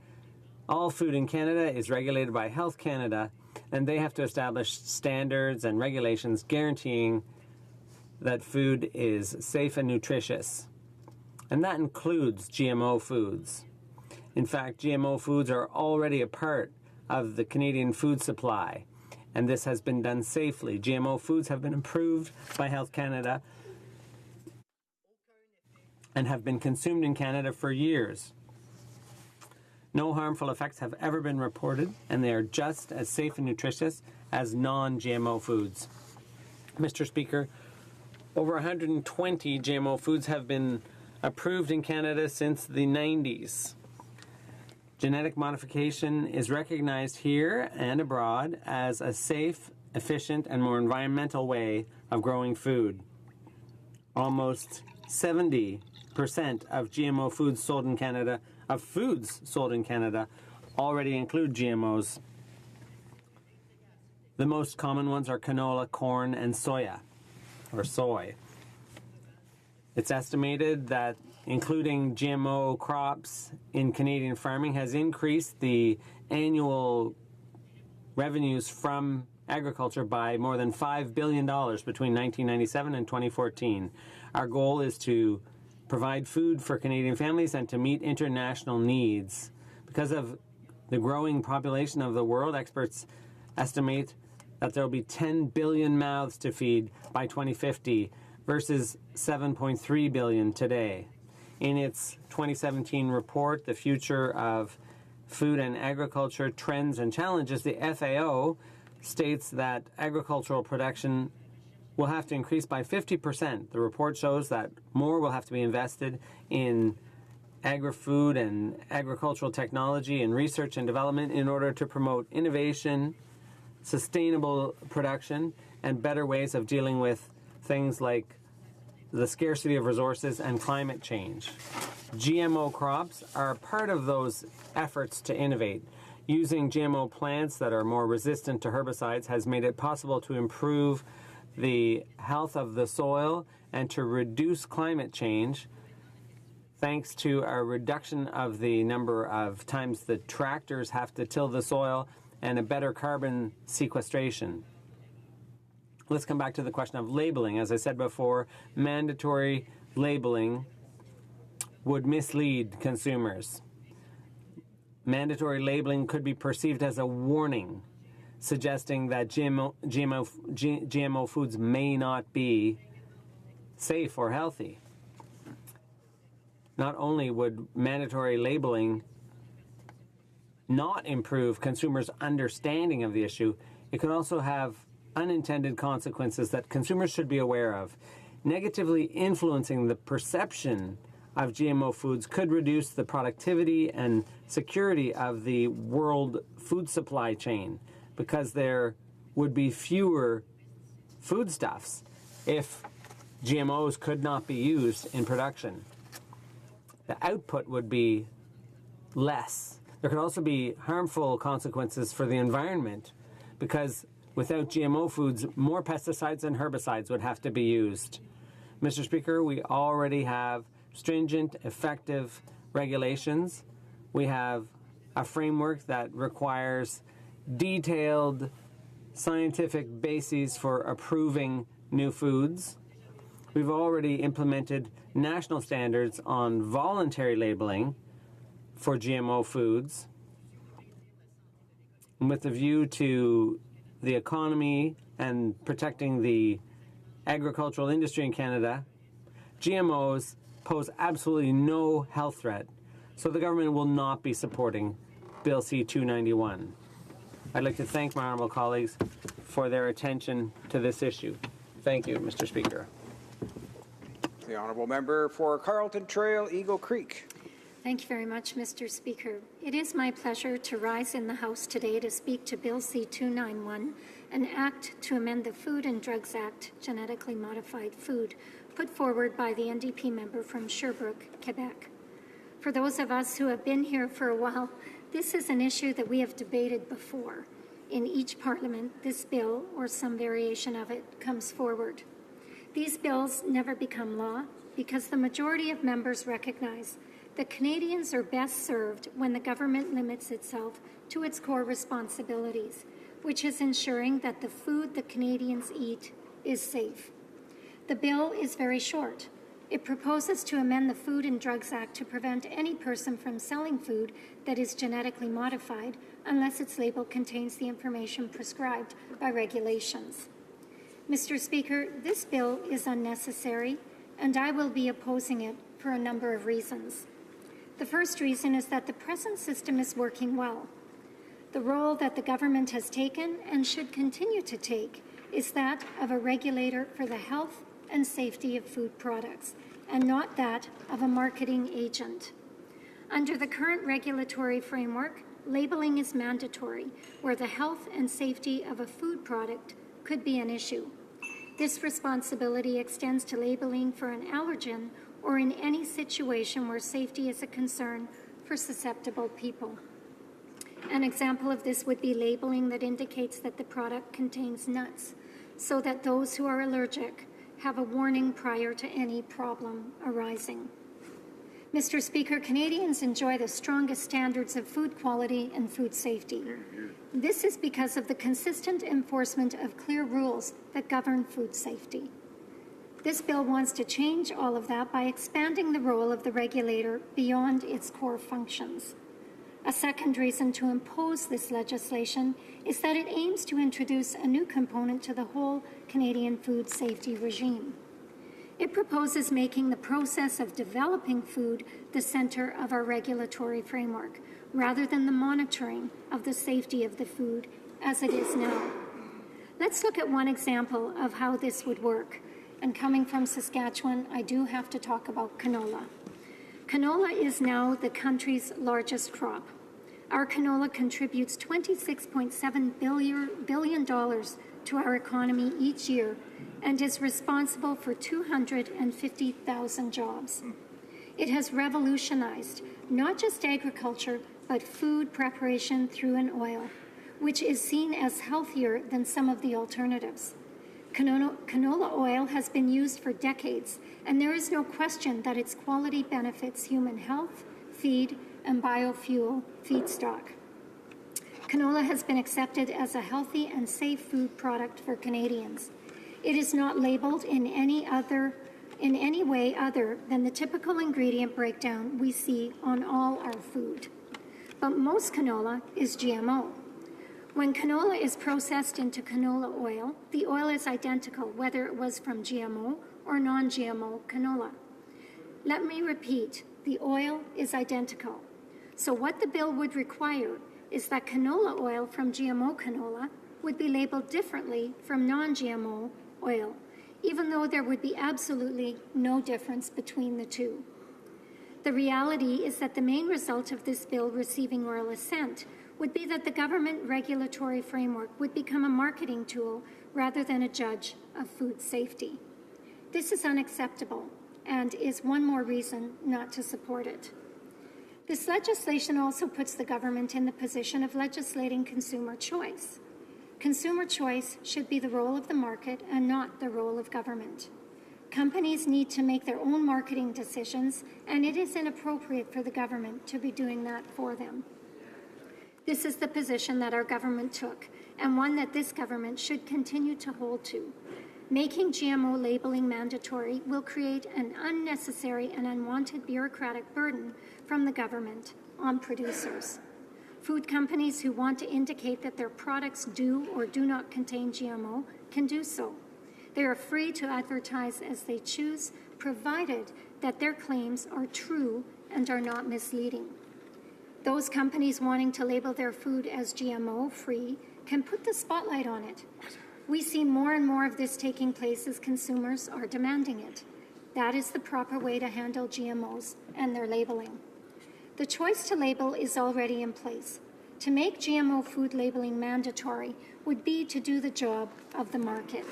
All food in Canada is regulated by Health Canada, and they have to establish standards and regulations guaranteeing that food is safe and nutritious. And that includes GMO foods. In fact, GMO foods are already a part of the Canadian food supply, and this has been done safely. GMO foods have been approved by Health Canada and have been consumed in Canada for years. No harmful effects have ever been reported, and they are just as safe and nutritious as non-GMO foods. Mr. Speaker, over 120 GMO foods have been approved in Canada since the 90s. Genetic modification is recognized here and abroad as a safe, efficient, and more environmental way of growing food. Almost 70% of GMO foods sold in Canada, already include GMOs. The most common ones are canola, corn, and soy. It's estimated that including GMO crops in Canadian farming has increased the annual revenues from agriculture by more than $5 billion between 1997 and 2014. Our goal is to provide food for Canadian families and to meet international needs. Because of the growing population of the world, experts estimate that there will be 10 billion mouths to feed by 2050 versus 7.3 billion today. In its 2017 report, The Future of Food and Agriculture Trends and Challenges, the FAO states that agricultural production will have to increase by 50%. The report shows that more will have to be invested in agri-food and agricultural technology and research and development in order to promote innovation, sustainable production, and better ways of dealing with things like the scarcity of resources and climate change. GMO crops are part of those efforts to innovate. Using GMO plants that are more resistant to herbicides has made it possible to improve the health of the soil and to reduce climate change thanks to a reduction of the number of times the tractors have to till the soil and a better carbon sequestration. Let's come back to the question of labeling. As I said before, mandatory labeling would mislead consumers. Mandatory labeling could be perceived as a warning, suggesting that GMO foods may not be safe or healthy. Not only would mandatory labeling not improve consumers' understanding of the issue, it could also have unintended consequences that consumers should be aware of. Negatively influencing the perception of GMO foods could reduce the productivity and security of the world food supply chain because there would be fewer foodstuffs if GMOs could not be used in production. The output would be less. There could also be harmful consequences for the environment because without GMO foods, more pesticides and herbicides would have to be used. Mr. Speaker, we already have stringent, effective regulations. We have a framework that requires detailed scientific bases for approving new foods. We've already implemented national standards on voluntary labeling for GMO foods. And with a view to the economy and protecting the agricultural industry in Canada, GMOs pose absolutely no health threat, so the government will not be supporting Bill C-291. I'd like to thank my honourable colleagues for their attention to this issue. Thank you, Mr. Speaker. The honourable member for Carlton Trail, Eagle Creek. Thank you very much, Mr. Speaker. It is my pleasure to rise in the House today to speak to Bill C-291, an act to amend the Food and Drugs Act, genetically modified food, put forward by the NDP member from Sherbrooke, Quebec. For those of us who have been here for a while, this is an issue that we have debated before. In each parliament, this bill, or some variation of it, comes forward. These bills never become law because the majority of members recognize that Canadians are best served when the government limits itself to its core responsibilities, which is ensuring that the food that Canadians eat is safe. The bill is very short. It proposes to amend the Food and Drugs Act to prevent any person from selling food that is genetically modified unless its label contains the information prescribed by regulations. Mr. Speaker, this bill is unnecessary, and I will be opposing it for a number of reasons. The first reason is that the present system is working well. The role that the government has taken and should continue to take is that of a regulator for the health and safety of food products, and not that of a marketing agent. Under the current regulatory framework, labeling is mandatory where the health and safety of a food product could be an issue. This responsibility extends to labeling for an allergen or in any situation where safety is a concern for susceptible people. An example of this would be labeling that indicates that the product contains nuts, so that those who are allergic have a warning prior to any problem arising. Mr. Speaker, Canadians enjoy the strongest standards of food quality and food safety. This is because of the consistent enforcement of clear rules that govern food safety. This bill wants to change all of that by expanding the role of the regulator beyond its core functions. A second reason to impose this legislation is that it aims to introduce a new component to the whole Canadian food safety regime. It proposes making the process of developing food the center of our regulatory framework, rather than the monitoring of the safety of the food as it is now. Let's look at one example of how this would work. And coming from Saskatchewan, I do have to talk about canola. Canola is now the country's largest crop. Our canola contributes $26.7 billion to our economy each year and is responsible for 250,000 jobs. It has revolutionized not just agriculture, but food preparation through an oil, which is seen as healthier than some of the alternatives. Canola oil has been used for decades, and there is no question that its quality benefits human health, feed, and biofuel feedstock. Canola has been accepted as a healthy and safe food product for Canadians. It is not labeled in any way other than the typical ingredient breakdown we see on all our food. But most canola is GMO. When canola is processed into canola oil, the oil is identical whether it was from GMO or non-GMO canola. Let me repeat, the oil is identical. So what the bill would require is that canola oil from GMO canola would be labeled differently from non-GMO oil, even though there would be absolutely no difference between the two. The reality is that the main result of this bill receiving royal assent would be that the government regulatory framework would become a marketing tool rather than a judge of food safety. This is unacceptable and is one more reason not to support it. This legislation also puts the government in the position of legislating consumer choice. Consumer choice should be the role of the market and not the role of government. Companies need to make their own marketing decisions, and it is inappropriate for the government to be doing that for them. This is the position that our government took, and one that this government should continue to hold to. Making GMO labeling mandatory will create an unnecessary and unwanted bureaucratic burden from the government on producers. Food companies who want to indicate that their products do or do not contain GMO can do so. They are free to advertise as they choose, provided that their claims are true and are not misleading. Those companies wanting to label their food as GMO-free can put the spotlight on it. We see more and more of this taking place as consumers are demanding it. That is the proper way to handle GMOs and their labeling. The choice to label is already in place. To make GMO food labeling mandatory would be to do the job of the market.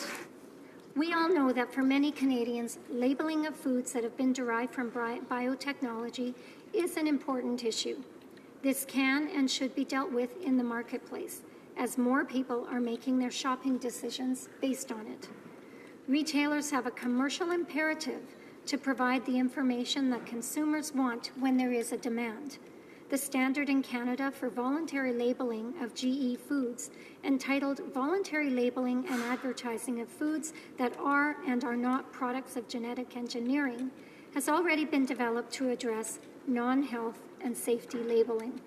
We all know that for many Canadians, labeling of foods that have been derived from biotechnology is an important issue. This can and should be dealt with in the marketplace, as more people are making their shopping decisions based on it. Retailers have a commercial imperative to provide the information that consumers want when there is a demand. The standard in Canada for voluntary labeling of GE foods, entitled Voluntary Labeling and Advertising of Foods That Are and Are Not Products of Genetic Engineering, has already been developed to address non-health and safety labeling.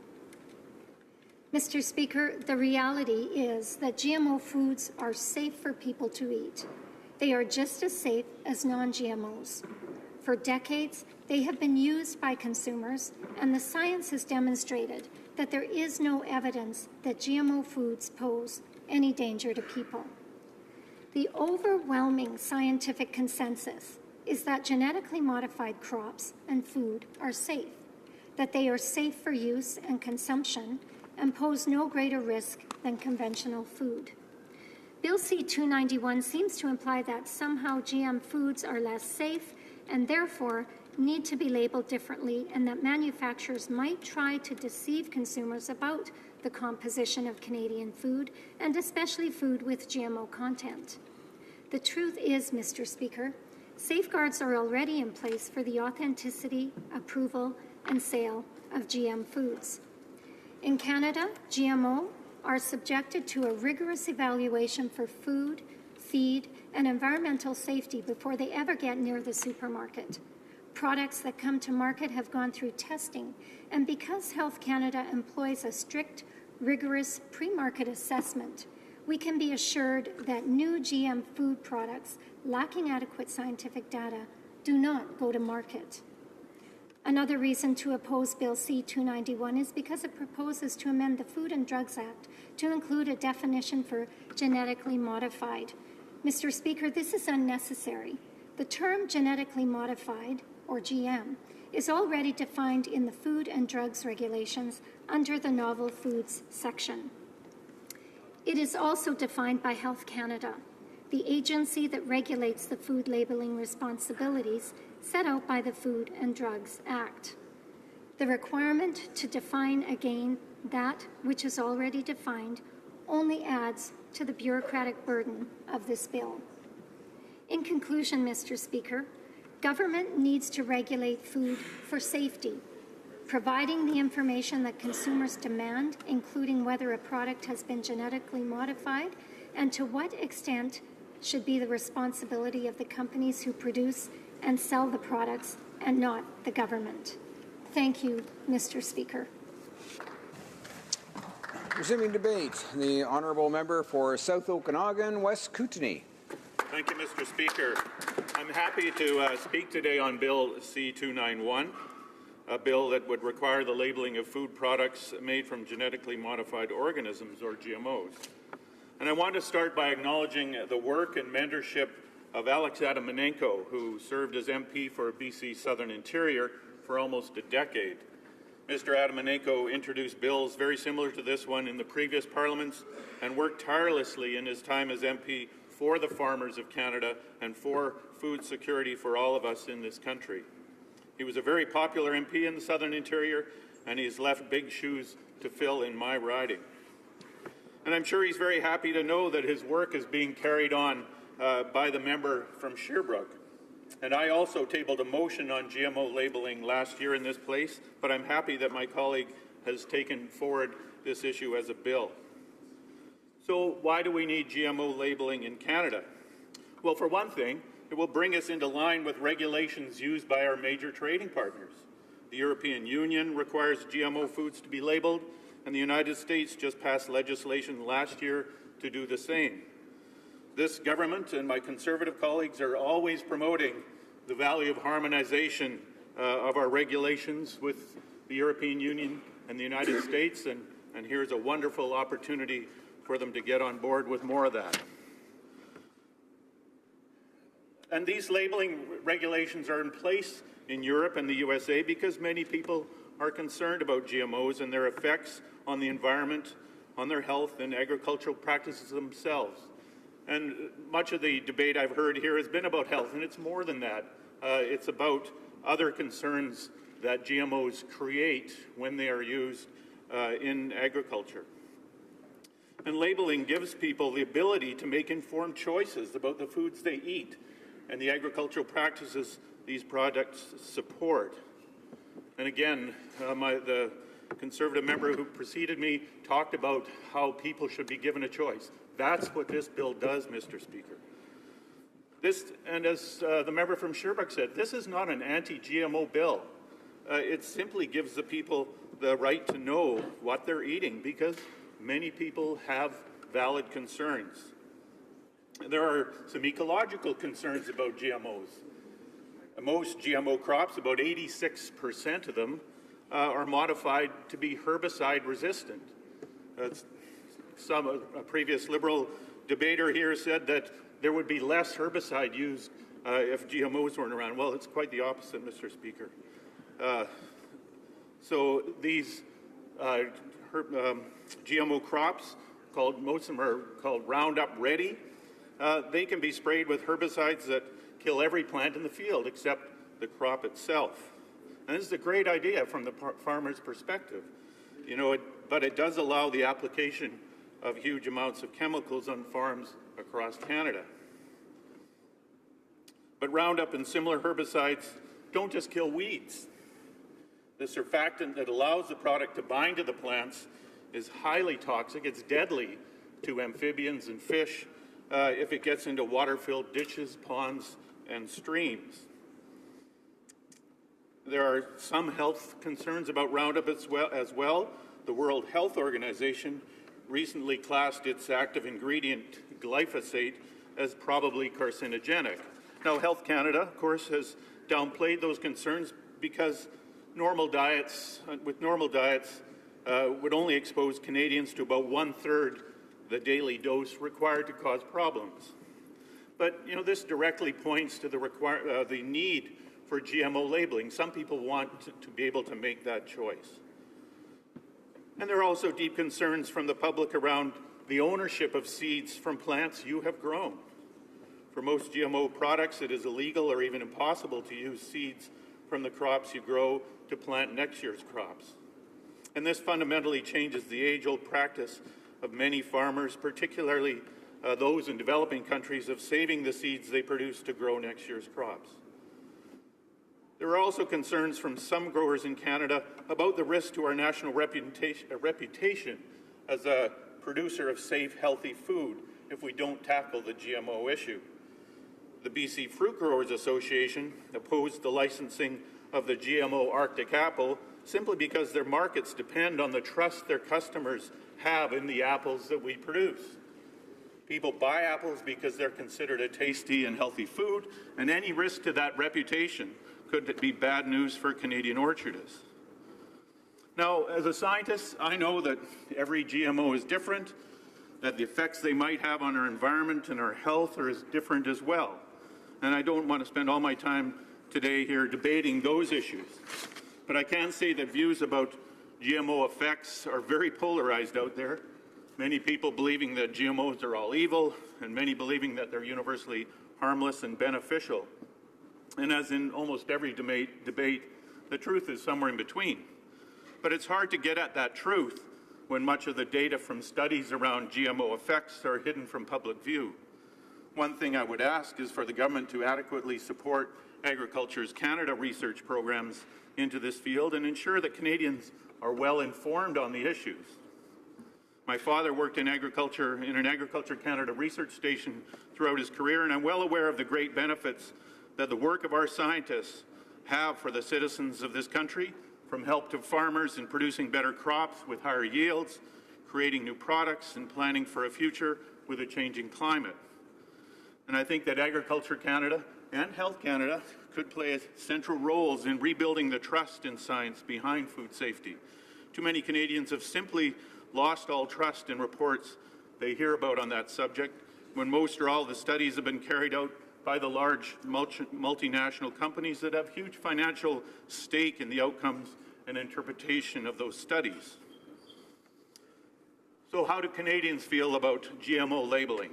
Mr. Speaker, the reality is that GMO foods are safe for people to eat. They are just as safe as non-GMOs. For decades, they have been used by consumers, and the science has demonstrated that there is no evidence that GMO foods pose any danger to people. The overwhelming scientific consensus is that genetically modified crops and food are safe, that they are safe for use and consumption and pose no greater risk than conventional food. Bill C-291 seems to imply that somehow GM foods are less safe and therefore need to be labeled differently, and that manufacturers might try to deceive consumers about the composition of Canadian food, and especially food with GMO content. The truth is, Mr. Speaker, safeguards are already in place for the authenticity, approval, and sale of GM foods. In Canada, GMO are subjected to a rigorous evaluation for food, feed, and environmental safety before they ever get near the supermarket. Products that come to market have gone through testing, and because Health Canada employs a strict, rigorous pre-market assessment, we can be assured that new GM food products lacking adequate scientific data do not go to market. Another reason to oppose Bill C-291 is because it proposes to amend the Food and Drugs Act to include a definition for genetically modified. Mr. Speaker, this is unnecessary. The term genetically modified, or GM, is already defined in the Food and Drugs Regulations under the Novel Foods section. It is also defined by Health Canada, the agency that regulates the food labeling responsibilities set out by the Food and Drugs Act. The requirement to define again that which is already defined only adds to the bureaucratic burden of this bill. In conclusion, Mr. Speaker, government needs to regulate food for safety, providing the information that consumers demand, including whether a product has been genetically modified and to what extent should be the responsibility of the companies who produce and sell the products and not the government. Thank you, Mr. Speaker. Resuming debate, the honourable member for South Okanagan, West Kootenay. Thank you, Mr. Speaker. I'm happy to speak today on Bill C-291, a bill that would require the labeling of food products made from genetically modified organisms, or GMOs. And I want to start by acknowledging the work and mentorship of Alex Adamanenko, who served as MP for BC Southern Interior for almost a decade. Mr. Adamanenko introduced bills very similar to this one in the previous parliaments and worked tirelessly in his time as MP for the farmers of Canada and for food security for all of us in this country. He was a very popular MP in the Southern Interior, and he has left big shoes to fill in my riding. And I'm sure he's very happy to know that his work is being carried on by the member from Sherbrooke. And I also tabled a motion on GMO labeling last year in this place, but I'm happy that my colleague has taken forward this issue as a bill. So why do we need GMO labeling in Canada? Well, for one thing, it will bring us into line with regulations used by our major trading partners. The European Union requires GMO foods to be labeled, and the United States just passed legislation last year to do the same. This government and my Conservative colleagues are always promoting the value of harmonization of our regulations with the European Union and the United States, and here's a wonderful opportunity for them to get on board with more of that. And these labeling regulations are in place in Europe and the USA because many people are concerned about GMOs and their effects on the environment, on their health and agricultural practices themselves. And much of the debate I've heard here has been about health, and it's more than that. It's about other concerns that GMOs create when they are used in agriculture. And labeling gives people the ability to make informed choices about the foods they eat and the agricultural practices these products support. And again, the Conservative member who preceded me talked about how people should be given a choice. That's what this bill does, Mr. Speaker. And as the member from Sherbrooke said, this is not an anti-GMO bill. It simply gives the people the right to know what they're eating because many people have valid concerns. There are some ecological concerns about GMOs. Most GMO crops, about 86% of them, are modified to be herbicide resistant. A previous Liberal debater here said that there would be less herbicide used if GMOs weren't around. Well, it's quite the opposite, Mr. Speaker. So these GMO crops, most of them are called Roundup Ready. They can be sprayed with herbicides that kill every plant in the field except the crop itself. And this is a great idea from the farmer's perspective, but it does allow the application of huge amounts of chemicals on farms across Canada. But Roundup and similar herbicides don't just kill weeds. The surfactant that allows the product to bind to the plants is highly toxic. It's deadly to amphibians and fish if it gets into water-filled ditches, ponds, and streams. There are some health concerns about Roundup as well. The World Health Organization recently classed its active ingredient, glyphosate, as probably carcinogenic. Now, Health Canada, of course, has downplayed those concerns because normal diets would only expose Canadians to about 1/3 the daily dose required to cause problems. But, this directly points to the need for GMO labeling. Some people want to be able to make that choice. And there are also deep concerns from the public around the ownership of seeds from plants you have grown. For most GMO products, it is illegal or even impossible to use seeds from the crops you grow to plant next year's crops. And this fundamentally changes the age-old practice of many farmers, particularly those in developing countries, of saving the seeds they produce to grow next year's crops. There are also concerns from some growers in Canada about the risk to our national reputation as a producer of safe, healthy food if we don't tackle the GMO issue. The BC Fruit Growers Association opposed the licensing of the GMO Arctic apple simply because their markets depend on the trust their customers have in the apples that we produce. People buy apples because they're considered a tasty and healthy food, and any risk to that reputation could be bad news for Canadian orchardists. Now, as a scientist, I know that every GMO is different, that the effects they might have on our environment and our health are as different as well. And I don't want to spend all my time today here debating those issues. But I can say that views about GMO effects are very polarized out there. Many people believing that GMOs are all evil, and many believing that they're universally harmless and beneficial. And as in almost every debate, the truth is somewhere in between. But it's hard to get at that truth when much of the data from studies around GMO effects are hidden from public view. One thing I would ask is for the government to adequately support Agriculture's Canada research programs into this field and ensure that Canadians are well informed on the issues. My father worked in an Agriculture Canada research station throughout his career, and I'm well aware of the great benefits that the work of our scientists have for the citizens of this country, from help to farmers in producing better crops with higher yields, creating new products, and planning for a future with a changing climate. And I think that Agriculture Canada and Health Canada could play central roles in rebuilding the trust in science behind food safety. Too many Canadians have simply lost all trust in reports they hear about on that subject, when most or all of the studies have been carried out by the large multinational companies that have huge financial stake in the outcomes and interpretation of those studies. So how do Canadians feel about GMO labeling?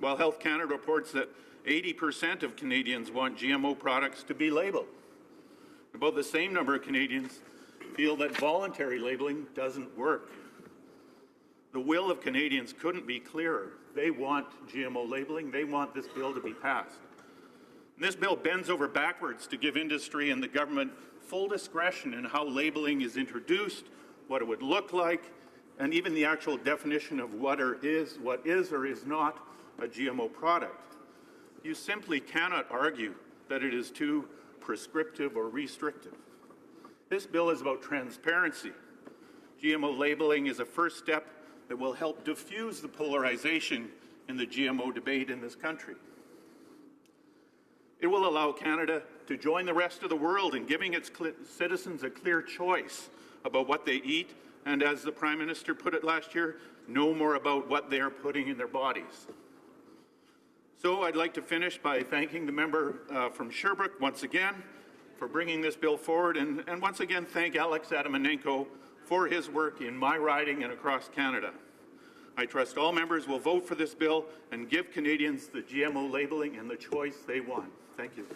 Well, Health Canada reports that 80% of Canadians want GMO products to be labeled. About the same number of Canadians feel that voluntary labeling doesn't work. The will of Canadians couldn't be clearer. They want GMO labeling. They want this bill to be passed. This bill bends over backwards to give industry and the government full discretion in how labeling is introduced, what it would look like, and even the actual definition of what is or is not a GMO product. You simply cannot argue that it is too prescriptive or restrictive. This bill is about transparency. GMO labeling is a first step that will help diffuse the polarization in the GMO debate in this country. It will allow Canada to join the rest of the world in giving its citizens a clear choice about what they eat, and as the Prime Minister put it last year, know more about what they are putting in their bodies. So I'd like to finish by thanking the member from Sherbrooke once again for bringing this bill forward, and once again thank Alex Adamanenko for his work in my riding and across Canada. I trust all members will vote for this bill and give Canadians the GMO labeling and the choice they want. Thank you.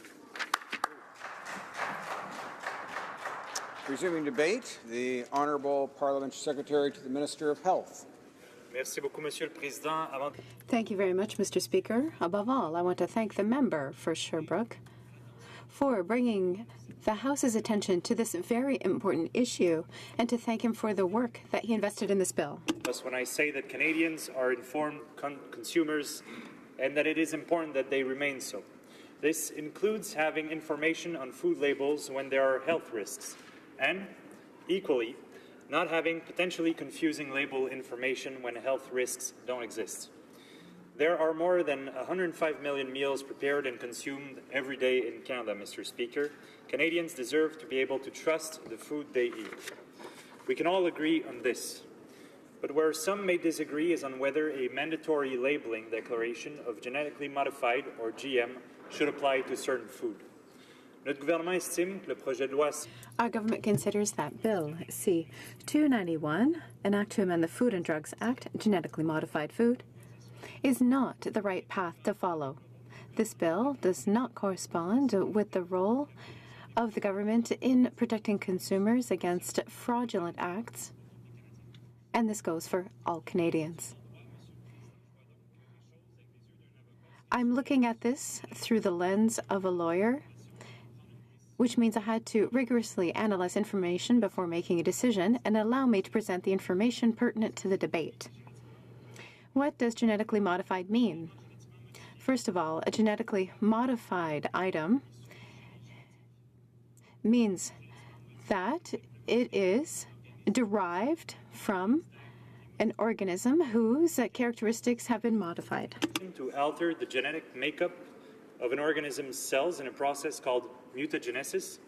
Resuming debate, the Honourable Parliamentary Secretary to the Minister of Health. Merci beaucoup, Monsieur le Président. Thank you very much, Mr. Speaker. Above all, I want to thank the member for Sherbrooke for bringing the House's attention to this very important issue and to thank him for the work that he invested in this bill. When I say that Canadians are informed consumers and that it is important that they remain so. This includes having information on food labels when there are health risks and, equally, not having potentially confusing label information when health risks don't exist. There are more than 105 million meals prepared and consumed every day in Canada, Mr. Speaker. Canadians deserve to be able to trust the food they eat. We can all agree on this. But where some may disagree is on whether a mandatory labeling declaration of genetically modified, or GM, should apply to certain food. Notre gouvernement estime que le projet de loi... Our government considers that Bill C-291, an act to amend the Food and Drugs Act, genetically modified food, is not the right path to follow. This bill does not correspond with the role of the government in protecting consumers against fraudulent acts, and this goes for all Canadians. I'm looking at this through the lens of a lawyer, which means I had to rigorously analyze information before making a decision and allow me to present the information pertinent to the debate. What does genetically modified mean? First of all, a genetically modified item means that it is derived from an organism whose characteristics have been modified. To alter the genetic makeup of an organism's cells in a process called mutagenesis,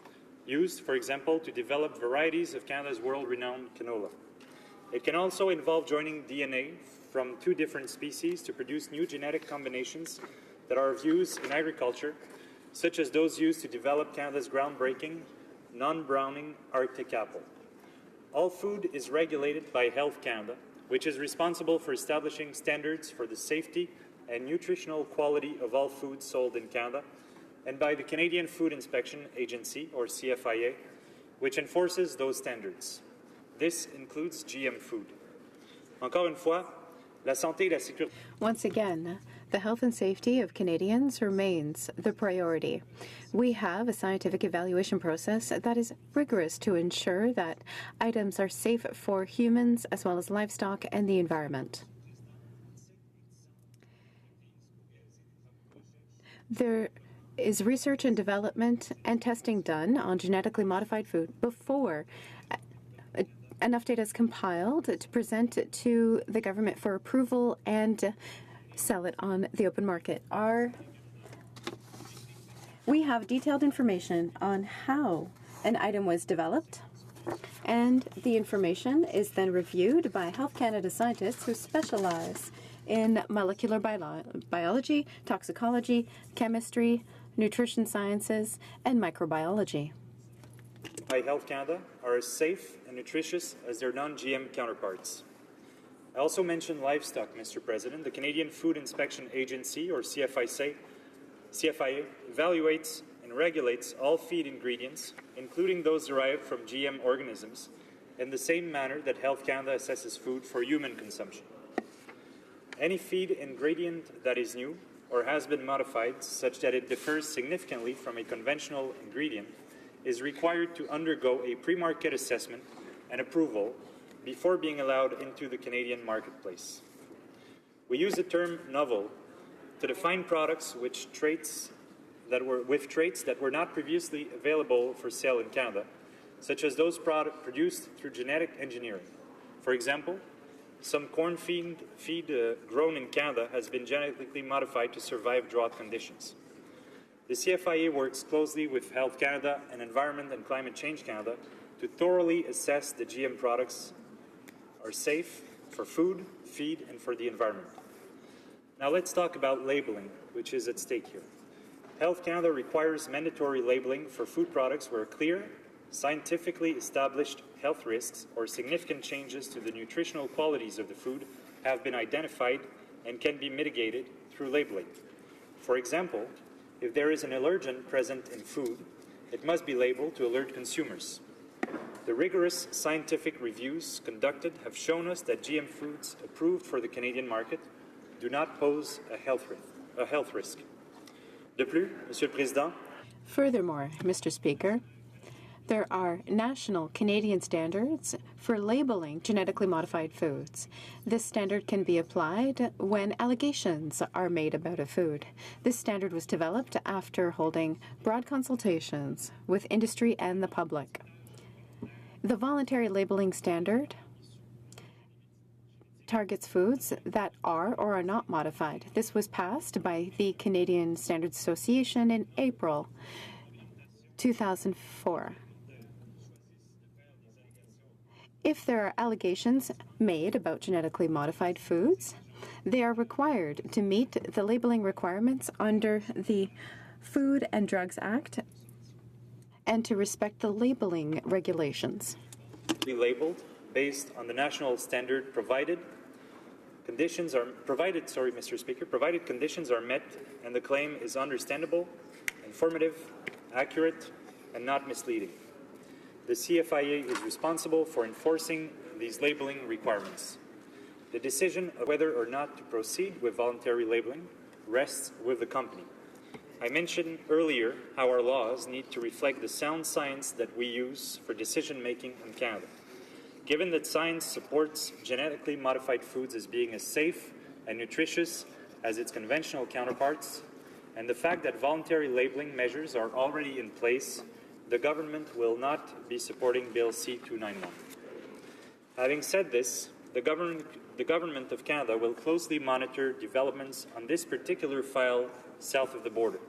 used, for example, to develop varieties of Canada's world-renowned canola. It can also involve joining DNA from two different species to produce new genetic combinations that are of use in agriculture, such as those used to develop Canada's groundbreaking, non-browning Arctic apple. All food is regulated by Health Canada, which is responsible for establishing standards for the safety and nutritional quality of all food sold in Canada, and by the Canadian Food Inspection Agency, or CFIA, which enforces those standards. This includes GM food. Encore une fois, la santé et la sécurité. Once again, the health and safety of Canadians remains the priority. We have a scientific evaluation process that is rigorous to ensure that items are safe for humans as well as livestock and the environment. There is research and development and testing done on genetically modified food before enough data is compiled to present it to the government for approval and sell it on the open market. We have detailed information on how an item was developed, and the information is then reviewed by Health Canada scientists who specialize in molecular biology, toxicology, chemistry, nutrition sciences, and microbiology. By Health Canada are as safe and nutritious as their non-GM counterparts. I also mentioned livestock, Mr. President. The Canadian Food Inspection Agency, or CFIA, evaluates and regulates all feed ingredients, including those derived from GM organisms, in the same manner that Health Canada assesses food for human consumption. Any feed ingredient that is new or has been modified such that it differs significantly from a conventional ingredient is required to undergo a pre-market assessment and approval before being allowed into the Canadian marketplace. We use the term novel to define products with traits that were not previously available for sale in Canada, such as those products produced through genetic engineering. For example, some corn feed grown in Canada has been genetically modified to survive drought conditions. The CFIA works closely with Health Canada and Environment and Climate Change Canada to thoroughly assess the GM products are safe for food, feed, and for the environment. Now let's talk about labeling, which is at stake here. Health Canada requires mandatory labeling for food products where clear, scientifically established health risks or significant changes to the nutritional qualities of the food have been identified and can be mitigated through labeling. For example, if there is an allergen present in food, it must be labeled to alert consumers. The rigorous scientific reviews conducted have shown us that GM foods approved for the Canadian market do not pose a health risk. De plus, Monsieur le Président. Furthermore, Mr. Speaker, there are national Canadian standards for labeling genetically modified foods. This standard can be applied when allegations are made about a food. This standard was developed after holding broad consultations with industry and the public. The voluntary labeling standard targets foods that are or are not modified. This was passed by the Canadian Standards Association in April 2004. If there are allegations made about genetically modified foods, they are required to meet the labeling requirements under the Food and Drugs Act and to respect the labeling regulations. Be labeled based on the national standard provided conditions are met and the claim is understandable, informative, accurate, and not misleading. The CFIA is responsible for enforcing these labeling requirements. The decision of whether or not to proceed with voluntary labeling rests with the company. I mentioned earlier how our laws need to reflect the sound science that we use for decision-making in Canada. Given that science supports genetically modified foods as being as safe and nutritious as its conventional counterparts, and the fact that voluntary labeling measures are already in place, the government will not be supporting Bill C-291. Having said this, the government of Canada will closely monitor developments on this particular file south of the border.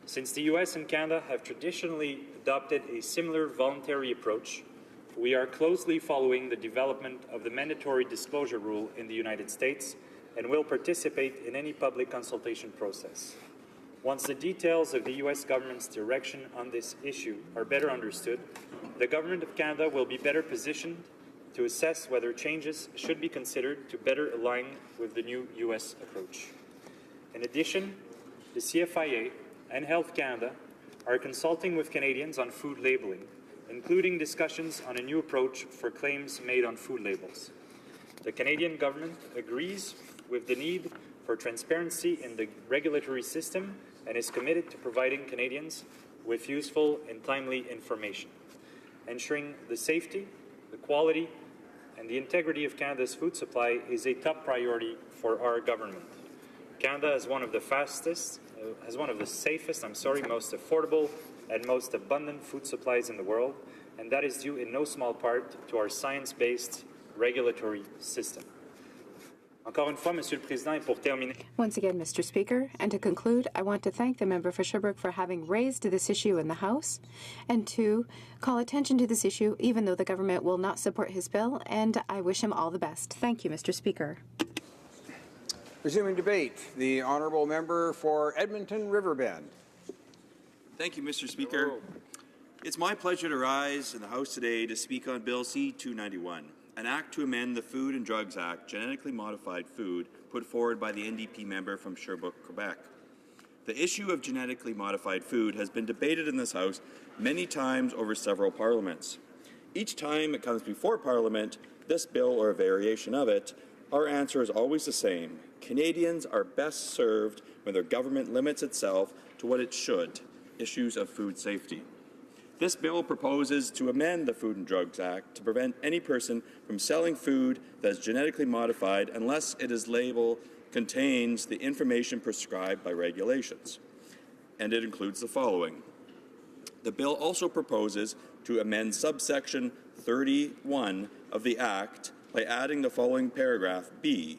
Since the U.S. and Canada have traditionally adopted a similar voluntary approach, we are closely following the development of the mandatory disclosure rule in the United States and will participate in any public consultation process. Once the details of the U.S. government's direction on this issue are better understood, the Government of Canada will be better positioned to assess whether changes should be considered to better align with the new U.S. approach. In addition, the CFIA and Health Canada are consulting with Canadians on food labeling, including discussions on a new approach for claims made on food labels. The Canadian government agrees with the need for transparency in the regulatory system and is committed to providing Canadians with useful and timely information. Ensuring the safety, the quality, and the integrity of Canada's food supply is a top priority for our government. Canada has one of the safest, most affordable, and most abundant food supplies in the world, and that is due in no small part to our science-based regulatory system. Encore une fois, Monsieur le Président, et pour terminer. Once again, Mr. Speaker, and to conclude, I want to thank the member for Sherbrooke for having raised this issue in the House and to call attention to this issue, even though the government will not support his bill, and I wish him all the best. Thank you, Mr. Speaker. Resuming debate, the honourable member for Edmonton Riverbend. Thank you, Mr. Speaker. It's my pleasure to rise in the House today to speak on Bill C-291, an act to amend the Food and Drugs Act, genetically modified food, put forward by the NDP member from Sherbrooke, Quebec. The issue of genetically modified food has been debated in this House many times over several parliaments. Each time it comes before Parliament, this bill or a variation of it, our answer is always the same. Canadians are best served when their government limits itself to what it should, issues of food safety. This bill proposes to amend the Food and Drugs Act to prevent any person from selling food that is genetically modified unless its label contains the information prescribed by regulations. And it includes the following. The bill also proposes to amend subsection 31 of the Act by adding the following paragraph B.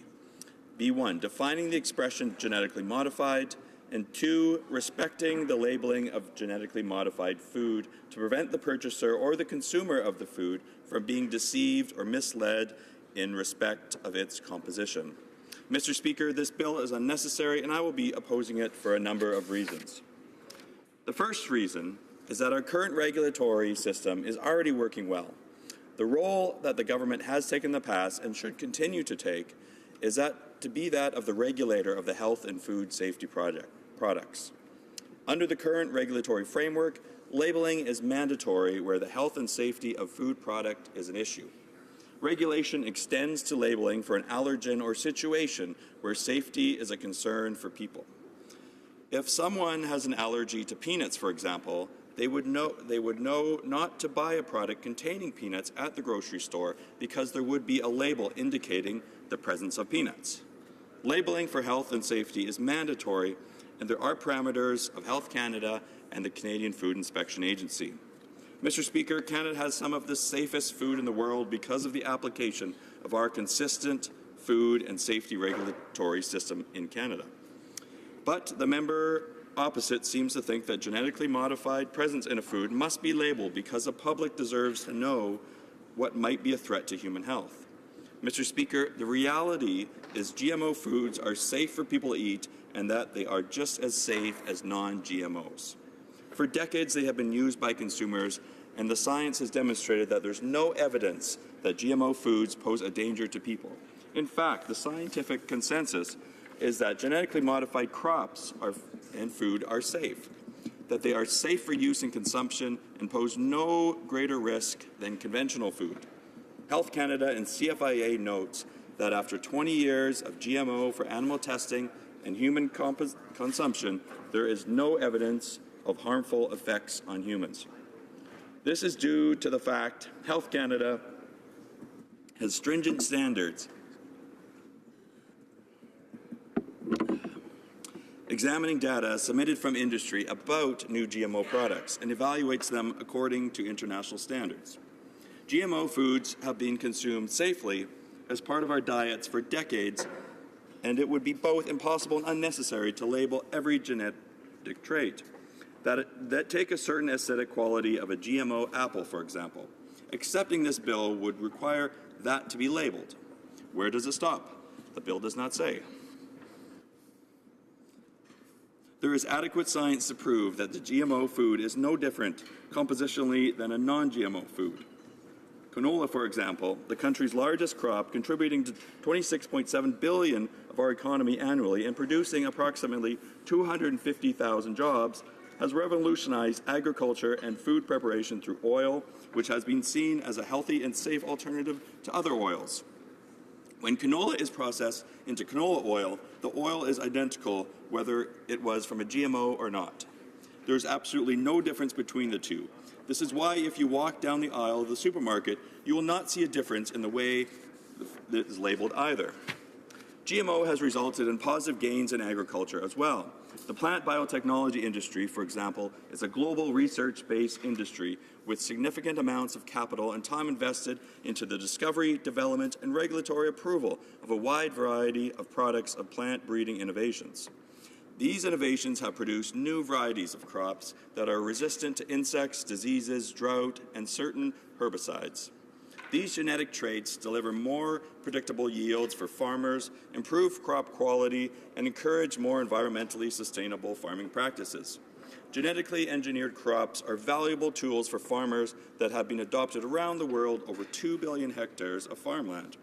B1, defining the expression genetically modified, and 2, respecting the labeling of genetically modified food to prevent the purchaser or the consumer of the food from being deceived or misled in respect of its composition. Mr. Speaker, this bill is unnecessary, and I will be opposing it for a number of reasons. The first reason is that our current regulatory system is already working well. The role that the government has taken in the past and should continue to take is that to be that of the regulator of the health and food safety products. Under the current regulatory framework, labeling is mandatory where the health and safety of food product is an issue. Regulation extends to labeling for an allergen or situation where safety is a concern for people. If someone has an allergy to peanuts, for example, they would know not to buy a product containing peanuts at the grocery store because there would be a label indicating the presence of peanuts. Labeling for health and safety is mandatory, and there are parameters of Health Canada and the Canadian Food Inspection Agency. Mr. Speaker, Canada has some of the safest food in the world because of the application of our consistent food and safety regulatory system in Canada. But the member opposite seems to think that genetically modified presence in a food must be labeled because the public deserves to know what might be a threat to human health. Mr. Speaker, the reality is GMO foods are safe for people to eat and that they are just as safe as non-GMOs. For decades, they have been used by consumers, and the science has demonstrated that there's no evidence that GMO foods pose a danger to people. In fact, the scientific consensus is that genetically modified crops and food are safe, that they are safe for use and consumption and pose no greater risk than conventional food. Health Canada and CFIA notes that after 20 years of GMO for animal testing and human consumption, there is no evidence of harmful effects on humans. This is due to the fact Health Canada has stringent standards examining data submitted from industry about new GMO products and evaluates them according to international standards. GMO foods have been consumed safely as part of our diets for decades, and it would be both impossible and unnecessary to label every genetic trait. That take a certain aesthetic quality of a GMO apple, for example. Accepting this bill would require that to be labeled. Where does it stop? The bill does not say. There is adequate science to prove that the GMO food is no different compositionally than a non-GMO food. Canola, for example, the country's largest crop, contributing to 26.7 billion of our economy annually and producing approximately 250,000 jobs, has revolutionized agriculture and food preparation through oil, which has been seen as a healthy and safe alternative to other oils. When canola is processed into canola oil, the oil is identical whether it was from a GMO or not. There is absolutely no difference between the two. This is why if you walk down the aisle of the supermarket, you will not see a difference in the way that is labeled either. GMO has resulted in positive gains in agriculture as well. The plant biotechnology industry, for example, is a global research-based industry with significant amounts of capital and time invested into the discovery, development, and regulatory approval of a wide variety of products of plant breeding innovations. These innovations have produced new varieties of crops that are resistant to insects, diseases, drought, and certain herbicides. These genetic traits deliver more predictable yields for farmers, improve crop quality, and encourage more environmentally sustainable farming practices. Genetically engineered crops are valuable tools for farmers that have been adopted around the world over 2 billion hectares of farmland.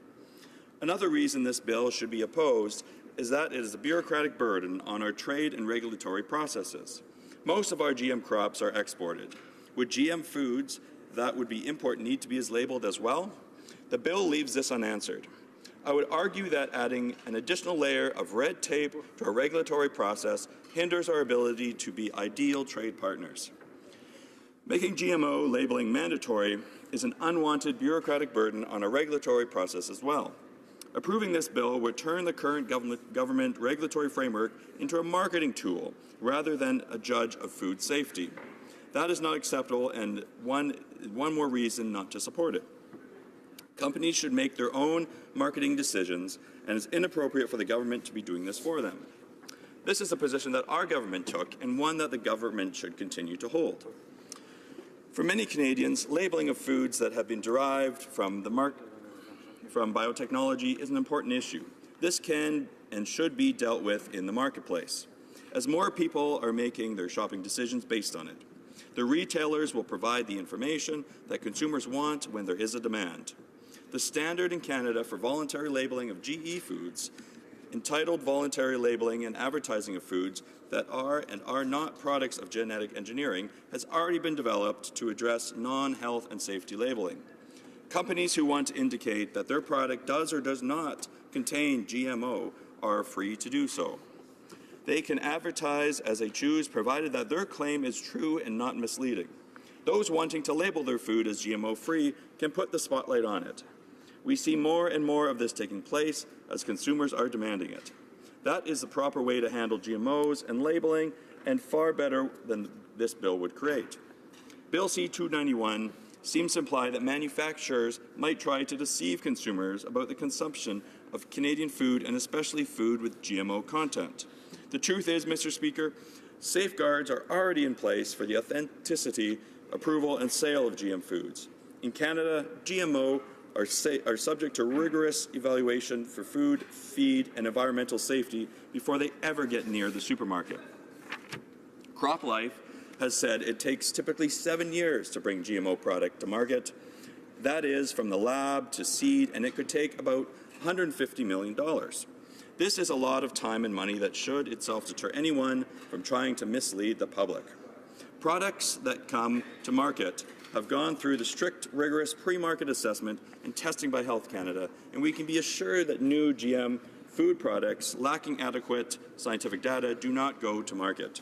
Another reason this bill should be opposed is that it is a bureaucratic burden on our trade and regulatory processes. Most of our GM crops are exported. Would GM foods that would be imported need to be labeled as well? The bill leaves this unanswered. I would argue that adding an additional layer of red tape to our regulatory process hinders our ability to be ideal trade partners. Making GMO labeling mandatory is an unwanted bureaucratic burden on our regulatory process as well. Approving this bill would turn the current government regulatory framework into a marketing tool rather than a judge of food safety. That is not acceptable and one more reason not to support it. Companies should make their own marketing decisions, and it's inappropriate for the government to be doing this for them. This is a position that our government took and one that the government should continue to hold. For many Canadians, labeling of foods that have been derived from biotechnology is an important issue. This can and should be dealt with in the marketplace, as more people are making their shopping decisions based on it. The retailers will provide the information that consumers want when there is a demand. The standard in Canada for voluntary labeling of GE foods, entitled Voluntary Labeling and Advertising of Foods that are and are not products of genetic engineering, has already been developed to address non-health and safety labeling. Companies who want to indicate that their product does or does not contain GMO are free to do so. They can advertise as they choose, provided that their claim is true and not misleading. Those wanting to label their food as GMO-free can put the spotlight on it. We see more and more of this taking place as consumers are demanding it. That is the proper way to handle GMOs and labeling, and far better than this bill would create. Bill C-291 seems to imply that manufacturers might try to deceive consumers about the consumption of Canadian food, and especially food with GMO content. The truth is, Mr. Speaker, safeguards are already in place for the authenticity, approval, and sale of GM foods. In Canada, GMO are subject to rigorous evaluation for food, feed, and environmental safety before they ever get near the supermarket. CropLife has said it takes typically 7 years to bring GMO product to market. That is from the lab to seed, and it could take about $150 million. This is a lot of time and money that should itself deter anyone from trying to mislead the public. Products that come to market have gone through the strict, rigorous pre-market assessment and testing by Health Canada, and we can be assured that new GM food products lacking adequate scientific data do not go to market.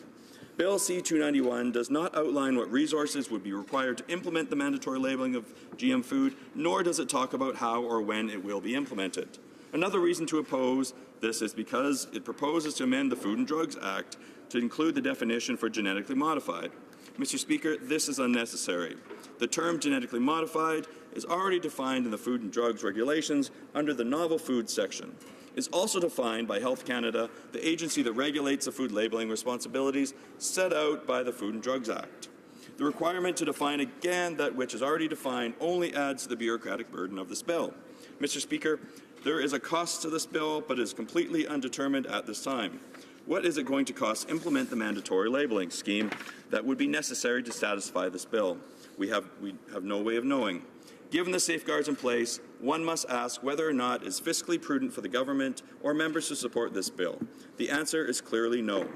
Bill C-291 does not outline what resources would be required to implement the mandatory labeling of GM food, nor does it talk about how or when it will be implemented. Another reason to oppose this is because it proposes to amend the Food and Drugs Act to include the definition for genetically modified. Mr. Speaker, this is unnecessary. The term genetically modified is already defined in the Food and Drugs Regulations under the Novel Foods section. It's also defined by Health Canada, the agency that regulates the food labeling responsibilities set out by the Food and Drugs Act. The requirement to define again that which is already defined only adds to the bureaucratic burden of this bill. Mr. Speaker, there is a cost to this bill, but it is completely undetermined at this time. What is it going to cost to implement the mandatory labeling scheme that would be necessary to satisfy this bill? We have no way of knowing. Given the safeguards in place, one must ask whether or not it is fiscally prudent for the government or members to support this bill. The answer is clearly no.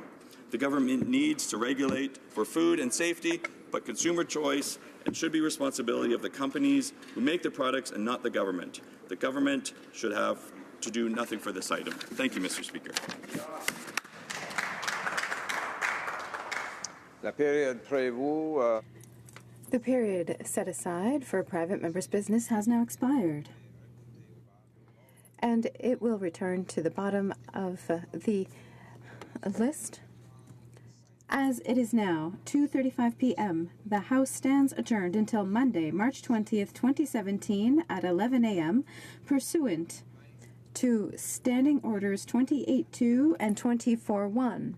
The government needs to regulate for food and safety, but consumer choice and should be responsibility of the companies who make the products and not the government. The government should have to do nothing for this item. Thank you, Mr. Speaker. The period set aside for private members' business has now expired, and it will return to the bottom of the list. As it is now 2:35 p.m., the House stands adjourned until Monday, March 20th, 2017 at 11 a.m., pursuant to Standing Orders 28.2 and 24.1.